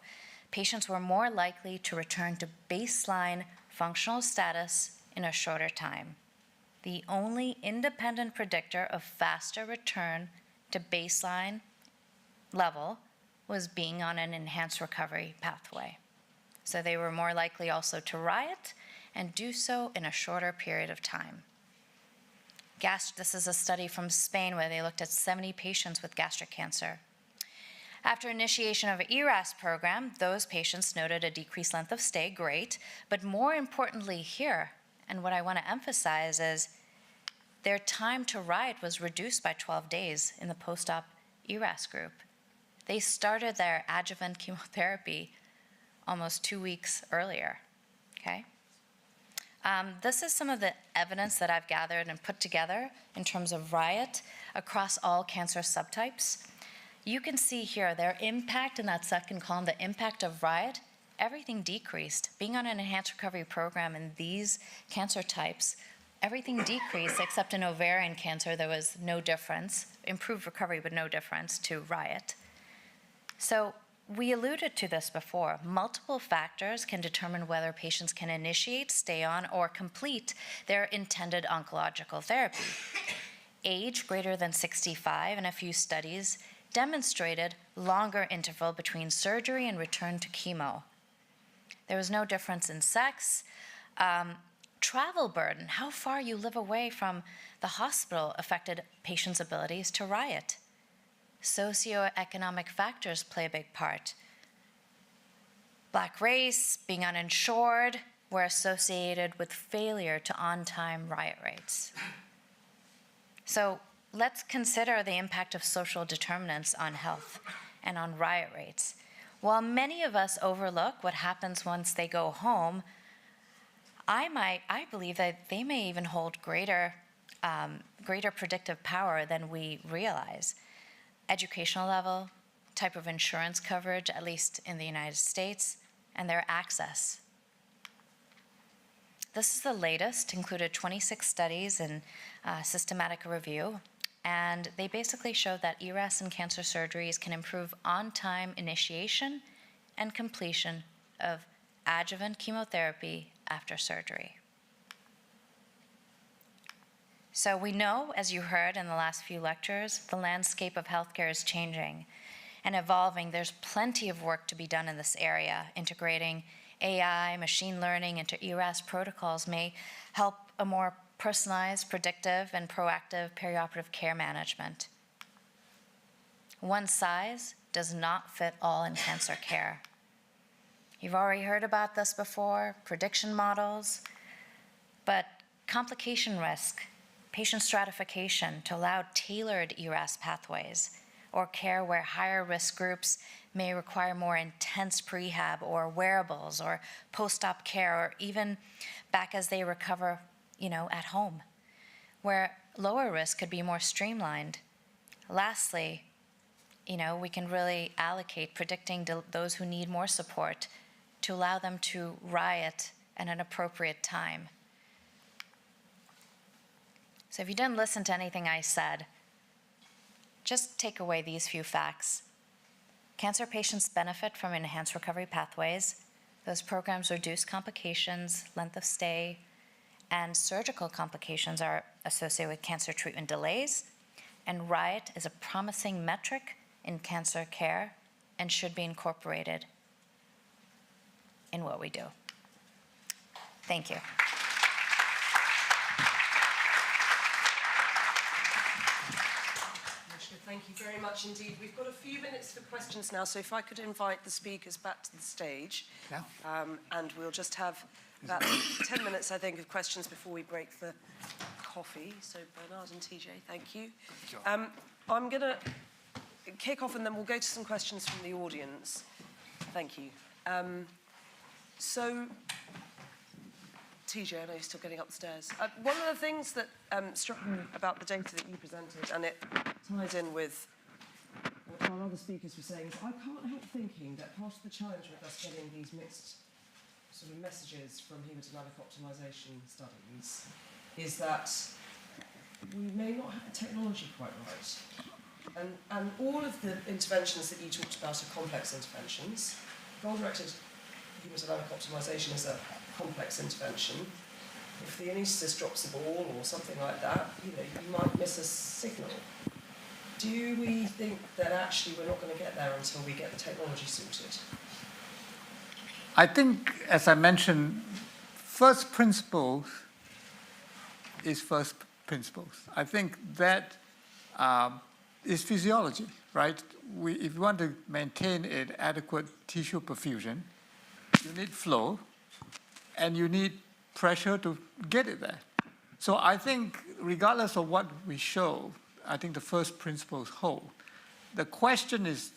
Patients were more likely to return to baseline functional status in a shorter time. The only independent predictor of faster return to baseline level was being on an enhanced recovery pathway. So they were more likely also to riot and do so in a shorter period of time. This is a study from Spain where they looked at 70 patients with gastric cancer. After initiation of an ERAS program, those patients noted a decreased length of stay, great, but more importantly here, and what I want to emphasize is their time to riot was reduced by 12 days in the post-op ERAS group. They started their adjuvant chemotherapy almost 2 weeks earlier, okay? This is some of the evidence that I've gathered and put together in terms of riot across all cancer subtypes. You can see here their impact in that second column, the impact of riot, everything decreased. Being on an enhanced recovery program in these cancer types, everything decreased except in ovarian cancer, there was no difference, improved recovery but no difference to riot. So we alluded to this before. Multiple factors can determine whether patients can initiate, stay on, or complete their intended oncological therapy. Age greater than 65 in a few studies demonstrated longer interval between surgery and return to chemo. There was no difference in sex. Travel burden, how far you live away from the hospital affected patients' abilities to riot. Socioeconomic factors play a big part. Black race, being uninsured were associated with failure to on-time riot rates. So let's consider the impact of social determinants on health and on riot rates. While many of us overlook what happens once they go home, I believe that they may even hold greater predictive power than we realize. Educational level, type of insurance coverage, at least in the United States, and their access. This is the latest, included 26 studies and systematic review, and they basically show that ERAS and cancer surgeries can improve on-time initiation and completion of adjuvant chemotherapy after surgery. So we know, as you heard in the last few lectures, the landscape of healthcare is changing and evolving. There's plenty of work to be done in this area. Integrating AI, machine learning into ERAS protocols may help a more personalized, predictive, and proactive perioperative care management. One size does not fit all in cancer care. You've already heard about this before, prediction models, but complication risk, patient stratification to allow tailored ERAS pathways, or care where higher risk groups may require more intense prehab or wearables or post-op care, or even back as they recover, at home, where lower risk could be more streamlined. Lastly, we can really allocate predicting those who need more support to allow them to riot at an appropriate time. So if you didn't listen to anything I said, just take away these few facts. Cancer patients benefit from enhanced recovery pathways. Those programs reduce complications, length of stay, and surgical complications are associated with cancer treatment delays. And riot is a promising metric in cancer care and should be incorporated in what we do. Thank you. Thank you very much indeed. We've got a few minutes for questions now, so if I could invite the speakers back to the stage. Yeah. And we'll just have about 10 minutes, I think, of questions before we break for coffee. So Bernard and TJ, thank you. I'm going to kick off and then we'll go to some questions from the audience. Thank you. So, TJ, I know you're still getting upstairs. One of the things that struck me about the data that you presented, and it ties in with what our other speakers were saying, is I can't help thinking that part of the challenge with us getting these mixed sort of messages from hemodynamic optimization studies is that we may not have the technology quite right. And all of the interventions that you talked about are complex interventions. Goal-directed hemodynamic optimization is a complex intervention. If the anaesthetist drops the ball or something like that, you might miss a signal. Do we think that actually we're not going to get there until we get the technology sorted? I think, as I mentioned, first principles is first principles. I think that is physiology, right? If you want to maintain an adequate tissue perfusion, you need flow, and you need pressure to get it there. So I think regardless of what we show, I think the first principles hold. The question is,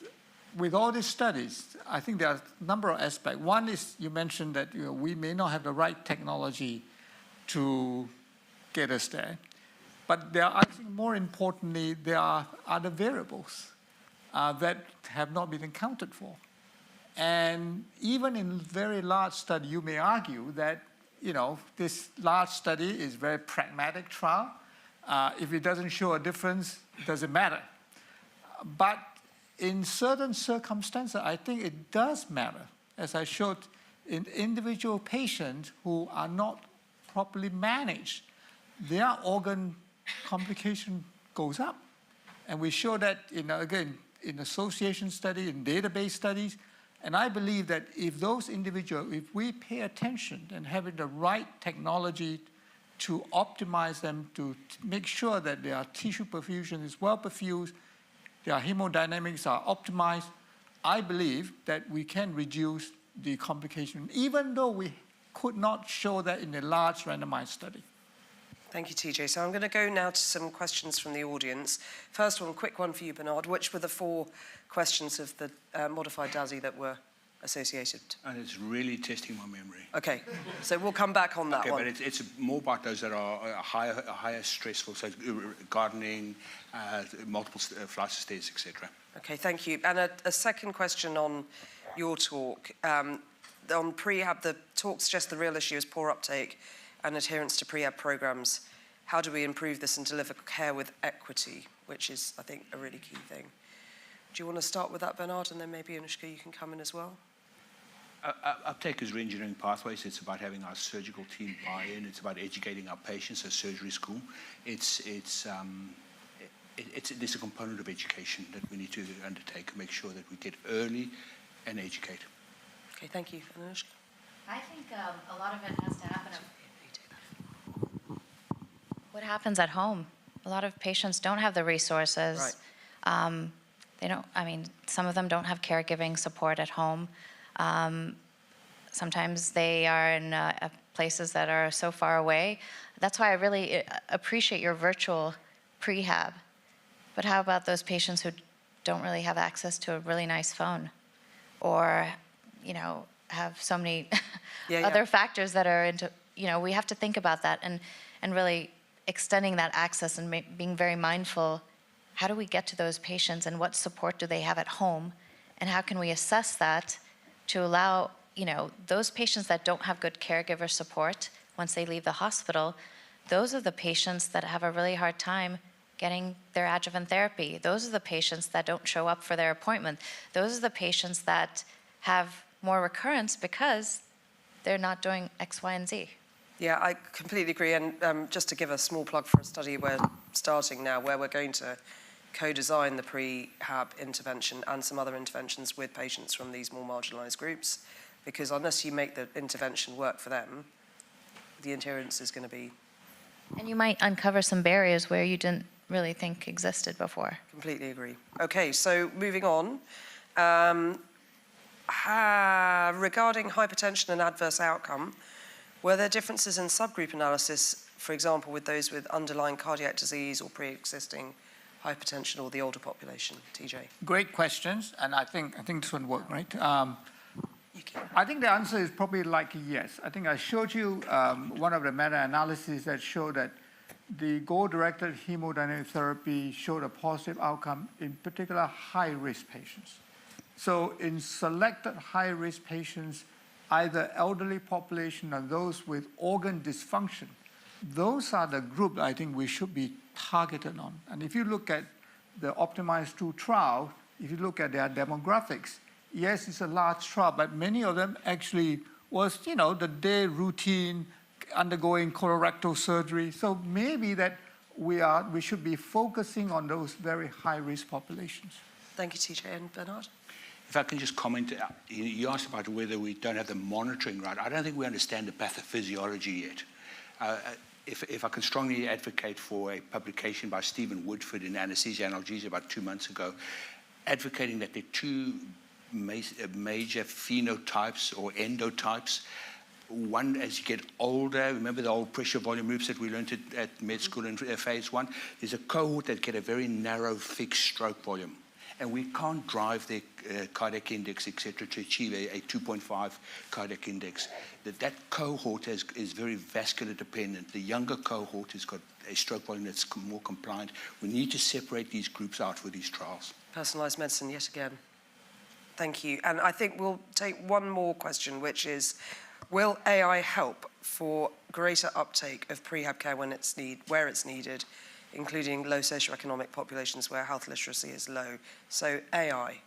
with all these studies, I think there are a number of aspects. One is you mentioned that we may not have the right technology to get us there. But I think more importantly, there are other variables that have not been accounted for. And even in very large study, you may argue that this large study is a very pragmatic trial. If it doesn't show a difference, it doesn't matter. But in certain circumstances, I think it does matter. As I showed, in individual patients who are not properly managed, their organ complication goes up. And we show that, again, in association study, in database studies. And I believe that if those individuals, if we pay attention and having the right technology to optimize them, to make sure that their tissue perfusion is well perfused, their hemodynamics are optimized, I believe that we can reduce the complication, even though we could not show that in a large randomized study. Thank you, TJ. So I'm going to go now to some questions from the audience. First one, quick one for you, Bernard. Which were the 4 questions of the modified DASI that were associated? And it's really testing my memory. Okay, so we'll come back on that Okay, one. but it's more about those that are higher stressful, so gardening, multiple flights of stairs, etc. Okay, thank you. And a second question on your talk. On prehab, the talk suggests the real issue is poor uptake and adherence to prehab programs. How do we improve this and deliver care with equity, which is, I think, a really key thing. Do you want to start with that, Bernard, and then maybe Anushka, you can come in as well? Uptake is re-engineering pathways. It's about having our surgical team buy in. It's about educating our patients at surgery school. There's a component of education that we need to undertake and make sure that we get early and educate. Okay, thank you. Anushka? I think a lot of it has to happen. What happens at home? A lot of patients don't have the resources. Right. They don't. I mean, some of them don't have caregiving support at home. Sometimes they are in places that are so far away. That's why I really appreciate your virtual prehab. But how about those patients who don't really have access to a really nice phone, or, you know, have so many other factors that are into, you know, we have to think about that and really extending that access and being very mindful. How do we get to those patients and what support do they have at home? And how can we assess that to allow, you know, those patients that don't have good caregiver support once they leave the hospital, those are the patients that have a really hard time getting their adjuvant therapy. Those are the patients that don't show up for their appointment. Those are the patients that have more recurrence because they're not doing X, Y, and Z. Yeah, I completely agree. And just to give a small plug for a study we're starting now where we're going to co-design the prehab intervention and some other interventions with patients from these more marginalised groups, because unless you make the intervention work for them, the adherence is going to be... And you might uncover some barriers where you didn't really think existed before. Completely agree. Okay, so moving on. Regarding hypertension and adverse outcome, were there differences in subgroup analysis, for example, with those with underlying cardiac disease or pre-existing hypertension or the older population? TJ? Great questions, and I think this one worked, right? I think the answer is probably likely yes. I think I showed you one of the meta-analyses that showed that the goal-directed hemodynamic therapy showed a positive outcome in particular high-risk patients. So in selected high-risk patients, either elderly population or those with organ dysfunction, those are the group I think we should be targeted on. And if you look at the Optimize 2 trial, if you look at their demographics, yes, it's a large trial, but many of them actually was, you know, the day routine, undergoing colorectal surgery. So maybe that we should be focusing on those very high-risk populations. Thank you, TJ. And Bernard? If I can just comment, you asked about whether we don't have the monitoring right. I don't think we understand the pathophysiology yet. If I can strongly advocate for a publication by Stephen Woodford in Anesthesia Analgesia about 2 months ago, advocating that there are 2 major phenotypes or endotypes. One, as you get older, remember the old pressure volume loops that we learned at med school in phase 1? There's a cohort that get a very narrow fixed stroke volume. And we can't drive their cardiac index, etc., to achieve a 2.5 cardiac index. That cohort is very vascular dependent. The younger cohort has got a stroke volume that's more compliant. We need to separate these groups out for these trials. Personalised medicine yet again. Thank you. And I think we'll take one more question, which is, will AI help for greater uptake of prehab care when where it's needed, including low socioeconomic populations where health literacy is low? So AI,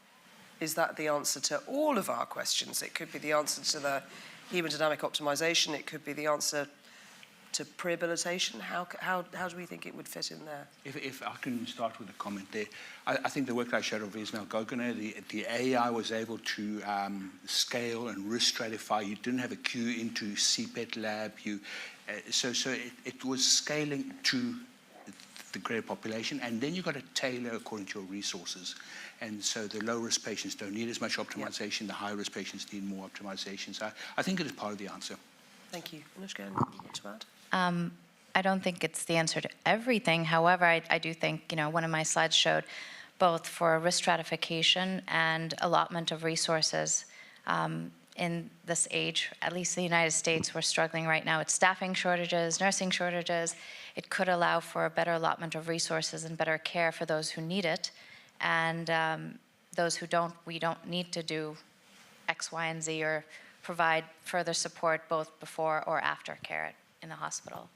is that the answer to all of our questions? It could be the answer to the hemodynamic optimization. It could be the answer to prehabilitation. How do we think it would fit in there? If I can start with a comment there. I think the work that I showed of Ismail Gogana, the AI was able to scale and risk stratify. You didn't have a queue into CPET lab. So it was scaling to the greater population, and then you've got to tailor according to your resources. And so the low-risk patients don't need as much optimization. The high-risk patients need more optimization. So I think it is part of the answer. Thank you. Anushka, anything to add? I don't think it's the answer to everything. However, I do think, one of my slides showed both for risk stratification and allotment of resources. In this age, at least in the United States, we're struggling right now with staffing shortages, nursing shortages. It could allow for a better allotment of resources and better care for those who need it. And those who don't, we don't need to do X, Y, and Z or provide further support both before or after care in the hospital.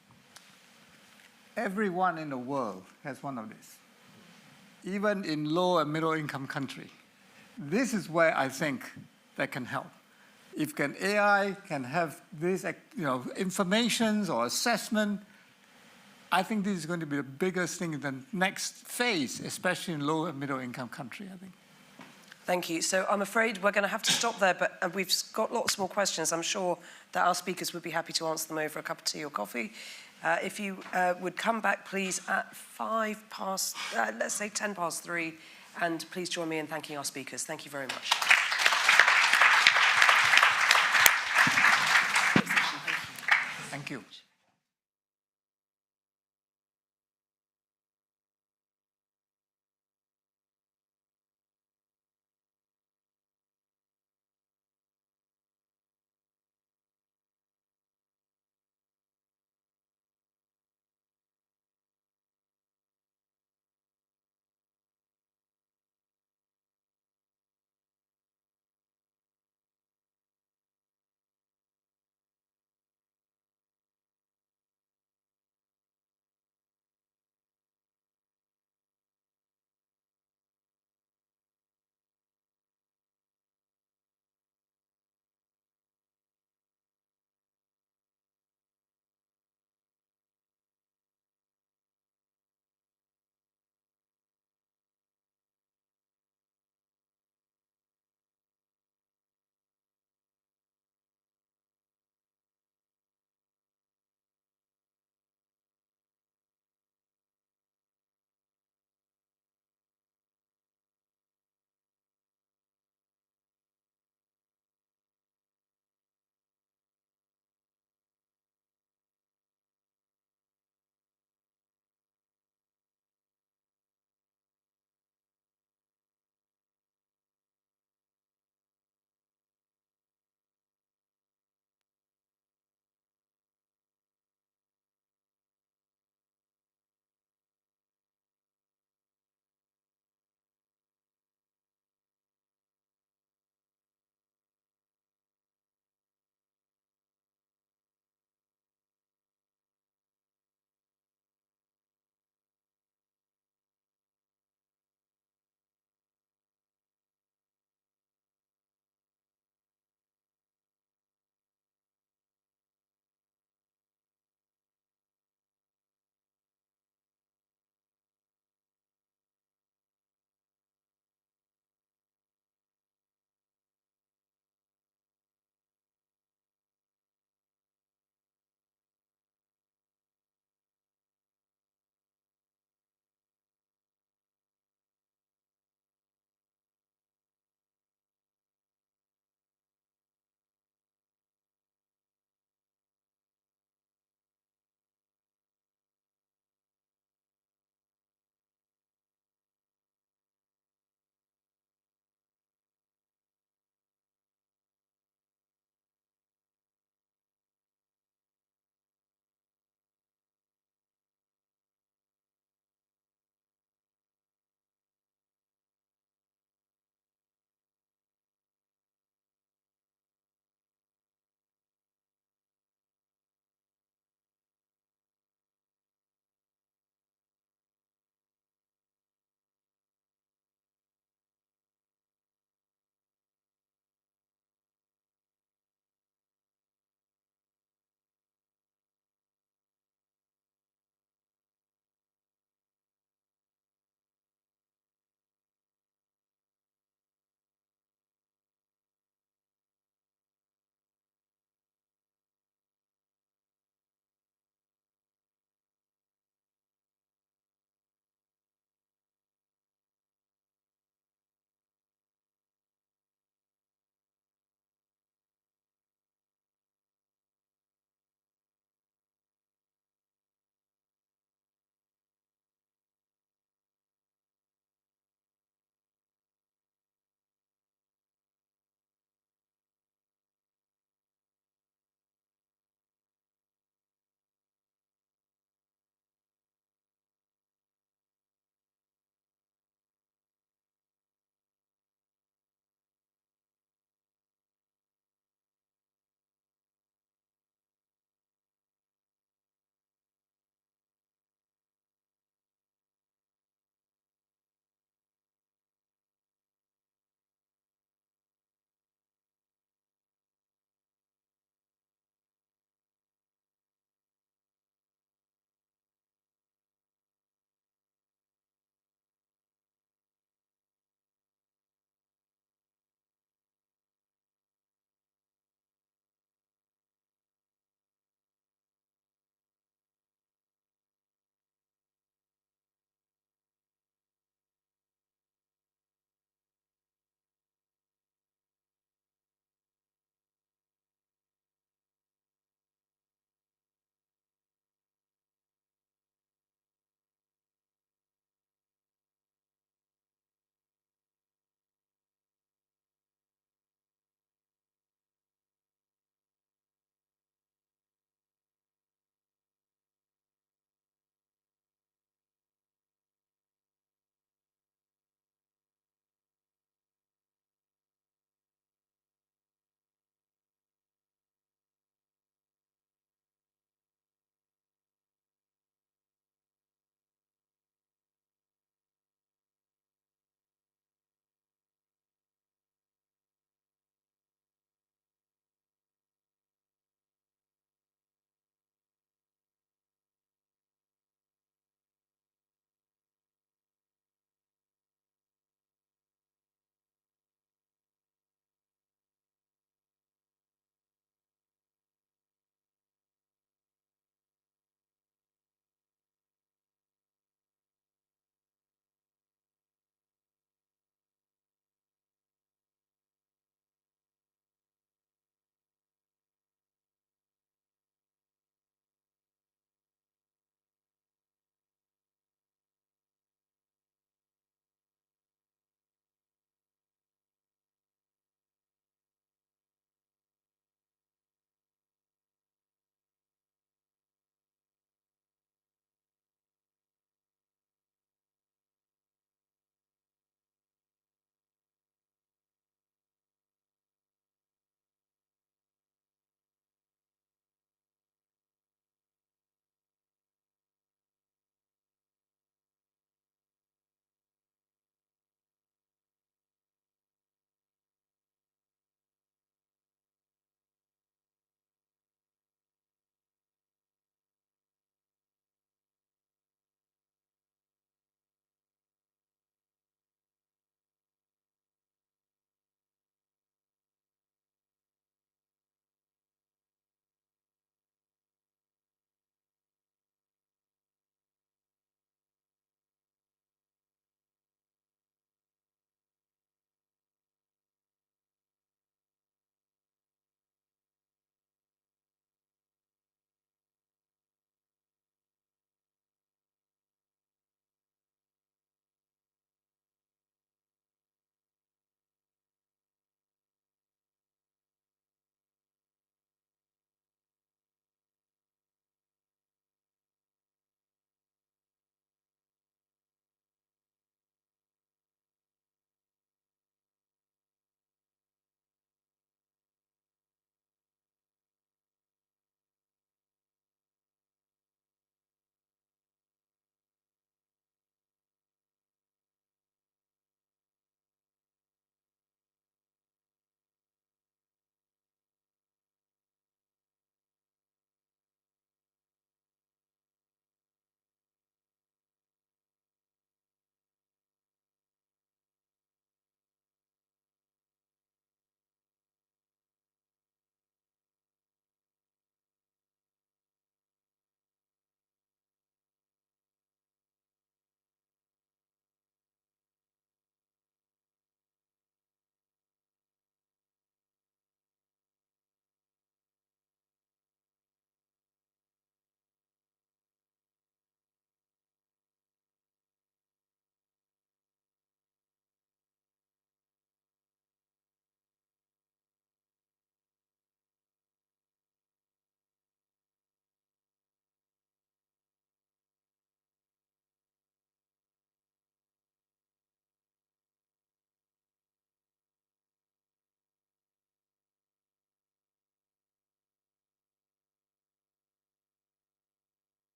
Everyone in the world has one of these, even in low and middle income country. This is where I think that can help. If AI can have this, information or assessment, I think this is going to be the biggest thing in the next phase, especially in low and middle income country, I think. Thank you. So I'm afraid we're going to have to stop there, but we've got lots more questions. I'm sure that our speakers would be happy to answer them over a cup of tea or coffee. If you would come back, please, at 10 past 3, and please join me in thanking our speakers. Thank you very much. Thank you.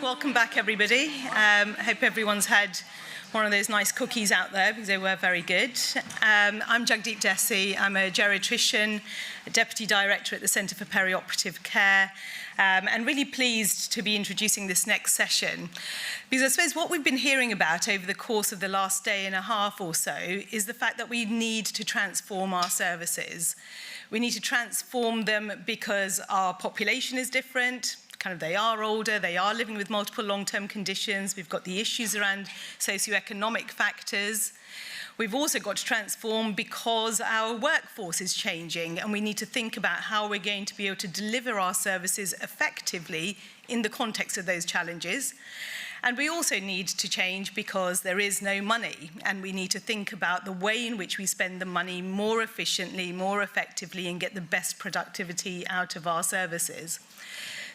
welcome back, everybody. I hope everyone's had one of those nice cookies out there because they were very good. I'm Jagdeep Desi. I'm a geriatrician, a Deputy Director at the Centre for Perioperative Care, and really pleased to be introducing this next session. Because I suppose what we've been hearing about over the course of the last day and a half or so is the fact that we need to transform our services. We need to transform them because our population is different. They are older, they are living with multiple long-term conditions. We've got the issues around socioeconomic factors. We've also got to transform because our workforce is changing, and we need to think about how we're going to be able to deliver our services effectively in the context of those challenges. And we also need to change because there is no money, and we need to think about the way in which we spend the money more efficiently, more effectively, and get the best productivity out of our services.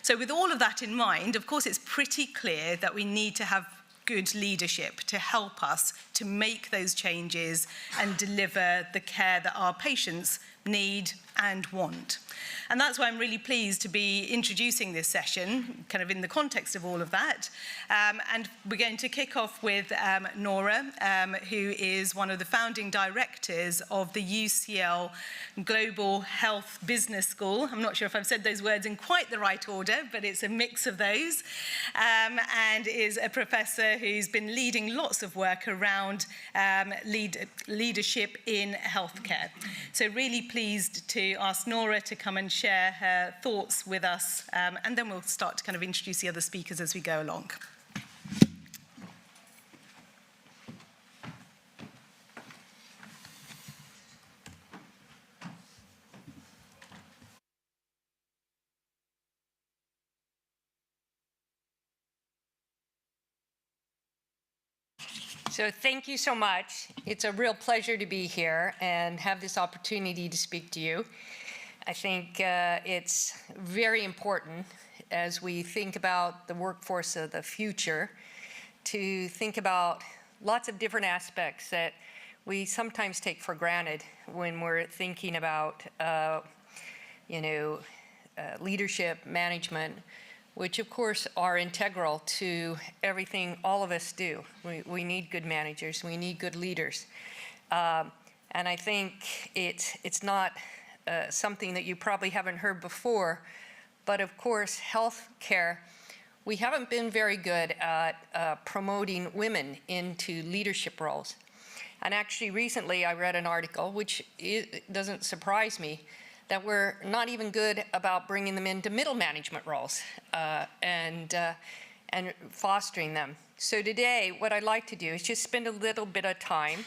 So with all of that in mind, of course, it's pretty clear that we need to have good leadership to help us to make those changes and deliver the care that our patients need and want. And that's why I'm really pleased to be introducing this session, in the context of all of that. And we're going to kick off with Nora, who is one of the founding directors of the UCL Global Health Business School. I'm not sure if I've said those words in quite the right order, but it's a mix of those, and is a professor who's been leading lots of work around leadership in healthcare. So really pleased to ask Nora to come and share her thoughts with us, and then we'll start to introduce the other speakers as we go along. So thank you so much. It's a real pleasure to be here and have this opportunity to speak to you. I think it's very important as we think about the workforce of the future to think about lots of different aspects that we sometimes take for granted when we're thinking about leadership, management, which of course are integral to everything all of us do. We need good managers, we need good leaders. And I think it's not something that you probably haven't heard before, but of course, healthcare, we haven't been very good at promoting women into leadership roles. And actually recently I read an article, which doesn't surprise me, that we're not even good about bringing them into middle management roles and fostering them. So today, what I'd like to do is just spend a little bit of time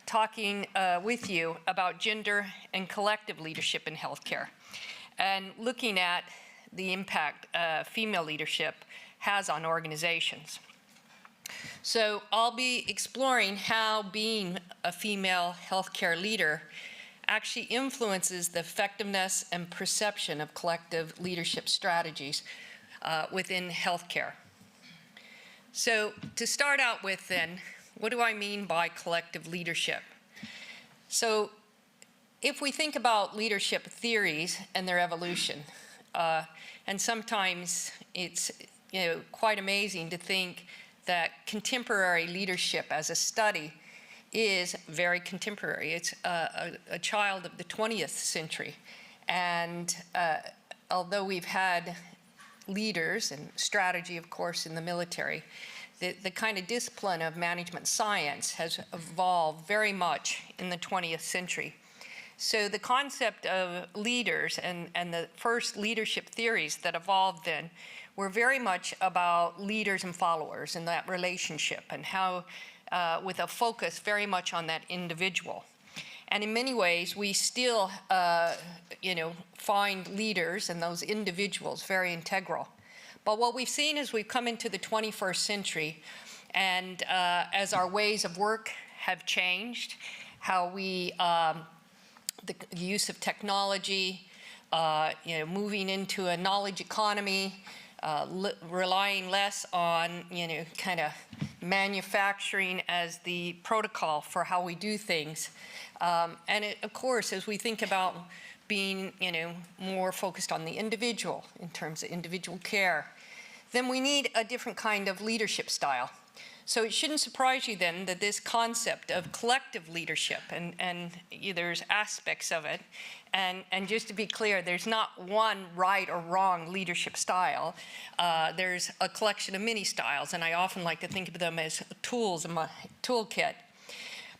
talking with you about gender and collective leadership in healthcare and looking at the impact female leadership has on organizations. So I'll be exploring how being a female healthcare leader actually influences the effectiveness and perception of collective leadership strategies within healthcare. So to start out with then, what do I mean by collective leadership? So if we think about leadership theories and their evolution, and sometimes it's quite amazing to think that contemporary leadership as a study is very contemporary. It's a child of the 20th century. And although we've had leaders and strategy, of course, in the military, the kind of discipline of management science has evolved very much in the 20th century. So the concept of leaders and the first leadership theories that evolved then were very much about leaders and followers and that relationship and how with a focus very much on that individual. And in many ways, we still, find leaders and those individuals very integral. But what we've seen as we've come into the 21st century, and as our ways of work have changed, how we, the use of technology, moving into a knowledge economy, relying less on, manufacturing as the protocol for how we do things. And of course, as we think about being, more focused on the individual in terms of individual care, then we need a different kind of leadership style. So it shouldn't surprise you then that this concept of collective leadership, and there's aspects of it, and just to be clear, there's not one right or wrong leadership style. There's a collection of many styles, and I often like to think of them as tools in my toolkit.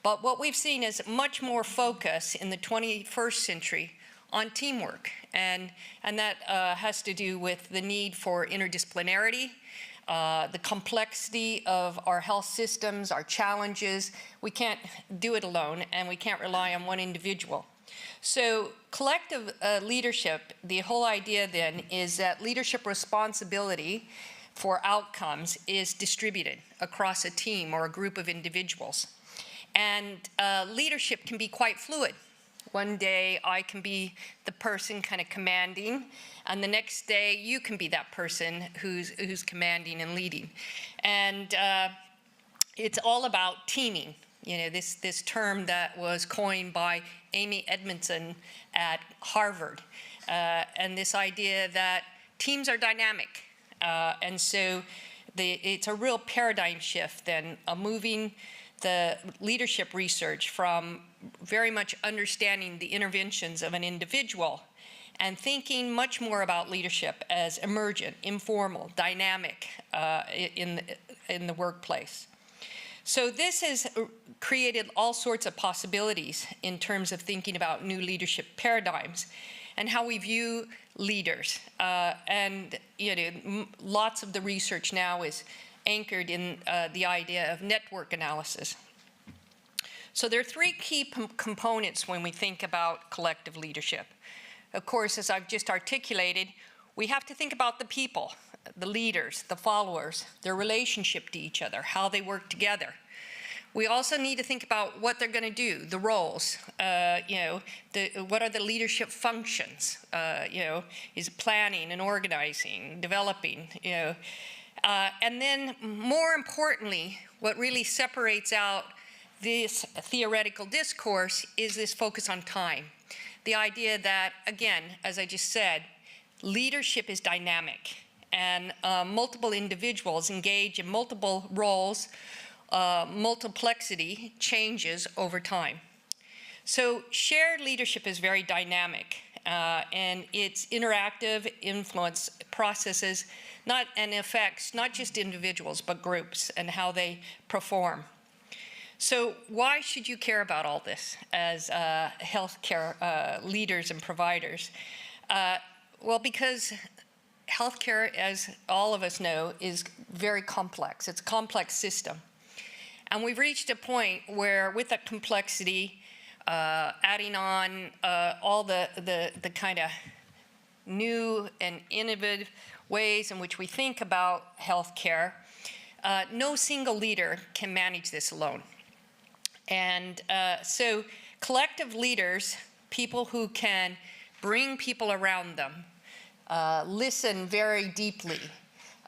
But what we've seen is much more focus in the 21st century on teamwork, and that has to do with the need for interdisciplinarity, the complexity of our health systems, our challenges. We can't do it alone, and we can't rely on one individual. So collective leadership, the whole idea then is that leadership responsibility for outcomes is distributed across a team or a group of individuals. And leadership can be quite fluid. One day I can be the person kind of commanding, and the next day you can be that person who's commanding and leading. And it's all about teaming. You know, this term that was coined by Amy Edmondson at Harvard, and this idea that teams are dynamic. And so it's a real paradigm shift then, moving the leadership research from very much understanding the interventions of an individual and thinking much more about leadership as emergent, informal, dynamic in the workplace. So this has created all sorts of possibilities in terms of thinking about new leadership paradigms and how we view leaders. And lots of the research now is anchored in the idea of network analysis. So there are three key components when we think about collective leadership. Of course, as I've just articulated, we have to think about the people, the leaders, the followers, their relationship to each other, how they work together. We also need to think about what they're going to do, the roles, what are the leadership functions, is it planning and organizing, developing, and then more importantly, what really separates out this theoretical discourse is this focus on time. The idea that, again, as I just said, leadership is dynamic, and multiple individuals engage in multiple roles, multiplicity changes over time. So shared leadership is very dynamic, and it's interactive, influence processes, and affects not just individuals, but groups and how they perform. So why should you care about all this as healthcare leaders and providers? Well, because healthcare, as all of us know, is very complex. It's a complex system. And we've reached a point where, with that complexity, adding on all the kind of new and innovative ways in which we think about healthcare, no single leader can manage this alone. And so collective leaders, people who can bring people around them, listen very deeply,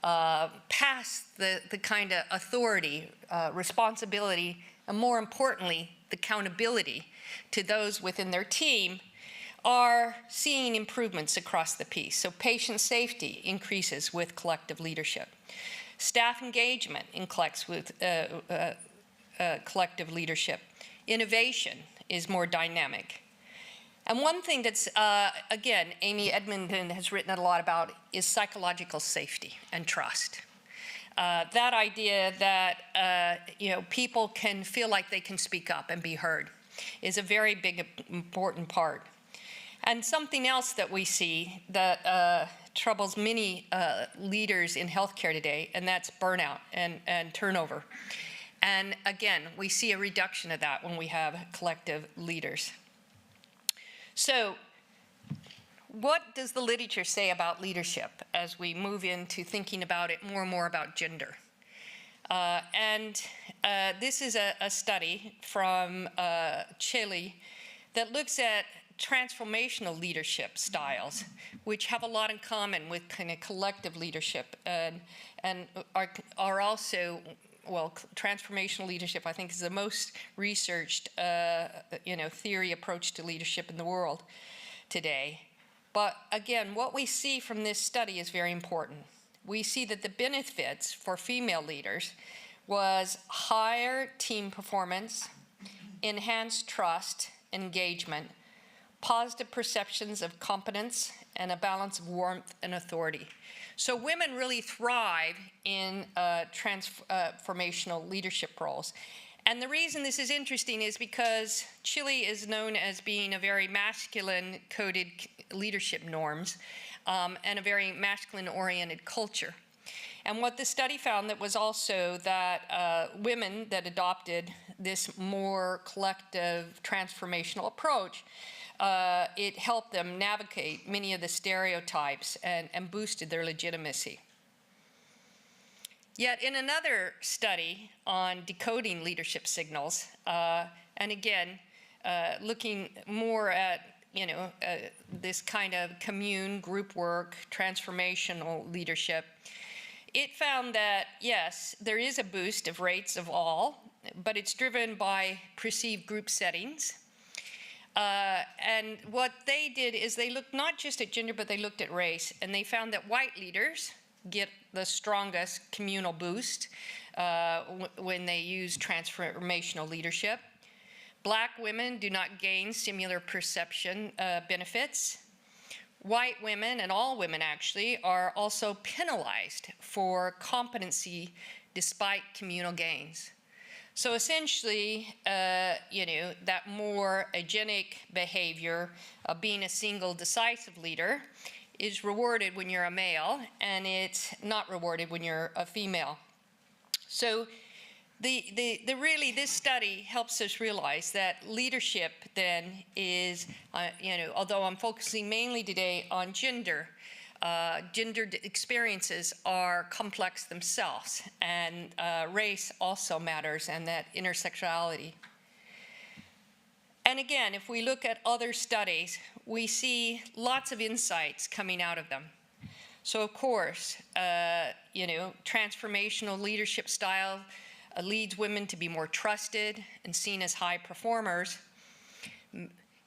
pass the kind of authority, responsibility, and more importantly, the accountability to those within their team, are seeing improvements across the piece. So patient safety increases with collective leadership. Staff engagement increases with collective leadership. Innovation is more dynamic. And one thing that's, again, Amy Edmondson has written a lot about is psychological safety and trust. That idea that people can feel like they can speak up and be heard is a very big, important part. And something else that we see that troubles many leaders in healthcare today, and that's burnout and turnover. And again, we see a reduction of that when we have collective leaders. So what does the literature say about leadership as we move into thinking about it more and more about gender? This is a study from Chile that looks at transformational leadership styles, which have a lot in common with kind of collective leadership and are also, well, transformational leadership, I think, is the most researched, theory approach to leadership in the world today. But again, what we see from this study is very important. we see that the benefits for female leaders was higher team performance, enhanced trust, engagement, positive perceptions of competence, and a balance of warmth and authority. So women really thrive in transformational leadership roles. And the reason this is interesting is because Chile is known as being a very masculine-coded leadership norms and a very masculine-oriented culture. And what the study found that was also that women that adopted this more collective transformational approach, it helped them navigate many of the stereotypes and boosted their legitimacy. Yet in another study on decoding leadership signals, and again, looking more at this kind of commune, group work, transformational leadership, it found that, yes, there is a boost of rates of all, but it's driven by perceived group settings. And what they did is they looked not just at gender, but they looked at race, and they found that white leaders get the strongest communal boost when they use transformational leadership. Black women do not gain similar perception benefits. White women, and all women actually, are also penalized for competency despite communal gains. So essentially, that more agentic behavior of being a single decisive leader is rewarded when you're a male, and it's not rewarded when you're a female. So really, this study helps us realize that leadership then is, although I'm focusing mainly today on gender, gendered experiences are complex themselves, and race also matters, and that intersectionality. And again, if we look at other studies, we see lots of insights coming out of them. So of course, transformational leadership style leads women to be more trusted and seen as high performers.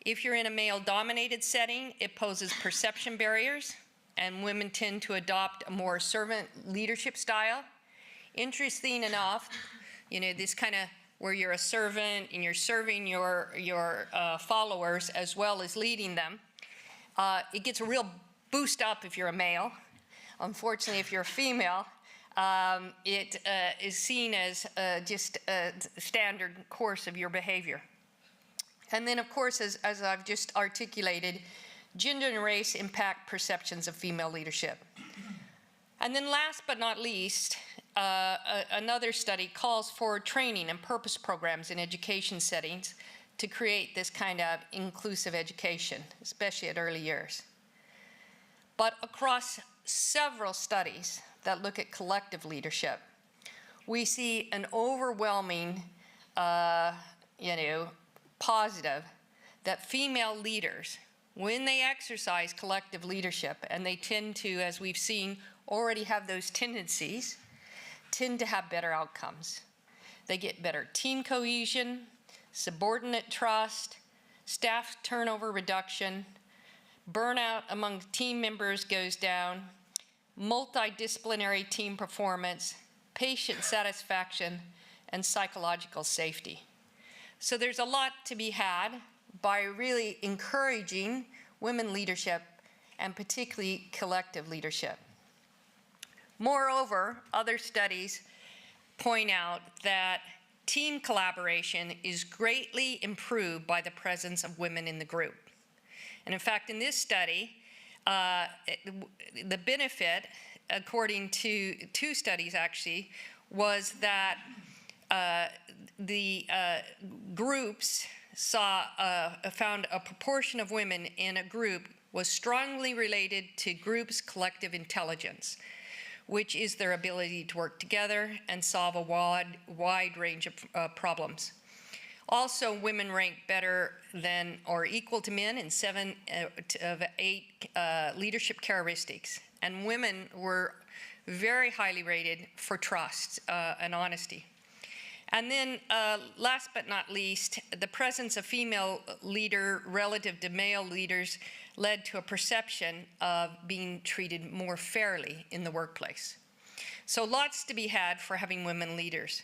If you're in a male-dominated setting, it poses perception barriers, and women tend to adopt a more servant leadership style. Interesting enough, this kind of where you're a servant and you're serving your followers as well as leading them, it gets a real boost up if you're a male. Unfortunately, if you're a female, it is seen as just a standard course of your behavior. And then, of course, as I've just articulated, gender and race impact perceptions of female leadership. And then last but not least, another study calls for training and purpose programs in education settings to create this kind of inclusive education, especially at early years. But across several studies that look at collective leadership, we see an overwhelming, positive that female leaders, when they exercise collective leadership, and they tend to, as we've seen, already have those tendencies, tend to have better outcomes. They get better team cohesion, subordinate trust, staff turnover reduction, burnout among team members goes down, multidisciplinary team performance, patient satisfaction, and psychological safety. So there's a lot to be had by really encouraging women leadership, and particularly collective leadership. Moreover, other studies point out that team collaboration is greatly improved by the presence of women in the group. And in fact, in this study, the benefit, according to two studies actually, was that the groups found a proportion of women in a group was strongly related to groups' collective intelligence, which is their ability to work together and solve a wide range of problems. Also, women ranked better than or equal to men in 7 of 8 leadership characteristics, and women were very highly rated for trust and honesty. And then last but not least, the presence of female leader relative to male leaders led to a perception of being treated more fairly in the workplace. So lots to be had for having women leaders.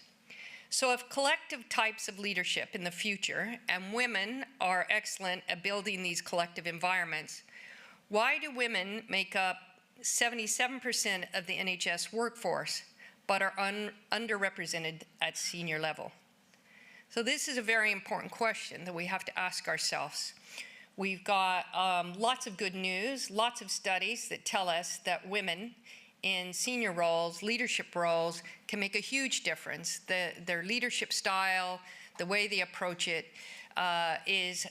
So if collective types of leadership in the future, and women are excellent at building these collective environments, why do women make up 77% of the NHS workforce, but are underrepresented at senior level? So this is a very important question that we have to ask ourselves. We've got lots of good news, lots of studies that tell us that women in senior roles, leadership roles, can make a huge difference. Their leadership style, the way they approach it, is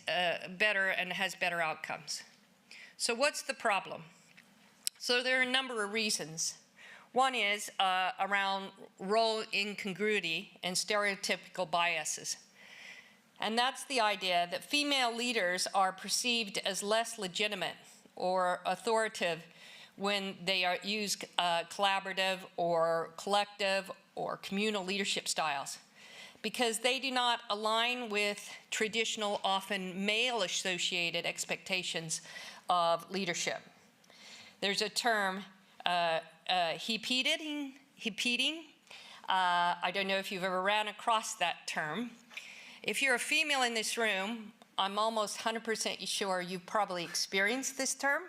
better and has better outcomes. So what's the problem? So there are a number of reasons. One is around role incongruity and stereotypical biases. And that's the idea that female leaders are perceived as less legitimate or authoritative when they use collaborative or collective or communal leadership styles, because they do not align with traditional, often male-associated expectations of leadership. There's a term, heaping. I don't know if you've ever ran across that term. If you're a female in this room, I'm almost 100% sure you've probably experienced this term,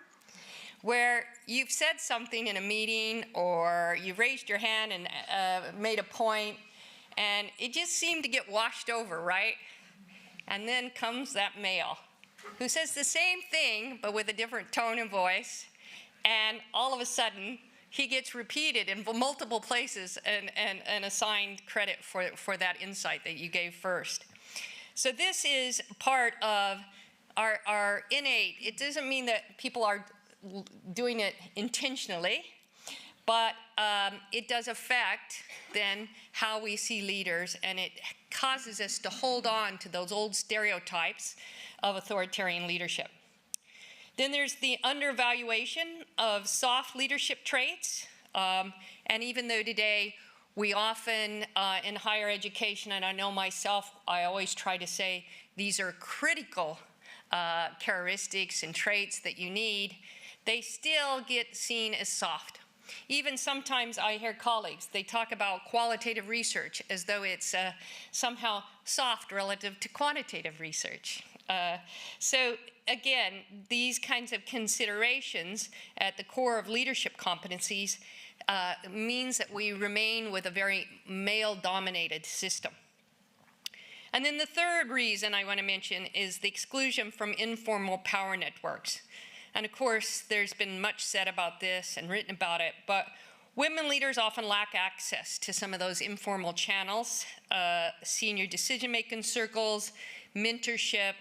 where you've said something in a meeting or you've raised your hand and made a point, and it just seemed to get washed over, right? And then comes that male who says the same thing but with a different tone and voice, and all of a sudden he gets repeated in multiple places and assigned credit for that insight that you gave first. So this is part of our innate. It doesn't mean that people are doing it intentionally, but it does affect then how we see leaders, and it causes us to hold on to those old stereotypes of authoritarian leadership. Then there's the undervaluation of soft leadership traits, and even though today we often in higher education, and I know myself, I always try to say these are critical characteristics and traits that you need, they still get seen as soft. Even sometimes I hear colleagues, they talk about qualitative research as though it's somehow soft relative to quantitative research. So again, these kinds of considerations at the core of leadership competencies means that we remain with a very male-dominated system. And then the third reason I want to mention is the exclusion from informal power networks. And of course, there's been much said about this and written about it, but women leaders often lack access to some of those informal channels, senior decision-making circles, mentorship.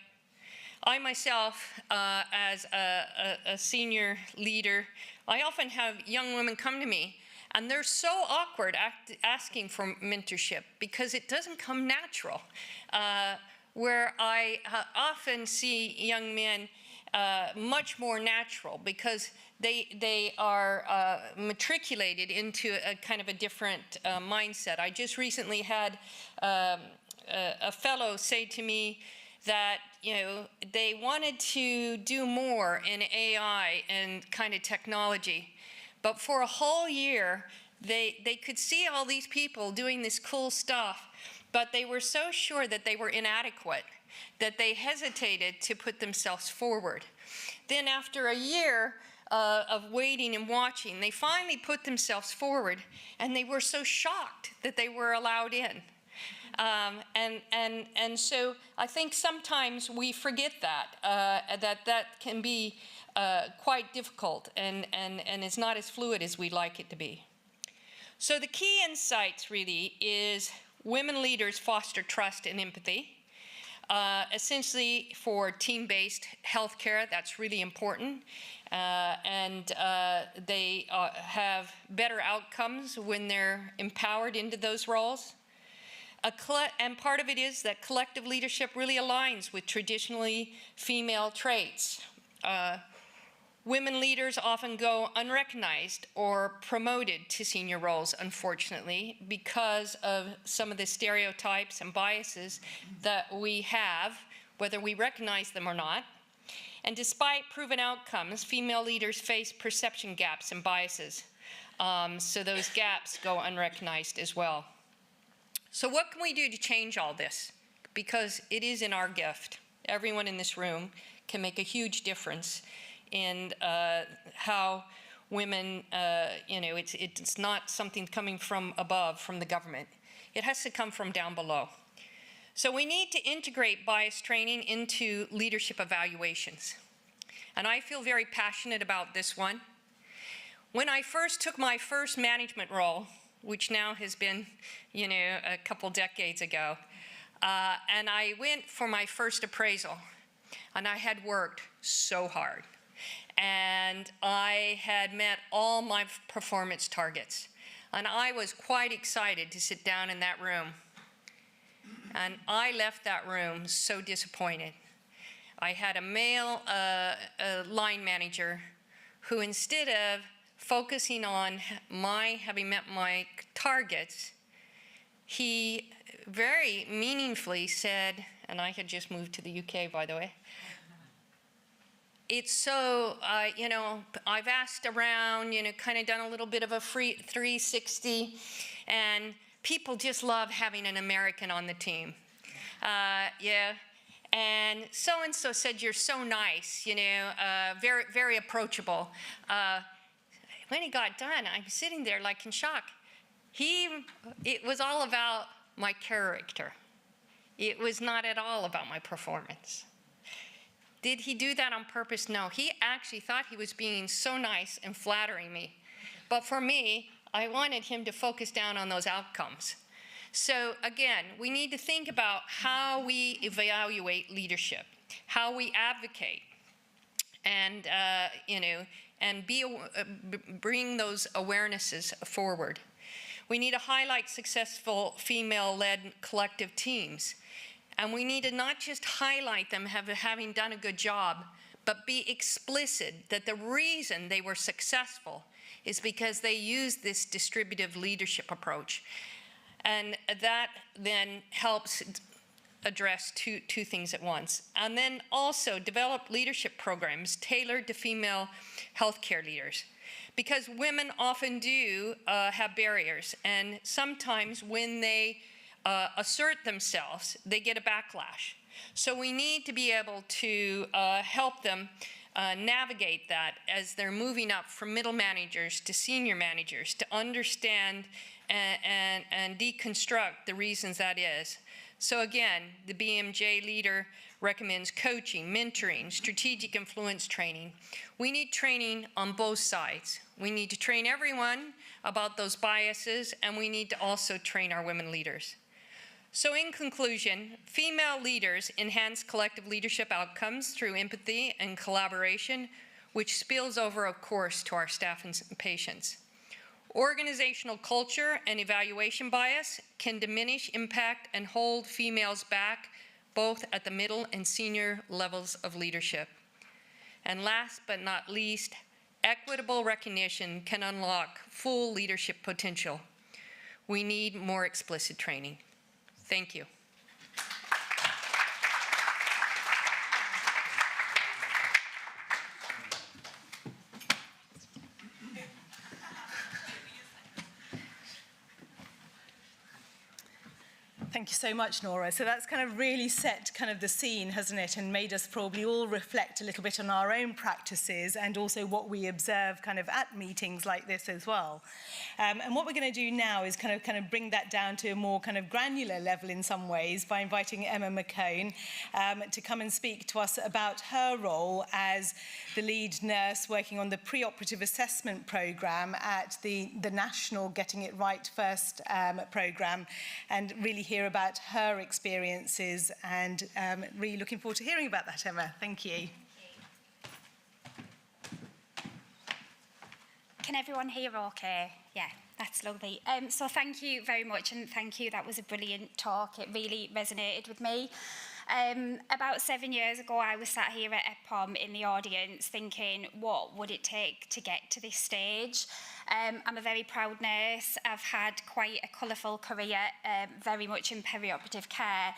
I myself, as a senior leader, I often have young women come to me, and they're so awkward asking for mentorship because it doesn't come natural. Where I often see young men much more natural because they are matriculated into a kind of a different mindset. I just recently had a fellow say to me that they wanted to do more in AI and kind of technology, but for a whole year they could see all these people doing this cool stuff, but they were so sure that they were inadequate that they hesitated to put themselves forward. Then after a year of waiting and watching, they finally put themselves forward, and they were so shocked that they were allowed in. And so I think sometimes we forget that, that can be quite difficult and it's not as fluid as we'd like it to be. So the key insights really is women leaders foster trust and empathy. Essentially for team-based healthcare, that's really important. And they have better outcomes when they're empowered into those roles. And part of it is that collective leadership really aligns with traditionally female traits. Women leaders often go unrecognized or promoted to senior roles, unfortunately, because of some of the stereotypes and biases that we have, whether we recognize them or not. And despite proven outcomes, female leaders face perception gaps and biases. So those gaps go unrecognized as well. So what can we do to change all this? Because it is in our gift. Everyone in this room can make a huge difference in how women, it's not something coming from above, from the government. It has to come from down below. So we need to integrate bias training into leadership evaluations. And I feel very passionate about this one. When I first took my first management role, which now has been, a couple decades ago, and I went for my first appraisal, and I had worked so hard. And I had met all my performance targets. And I was quite excited to sit down in that room. And I left that room so disappointed. I had a male line manager who, instead of focusing on having met my targets, he very meaningfully said, and I had just moved to the UK, by the way, it's so, I've asked around, kind of done a little bit of a 360, and people just love having an American on the team. Yeah. And so-and-so said, you're so nice, very, very approachable. When he got done, I'm sitting there like in shock. It was all about my character. It was not at all about my performance. Did he do that on purpose? No. He actually thought he was being so nice and flattering me. But for me, I wanted him to focus down on those outcomes. So again, we need to think about how we evaluate leadership, how we advocate, and bring those awarenesses forward. We need to highlight successful female-led collective teams. And we need to not just highlight them having done a good job, but be explicit that the reason they were successful is because they used this distributive leadership approach. And that then helps address two things at once. And then also develop leadership programs tailored to female healthcare leaders. Because women often do have barriers, and sometimes when they assert themselves, they get a backlash. So we need to be able to help them navigate that as they're moving up from middle managers to senior managers, to understand and deconstruct the reasons that is. So again, the BMJ leader recommends coaching, mentoring, strategic influence training. We need training on both sides. We need to train everyone about those biases, and we need to also train our women leaders. So in conclusion, female leaders enhance collective leadership outcomes through empathy and collaboration, which spills over, of course, to our staff and patients. Organizational culture and evaluation bias can diminish impact and hold females back, both at the middle and senior levels of leadership. And last but not least, equitable recognition can unlock full leadership potential. We need more explicit training. Thank you. Thank you so much, Nora. So that's kind of really set kind of the scene, hasn't it, and made us probably all reflect a little bit on our own practices and also what we observe kind of at meetings like this as well. And what we're going to do now is kind of bring that down to a more kind of granular level in some ways by inviting Emma McCone to come and speak to us about her role as the lead nurse working on the preoperative assessment programme at the National Getting It Right First programme, and really hear about her experiences, and really looking forward to hearing about that, Emma. Thank you. Can everyone hear okay? Yeah, that's lovely. So thank you very much, and thank you. That was a brilliant talk. It really resonated with me. About 7 years ago, I was sat here at EBPOM in the audience thinking, what would it take to get to this stage? I'm a very proud nurse. I've had quite a colourful career, very much in perioperative care.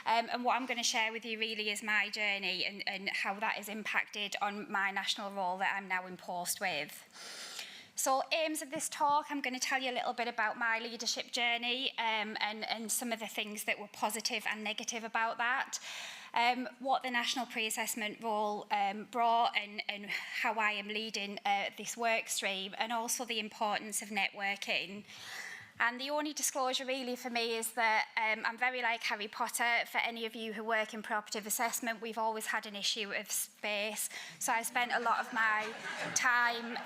And what I'm going to share with you really is my journey and how that has impacted on my national role that I'm now in post with. So aims of this talk, I'm going to tell you a little bit about my leadership journey and some of the things that were positive and negative about that. What the national pre-assessment role brought and how I am leading this work stream, and also the importance of networking. And the only disclosure really for me is that I'm very like Harry Potter. For any of you who work in preoperative assessment, we've always had an issue of space. So I spent a lot of my time,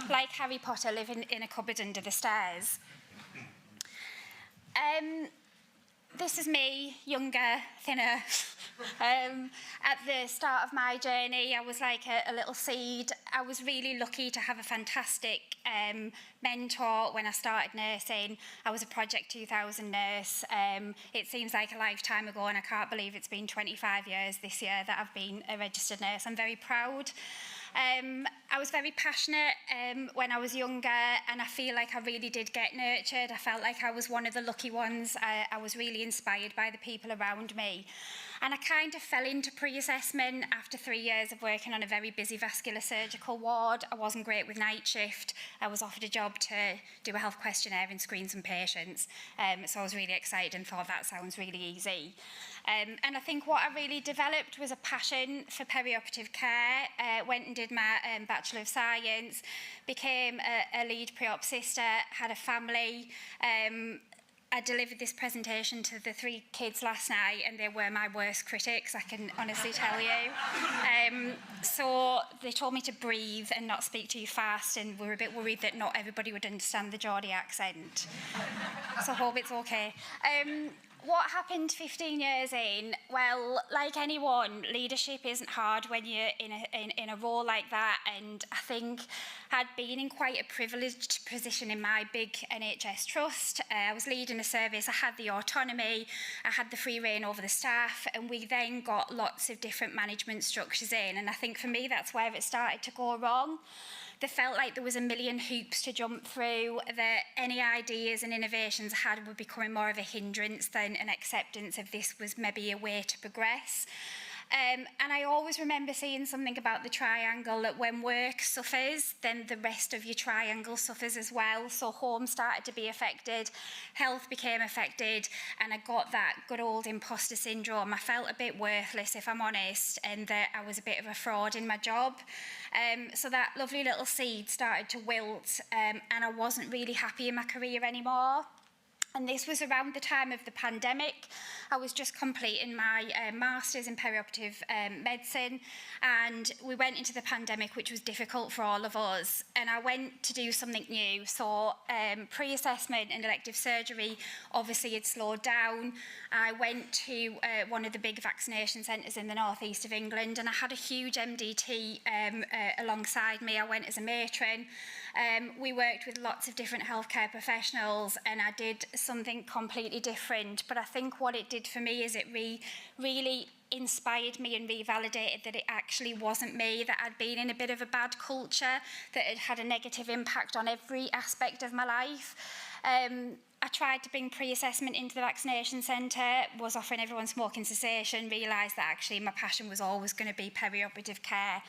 like Harry Potter, living in a cupboard under the stairs. This is me, younger, thinner. At the start of my journey, I was like a little seed. I was really lucky to have a fantastic mentor when I started nursing. I was a Project 2000 nurse. It seems like a lifetime ago, and I can't believe it's been 25 years this year that I've been a registered nurse. I'm very proud. I was very passionate when I was younger, and I feel like I really did get nurtured. I felt like I was one of the lucky ones. I was really inspired by the people around me. And I kind of fell into pre-assessment after 3 years of working on a very busy vascular surgical ward. I wasn't great with night shift. I was offered a job to do a health questionnaire and screen some patients. So I was really excited and thought that sounds really easy. And I think what I really developed was a passion for perioperative care. Went and did my Bachelor of Science, became a lead pre-op sister, had a family. I delivered this presentation to the 3 kids last night, and they were my worst critics, I can honestly tell you. So they told me to breathe and not speak too fast, and we were a bit worried that not everybody would understand the Geordie accent. So I hope it's okay. What happened 15 years in? Well, like anyone, leadership isn't hard when you're in a role like that, and I think I'd been in quite a privileged position in my big NHS trust. I was leading a service, I had the autonomy, I had the free rein over the staff, and we then got lots of different management structures in, and I think for me that's where it started to go wrong. There felt like there was a million hoops to jump through, that any ideas and innovations I had were becoming more of a hindrance than an acceptance of this was maybe a way to progress. And I always remember seeing something about the triangle, that when work suffers, then the rest of your triangle suffers as well. So home started to be affected, health became affected, and I got that good old imposter syndrome. I felt a bit worthless, if I'm honest, and that I was a bit of a fraud in my job. So that lovely little seed started to wilt, and I wasn't really happy in my career anymore. And this was around the time of the pandemic. I was just completing my master's in perioperative medicine, and we went into the pandemic, which was difficult for all of us. And I went to do something new. So pre-assessment and elective surgery obviously had slowed down. I went to one of the big vaccination centres in the northeast of England, and I had a huge MDT alongside me. I went as a matron. We worked with lots of different healthcare professionals, and I did something completely different. But I think what it did for me is it really inspired me and revalidated that it actually wasn't me, that I'd been in a bit of a bad culture, that it had a negative impact on every aspect of my life. I tried to bring pre-assessment into the vaccination centre, was offering everyone smoking cessation, realised that actually my passion was always going to be perioperative care.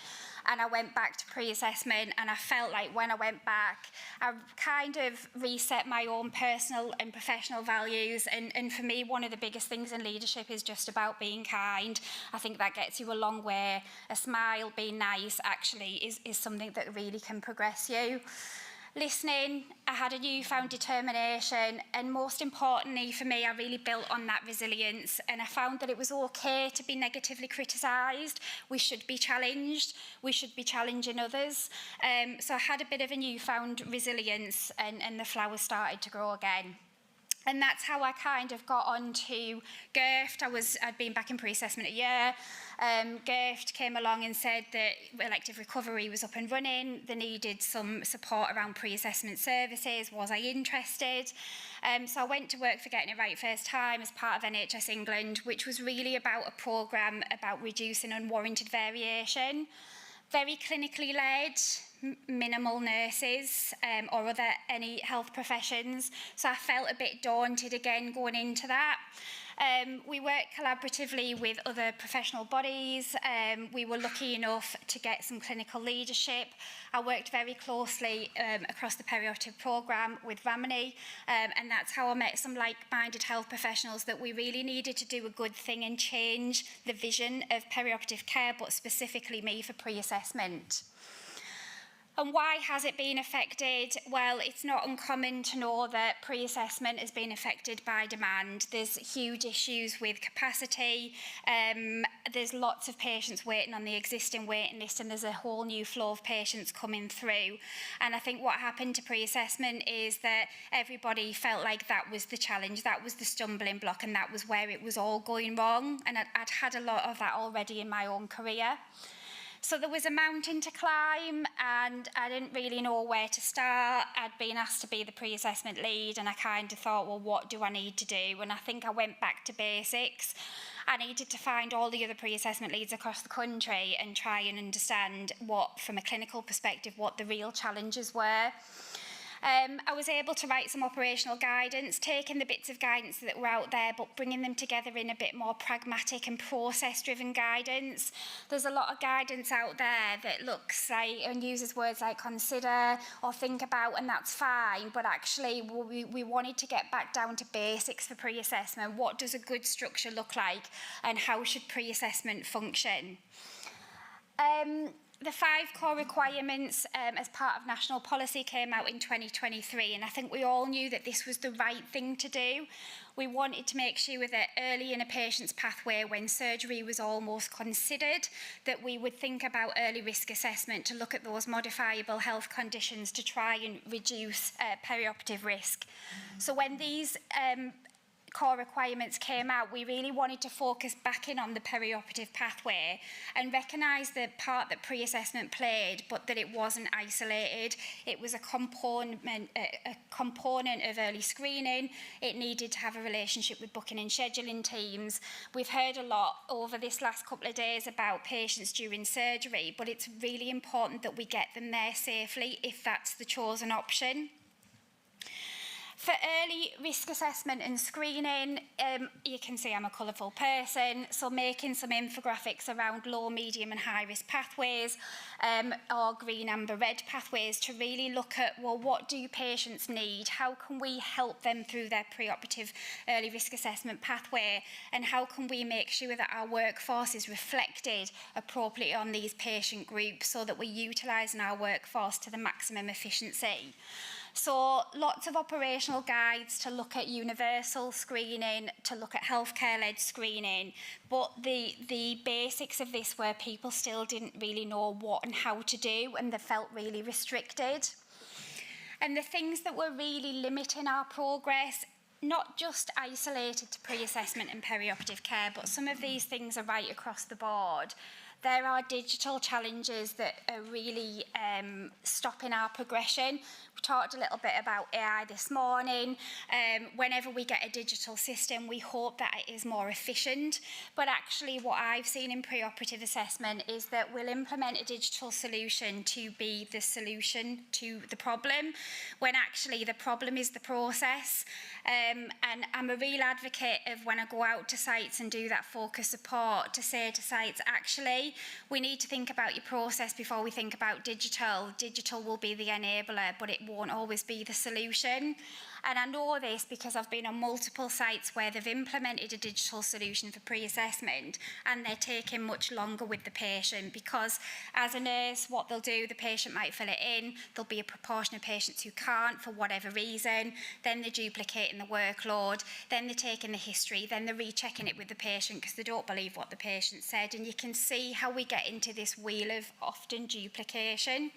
And I went back to pre-assessment, and I felt like when I went back, I kind of reset my own personal and professional values. And for me, one of the biggest things in leadership is just about being kind. I think that gets you a long way. A smile, being nice, actually is something that really can progress you. Listening, I had a newfound determination, and most importantly for me, I really built on that resilience, and I found that it was okay to be negatively criticised. We should be challenged. We should be challenging others. So I had a bit of a newfound resilience, and the flowers started to grow again. And that's how I kind of got on to GIRFT. I'd been back in pre-assessment a year. GIRFT came along and said that elective recovery was up and running. They needed some support around pre-assessment services. Was I interested? So I went to work for Getting It Right First Time as part of NHS England, which was really about a programme about reducing unwarranted variation. Very clinically led, minimal nurses or any health professions, so I felt a bit daunted again going into that. We worked collaboratively with other professional bodies. We were lucky enough to get some clinical leadership. I worked very closely across the perioperative programme with Ramani, and that's how I met some like-minded health professionals that we really needed to do a good thing and change the vision of perioperative care, but specifically me for pre-assessment. And why has it been affected? Well, it's not uncommon to know that pre-assessment has been affected by demand. There's huge issues with capacity. There's lots of patients waiting on the existing waiting list, and there's a whole new flow of patients coming through. And I think what happened to pre-assessment is that everybody felt like that was the challenge, that was the stumbling block, and that was where it was all going wrong. And I'd had a lot of that already in my own career. So there was a mountain to climb, and I didn't really know where to start. I'd been asked to be the pre-assessment lead, and I kind of thought, well, what do I need to do? And I think I went back to basics. I needed to find all the other pre-assessment leads across the country and try and understand what, from a clinical perspective, what the real challenges were. I was able to write some operational guidance, taking the bits of guidance that were out there, but bringing them together in a bit more pragmatic and process-driven guidance. There's a lot of guidance out there that looks like and uses words like consider or think about, and that's fine, but actually we wanted to get back down to basics for pre-assessment. What does a good structure look like, and how should pre-assessment function? The 5 core requirements as part of national policy came out in 2023, and I think we all knew that this was the right thing to do. We wanted to make sure that early in a patient's pathway, when surgery was almost considered, that we would think about early risk assessment to look at those modifiable health conditions to try and reduce perioperative risk. So when these core requirements came out, we really wanted to focus back in on the perioperative pathway and recognise the part that pre-assessment played, but that it wasn't isolated. It was a component of early screening. It needed to have a relationship with booking and scheduling teams. We've heard a lot over this last couple of days about patients during surgery, but it's really important that we get them there safely if that's the chosen option. For early risk assessment and screening, you can see I'm a colourful person, so making some infographics around low, medium and high risk pathways or green, amber, red pathways to really look at, well, what do patients need? How can we help them through their preoperative early risk assessment pathway? And how can we make sure that our workforce is reflected appropriately on these patient groups so that we're utilising our workforce to the maximum efficiency? So lots of operational guides to look at universal screening, to look at healthcare-led screening, but the basics of this where people still didn't really know what and how to do, and they felt really restricted. And the things that were really limiting our progress, not just isolated to pre-assessment and perioperative care, but some of these things are right across the board. There are digital challenges that are really stopping our progression. We talked a little bit about AI this morning. Whenever we get a digital system, we hope that it is more efficient. But actually what I've seen in preoperative assessment is that we'll implement a digital solution to be the solution to the problem, when actually the problem is the process. And I'm a real advocate of when I go out to sites and do that focus support to say to sites, actually, we need to think about your process before we think about digital. Digital will be the enabler, but it won't always be the solution. And I know this because I've been on multiple sites where they've implemented a digital solution for pre-assessment and they're taking much longer with the patient because as a nurse, what they'll do, the patient might fill it in, there'll be a proportion of patients who can't for whatever reason, then they're duplicating the workload, then they're taking the history, then they're rechecking it with the patient because they don't believe what the patient said, and you can see how we get into this wheel of often duplication.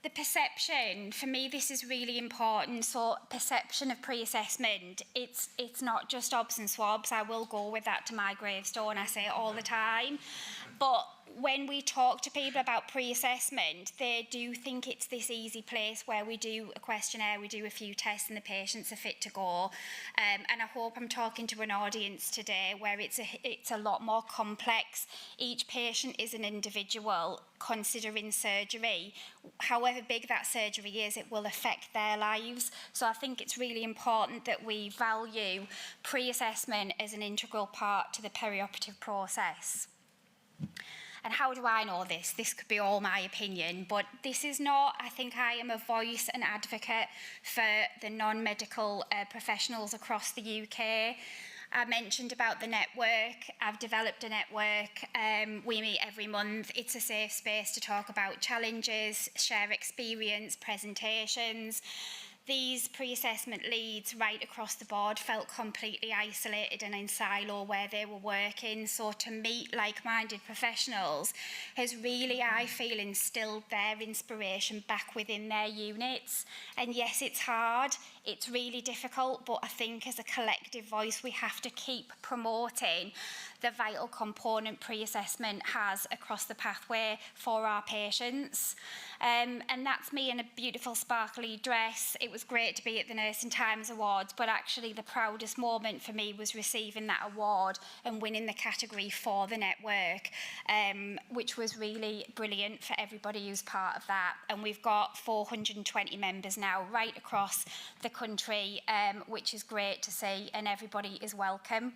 The perception, for me, this is really important. So perception of pre-assessment, it's not just obs and swabs. I will go with that to my gravestone. I say it all the time. But when we talk to people about pre-assessment, they do think it's this easy place where we do a questionnaire, we do a few tests and the patients are fit to go. And I hope I'm talking to an audience today where it's a lot more complex. Each patient is an individual considering surgery. However big that surgery is, it will affect their lives. So I think it's really important that we value pre-assessment as an integral part to the perioperative process. And how do I know this? This could be all my opinion, but this is not, I think I am a voice and advocate for the non-medical professionals across the UK. I mentioned about the network. I've developed a network. We meet every month. It's a safe space to talk about challenges, share experience, presentations. These pre-assessment leads right across the board felt completely isolated and in silo where they were working. So to meet like-minded professionals has really, I feel, instilled their inspiration back within their units. And yes, it's hard, it's really difficult, but I think as a collective voice, we have to keep promoting the vital component pre-assessment has across the pathway for our patients. And that's me in a beautiful sparkly dress. It was great to be at the Nursing Times Awards, but actually the proudest moment for me was receiving that award and winning the category for the network, which was really brilliant for everybody who's part of that. And we've got 420 members now right across the country, which is great to see, and everybody is welcome.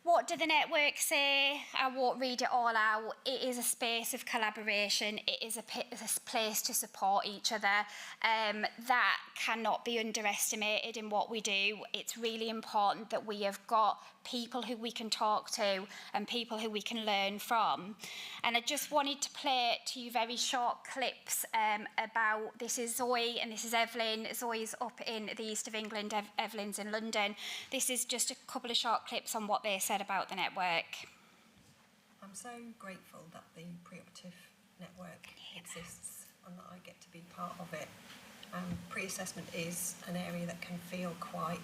What do the network say? I won't read it all out. It is a space of collaboration. It is a place to support each other. That cannot be underestimated in what we do. It's really important that we have got people who we can talk to and people who we can learn from. And I just wanted to play two very short clips about, this is Zoe and this is Evelyn. Zoe's up in the east of England, Evelyn's in London. This is just a couple of short clips on what they said about the network. I'm so grateful that the preoperative network exists and that I get to be part of it. Pre-assessment is an area that can feel quite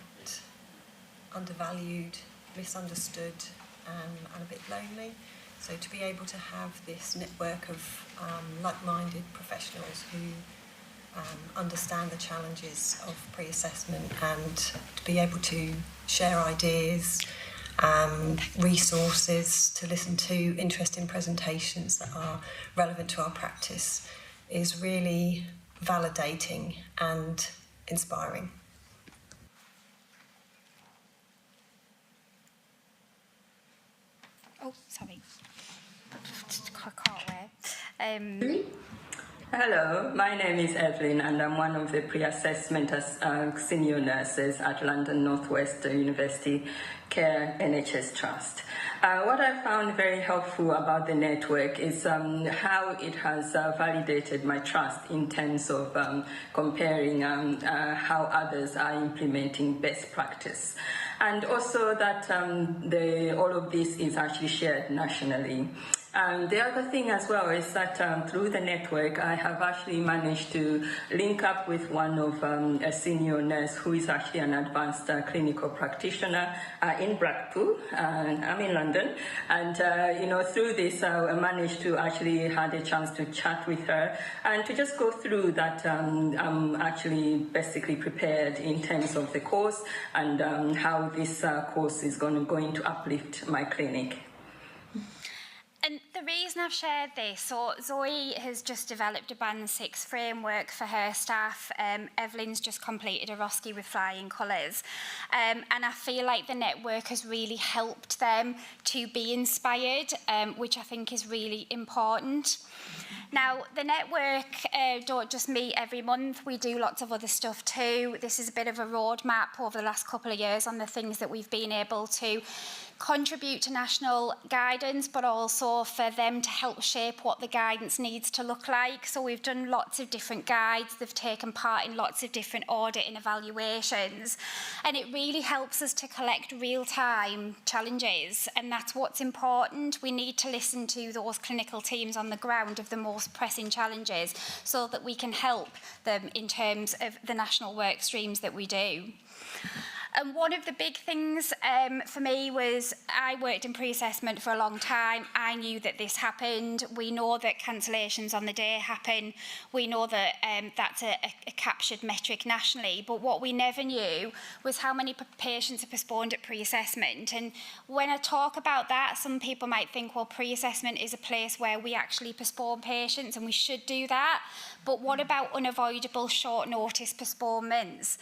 undervalued, misunderstood, and a bit lonely. So to be able to have this network of like-minded professionals who understand the challenges of pre-assessment and to be able to share ideas, resources, to listen to interesting presentations that are relevant to our practice is really validating and inspiring. Oh, sorry. Just caught away. Hello, my name is Evelyn and I'm one of the pre-assessment senior nurses at London North West University Care NHS Trust. What I found very helpful about the network is how it has validated my trust in terms of comparing how others are implementing best practice. And also that all of this is actually shared nationally. The other thing as well is that through the network, I have actually managed to link up with one of a senior nurse who is actually an advanced clinical practitioner in Blackpool, and I'm in London. And through this, I managed to actually had a chance to chat with her and to just go through that. I'm actually basically prepared in terms of the course and how this course is going to uplift my clinic. And the reason I've shared this, so Zoe has just developed a Band 6 framework for her staff. Evelyn's just completed a ROSCE with flying colours. And I feel like the network has really helped them to be inspired, which I think is really important. Now, the network don't just meet every month. We do lots of other stuff too. This is a bit of a roadmap over the last couple of years on the things that we've been able to contribute to national guidance, but also for them to help shape what the guidance needs to look like. So we've done lots of different guides. They've taken part in lots of different audit and evaluations. And it really helps us to collect real-time challenges. And that's what's important. We need to listen to those clinical teams on the ground of the most pressing challenges so that we can help them in terms of the national work streams that we do. And one of the big things for me was I worked in pre-assessment for a long time. I knew that this happened. We know that cancellations on the day happen. We know that that's a captured metric nationally. But what we never knew was how many patients are postponed at pre-assessment. And when I talk about that, some people might think, well, pre-assessment is a place where we actually postpone patients, and we should do that. But what about unavoidable short notice postponements?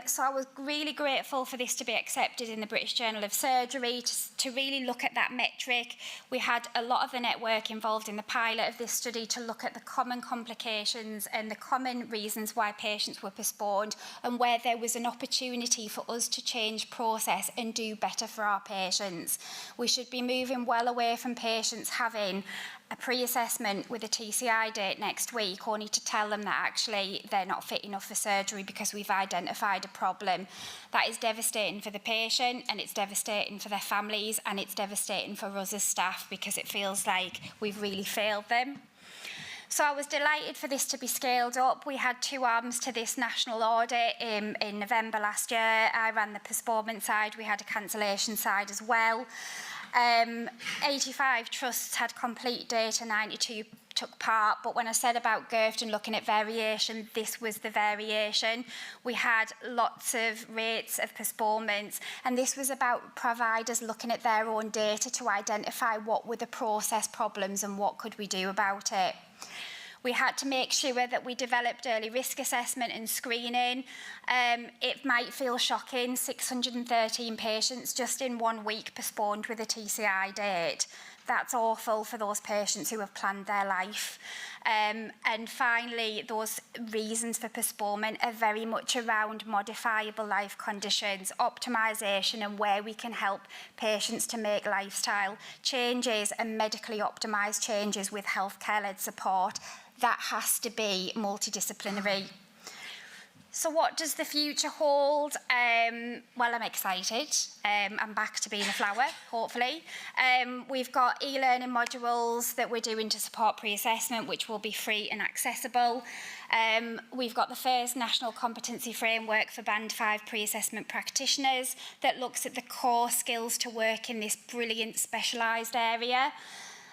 So I was really grateful for this to be accepted in the British Journal of Surgery, to really look at that metric. We had a lot of the network involved in the pilot of this study to look at the common complications and the common reasons why patients were postponed, and where there was an opportunity for us to change process and do better for our patients. We should be moving well away from patients having a pre-assessment with a TCI date next week, only to tell them that actually they're not fit enough for surgery because we've identified a problem. That is devastating for the patient, and it's devastating for their families, and it's devastating for us as staff, because it feels like we've really failed them. So I was delighted for this to be scaled up. We had two arms to this national audit in November last year. I ran the postponement side. We had a cancellation side as well. 85 trusts had complete data, 92 took part, but when I said about Gerfton looking at variation, this was the variation. We had lots of rates of postponements, and this was about providers looking at their own data to identify what were the process problems and what could we do about it. We had to make sure that we developed early risk assessment and screening. It might feel shocking, 613 patients just in 1 week postponed with a TCI date. That's awful for those patients who have planned their life. And finally, those reasons for postponement are very much around modifiable life conditions, optimisation, and where we can help patients to make lifestyle changes and medically optimised changes with healthcare-led support. That has to be multidisciplinary. So what does the future hold? Well, I'm excited. I'm back to being a flower, hopefully. We've got e-learning modules that we're doing to support pre-assessment, which will be free and accessible. We've got the first national competency framework for Band 5 pre-assessment practitioners that looks at the core skills to work in this brilliant specialised area.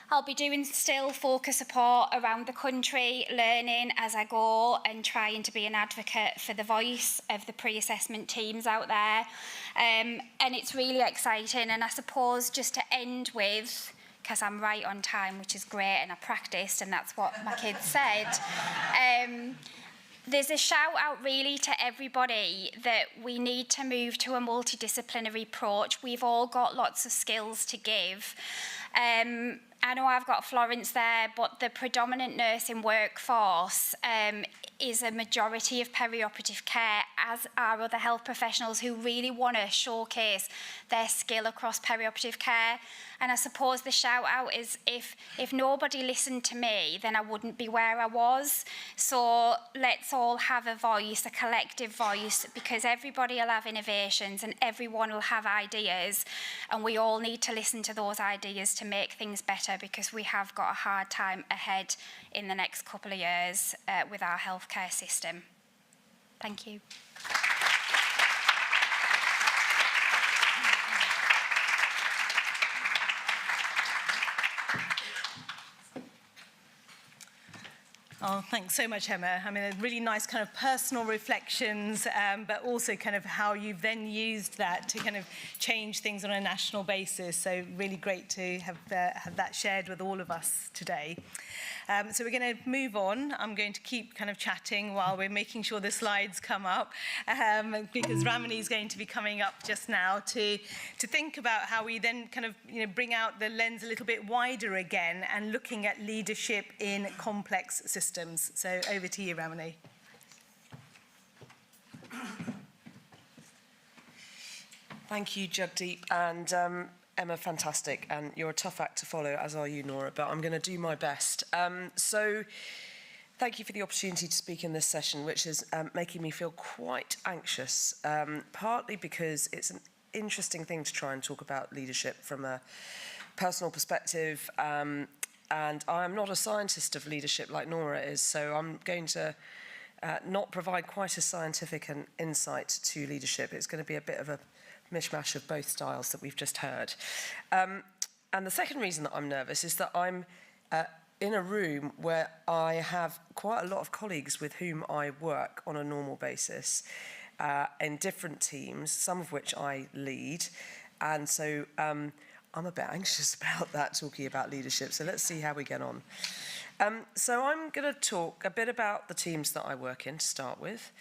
I'll be doing still focus support around the country, learning as I go and trying to be an advocate for the voice of the pre-assessment teams out there. And it's really exciting. And I suppose just to end with, because I'm right on time, which is great, and I practiced, and that's what my kids said. There's a shout out really to everybody that we need to move to a multidisciplinary approach. We've all got lots of skills to give. I know I've got Florence there, but the predominant nursing workforce is a majority of perioperative care, as are other health professionals who really want to showcase their skill across perioperative care. And I suppose the shout out is if nobody listened to me, then I wouldn't be where I was. So let's all have a voice, a collective voice, because everybody will have innovations and everyone will have ideas. And we all need to listen to those ideas to make things better, because we have got a hard time ahead in the next couple of years with our healthcare system. Thank you. Oh, thanks so much, Emma. I mean, really nice kind of personal reflections, but also kind of how you've then used that to kind of change things on a national basis. So really great to have that shared with all of us today. So we're going to move on. I'm going to keep kind of chatting while we're making sure the slides come up, because Ramani is going to be coming up just now to think about how we then kind of bring out the lens a little bit wider again and looking at leadership in complex systems. So over to you, Ramani. Thank you, Jagdeep, and Emma, fantastic, and you're a tough act to follow, as are you, Nora, but I'm going to do my best. So thank you for the opportunity to speak in this session, which is making me feel quite anxious, partly because it's an interesting thing to try and talk about leadership from a personal perspective, and I'm not a scientist of leadership like Nora is, so I'm going to not provide quite as scientific an insight to leadership. It's going to be a bit of a mishmash of both styles that we've just heard. And the second reason that I'm nervous is that I'm in a room where I have quite a lot of colleagues with whom I work on a normal basis in different teams, some of which I lead. And so I'm a bit anxious about that, talking about leadership. So let's see how we get on. So I'm going to talk a bit about the teams that I work in to start with.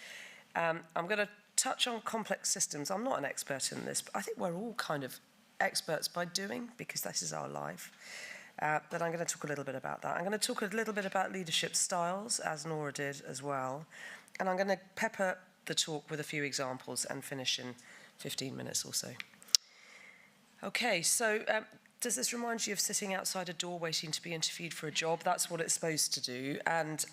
I'm going to touch on complex systems. I'm not an expert in this, but I think we're all kind of experts by doing, because this is our life. But I'm going to talk a little bit about that. I'm going to talk a little bit about leadership styles, as Nora did as well. And I'm going to pepper the talk with a few examples and finish in 15 minutes or so. Okay, so does this remind you of sitting outside a door waiting to be interviewed for a job? That's what it's supposed to do. And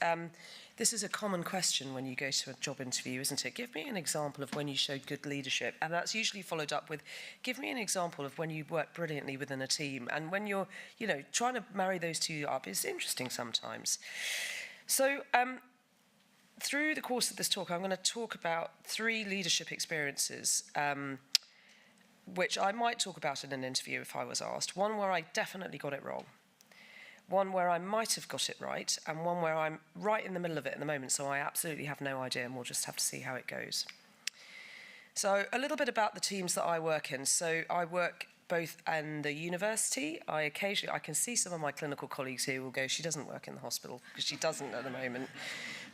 this is a common question when you go to a job interview, isn't it? Give me an example of when you showed good leadership. And that's usually followed up with, give me an example of when you worked brilliantly within a team. And when you're, trying to marry those two up is interesting sometimes. So through the course of this talk, I'm going to talk about 3 leadership experiences, which I might talk about in an interview if I was asked. One where I definitely got it wrong. One where I might have got it right, and one where I'm right in the middle of it at the moment, so I absolutely have no idea, and we'll just have to see how it goes. So a little bit about the teams that I work in. So I work both in the university. I can see some of my clinical colleagues here will go, she doesn't work in the hospital, because she doesn't at the moment.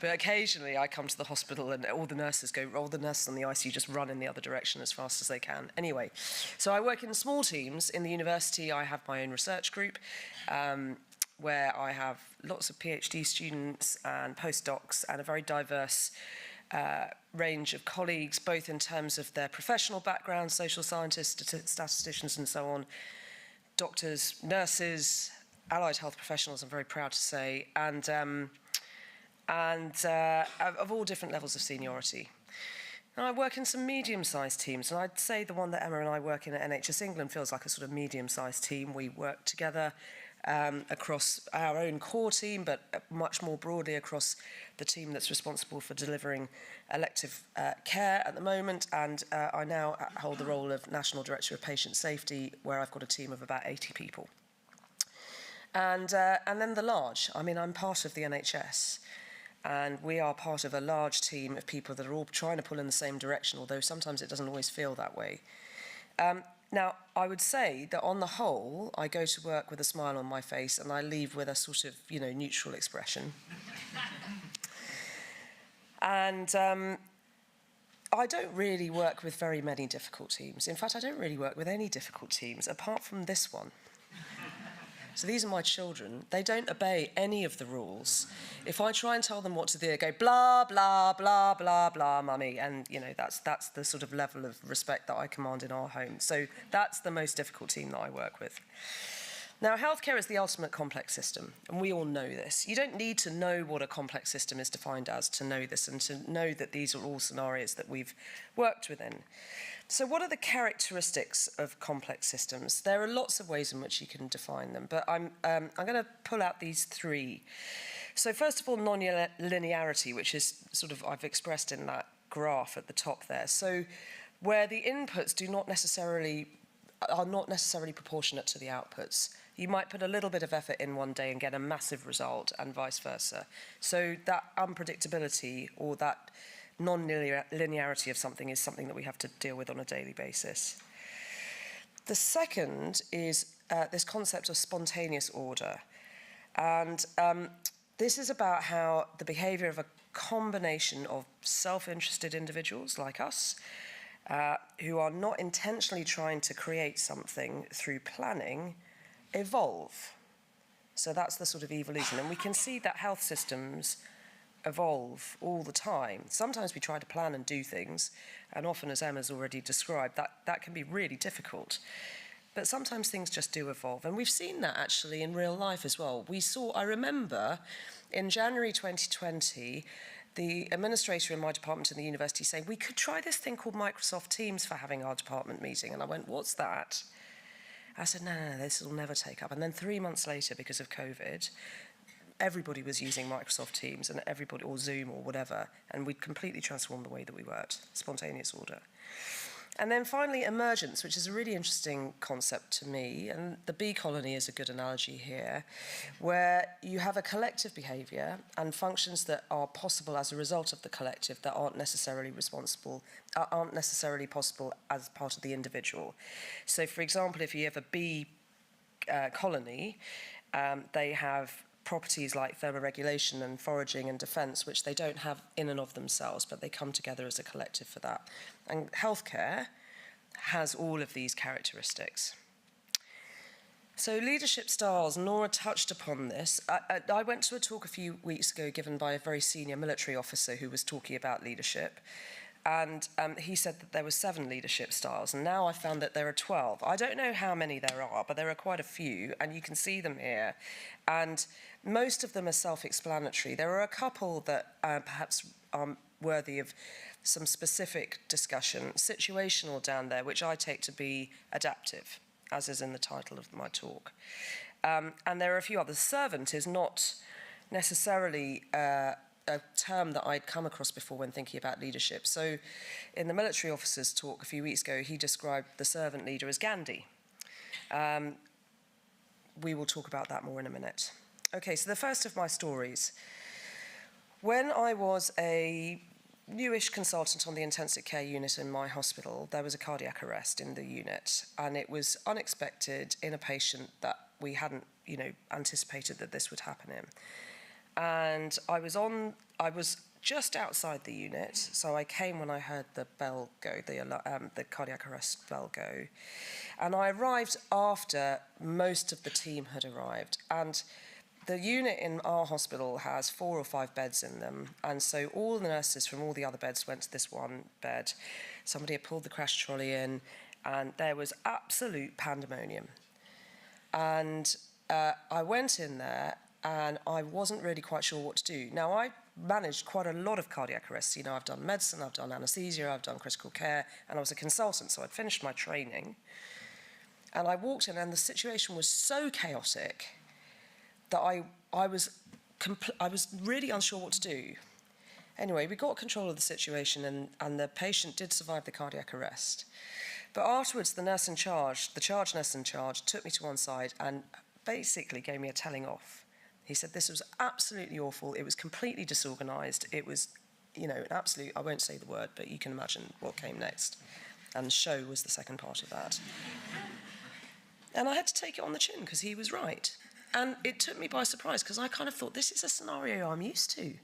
But occasionally I come to the hospital and all the nurses on the ICU just run in the other direction as fast as they can. Anyway, so I work in small teams. In the university, I have my own research group, where I have lots of PhD students and postdocs and a very diverse range of colleagues, both in terms of their professional background, social scientists, statisticians and so on, doctors, nurses, allied health professionals, I'm very proud to say, and of all different levels of seniority. And I work in some medium-sized teams, and I'd say the one that Emma and I work in at NHS England feels like a sort of medium-sized team. We work together across our own core team, but much more broadly across the team that's responsible for delivering elective care at the moment. And I now hold the role of National Director of Patient Safety, where I've got a team of about 80 people. And then the large. I mean, I'm part of the NHS, and we are part of a large team of people that are all trying to pull in the same direction, although sometimes it doesn't always feel that way. Now, I would say that on the whole, I go to work with a smile on my face and I leave with a sort of, neutral expression. And I don't really work with very many difficult teams. In fact, I don't really work with any difficult teams, apart from this one. So these are my children. They don't obey any of the rules. If I try and tell them what to do, they go, blah, blah, blah, blah, blah, mummy. And, that's the sort of level of respect that I command in our home. So that's the most difficult team that I work with. Now, healthcare is the ultimate complex system, and we all know this. You don't need to know what a complex system is defined as to know this and to know that these are all scenarios that we've worked within. So what are the characteristics of complex systems? There are lots of ways in which you can define them, but I'm going to pull out these 3. So first of all, non-linearity, which is sort of I've expressed in that graph at the top there. So where the inputs are not necessarily proportionate to the outputs. You might put a little bit of effort in one day and get a massive result, and vice versa. So that unpredictability or that non-linearity of something is something that we have to deal with on a daily basis. The second is this concept of spontaneous order. And this is about how the behavior of a combination of self-interested individuals like us, who are not intentionally trying to create something through planning, evolve. So that's the sort of evolution. And we can see that health systems evolve all the time. Sometimes we try to plan and do things, and often, as Emma's already described, that can be really difficult. But sometimes things just do evolve. And we've seen that actually in real life as well. I remember in January 2020, the administrator in my department in the university saying, we could try this thing called Microsoft Teams for having our department meeting. And I went, what's that? I said, no, this will never take up. And then 3 months later, because of COVID, everybody was using Microsoft Teams and everybody, or Zoom or whatever, and we'd completely transformed the way that we worked, spontaneous order. And then finally, emergence, which is a really interesting concept to me, and the bee colony is a good analogy here, where you have a collective behaviour and functions that are possible as a result of the collective that aren't necessarily possible as part of the individual. So, for example, if you have a bee colony, they have properties like thermoregulation and foraging and defence, which they don't have in and of themselves, but they come together as a collective for that. And healthcare has all of these characteristics. So leadership styles, Nora touched upon this. I went to a talk a few weeks ago given by a very senior military officer who was talking about leadership. And he said that there were 7 leadership styles, and now I found that there are 12. I don't know how many there are, but there are quite a few, and you can see them here. And most of them are self-explanatory. There are a couple that perhaps are worthy of some specific discussion. Situational down there, which I take to be adaptive, as is in the title of my talk. And there are a few others. Servant is not necessarily a term that I'd come across before when thinking about leadership. So in the military officer's talk a few weeks ago, he described the servant leader as Gandhi. We will talk about that more in a minute. Okay, so the first of my stories. When I was a newish consultant on the intensive care unit in my hospital, there was a cardiac arrest in the unit, and it was unexpected in a patient that we hadn't, anticipated that this would happen in. And I was just outside the unit, so I came when I heard the bell go, the cardiac arrest bell go. And I arrived after most of the team had arrived. And the unit in our hospital has 4 or 5 beds in them. And so all the nurses from all the other beds went to this one bed. Somebody had pulled the crash trolley in, and there was absolute pandemonium. And I went in there, and I wasn't really quite sure what to do. Now, I managed quite a lot of cardiac arrests. I've done medicine, I've done anaesthesia, I've done critical care, and I was a consultant, so I'd finished my training. And I walked in, and the situation was so chaotic that I was really unsure what to do. Anyway, we got control of the situation, and the patient did survive the cardiac arrest. But afterwards, the charge nurse in charge, took me to one side and basically gave me a telling off. He said this was absolutely awful. It was completely disorganised. It was, an absolute, I won't say the word, but you can imagine what came next. And show was the second part of that. And I had to take it on the chin because he was right. And it took me by surprise because I kind of thought, this is a scenario I'm used to.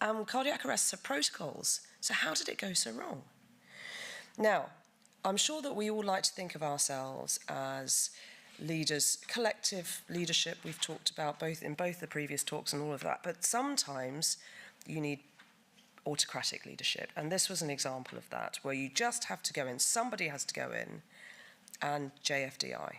Cardiac arrests have protocols. So how did it go so wrong? Now, I'm sure that we all like to think of ourselves as leaders, collective leadership we've talked about in both the previous talks and all of that, but sometimes you need autocratic leadership, and this was an example of that, where you just have to go in, somebody has to go in, and JFDI.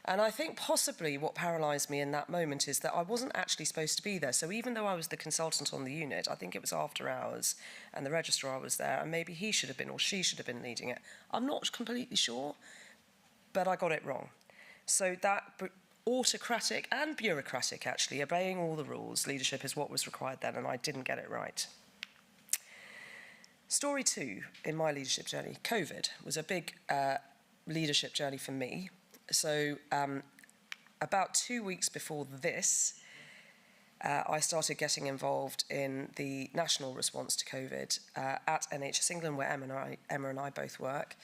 And I think possibly what paralysed me in that moment is that I wasn't actually supposed to be there. So even though I was the consultant on the unit, I think it was after hours, and the registrar was there, and maybe he should have been, or she should have been leading it. I'm not completely sure, but I got it wrong. So that autocratic and bureaucratic, actually, obeying all the rules, leadership is what was required then, and I didn't get it right. Story 2 in my leadership journey. COVID was a big leadership journey for me. So about 2 weeks before this, I started getting involved in the national response to COVID at NHS England, where Emma and I both work.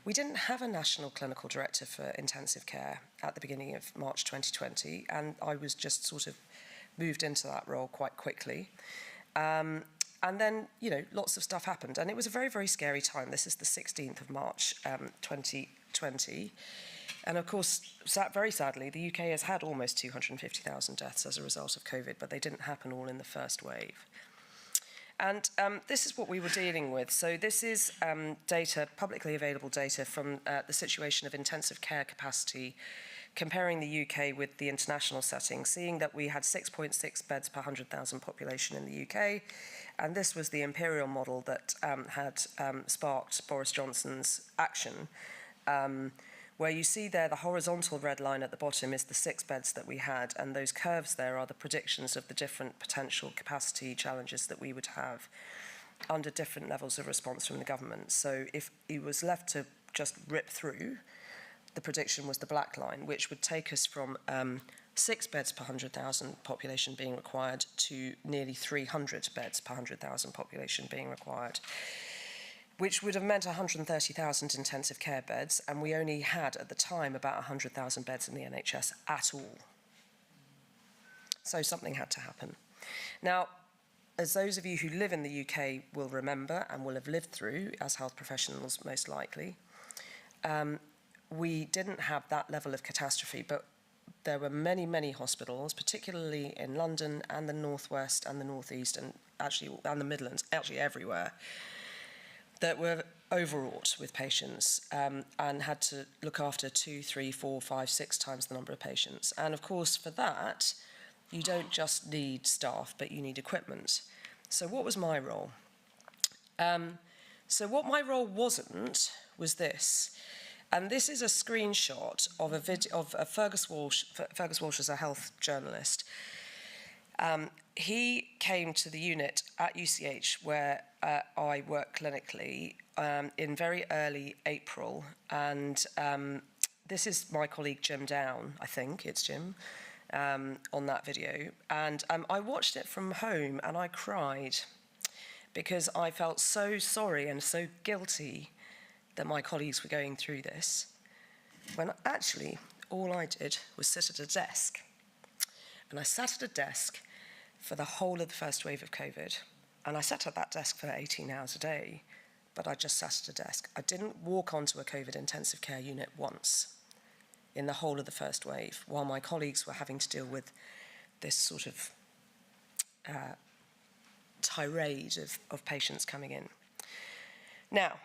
We didn't have a national clinical director for intensive care at the beginning of March 2020, and I was just sort of moved into that role quite quickly. And then, lots of stuff happened, and it was a very, very scary time. This is the 16th of March 2020. And of course, very sadly, the UK has had almost 250,000 deaths as a result of COVID, but they didn't happen all in the first wave. And this is what we were dealing with. So this is data, publicly available data from the situation of intensive care capacity, comparing the UK with the international setting, seeing that we had 6.6 beds per 100,000 population in the UK. And this was the imperial model that had sparked Boris Johnson's action, Where you see there the horizontal red line at the bottom is the 6 beds that we had, and those curves there are the predictions of the different potential capacity challenges that we would have under different levels of response from the government. So if it was left to just rip through, the prediction was the black line, which would take us from 6 beds per 100,000 population being required to nearly 300 beds per 100,000 population being required, which would have meant 130,000 intensive care beds, and we only had at the time about 100,000 beds in the NHS at all. So something had to happen. Now, as those of you who live in the UK will remember and will have lived through as health professionals most likely, we didn't have that level of catastrophe, but there were many, many hospitals, particularly in London and the Northwest and the Northeast and the Midlands, actually everywhere, that were overwrought with patients and had to look after 2, 3, 4, 5, 6 times the number of patients. And of course, for that, you don't just need staff, but you need equipment. So what was my role? So what my role wasn't was this. And this is a screenshot of a video of Fergus Walsh. Fergus Walsh is a health journalist. He came to the unit at UCH where I work clinically in very early April. And this is my colleague Jim Down, I think it's Jim, on that video. And I watched it from home and I cried because I felt so sorry and so guilty that my colleagues were going through this, when actually all I did was sit at a desk. And I sat at a desk for the whole of the first wave of COVID. And I sat at that desk for 18 hours a day, but I just sat at a desk. I didn't walk onto a COVID intensive care unit once in the whole of the first wave, while my colleagues were having to deal with this sort of tirade of patients coming in. Now,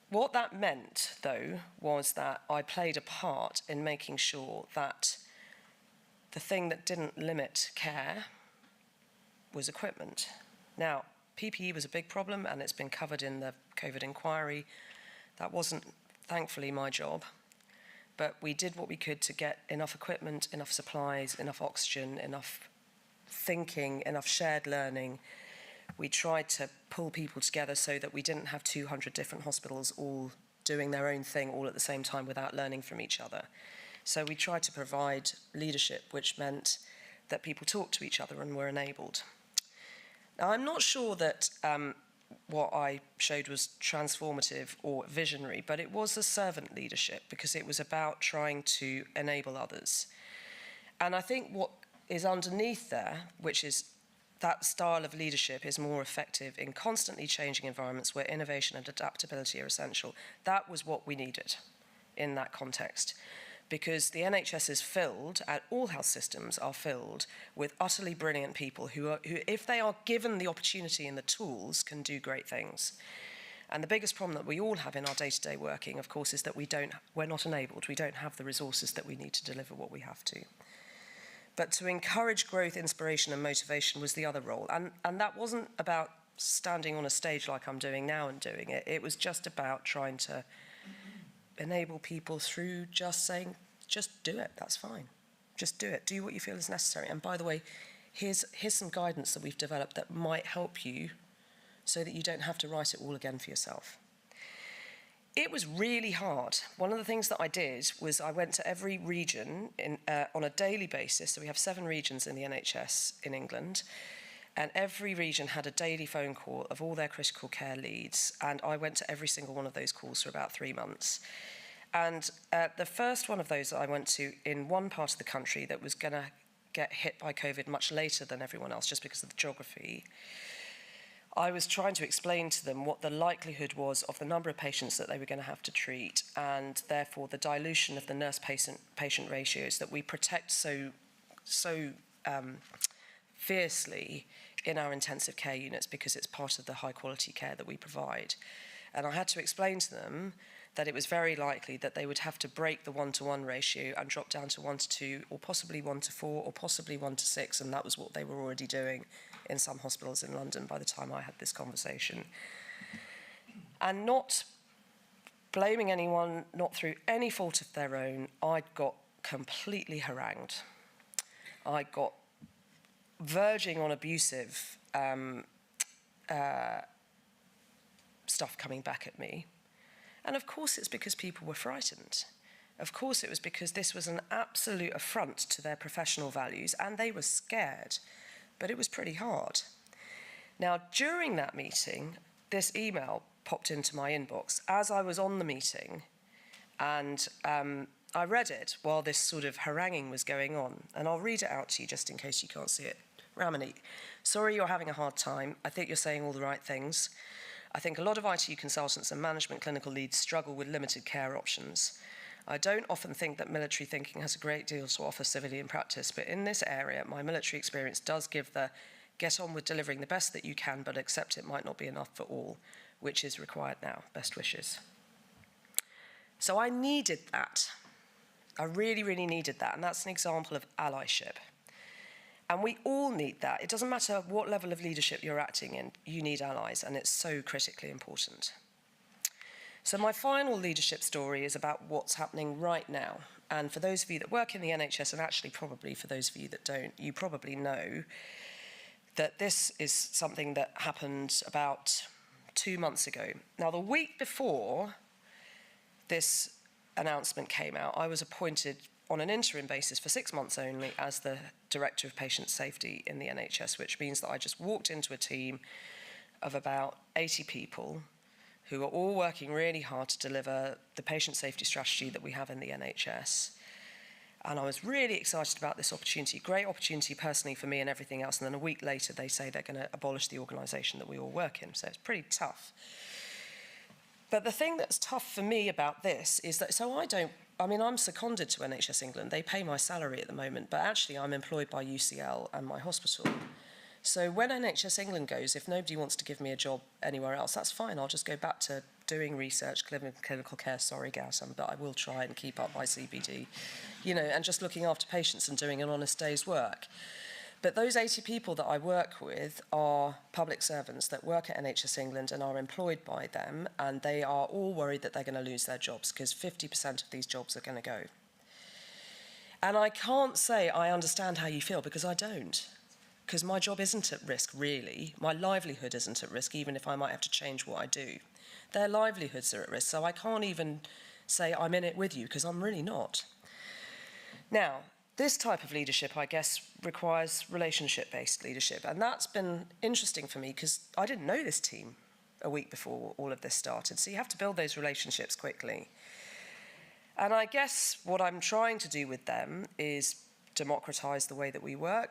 what that meant, though, was that I played a part in making sure that the thing that didn't limit care was equipment. Now, PPE was a big problem, and it's been covered in the COVID inquiry. That wasn't, thankfully, my job. But we did what we could to get enough equipment, enough supplies, enough oxygen, enough thinking, enough shared learning. We tried to pull people together so that we didn't have 200 different hospitals all doing their own thing all at the same time without learning from each other. So we tried to provide leadership, which meant that people talked to each other and were enabled. Now, I'm not sure that what I showed was transformative or visionary, but it was a servant leadership because it was about trying to enable others. And I think what is underneath there, which is that style of leadership is more effective in constantly changing environments where innovation and adaptability are essential. That was what we needed in that context, because the NHS is filled, and all health systems are filled, with utterly brilliant people who, if they are given the opportunity and the tools, can do great things. And the biggest problem that we all have in our day-to-day working, of course, is that we're not enabled. We don't have the resources that we need to deliver what we have to. But to encourage growth, inspiration, and motivation was the other role. And that wasn't about standing on a stage like I'm doing now and doing it. It was just about trying to enable people through just saying, just do it, that's fine. Just do it, do what you feel is necessary. And by the way, here's some guidance that we've developed that might help you so that you don't have to write it all again for yourself. It was really hard. One of the things that I did was I went to every region on a daily basis. So we have 7 regions in the NHS in England. And every region had a daily phone call of all their critical care leads. And I went to every single one of those calls for about 3 months. And the first one of those I went to in one part of the country that was going to get hit by COVID much later than everyone else, just because of the geography, I was trying to explain to them what the likelihood was of the number of patients that they were going to have to treat, and therefore the dilution of the nurse-patient ratios that we protect so fiercely in our intensive care units because it's part of the high-quality care that we provide. And I had to explain to them that it was very likely that they would have to break the 1-to-1 ratio and drop down to 1-to-2, or possibly 1-to-4, or possibly 1-to-6, and that was what they were already doing in some hospitals in London by the time I had this conversation. And not blaming anyone, not through any fault of their own, I got completely harangued. I got verging on abusive stuff coming back at me. And of course it's because people were frightened. Of course it was because this was an absolute affront to their professional values and they were scared, but it was pretty hard. Now, during that meeting, this email popped into my inbox as I was on the meeting, and I read it while this sort of haranguing was going on, and I'll read it out to you just in case you can't see it. Ramani, sorry you're having a hard time. I think you're saying all the right things. I think a lot of IT consultants and management clinical leads struggle with limited care options. I don't often think that military thinking has a great deal to offer civilian practice, but in this area, my military experience does give the get on with delivering the best that you can, but accept it might not be enough for all, which is required now. Best wishes. So I needed that. I really, really needed that, and that's an example of allyship. And we all need that. It doesn't matter what level of leadership you're acting in, you need allies, and it's so critically important. So my final leadership story is about what's happening right now. And for those of you that work in the NHS, and actually probably for those of you that don't, you probably know that this is something that happened about 2 months ago. Now, the week before this announcement came out, I was appointed on an interim basis for 6 months only as the Director of Patient Safety in the NHS, which means that I just walked into a team of about 80 people who are all working really hard to deliver the patient safety strategy that we have in the NHS. And I was really excited about this opportunity, great opportunity personally for me and everything else. And then a week later, they say they're going to abolish the organisation that we all work in. So it's pretty tough. But the thing that's tough for me about this is that, I'm seconded to NHS England. They pay my salary at the moment, but actually I'm employed by UCL and my hospital. So when NHS England goes, if nobody wants to give me a job anywhere else, that's fine. I'll just go back to doing research, clinical care, sorry, Gautam, but I will try and keep up my CBD, and just looking after patients and doing an honest day's work. But those 80 people that I work with are public servants that work at NHS England and are employed by them, and they are all worried that they're going to lose their jobs because 50% of these jobs are going to go. And I can't say I understand how you feel, because I don't. Because my job isn't at risk, really. My livelihood isn't at risk, even if I might have to change what I do. Their livelihoods are at risk, so I can't even say I'm in it with you, because I'm really not. Now, this type of leadership, I guess, requires relationship-based leadership, and that's been interesting for me, because I didn't know this team a week before all of this started, so you have to build those relationships quickly. And I guess what I'm trying to do with them is democratise the way that we work.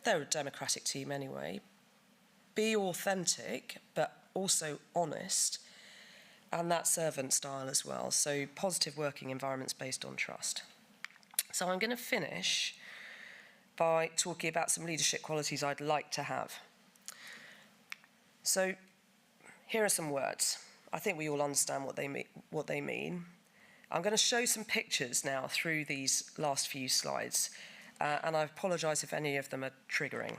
They're a democratic team anyway. Be authentic, but also honest, and that servant style as well. So positive working environments based on trust. So I'm going to finish by talking about some leadership qualities I'd like to have. So here are some words. I think we all understand what they mean. I'm going to show some pictures now through these last few slides. And I apologise if any of them are triggering.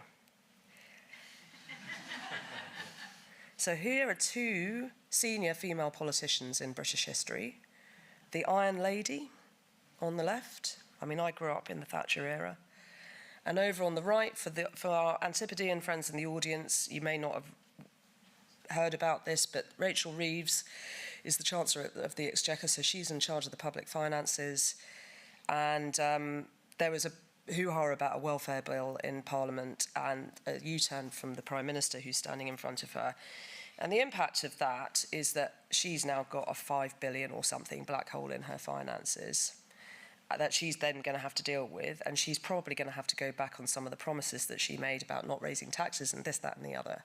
So here are 2 senior female politicians in British history. The Iron Lady on the left. I grew up in the Thatcher era. And over on the right, for our Antipodean friends in the audience, you may not have heard about this, but Rachel Reeves is the Chancellor of the Exchequer, so she's in charge of the public finances. And there was a hoo-ha about a welfare bill in Parliament and a U-turn from the Prime Minister who's standing in front of her. And the impact of that is that she's now got a 5 billion or something black hole in her finances that she's then going to have to deal with, and she's probably going to have to go back on some of the promises that she made about not raising taxes and this, that and the other.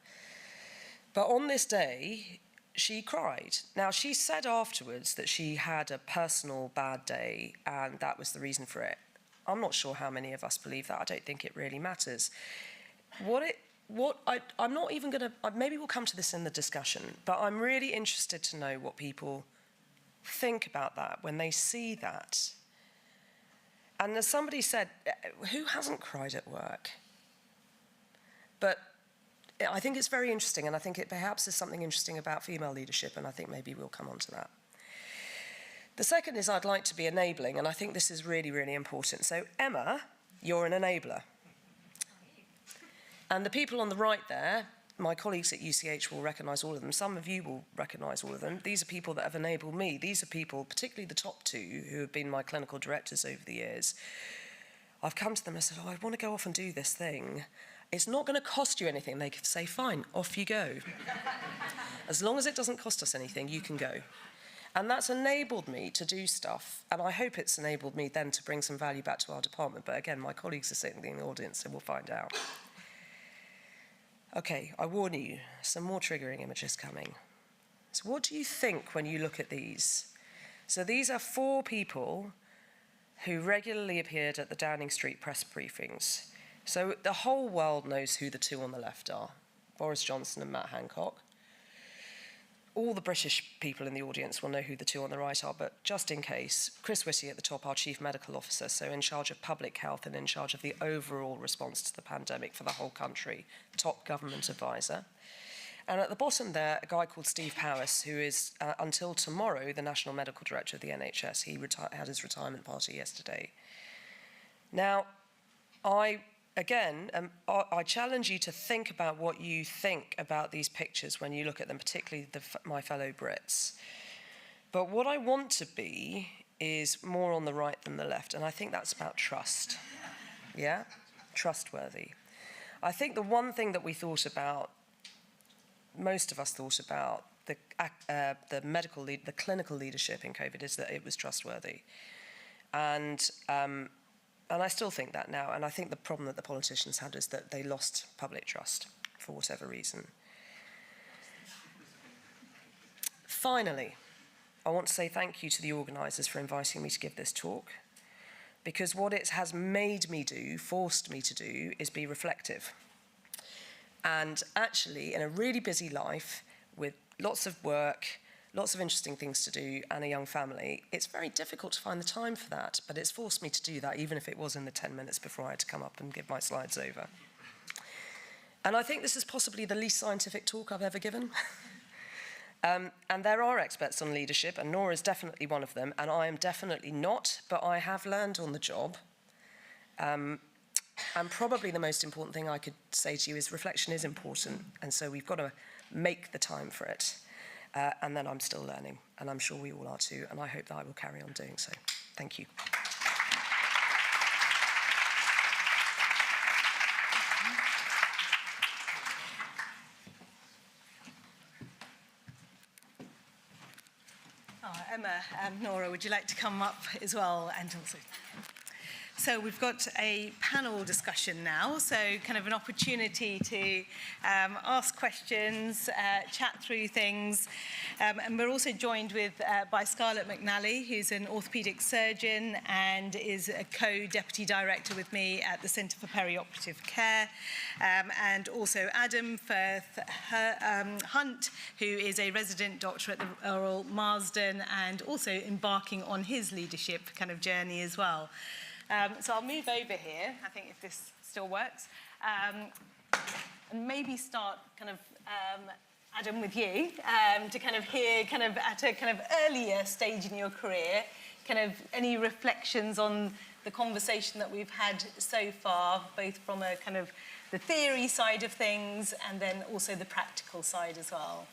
But on this day, she cried. Now, she said afterwards that she had a personal bad day and that was the reason for it. I'm not sure how many of us believe that. I don't think it really matters. I'm not even going to, maybe we'll come to this in the discussion, but I'm really interested to know what people think about that when they see that. And as somebody said, who hasn't cried at work? But I think it's very interesting, and I think it perhaps is something interesting about female leadership, and I think maybe we'll come on to that. The second is I'd like to be enabling, and I think this is really, really important. So Emma, you're an enabler. And the people on the right there, my colleagues at UCH will recognise all of them. Some of you will recognise all of them. These are people that have enabled me. These are people, particularly the top two, who have been my clinical directors over the years. I've come to them and said, oh, I want to go off and do this thing. It's not going to cost you anything. They could say, fine, off you go. As long as it doesn't cost us anything, you can go. And that's enabled me to do stuff. And I hope it's enabled me then to bring some value back to our department. But again, my colleagues are sitting in the audience, so we'll find out. Okay, I warn you, some more triggering images coming. So what do you think when you look at these? So these are 4 people who regularly appeared at the Downing Street press briefings. So the whole world knows who the 2 on the left are, Boris Johnson and Matt Hancock. All the British people in the audience will know who the 2 on the right are, but just in case, Chris Whitty at the top, our Chief Medical Officer, so in charge of public health and in charge of the overall response to the pandemic for the whole country, top government advisor. And at the bottom there, a guy called Steve Powis, who is, until tomorrow, the National Medical Director of the NHS. He had his retirement party yesterday. Now, I challenge you to think about what you think about these pictures when you look at them, particularly my fellow Brits. But what I want to be is more on the right than the left, and I think that's about trust. Yeah? Trustworthy. I think the one thing that we thought about, most of us thought about, the clinical leadership in COVID is that it was trustworthy. And I still think that now, and I think the problem that the politicians had is that they lost public trust for whatever reason. Finally, I want to say thank you to the organisers for inviting me to give this talk, because what it has made me do, forced me to do, is be reflective. And actually, in a really busy life, with lots of work, lots of interesting things to do, and a young family, it's very difficult to find the time for that, but it's forced me to do that, even if it was in the 10 minutes before I had to come up and give my slides over. And I think this is possibly the least scientific talk I've ever given. And there are experts on leadership, and Nora is definitely one of them, and I am definitely not, but I have learned on the job. And probably the most important thing I could say to you is reflection is important, and so we've got to make the time for it. And then I'm still learning, and I'm sure we all are too, and I hope that I will carry on doing so. Thank you. Emma and Nora, would you like to come up as well? And also, so we've got a panel discussion now, so kind of an opportunity to ask questions, chat through things. And we're also joined by Scarlett McNally, who's an orthopaedic surgeon and is a co-deputy director with me at the Centre for Perioperative Care. And also Adam Firth Hunt, who is a resident doctor at the Royal Marsden and also embarking on his leadership kind of journey as well. So I'll move over here, I think, if this still works, and maybe start kind of, Adam, with you, to kind of hear kind of at a kind of earlier stage in your career, kind of any reflections on the conversation that we've had so far, both from a kind of the theory side of things and then also the practical side as well.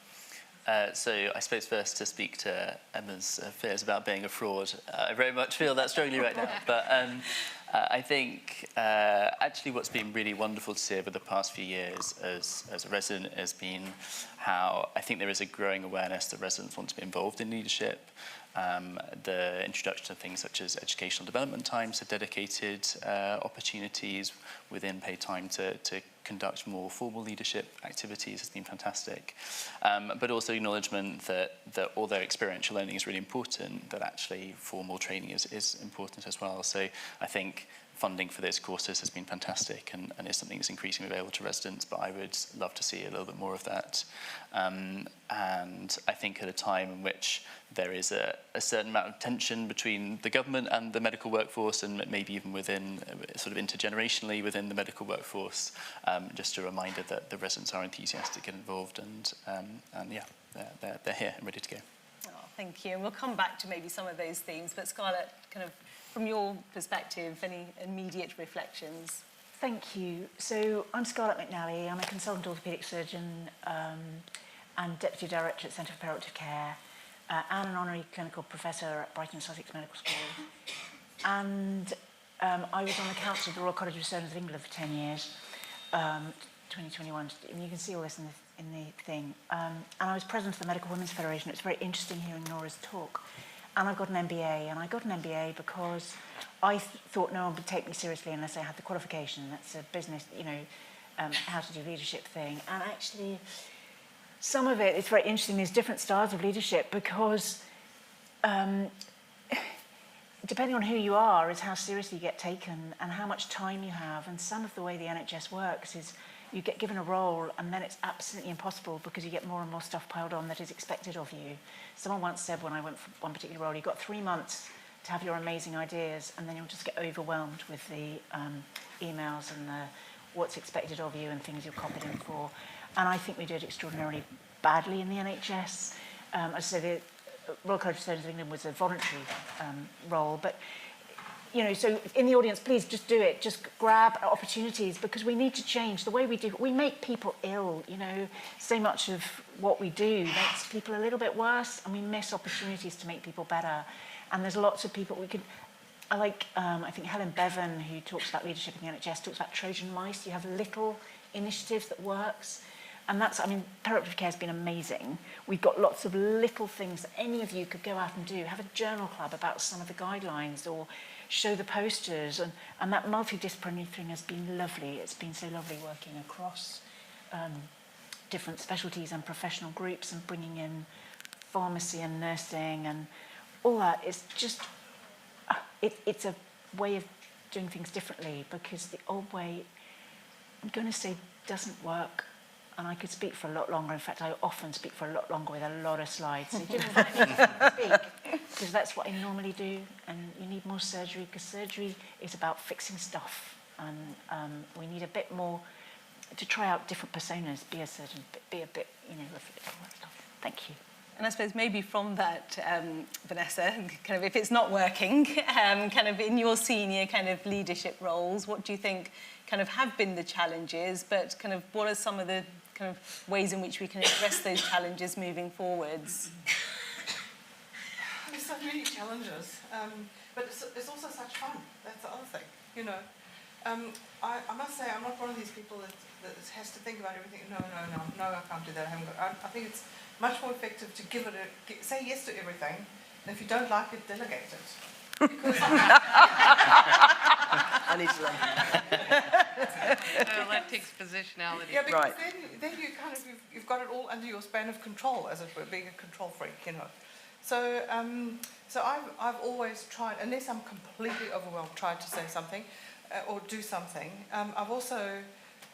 So I suppose first to speak to Emma's fears about being a fraud. I very much feel that strongly right now. But I think actually what's been really wonderful to see over the past few years as a resident has been how I think there is a growing awareness that residents want to be involved in leadership. The introduction of things such as educational development times, so dedicated opportunities within paid time to conduct more formal leadership activities has been fantastic. But also acknowledgement that although experiential learning is really important, that actually formal training is important as well. So I think funding for those courses has been fantastic and is something that's increasingly available to residents, but I would love to see a little bit more of that. And I think at a time in which there is a certain amount of tension between the government and the medical workforce, and maybe even within, sort of intergenerationally within the medical workforce, just a reminder that the residents are enthusiastic and involved, and yeah, they're here and ready to go. Oh, Thank you. And we'll come back to maybe some of those themes. But Scarlett, kind of from your perspective, any immediate reflections? Thank you. So I'm Scarlett McNally. I'm a consultant orthopaedic surgeon and Deputy Director at Centre for Perioperative Care and an honorary clinical professor at Brighton and Sussex Medical School. And I was on the Council of the Royal College of Surgeons of England for 10 years, 2021. And you can see all this in the thing. And I was president of the Medical Women's Federation. It's very interesting hearing Nora's talk. And I've got an MBA, and I got an MBA because I thought no one would take me seriously unless I had the qualification. That's a business, how to do leadership thing. And actually, some of it is very interesting. There's different styles of leadership because depending on who you are is how seriously you get taken and how much time you have. And some of the way the NHS works is you get given a role and then it's absolutely impossible because you get more and more stuff piled on that is expected of you. Someone once said when I went for one particular role, you've got 3 months to have your amazing ideas and then you'll just get overwhelmed with the emails and what's expected of you and things you're copied in for. And I think we did extraordinarily badly in the NHS. As I say, the Royal College of Surgeons of England was a voluntary role, but so in the audience, please just do it. Just grab opportunities because we need to change the way we do. We make people ill, so much of what we do makes people a little bit worse and we miss opportunities to make people better. And there's lots of people I think Helen Bevan, who talks about leadership in the NHS, talks about Trojan mice. You have little initiatives that works. And perioperative care has been amazing. We've got lots of little things that any of you could go out and do. Have a journal club about some of the guidelines or show the posters. And that multidisciplinary thing has been lovely. It's been so lovely working across different specialties and professional groups and bringing in pharmacy and nursing and all that. It's just, it's a way of doing things differently because the old way, I'm going to say, doesn't work. And I could speak for a lot longer. In fact, I often speak for a lot longer with a lot of slides. So you invite me to speak, because that's what I normally do. And you need more surgery, because surgery is about fixing stuff. And we need a bit more to try out different personas, be a surgeon, be a bit, reflective all that stuff. Thank you. And I suppose maybe from that, Vanessa, kind of if it's not working, kind of in your senior kind of leadership roles, what do you think kind of have been the challenges, but kind of what are some of the kind of ways in which we can address those challenges moving forwards? There's so many challenges, but it's also such fun. That's the other thing, I must say I'm not one of these people that has to think about everything. No, I can't do that. I think it's much more effective to say yes to everything, and if you don't like it, delegate it. Because I need to that takes positionality. Yeah, because then you kind of you've got it all under your span of control, as it were, being a control freak, So I've always tried, unless I'm completely overwhelmed, tried to say something or do something. I've also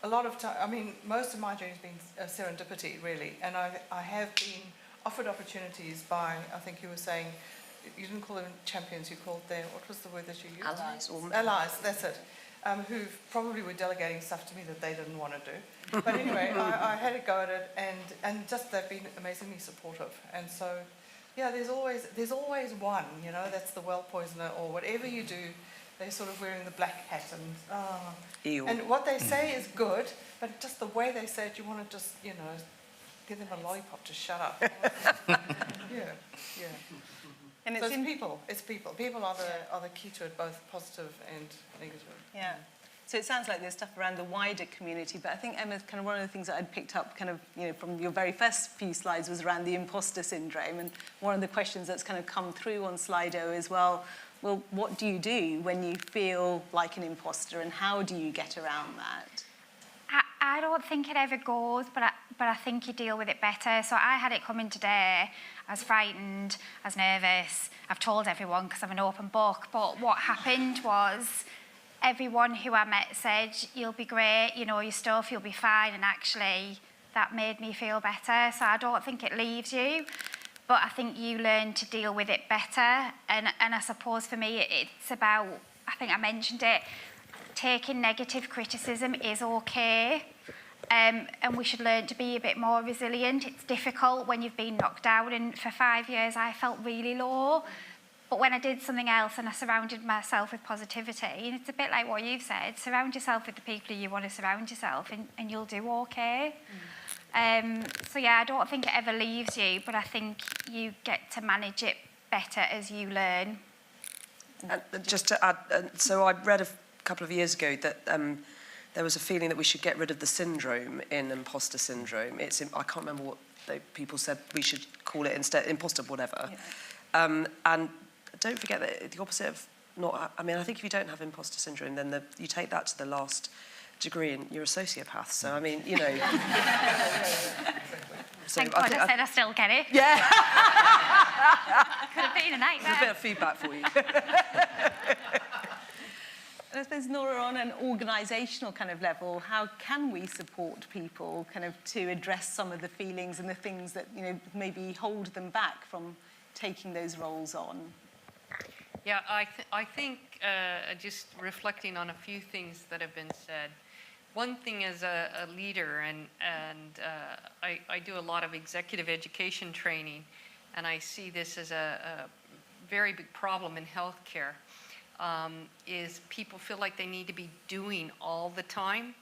a lot of time. Most of my journey has been serendipity, really, and I have been offered opportunities by. I think you were saying. You didn't call them champions, you called them, what was the word that you used? Allies. Allies, that's it. Who probably were delegating stuff to me that they didn't want to do. But anyway, I had a go at it, and just they've been amazingly supportive. And so, yeah, there's always one, that's the well poisoner, or whatever you do, they're sort of wearing the black hat, and and what they say is good, but just the way they say it, you want to just, give them a lollipop to shut up. Yeah. And so it's people. People are the key to it, both positive and negative. Yeah. So it sounds like there's stuff around the wider community, but I think, Emma, kind of one of the things that I'd picked up kind of, from your very first few slides was around the imposter syndrome. And one of the questions that's kind of come through on Slido is, well, what do you do when you feel like an imposter, and how do you get around that? I don't think it ever goes, but I think you deal with it better. So I had it coming today. I was frightened, I was nervous. I've told everyone because I'm an open book. But what happened was everyone who I met said, you'll be great, your stuff, you'll be fine. And actually, that made me feel better. So I don't think it leaves you, but I think you learn to deal with it better. And I suppose for me, it's about, I think I mentioned it, taking negative criticism is okay. And we should learn to be a bit more resilient. It's difficult when you've been knocked down, and for 5 years I felt really low. But when I did something else and I surrounded myself with positivity, and it's a bit like what you've said, surround yourself with the people you want to surround yourself, and you'll do okay. So yeah, I don't think it ever leaves you, but I think you get to manage it better as you learn. And just to add, so I read a couple of years ago that there was a feeling that we should get rid of the syndrome in imposter syndrome. I can't remember what people said we should call it instead, imposter whatever. Yeah. And don't forget that the opposite of not, I mean, I think if you don't have imposter syndrome, then you take that to the last degree and you're a sociopath. So, I mean, you know. So Thank God I said I still get it. Yeah. Could have been a nightmare. There's a bit of feedback for you. And I suppose, Nora, on an organisational kind of level, how can we support people kind of to address some of the feelings and the things that, you know, maybe hold them back from taking those roles on? Yeah, I think just reflecting on a few things that have been said. One thing as a leader, and I do a lot of executive education training, and I see this as a very big problem in healthcare, is people feel like they need to be doing all the time.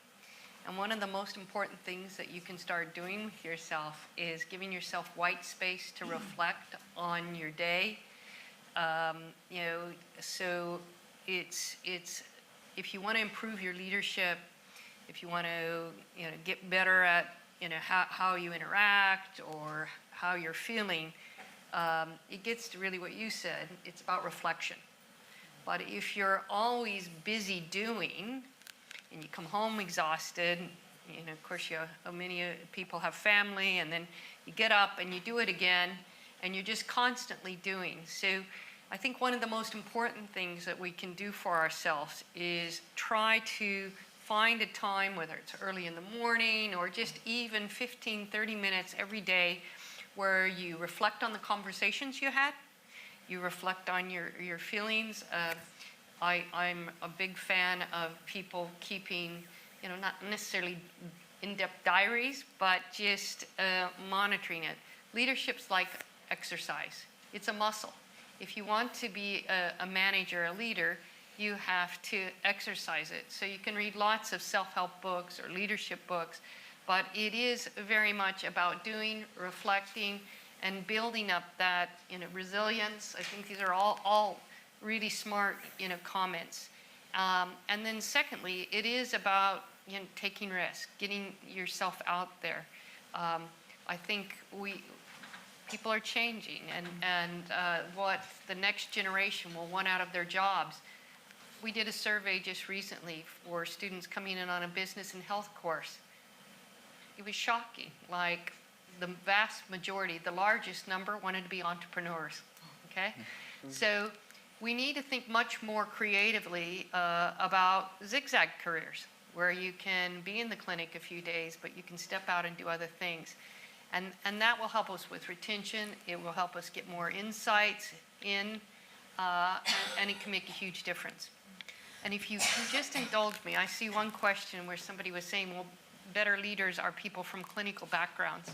And one of the most important things that you can start doing with yourself is giving yourself white space to reflect on your day. You know, so it's if you want to improve your leadership, if you want to, you know, get better at, you know, how you interact or how you're feeling, it gets to really what you said. It's about reflection. But if you're always busy doing, and you come home exhausted, you know, of course, many people have family, and then you get up and you do it again, and you're just constantly doing. So I think one of the most important things that we can do for ourselves is try to find a time, whether it's early in the morning or just even 15, 30 minutes every day, where you reflect on the conversations you had, you reflect on your feelings. I'm a big fan of people keeping, you know, not necessarily in-depth diaries, but just monitoring it. Leadership's like exercise. It's a muscle. If you want to be a manager, a leader, you have to exercise it. So you can read lots of self-help books or leadership books, but it is very much about doing, reflecting, and building up that, you know, resilience. I think these are all really smart, you know, comments. And then secondly, it is about, you know, taking risks, getting yourself out there. I think people are changing, and what the next generation will want out of their jobs. We did a survey just recently for students coming in on a business and health course. It was shocking. Like, the vast majority, the largest number, wanted to be entrepreneurs, okay? Mm-hmm. So we need to think much more creatively about zigzag careers, where you can be in the clinic a few days, but you can step out and do other things. And that will help us with retention. It will help us get more insights in, and it can make a huge difference. And if you can just indulge me, I see one question where somebody was saying, well, better leaders are people from clinical backgrounds.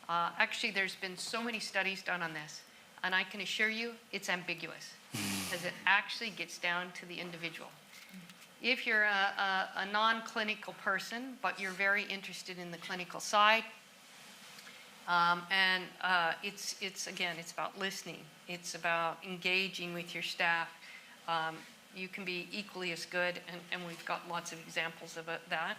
Actually, there's been so many studies done on this, and I can assure you it's ambiguous, because it actually gets down to the individual. If you're a non-clinical person, but you're very interested in the clinical side, it's about listening. It's about engaging with your staff. You can be equally as good, and we've got lots of examples of that.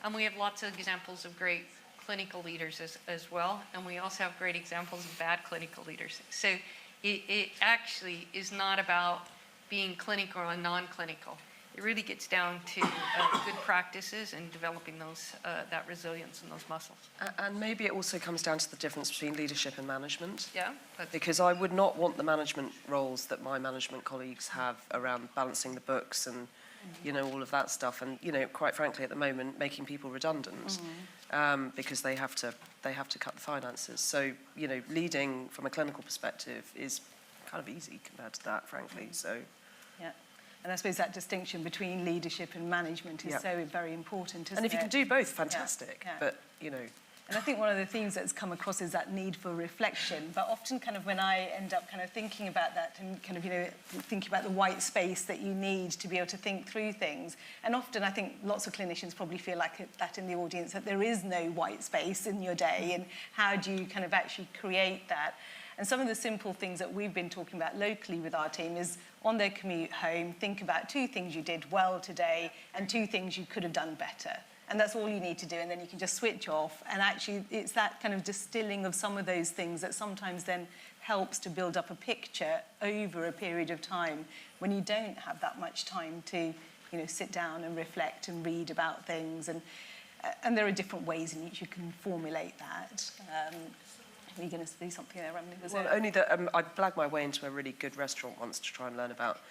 And we have lots of examples of great clinical leaders as well, and we also have great examples of bad clinical leaders. So it actually is not about being clinical or non-clinical. It really gets down to good practices and developing that resilience and those muscles. And maybe it also comes down to the difference between leadership and management. Yeah. Because I would not want the management roles that my management colleagues have around balancing the books and, you know, all of that stuff. And, you know, quite frankly, at the moment, making people redundant because they have to cut the finances. So, you know, leading from a clinical perspective is kind of easy compared to that, frankly. So. Yeah. And I suppose that distinction between leadership and management is Yeah. so very important, isn't it? And if you can do both, fantastic. Yeah, yeah. But, you know, and I think one of the themes that's come across is that need for reflection. But often kind of when I end up kind of thinking about that and kind of, you know, thinking about the white space that you need to be able to think through things. And often I think lots of clinicians probably feel like that in the audience, that there is no white space in your day. And how do you kind of actually create that? And some of the simple things that we've been talking about locally with our team is on their commute home, think about 2 things you did well today and 2 things you could have done better. And that's all you need to do, and then you can just switch off. And actually, it's that kind of distilling of some of those things that sometimes then helps to build up a picture over a period of time when you don't have that much time to, you know, sit down and reflect and read about things. And there are different ways in which you can formulate that. Are you going to do something there, Emily? Well, only that I blagged my way into a really good restaurant once to try and learn about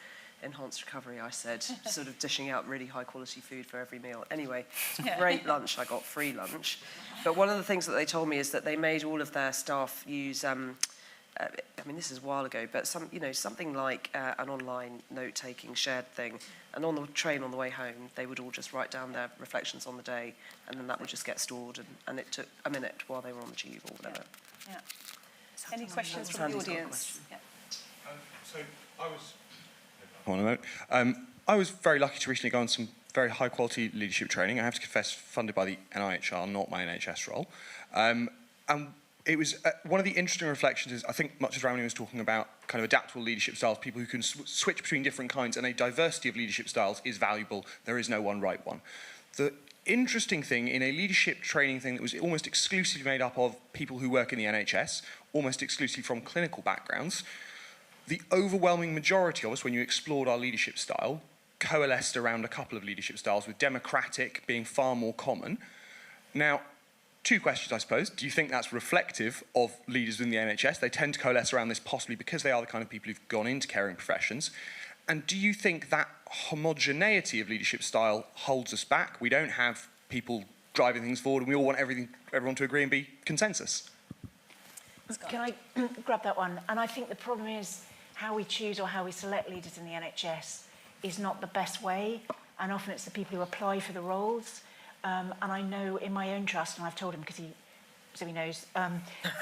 enhanced recovery, I said, sort of dishing out really high-quality food for every meal. Anyway, it's a great lunch. I got free lunch. But one of the things that they told me is that they made all of their staff use, I mean, this is a while ago, but something like an online note-taking shared thing. And on the train on the way home, they would all just write down their reflections on the day, and then that would just get stored, and it took a minute while they were on the tube or whatever. Yeah. Any questions from the audience? Yeah. So I was very lucky to recently go on some very high quality leadership training. I have to confess, funded by the NIHR, not my NHS role. And it was one of the interesting reflections is, I think much as Ramani was talking about kind of adaptable leadership styles, people who can switch between different kinds, and a diversity of leadership styles is valuable. There is no one right one. The interesting thing in a leadership training thing that was almost exclusively made up of people who work in the NHS, almost exclusively from clinical backgrounds, the overwhelming majority of us, when you explored our leadership style, coalesced around a couple of leadership styles, with democratic being far more common. Now, 2 questions, I suppose. Do you think that's reflective of leaders within the NHS? They tend to coalesce around this possibly because they are the kind of people who've gone into caring professions. And do you think that homogeneity of leadership style holds us back? We don't have people driving things forward, and we all want everyone to agree and be consensus. Can I grab that one? And I think the problem is how we choose or how we select leaders in the NHS is not the best way, and often it's the people who apply for the roles. And I know in my own trust, and I've told him because he knows,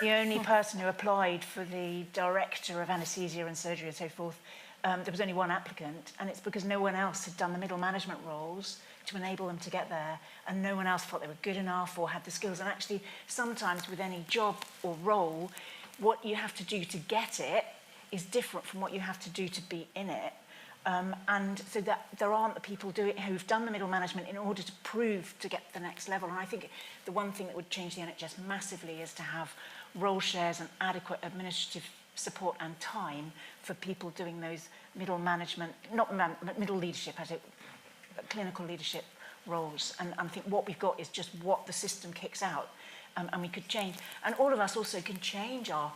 the only person who applied for the director of anaesthesia and surgery and so forth, there was only one applicant, and it's because no one else had done the middle management roles to enable them to get there, and no one else thought they were good enough or had the skills. And actually, sometimes with any job or role, what you have to do to get it is different from what you have to do to be in it. And so that there aren't the people who've done the middle management in order to prove to get to the next level. And I think the one thing that would change the NHS massively is to have role shares and adequate administrative support and time for people doing those middle management, middle leadership, clinical leadership roles. And I think what we've got is just what the system kicks out, and we could change. And all of us also can change our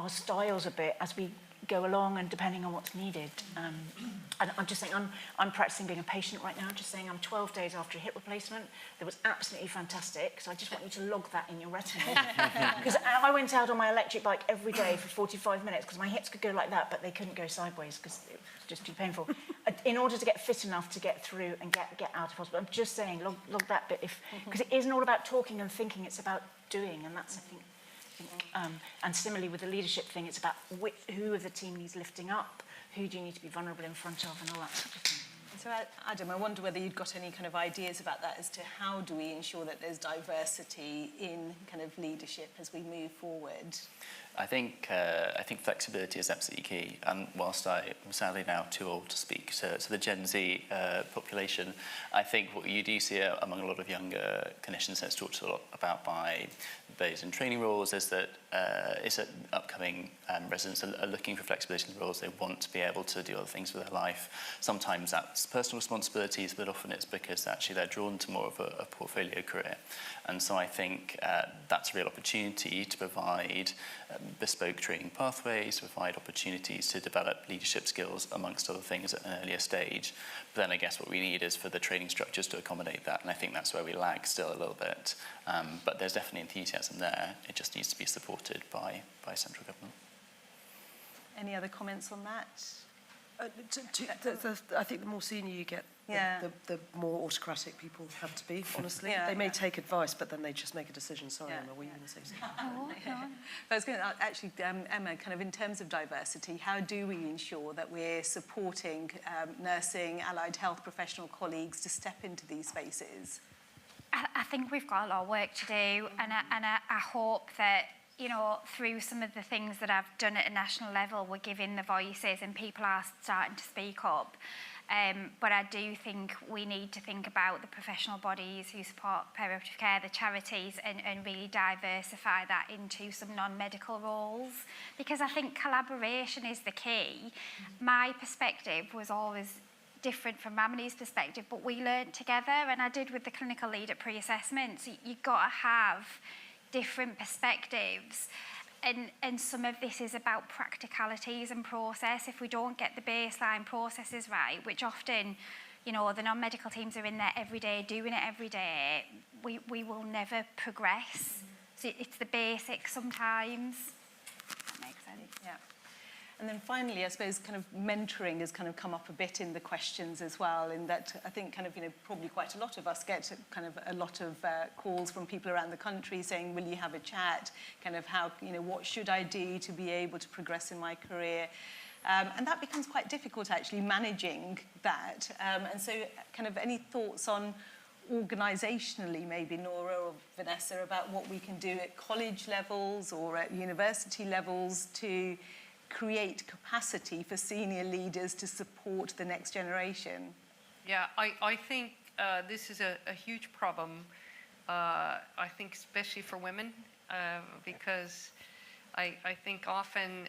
styles a bit as we go along and depending on what's needed. And I'm just saying, I'm practicing being a patient right now. I'm just saying I'm 12 days after a hip replacement. That was absolutely fantastic. So I just want you to log that in your retina. Because I went out on my electric bike every day for 45 minutes because my hips could go like that, but they couldn't go sideways because it was just too painful. In order to get fit enough to get through and get out of hospital. I'm just saying, log that bit. Because it isn't all about talking and thinking, it's about doing. And that's, I think, and similarly with the leadership thing, it's about who of the team needs lifting up, who do you need to be vulnerable in front of, and all that sort of thing. So Adam, I wonder whether you'd got any kind of ideas about that as to how do we ensure that there's diversity in kind of leadership as we move forward? I think flexibility is absolutely key. And whilst I am sadly now too old to speak to the Gen Z population, I think what you do see among a lot of younger clinicians that's talked a lot about by those in training roles is that upcoming residents are looking for flexibility in the roles. They want to be able to do other things with their life. Sometimes that's personal responsibilities, but often it's because actually they're drawn to more of a portfolio career. And so I think that's a real opportunity to provide bespoke training pathways, to provide opportunities to develop leadership skills amongst other things at an earlier stage. But then I guess what we need is for the training structures to accommodate that, and I think that's where we lag still a little bit. But there's definitely enthusiasm there. It just needs to be supported by central government. Any other comments on that? I think the more senior you get, Yeah. the more autocratic people have to be, honestly. Yeah, they may yeah. take advice, but then they just make a decision. Sorry, Yeah. Emma, were you going to say something? I was going to actually, Emma, kind of in terms of diversity, how do we ensure that we're supporting nursing, allied health professional colleagues to step into these spaces? I think we've got a lot of work to do, and I hope that, you know, through some of the things that I've done at a national level, we're giving the voices and people are starting to speak up. But I do think we need to think about the professional bodies who support perioperative care, the charities, and really diversify that into some non-medical roles, because I think collaboration is the key. My perspective was always different from Ramani's perspective, but we learnt together, and I did with the clinical lead at pre-assessment. So you've got to have different perspectives. And some of this is about practicalities and process. If we don't get the baseline processes right, which often, you know, the non-medical teams are in there every day, doing it every day, we will never progress. So it's the basics sometimes. That makes sense. Yeah. And then finally, I suppose kind of mentoring has kind of come up a bit in the questions as well, in that I think kind of, you know, probably quite a lot of us get kind of a lot of calls from people around the country saying, will you have a chat? Kind of how, you know, what should I do to be able to progress in my career? And that becomes quite difficult actually managing that. And so kind of any thoughts on organisationally, maybe Nora or Vanessa, about what we can do at college levels or at university levels to create capacity for senior leaders to support the next generation? Yeah, I think this is a huge problem, I think especially for women, because I think often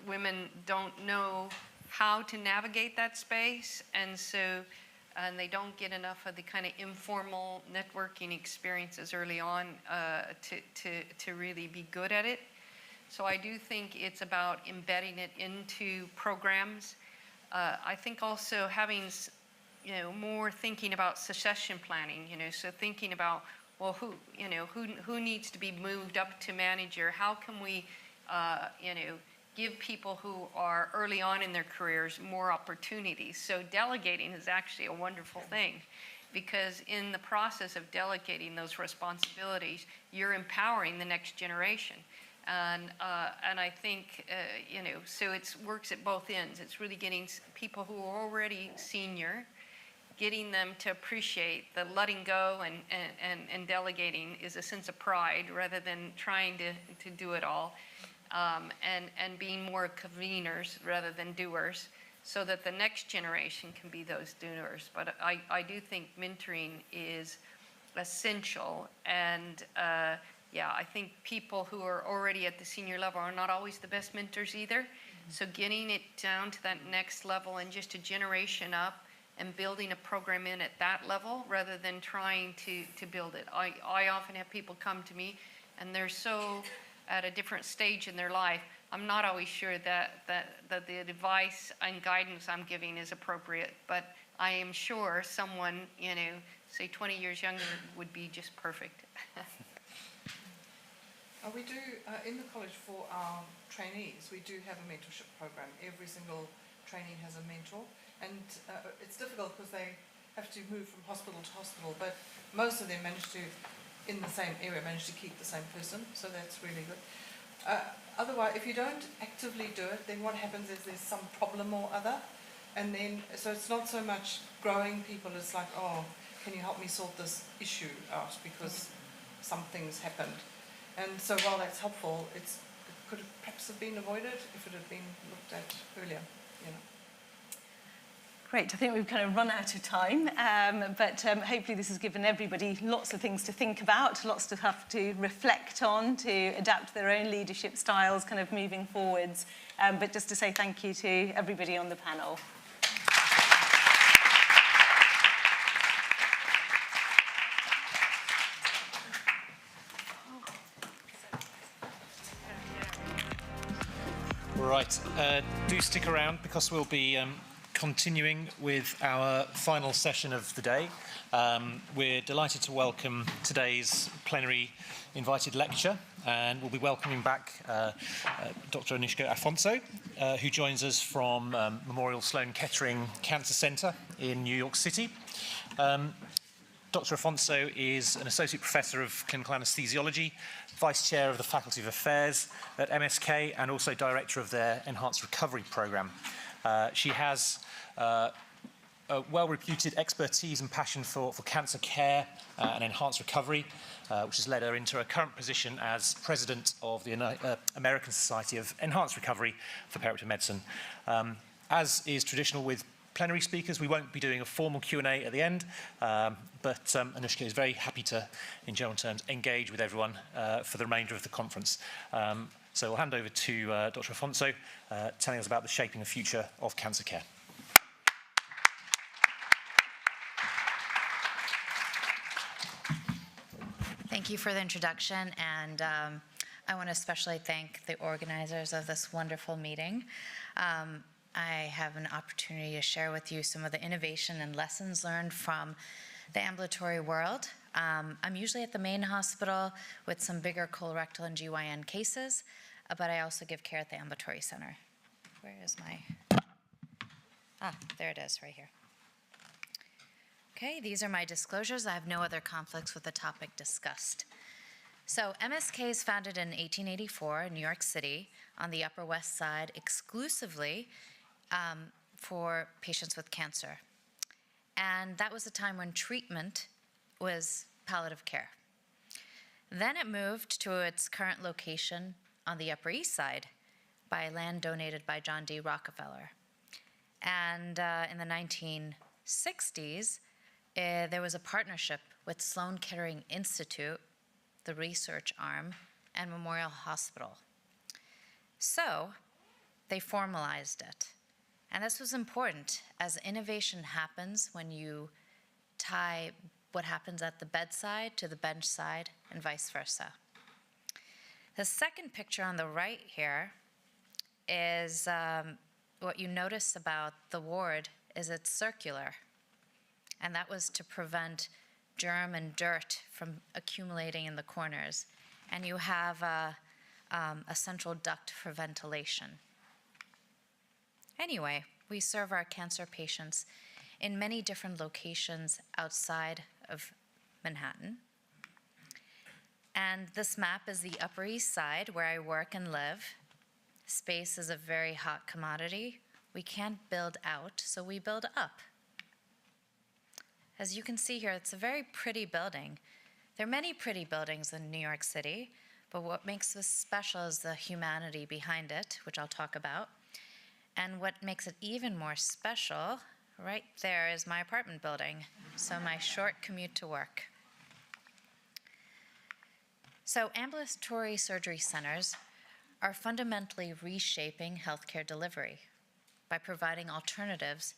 women don't know how to navigate that space, and they don't get enough of the kind of informal networking experiences early on to really be good at it. So I do think it's about embedding it into programs. I think also having, you know, more thinking about succession planning, you know, so thinking about, well, who needs to be moved up to manager? How can we, you know, give people who are early on in their careers more opportunities? So delegating is actually a wonderful thing, because in the process of delegating those responsibilities, you're empowering the next generation. And I think, you know, so it works at both ends. It's really getting people who are already senior, getting them to appreciate that letting go and delegating is a sense of pride rather than trying to do it all, and being more conveners rather than doers, so that the next generation can be those doers. But I do think mentoring is essential, and yeah, I think people who are already at the senior level are not always the best mentors either. So getting it down to that next level and just a generation up and building a program in at that level rather than trying to build it. I often have people come to me and they're so at a different stage in their life, I'm not always sure that the advice and guidance I'm giving is appropriate, but I am sure someone, you know, say 20 years younger would be just perfect. We do, in the college for our trainees, we do have a mentorship program. Every single trainee has a mentor, and it's difficult because they have to move from hospital to hospital, but most of them manage to, in the same area, manage to keep the same person, so that's really good. Otherwise, if you don't actively do it, then what happens is there's some problem or other, and then, so it's not so much growing people, it's like, oh, can you help me sort this issue out because something's happened. And so while that's helpful, it could have perhaps have been avoided if it had been looked at earlier, you know. Great, I think we've kind of run out of time, but hopefully this has given everybody lots of things to think about, lots to have to reflect on, to adapt their own leadership styles kind of moving forwards. But just to say thank you to everybody on the panel. Right, do stick around because we'll be continuing with our final session of the day. We're delighted to welcome today's plenary invited lecturer, and we'll be welcoming back Dr. Anushka Afonso, who joins us from Memorial Sloan Kettering Cancer Center in New York City. Dr. Afonso is an Associate Professor of Clinical Anesthesiology, Vice Chair of the Faculty of Affairs at MSK, and also Director of their Enhanced Recovery Program. She has a well-reputed expertise and passion for cancer care and enhanced recovery, which has led her into her current position as President of the American Society of Enhanced Recovery for Perioperative Medicine. As is traditional with plenary speakers, we won't be doing a formal Q&A at the end, but Anushka is very happy to, in general terms, engage with everyone for the remainder of the conference. So I'll hand over to Dr. Afonso, telling us about the shaping the future of cancer care. Thank you for the introduction, and I want to especially thank the organizers of this wonderful meeting. I have an opportunity to share with you some of the innovation and lessons learned from the ambulatory world. I'm usually at the main hospital with some bigger colorectal and GYN cases, but I also give care at the ambulatory center. Where is my... there it is, right here. Okay, these are my disclosures. I have no other conflicts with the topic discussed. So MSK is founded in 1884 in New York City on the Upper West Side exclusively for patients with cancer. And that was a time when treatment was palliative care. Then it moved to its current location on the Upper East Side by land donated by John D. Rockefeller. And in the 1960s, there was a partnership with Sloan Kettering Institute, the research arm, and Memorial Hospital. So they formalized it. And this was important, as innovation happens when you tie what happens at the bedside to the bench side and vice versa. The second picture on the right here is what you notice about the ward is it's circular. And that was to prevent germ and dirt from accumulating in the corners. And you have a central duct for ventilation. Anyway, we serve our cancer patients in many different locations outside of Manhattan. And this map is the Upper East Side, where I work and live. Space is a very hot commodity. We can't build out, so we build up. As you can see here, it's a very pretty building. There are many pretty buildings in New York City, but what makes this special is the humanity behind it, which I'll talk about. And what makes it even more special, right there is my apartment building, so my short commute to work. So ambulatory surgery centers are fundamentally reshaping healthcare delivery by providing alternatives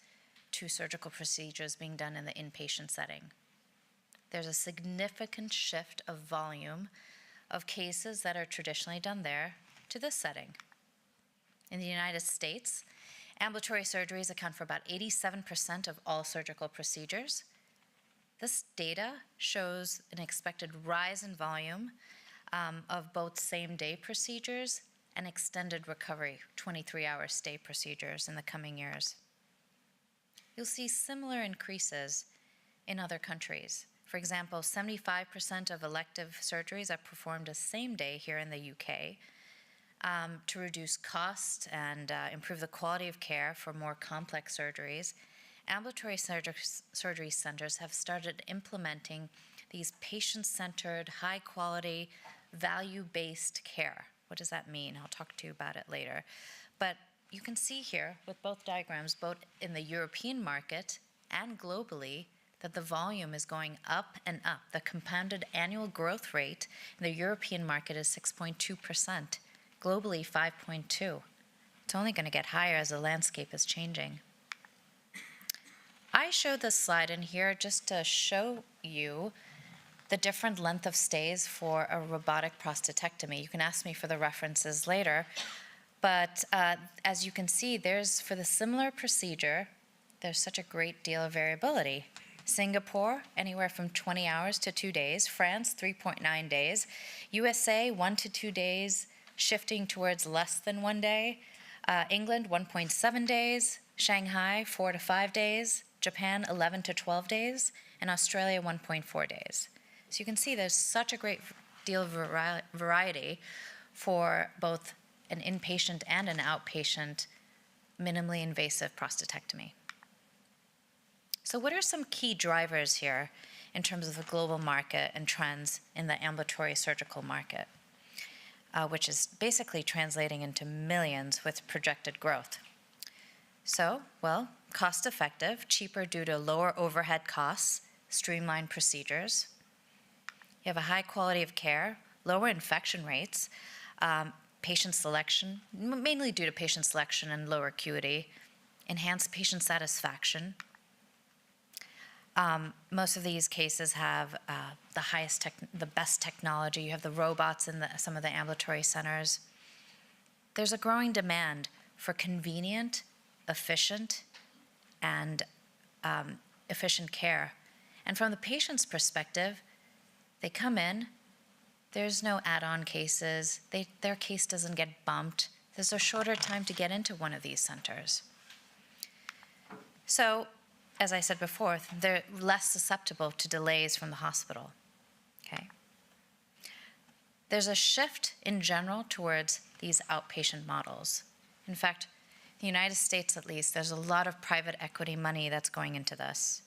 to surgical procedures being done in the inpatient setting. There's a significant shift of volume of cases that are traditionally done there to this setting. In the United States, ambulatory surgeries account for about 87% of all surgical procedures. This data shows an expected rise in volume of both same-day procedures and extended recovery, 23-hour stay procedures in the coming years. You'll see similar increases in other countries. For example, 75% of elective surgeries are performed the same day here in the UK to reduce costs and improve the quality of care for more complex surgeries. Ambulatory surgery centers have started implementing these patient-centered, high-quality, value-based care. What does that mean? I'll talk to you about it later. But you can see here with both diagrams, both in the European market and globally, that the volume is going up and up. The compounded annual growth rate in the European market is 6.2%, globally 5.2%. It's only going to get higher as the landscape is changing. I showed this slide in here just to show you the different length of stays for a robotic prostatectomy. You can ask me for the references later, but as you can see, for the similar procedure, there's such a great deal of variability. Singapore, anywhere from 20 hours to 2 days. France, 3.9 days. USA, 1 to 2 days, shifting towards less than 1 day. England, 1.7 days. Shanghai, 4 to 5 days. Japan, 11 to 12 days. And Australia, 1.4 days. So you can see there's such a great deal of variety for both an inpatient and an outpatient minimally invasive prostatectomy. So what are some key drivers here in terms of the global market and trends in the ambulatory surgical market, which is basically translating into millions with projected growth? So, well, cost-effective, cheaper due to lower overhead costs, streamlined procedures. You have a high quality of care, lower infection rates, patient selection, mainly due to patient selection and lower acuity, enhanced patient satisfaction. Most of these cases have the best technology. You have the robots in some of the ambulatory centers. There's a growing demand for convenient, efficient, and efficient care. And from the patient's perspective, they come in, there's no add-on cases, their case doesn't get bumped. There's a shorter time to get into one of these centers. So, as I said before, they're less susceptible to delays from the hospital, okay? There's a shift in general towards these outpatient models. In fact, in the United States at least, there's a lot of private equity money that's going into this.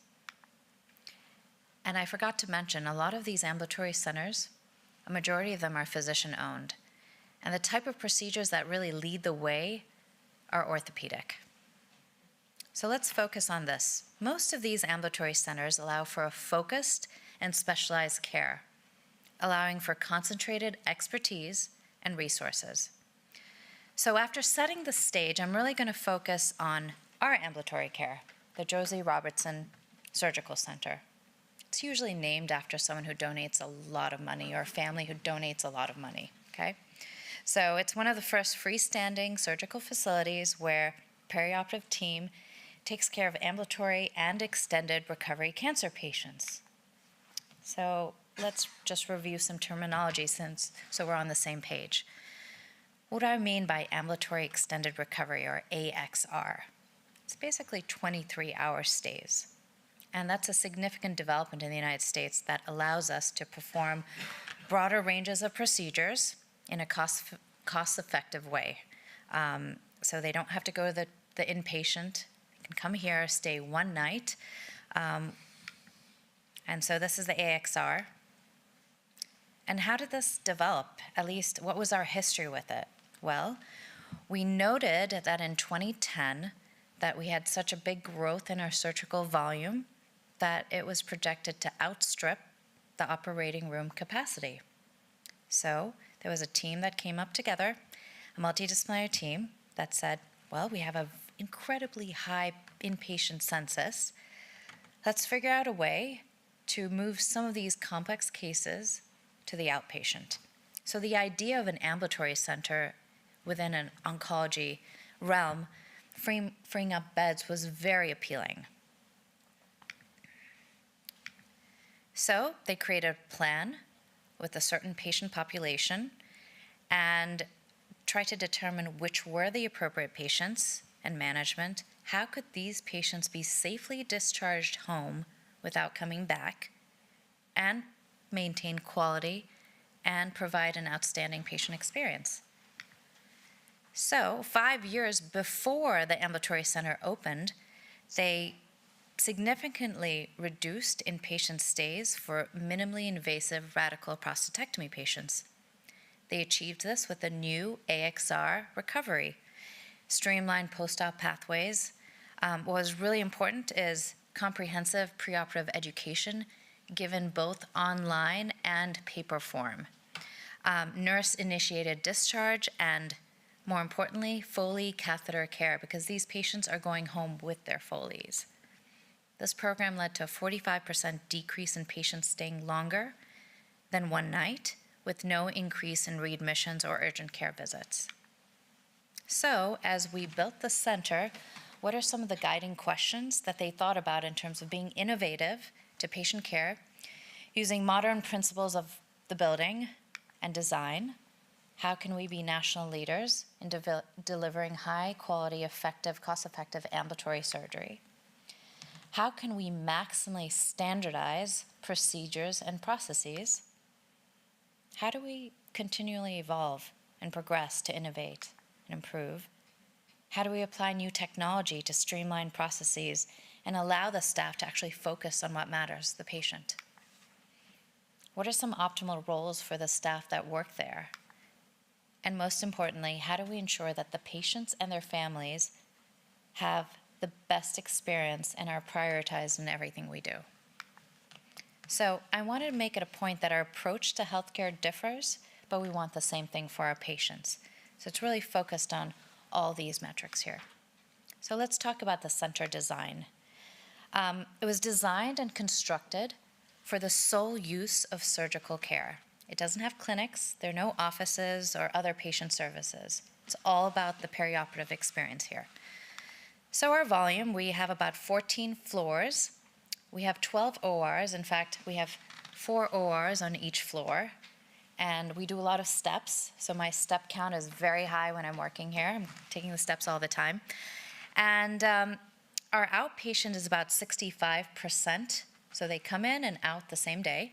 And I forgot to mention, a lot of these ambulatory centers, a majority of them are physician-owned. And the type of procedures that really lead the way are orthopedic. So let's focus on this. Most of these ambulatory centers allow for a focused and specialized care, allowing for concentrated expertise and resources. So after setting the stage, I'm really going to focus on our ambulatory care, the Josie Robertson Surgical Center. It's usually named after someone who donates a lot of money or a family who donates a lot of money, okay? So it's one of the first freestanding surgical facilities where perioperative team takes care of ambulatory and extended recovery cancer patients. So let's just review some terminology so we're on the same page. What do I mean by ambulatory extended recovery, or AXR? It's basically 23-hour stays. And that's a significant development in the United States that allows us to perform broader ranges of procedures in a cost-effective way. So they don't have to go to the inpatient. They can come here, stay one night. And so this is the AXR. And how did this develop? At least, what was our history with it? Well, we noted that in 2010 that we had such a big growth in our surgical volume that it was projected to outstrip the operating room capacity. So there was a team that came up together, a multidisciplinary team that said, well, we have an incredibly high inpatient census. Let's figure out a way to move some of these complex cases to the outpatient. So the idea of an ambulatory center within an oncology realm, freeing up beds, was very appealing. So they created a plan with a certain patient population and tried to determine which were the appropriate patients and management. How could these patients be safely discharged home without coming back and maintain quality and provide an outstanding patient experience? So 5 years before the ambulatory center opened, they significantly reduced inpatient stays for minimally invasive radical prostatectomy patients. They achieved this with a new AXR recovery, streamlined post-op pathways. What was really important is comprehensive preoperative education given both online and paper form. Nurse-initiated discharge and, more importantly, Foley catheter care, because these patients are going home with their Foleys. This program led to a 45% decrease in patients staying longer than one night, with no increase in readmissions or urgent care visits. So, as we built the center, What are some of the guiding questions that they thought about in terms of being innovative to patient care, using modern principles of the building and design? How can we be national leaders in delivering high quality, effective, cost-effective ambulatory surgery? How can we maximally standardize procedures and processes? How do we continually evolve and progress to innovate and improve? How do we apply new technology to streamline processes and allow the staff to actually focus on what matters, the patient? What are some optimal roles for the staff that work there? And most importantly, how do we ensure that the patients and their families have the best experience and are prioritized in everything we do? So I wanted to make it a point that our approach to healthcare differs, but we want the same thing for our patients. So it's really focused on all these metrics here. So let's talk about the center design. It was designed and constructed for the sole use of surgical care. It doesn't have clinics, there are no offices or other patient services. It's all about the perioperative experience here. So our volume, we have about 14 floors. We have 12 ORs. In fact, we have 4 ORs on each floor. And we do a lot of steps. So my step count is very high when I'm working here. I'm taking the steps all the time. And our outpatient is about 65%. So they come in and out the same day.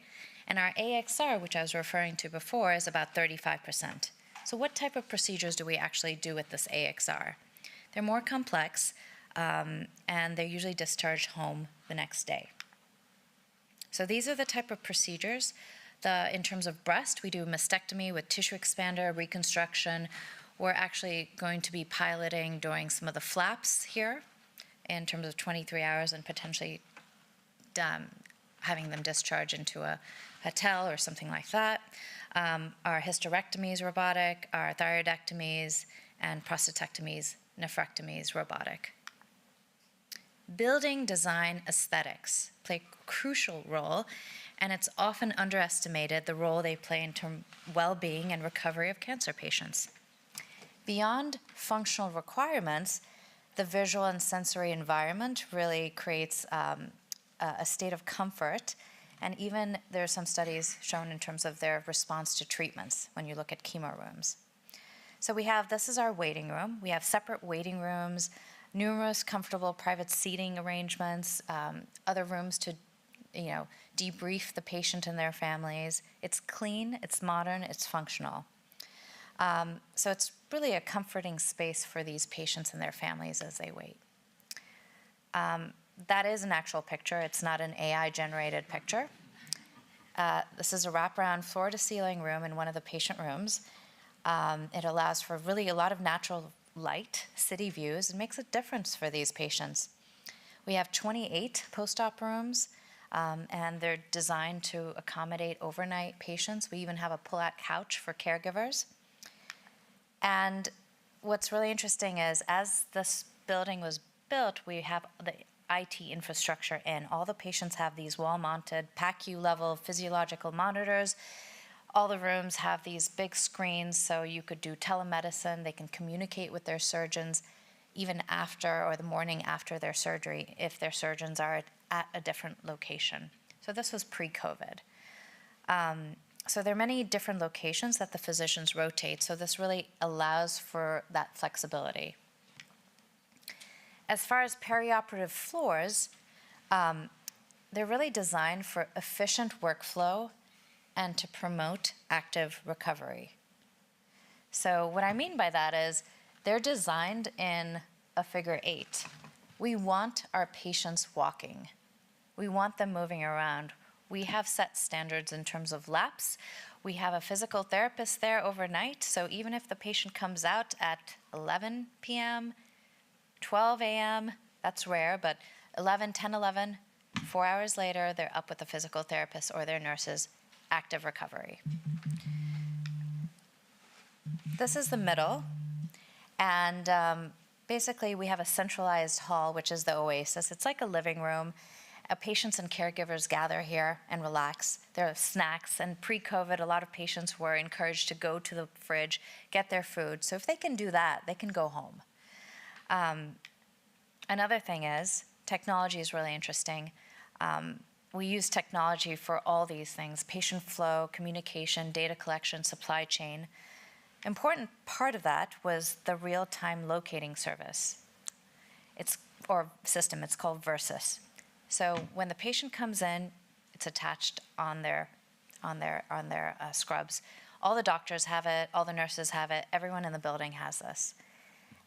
And our AXR, which I was referring to before, is about 35%. So what type of procedures do we actually do with this AXR? They're more complex, and they're usually discharged home the next day. So these are the type of procedures. In terms of breast, we do mastectomy with tissue expander, reconstruction. We're actually going to be piloting doing some of the flaps here in terms of 23 hours and potentially having them discharged into a hotel or something like that. Our hysterectomies robotic, our thyroidectomies, and prostatectomies, nephrectomies robotic. Building design aesthetics play a crucial role, and it's often underestimated the role they play in terms of well-being and recovery of cancer patients. Beyond functional requirements, the visual and sensory environment really creates a state of comfort, and even there are some studies shown in terms of their response to treatments when you look at chemo rooms. So this is our waiting room. We have separate waiting rooms, numerous comfortable private seating arrangements, other rooms to debrief the patient and their families. It's clean, it's modern, it's functional. So it's really a comforting space for these patients and their families as they wait. That is an actual picture. It's not an AI-generated picture. This is a wraparound floor-to-ceiling room in one of the patient rooms. It allows for really a lot of natural light, city views. It makes a difference for these patients. We have 28 post-op rooms, and they're designed to accommodate overnight patients. We even have a pull-out couch for caregivers. And what's really interesting is, as this building was built, we have the IT infrastructure in. All the patients have these wall-mounted PACU level physiological monitors. All the rooms have these big screens, so you could do telemedicine. They can communicate with their surgeons even after or the morning after their surgery if their surgeons are at a different location. So this was pre-COVID. So there are many different locations that the physicians rotate, so this really allows for that flexibility. As far as perioperative floors, they're really designed for efficient workflow and to promote active recovery. So what I mean by that is they're designed in a figure 8. We want our patients walking. We want them moving around. We have set standards in terms of laps. We have a physical therapist there overnight, so even if the patient comes out at 11 p.m., 12 a.m., that's rare, but 11, 10, 11, 4 hours later, they're up with the physical therapist or their nurses, active recovery. This is the middle, and basically we have a centralized hall, which is the oasis. It's like a living room. Patients and caregivers gather here and relax. There are snacks, and pre-COVID, a lot of patients were encouraged to go to the fridge, get their food. So if they can do that, they can go home. Another thing is, technology is really interesting. We use technology for all these things: patient flow, communication, data collection, supply chain. Important part of that was the real-time locating service. Or system, it's called Versus. So when the patient comes in, it's attached on their scrubs. All the doctors have it, all the nurses have it, everyone in the building has this.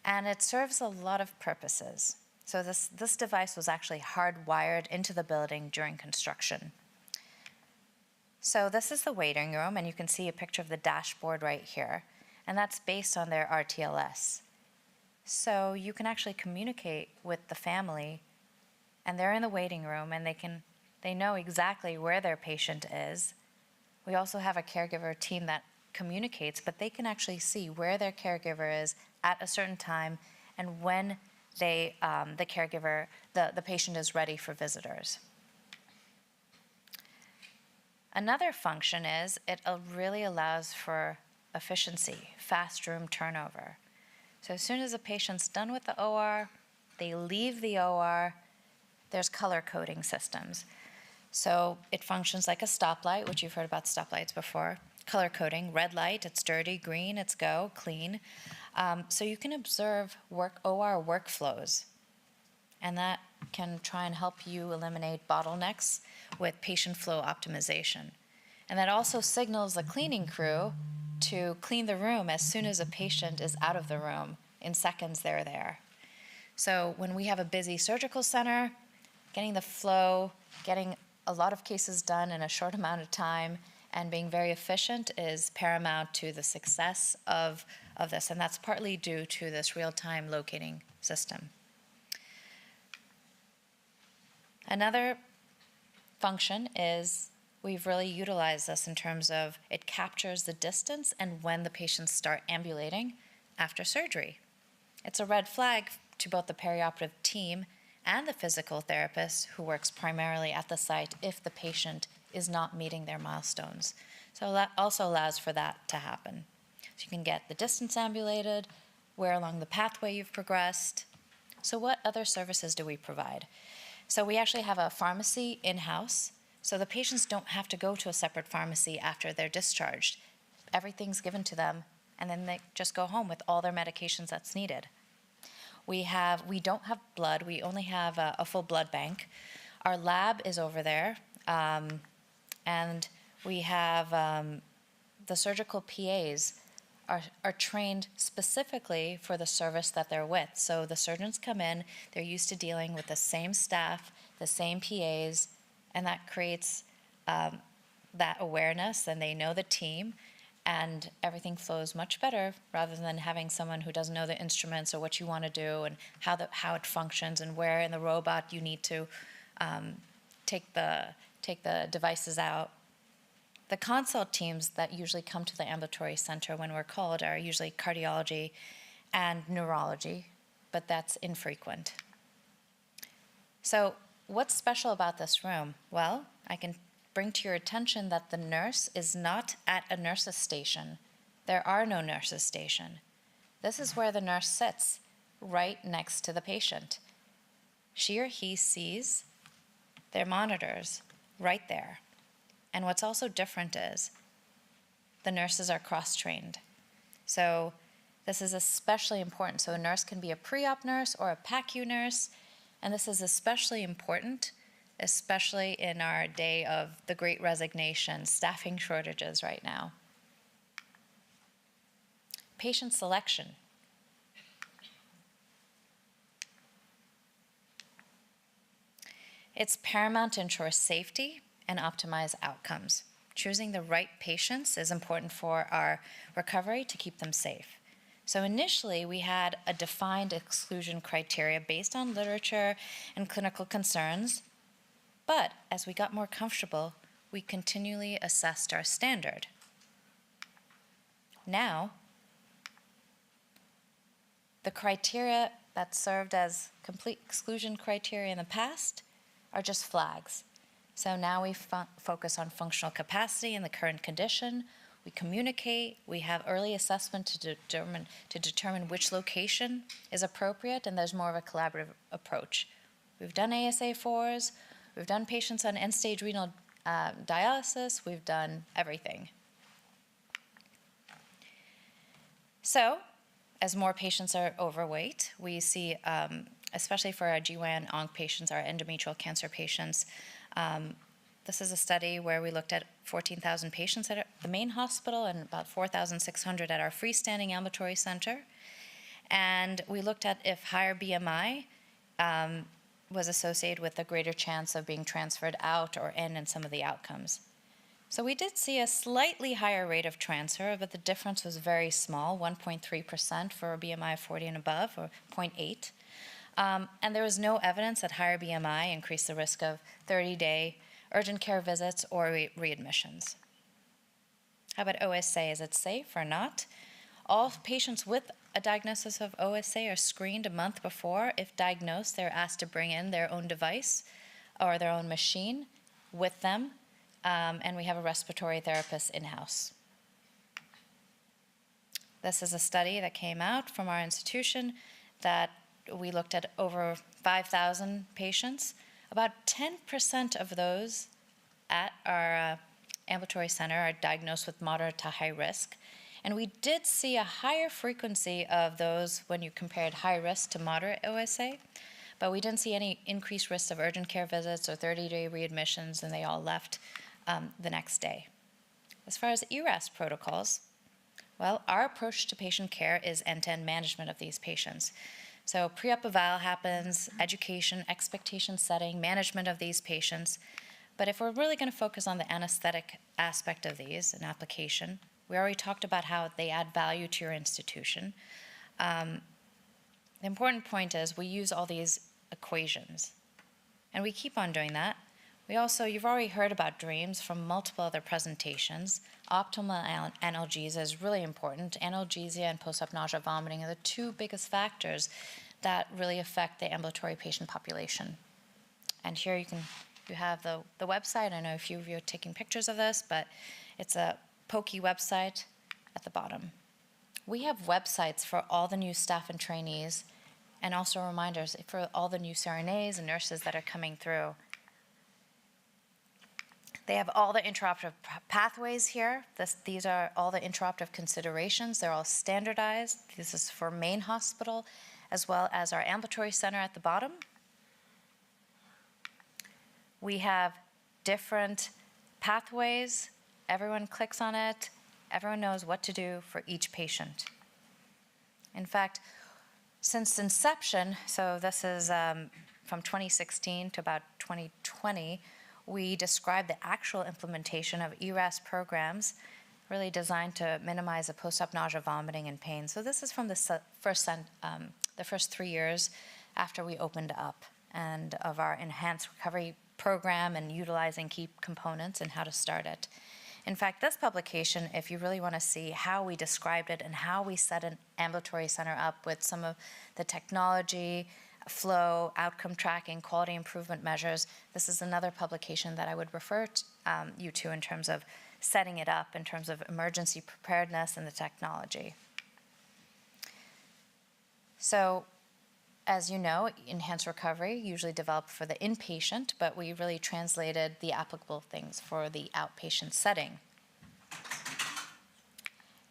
And it serves a lot of purposes. So this device was actually hardwired into the building during construction. So this is the waiting room, and you can see a picture of the dashboard right here. And that's based on their RTLS. So you can actually communicate with the family, and they're in the waiting room, and they know exactly where their patient is. We also have a caregiver team that communicates, but they can actually see where their caregiver is at a certain time and when the patient is ready for visitors. Another function is it really allows for efficiency, fast room turnover. So as soon as a patient's done with the OR, they leave the OR, there's color coding systems. So it functions like a stoplight, which you've heard about stoplights before. Color coding: red light, it's dirty; green, it's go, clean. So you can observe OR workflows, and that can try and help you eliminate bottlenecks with patient flow optimization. And that also signals the cleaning crew to clean the room as soon as a patient is out of the room. In seconds, they're there. So when we have a busy surgical center, getting the flow, getting a lot of cases done in a short amount of time, and being very efficient is paramount to the success of this. And that's partly due to this real-time locating system. Another function is we've really utilized this in terms of it captures the distance and when the patients start ambulating after surgery. It's a red flag to both the perioperative team and the physical therapist who works primarily at the site if the patient is not meeting their milestones. So that also allows for that to happen. So you can get the distance ambulated, where along the pathway you've progressed. So what other services do we provide? So we actually have a pharmacy in-house, so the patients don't have to go to a separate pharmacy after they're discharged. Everything's given to them, and then they just go home with all their medications that's needed. We don't have blood, we only have a full blood bank. Our lab is over there, and we have the surgical PAs are trained specifically for the service that they're with. So the surgeons come in, they're used to dealing with the same staff, the same PAs, and that creates that awareness, and they know the team, and everything flows much better rather than having someone who doesn't know the instruments or what you want to do and how it functions and where in the robot you need to take the devices out. The consult teams that usually come to the ambulatory center when we're called are usually cardiology and neurology, but that's infrequent. So what's special about this room? Well, I can bring to your attention that the nurse is not at a nurse's station. There are no nurse's station. This is where the nurse sits, right next to the patient. She or he sees their monitors right there. And what's also different is the nurses are cross-trained. So this is especially important. So a nurse can be a pre-op nurse or a PACU nurse, and this is especially important, especially in our day of the Great Resignation, staffing shortages right now. Patient selection. It's paramount to ensure safety and optimize outcomes. Choosing the right patients is important for our recovery to keep them safe. So initially, we had a defined exclusion criteria based on literature and clinical concerns, but as we got more comfortable, we continually assessed our standard. Now, the criteria that served as complete exclusion criteria in the past are just flags. So now we focus on functional capacity in the current condition, we communicate, we have early assessment to determine which location is appropriate, and there's more of a collaborative approach. We've done ASA4s, we've done patients on end-stage renal dialysis, we've done everything. So, as more patients are overweight, we see, especially for our GYN-ONC patients, our endometrial cancer patients, this is a study where we looked at 14,000 patients at the main hospital and about 4,600 at our freestanding ambulatory center. And we looked at if higher BMI was associated with a greater chance of being transferred out or in some of the outcomes. So we did see a slightly higher rate of transfer, but the difference was very small, 1.3% for a BMI of 40 and above, or 0.8. And there was no evidence that higher BMI increased the risk of 30-day urgent care visits or readmissions. How about OSA? Is it safe or not? All patients with a diagnosis of OSA are screened a month before. If diagnosed, they're asked to bring in their own device or their own machine with them, and we have a respiratory therapist in-house. This is a study that came out from our institution that we looked at over 5,000 patients. About 10% of those at our ambulatory center are diagnosed with moderate to high risk. And we did see a higher frequency of those when you compared high risk to moderate OSA, but we didn't see any increased risk of urgent care visits or 30-day readmissions, and they all left the next day. As far as ERAS protocols, well, our approach to patient care is end-to-end management of these patients. So pre-op eval happens, education, expectation setting, management of these patients. But if we're really going to focus on the anesthetic aspect of these and application, we already talked about how they add value to your institution. The important point is we use all these equations, and we keep on doing that. We also, you've already heard about DREAMS from multiple other presentations. Optimal analgesia is really important. Analgesia and post-op nausea, vomiting are the two biggest factors that really affect the ambulatory patient population. And here you have the website. I know a few of you are taking pictures of this, but it's a pokey website at the bottom. We have websites for all the new staff and trainees, and also reminders for all the new CRNAs and nurses that are coming through. They have all the intraoperative pathways here. These are all the intraoperative considerations. They're all standardized. This is for main hospital, as well as our ambulatory center at the bottom. We have different pathways. Everyone clicks on it. Everyone knows what to do for each patient. In fact, since inception, so this is from 2016 to about 2020, we described the actual implementation of ERAS programs, really designed to minimize the post-op nausea, vomiting, and pain. So this is from the first 3 years after we opened up, and of our enhanced recovery program and utilizing key components and how to start it. In fact, this publication, if you really want to see how we described it and how we set an ambulatory center up with some of the technology, flow, outcome tracking, quality improvement measures, this is another publication that I would refer you to in terms of setting it up, in terms of emergency preparedness and the technology. So, as you know, enhanced recovery usually developed for the inpatient, but we really translated the applicable things for the outpatient setting.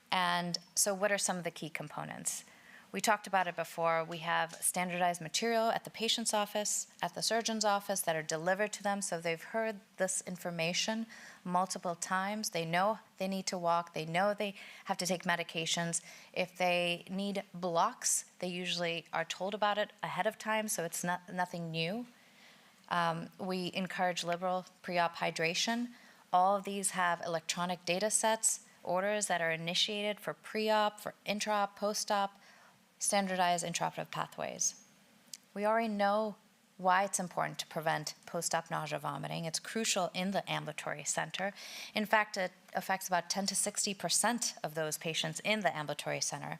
And so what are some of the key components? We talked about it before. We have standardized material at the patient's office, at the surgeon's office that are delivered to them, so they've heard this information multiple times. They know they need to walk. They know they have to take medications. If they need blocks, they usually are told about it ahead of time, so it's nothing new. We encourage liberal pre-op hydration. All of these have electronic data sets, orders that are initiated for pre-op, for intra-op, post-op, standardized intraoperative pathways. We already know why it's important to prevent post-op nausea, vomiting. It's crucial in the ambulatory center. In fact, it affects about 10 to 60% of those patients in the ambulatory center.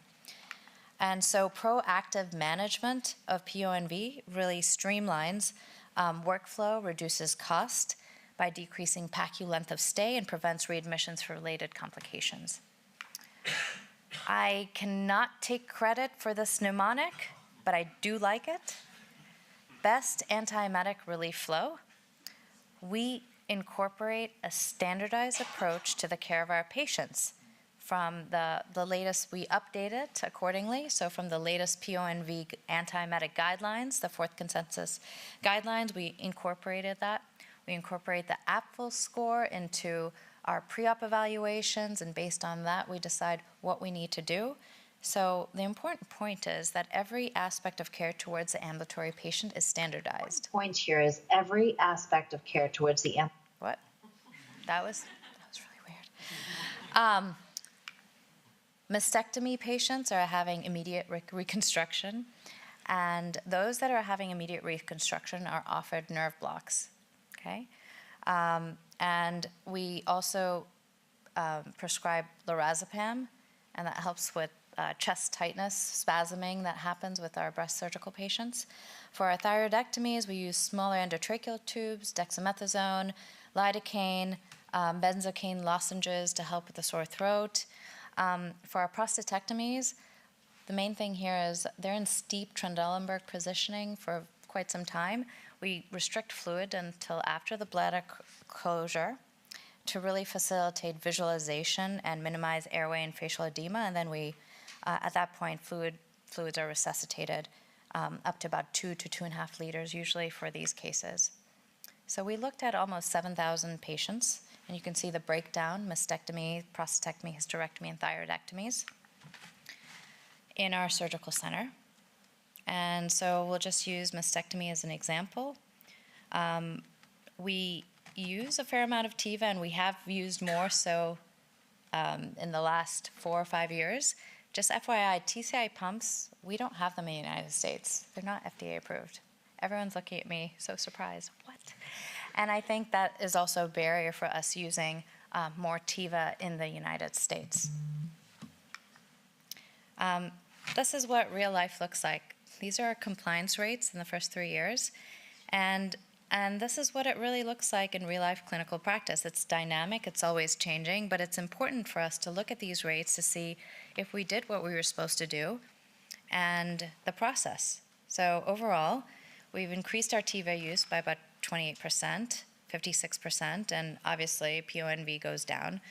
And so proactive management of PONV really streamlines workflow, reduces cost, by decreasing PACU length of stay and prevents readmissions for related complications. I cannot take credit for this mnemonic, but I do like it. Best antiemetic relief flow. We incorporate a standardized approach to the care of our patients. From the latest, we update it accordingly. So from the latest PONV antiemetic guidelines, the fourth consensus guidelines, we incorporated that. We incorporate the APFL score into our pre-op evaluations, and based on that, we decide what we need to do. So the important point is that every aspect of care towards the ambulatory patient is standardized. The point here is every aspect of care towards the What? That was really weird. Mastectomy patients are having immediate reconstruction, and those that are having immediate reconstruction are offered nerve blocks, okay? And we also prescribe lorazepam, and that helps with chest tightness, spasming that happens with our breast surgical patients. For our thyroidectomies, we use smaller endotracheal tubes, dexamethasone, lidocaine, benzocaine lozenges to help with the sore throat. For our prostatectomies, the main thing here is they're in steep Trendelenburg positioning for quite some time. We restrict fluid until after the bladder closure to really facilitate visualization and minimize airway and facial edema. And then we, at that point, fluids are resuscitated up to about 2 to 2.5 liters usually for these cases. So we looked at almost 7,000 patients, and you can see the breakdown: mastectomy, prostatectomy, hysterectomy, and thyroidectomies in our surgical center. And so we'll just use mastectomy as an example. We use a fair amount of TIVA, and we have used more so in the last 4 or 5 years. Just FYI, TCI pumps, we don't have them in the United States. They're not FDA approved. Everyone's looking at me, so surprised, what? And I think that is also a barrier for us using more TIVA in the United States. This is what real life looks like. These are our compliance rates in the first 3 years. And this is what it really looks like in real life clinical practice. It's dynamic, it's always changing, but it's important for us to look at these rates to see if we did what we were supposed to do and the process. So overall, we've increased our TIVA use by about 28%, 56%, and obviously PONV goes down.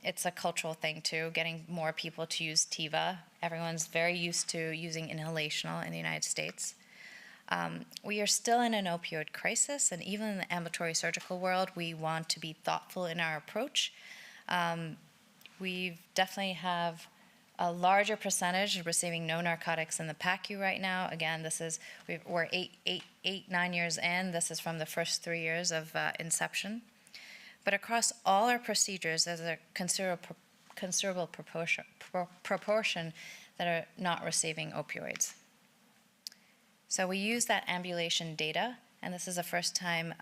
It's a cultural thing too, getting more people to use TIVA. Everyone's very used to using inhalational in the United States. We are still in an opioid crisis, and even in the ambulatory surgical world, we want to be thoughtful in our approach. We definitely have a larger percentage receiving no narcotics in the PACU right now. Again, we're 9 years in. This is from the first 3 years of inception. But across all our procedures, there's a considerable proportion that are not receiving opioids. So we use that ambulation data, and this is the first time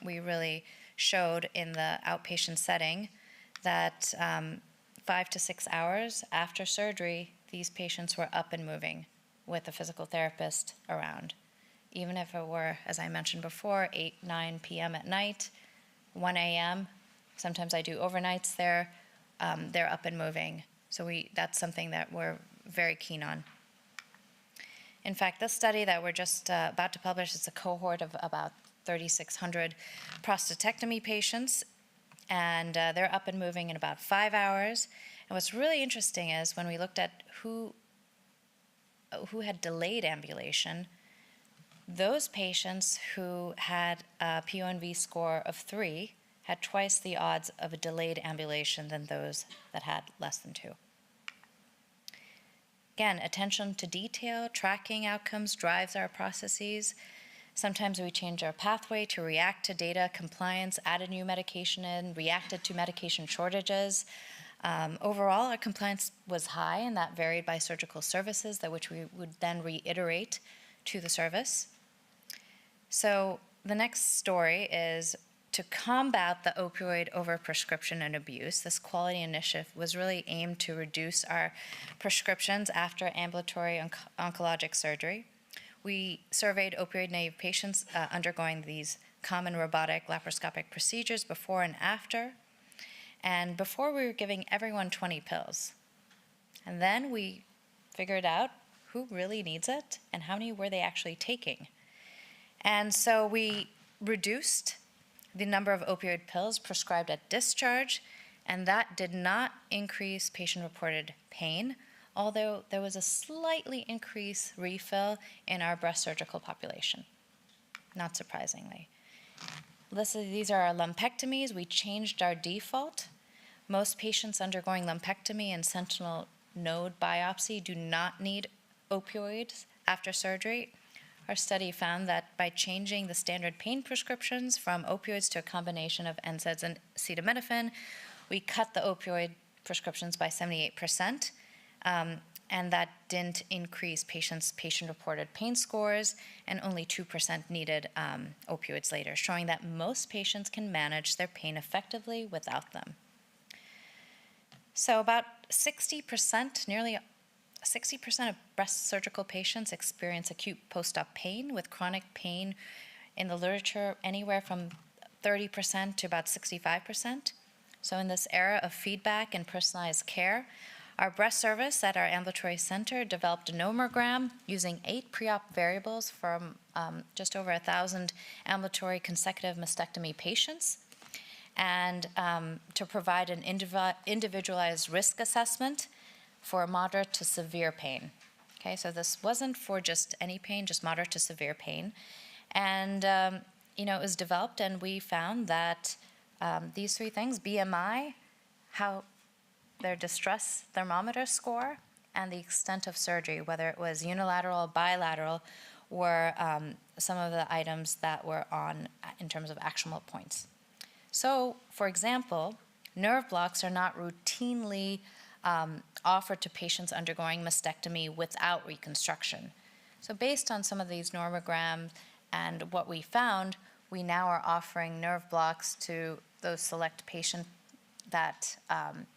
we really showed in the outpatient setting that 5 to 6 hours after surgery, these patients were up and moving with a physical therapist around. Even if it were, as I mentioned before, 8, 9 p.m. at night, 1 a.m., sometimes I do overnights there, they're up and moving. So that's something that we're very keen on. In fact, this study that we're just about to publish is a cohort of about 3,600 prostatectomy patients, and they're up and moving in about 5 hours. And what's really interesting is when we looked at who had delayed ambulation, those patients who had a PONV score of 3 had twice the odds of a delayed ambulation than those that had less than 2. Again, attention to detail, tracking outcomes drives our processes. Sometimes we change our pathway to react to data compliance, add a new medication in, reacted to medication shortages. Overall, our compliance was high, and that varied by surgical services, which we would then reiterate to the service. So the next story is to combat the opioid overprescription and abuse. This quality initiative was really aimed to reduce our prescriptions after ambulatory oncologic surgery. We surveyed opioid-naive patients undergoing these common robotic laparoscopic procedures before and after. And before, we were giving everyone 20 pills. And then we figured out who really needs it and how many were they actually taking. And so we reduced the number of opioid pills prescribed at discharge, and that did not increase patient-reported pain, although there was a slightly increased refill in our breast surgical population, not surprisingly. These are our lumpectomies. We changed our default. Most patients undergoing lumpectomy and sentinel node biopsy do not need opioids after surgery. Our study found that by changing the standard pain prescriptions from opioids to a combination of NSAIDs and acetaminophen, we cut the opioid prescriptions by 78%, and that didn't increase patients' patient-reported pain scores, and only 2% needed opioids later, showing that most patients can manage their pain effectively without them. So about 60%, nearly 60% of breast surgical patients experience acute post-op pain, with chronic pain in the literature anywhere from 30% to about 65%. So in this era of feedback and personalized care, our breast service at our ambulatory center developed a nomogram using 8 pre-op variables from just over 1,000 ambulatory consecutive mastectomy patients, and to provide an individualized risk assessment for moderate to severe pain. Okay, so this wasn't for just any pain, just moderate to severe pain. And, it was developed, and we found that these 3 things, BMI, how their distress thermometer score, and the extent of surgery, whether it was unilateral, bilateral, were some of the items that were on in terms of actionable points. So, for example, nerve blocks are not routinely offered to patients undergoing mastectomy without reconstruction. So based on some of these normograms and what we found, we now are offering nerve blocks to those select patients that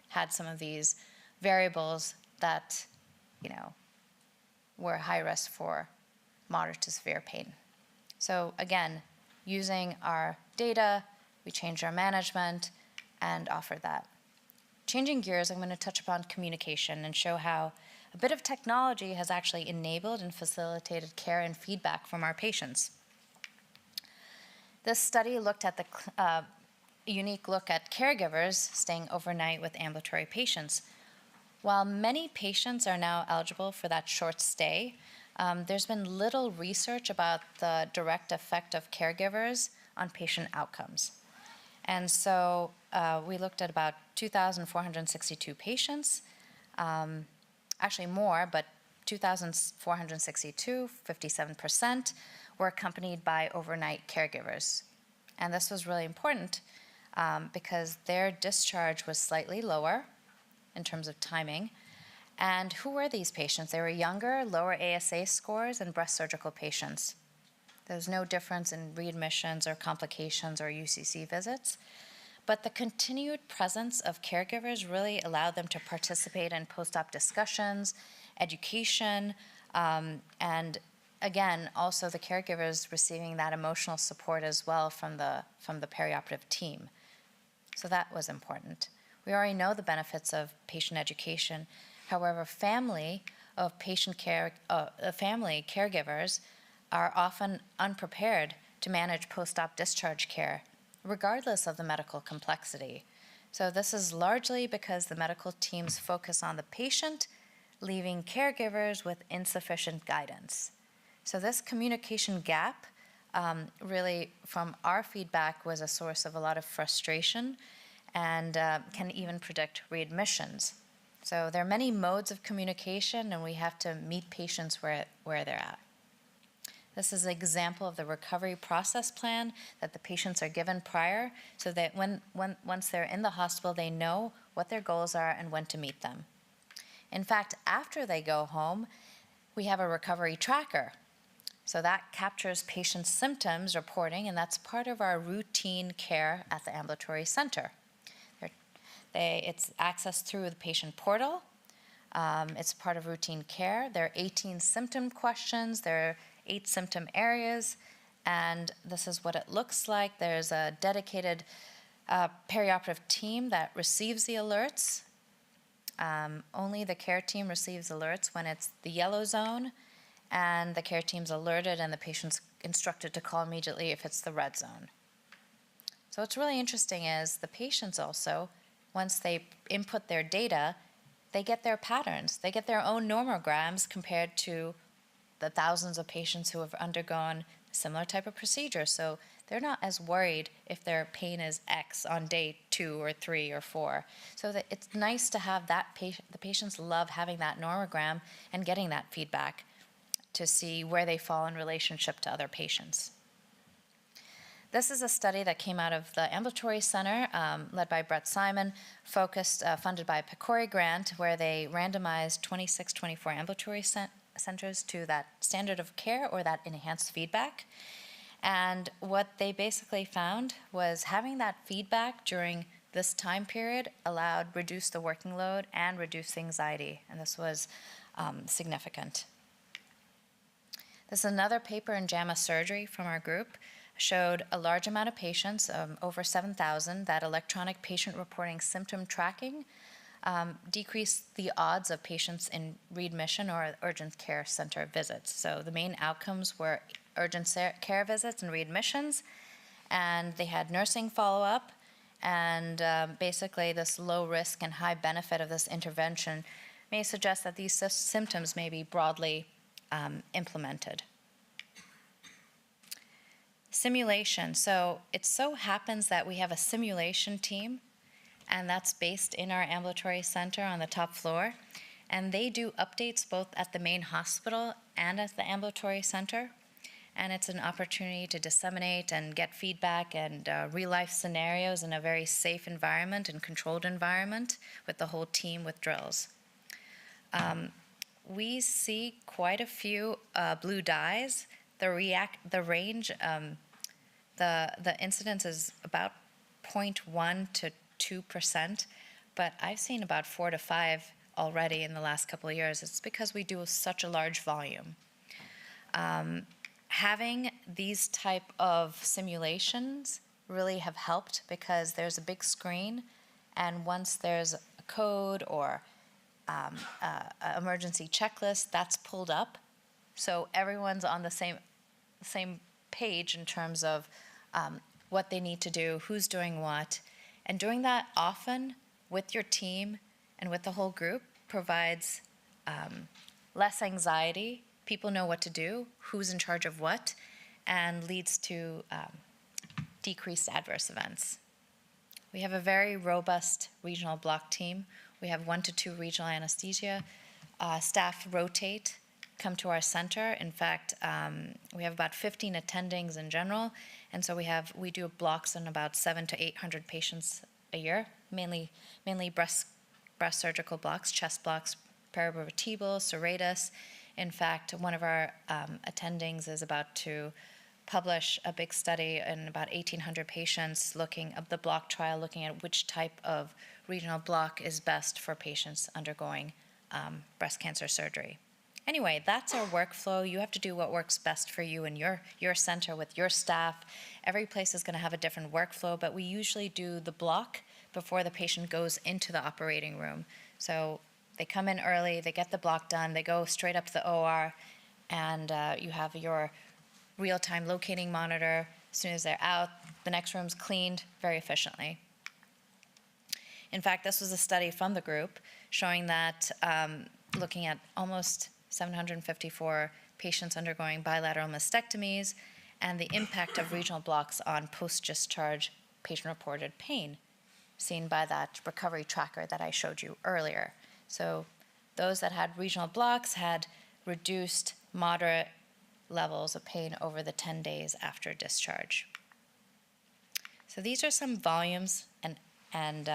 had some of these variables that, were high risk for moderate to severe pain. So again, using our data, we changed our management and offered that. Changing gears, I'm going to touch upon communication and show how a bit of technology has actually enabled and facilitated care and feedback from our patients. This study looked at the unique look at caregivers staying overnight with ambulatory patients. While many patients are now eligible for that short stay, there's been little research about the direct effect of caregivers on patient outcomes. And so we looked at about 2,462 patients, actually more, but 2,462, 57%, were accompanied by overnight caregivers. And this was really important because their discharge was slightly lower in terms of timing. And who were these patients? They were younger, lower ASA scores, and breast surgical patients. There's no difference in readmissions or complications or UCC visits. But the continued presence of caregivers really allowed them to participate in post-op discussions, education, and again, also the caregivers receiving that emotional support as well from the perioperative team. So that was important. We already know the benefits of patient education. However, family caregivers are often unprepared to manage post-op discharge care, regardless of the medical complexity. So this is largely because the medical teams focus on the patient, leaving caregivers with insufficient guidance. So this communication gap really, from our feedback, was a source of a lot of frustration and can even predict readmissions. So there are many modes of communication, and we have to meet patients where they're at. This is an example of the recovery process plan that the patients are given prior, so that once they're in the hospital, they know what their goals are and when to meet them. In fact, after they go home, we have a recovery tracker. So that captures patients' symptoms reporting, and that's part of our routine care at the ambulatory center. It's accessed through the patient portal. It's part of routine care. There are 18 symptom questions. There are 8 symptom areas, And this is what it looks like. There's a dedicated perioperative team that receives the alerts. Only the care team receives alerts when it's the yellow zone, and the care team's alerted and the patient's instructed to call immediately if it's the red zone. So what's really interesting is the patients also, once they input their data, they get their patterns. They get their own normograms compared to the thousands of patients who have undergone a similar type of procedure. So they're not as worried if their pain is X on day 2 or 3 or 4. So that it's nice to have that patient, the patients love having that normogram and getting that feedback to see where they fall in relationship to other patients. This is a study that came out of the Ambulatory Center, led by Brett Simon, funded by a PCORI grant, where they randomized 24 ambulatory centers to that standard of care or that enhanced feedback. And what they basically found was having that feedback during this time period reduced the working load and reduced anxiety, and this was significant. This is another paper in JAMA Surgery from our group, showed a large amount of patients, over 7,000, that electronic patient reporting symptom tracking decreased the odds of patients in readmission or urgent care center visits. So the main outcomes were urgent care visits and readmissions, and they had nursing follow-up, and basically this low risk and high benefit of this intervention may suggest that these symptoms may be broadly implemented. Simulation. So it so happens that we have a simulation team, and that's based in our ambulatory center on the top floor. And they do updates both at the main hospital and at the ambulatory center. And it's an opportunity to disseminate and get feedback and real-life scenarios in a very safe environment and controlled environment with the whole team with drills. We see quite a few blue dyes. The range, the incidence is about 0.1 to 2%, but I've seen about 4 to 5 already in the last couple of years. It's because we do such a large volume. Having these type of simulations really have helped because there's a big screen, and once there's a code or a emergency checklist, that's pulled up. So everyone's on the same page in terms of what they need to do, who's doing what. And doing that often with your team and with the whole group provides less anxiety. People know what to do, who's in charge of what, and leads to decreased adverse events. We have a very robust regional block team. We have 1 to 2 regional anesthesia. Staff rotate, come to our center. In fact, we have about 15 attendings in general, and so we do blocks on about 700 to 800 patients a year, mainly breast surgical blocks, chest blocks, perivertebral, serratus. In fact, one of our attendings is about to publish a big study in about 1,800 patients looking at the block trial, looking at which type of regional block is best for patients undergoing breast cancer surgery. Anyway, that's our workflow. You have to do what works best for you and your center with your staff. Every place is going to have a different workflow, but we usually do the block before the patient goes into the operating room. So they come in early, they get the block done, they go straight up to the OR, and you have your real-time locating monitor. As soon as they're out, the next room's cleaned very efficiently. In fact, this was a study from the group showing that looking at almost 754 patients undergoing bilateral mastectomies and the impact of regional blocks on post-discharge patient-reported pain, seen by that recovery tracker that I showed you earlier. So those that had regional blocks had reduced moderate levels of pain over the 10 days after discharge. So these are some volumes and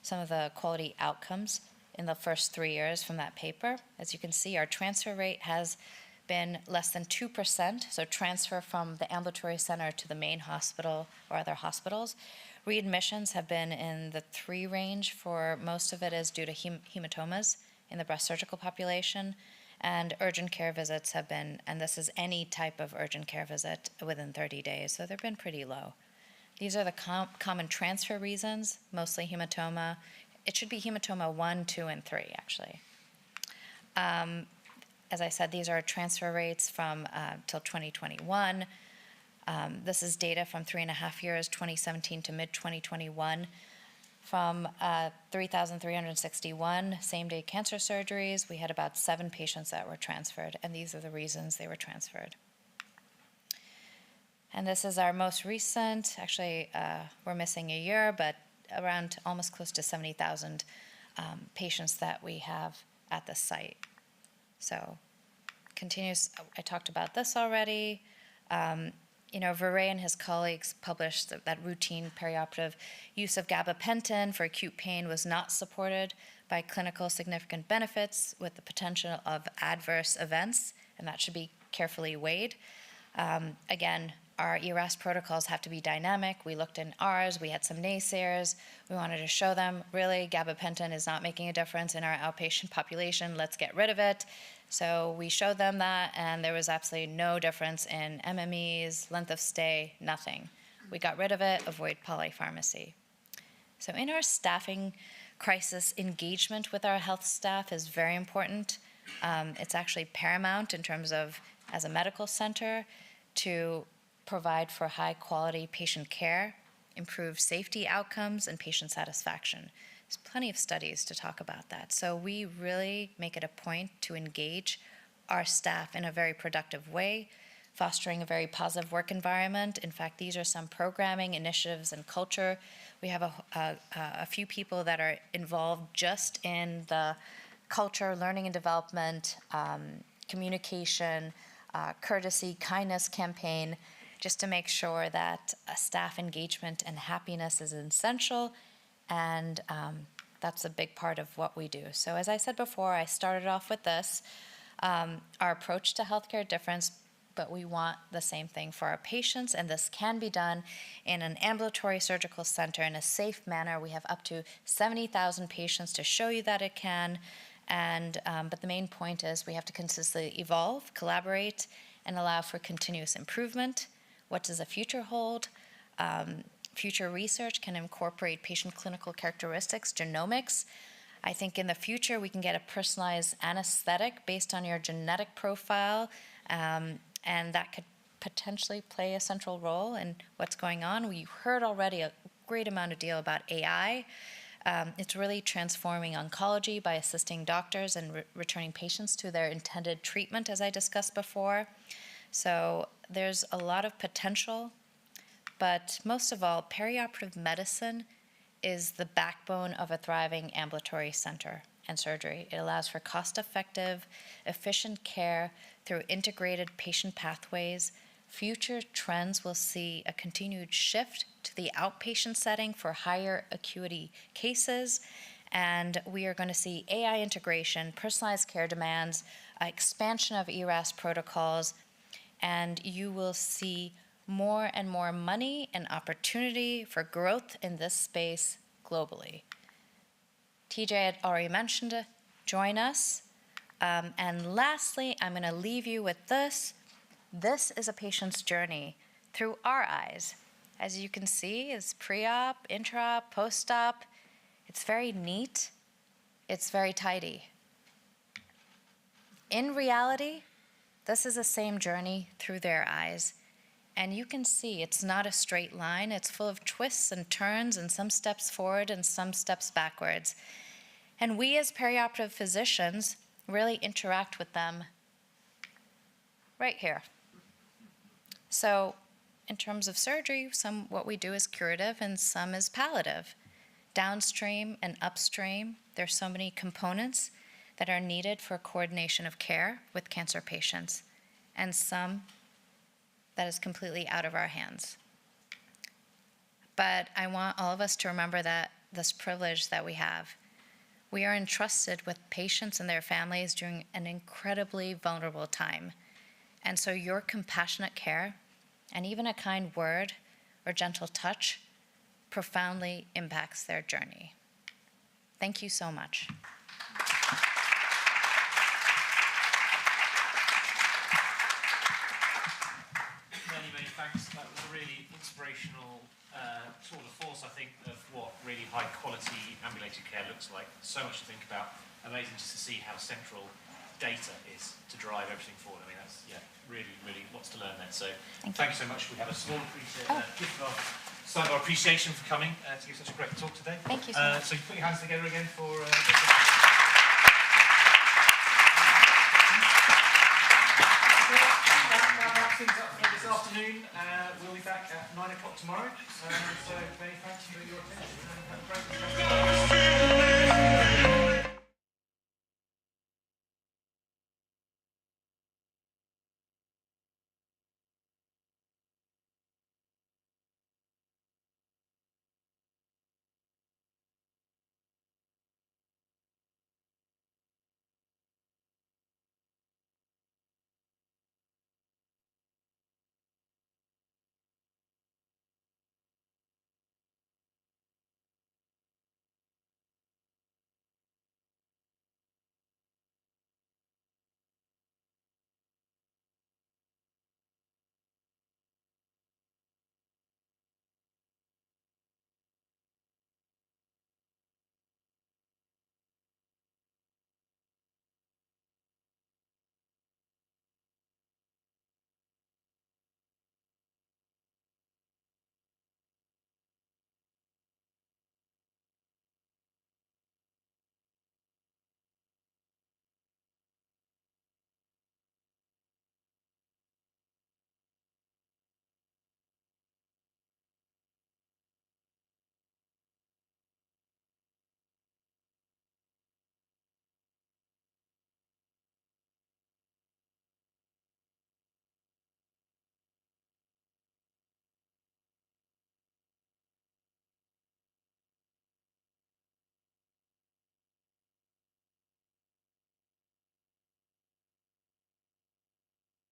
some of the quality outcomes in the first 3 years from that paper. As you can see, our transfer rate has been less than 2%, so transfer from the ambulatory center to the main hospital or other hospitals. Readmissions have been in the 3 range. For most of it is due to hematomas in the breast surgical population. And urgent care visits have been, and this is any type of urgent care visit within 30 days, so they've been pretty low. These are the common transfer reasons, mostly hematoma. It should be hematoma 1, 2, and 3, actually. As I said, these are transfer rates from till 2021. This is data from 3.5 years, 2017 to mid-2021. From 3,361 same-day cancer surgeries, we had about 7 patients that were transferred, and these are the reasons they were transferred. And this is our most recent, actually, we're missing a year, but around almost close to 70,000 patients that we have at the site. So, continues, I talked about this already. Verret and his colleagues published that routine perioperative use of gabapentin for acute pain was not supported by clinical significant benefits with the potential of adverse events, and that should be carefully weighed. Again, our ERAS protocols have to be dynamic. We looked in ours, we had some naysayers. We wanted to show them, really, gabapentin is not making a difference in our outpatient population, let's get rid of it. So we showed them that, and there was absolutely no difference in MMEs, length of stay, nothing. We got rid of it, avoid polypharmacy. So in our staffing crisis, engagement with our health staff is very important. It's actually paramount in terms of, as a medical center, to provide for high-quality patient care, improve safety outcomes, and patient satisfaction. There's plenty of studies to talk about that. So we really make it a point to engage our staff in a very productive way, fostering a very positive work environment. In fact, these are some programming initiatives and culture. We have a few people that are involved just in the culture, learning and development, communication, courtesy, kindness campaign, just to make sure that staff engagement and happiness is essential. And that's a big part of what we do. So as I said before, I started off with this, our approach to healthcare difference, but we want the same thing for our patients, and this can be done in an ambulatory surgical center in a safe manner. We have up to 70,000 patients to show you that it can, and but the main point is we have to consistently evolve, collaborate, and allow for continuous improvement. What does the future hold? Future research can incorporate patient clinical characteristics, genomics. I think in the future we can get a personalized anesthetic based on your genetic profile, and that could potentially play a central role in what's going on. We heard already a great amount of deal about AI. It's really transforming oncology by assisting doctors and returning patients to their intended treatment, as I discussed before. So there's a lot of potential. But most of all, perioperative medicine is the backbone of a thriving ambulatory center and surgery. It allows for cost-effective, efficient care through integrated patient pathways. Future trends will see a continued shift to the outpatient setting for higher acuity cases, and we are going to see AI integration, personalized care demands, expansion of ERAS protocols, and you will see more and more money and opportunity for growth in this space globally. TJ had already mentioned, join us. And lastly, I'm going to leave you with this. This is a patient's journey through our eyes. As you can see, it's pre-op, intra-op, post-op. It's very neat. It's very tidy. In reality, this is the same journey through their eyes. And you can see it's not a straight line. It's full of twists and turns and some steps forward and some steps backwards. And we as perioperative physicians really interact with them right here. So in terms of surgery, what we do is curative and some is palliative. Downstream and upstream, there's so many components that are needed for coordination of care with cancer patients, and some that is completely out of our hands. But I want all of us to remember that this privilege that we have. We are entrusted with patients and their families during an incredibly vulnerable time. And so your compassionate care and even a kind word or gentle touch profoundly impacts their journey. Thank you so much. I think, of what really high-quality ambulatory care looks like. So much to think about. Amazing just to see how central data is to drive everything forward. I mean, that's, yeah, really, really lots to learn there. So thank you so much. We have a small gift of sign of our appreciation for coming to give such a great talk today. Thank you so much. So you put your hands together again for... That wraps things up for this afternoon. We'll be back at 9 o'clock tomorrow. So many thanks for your attention and have a great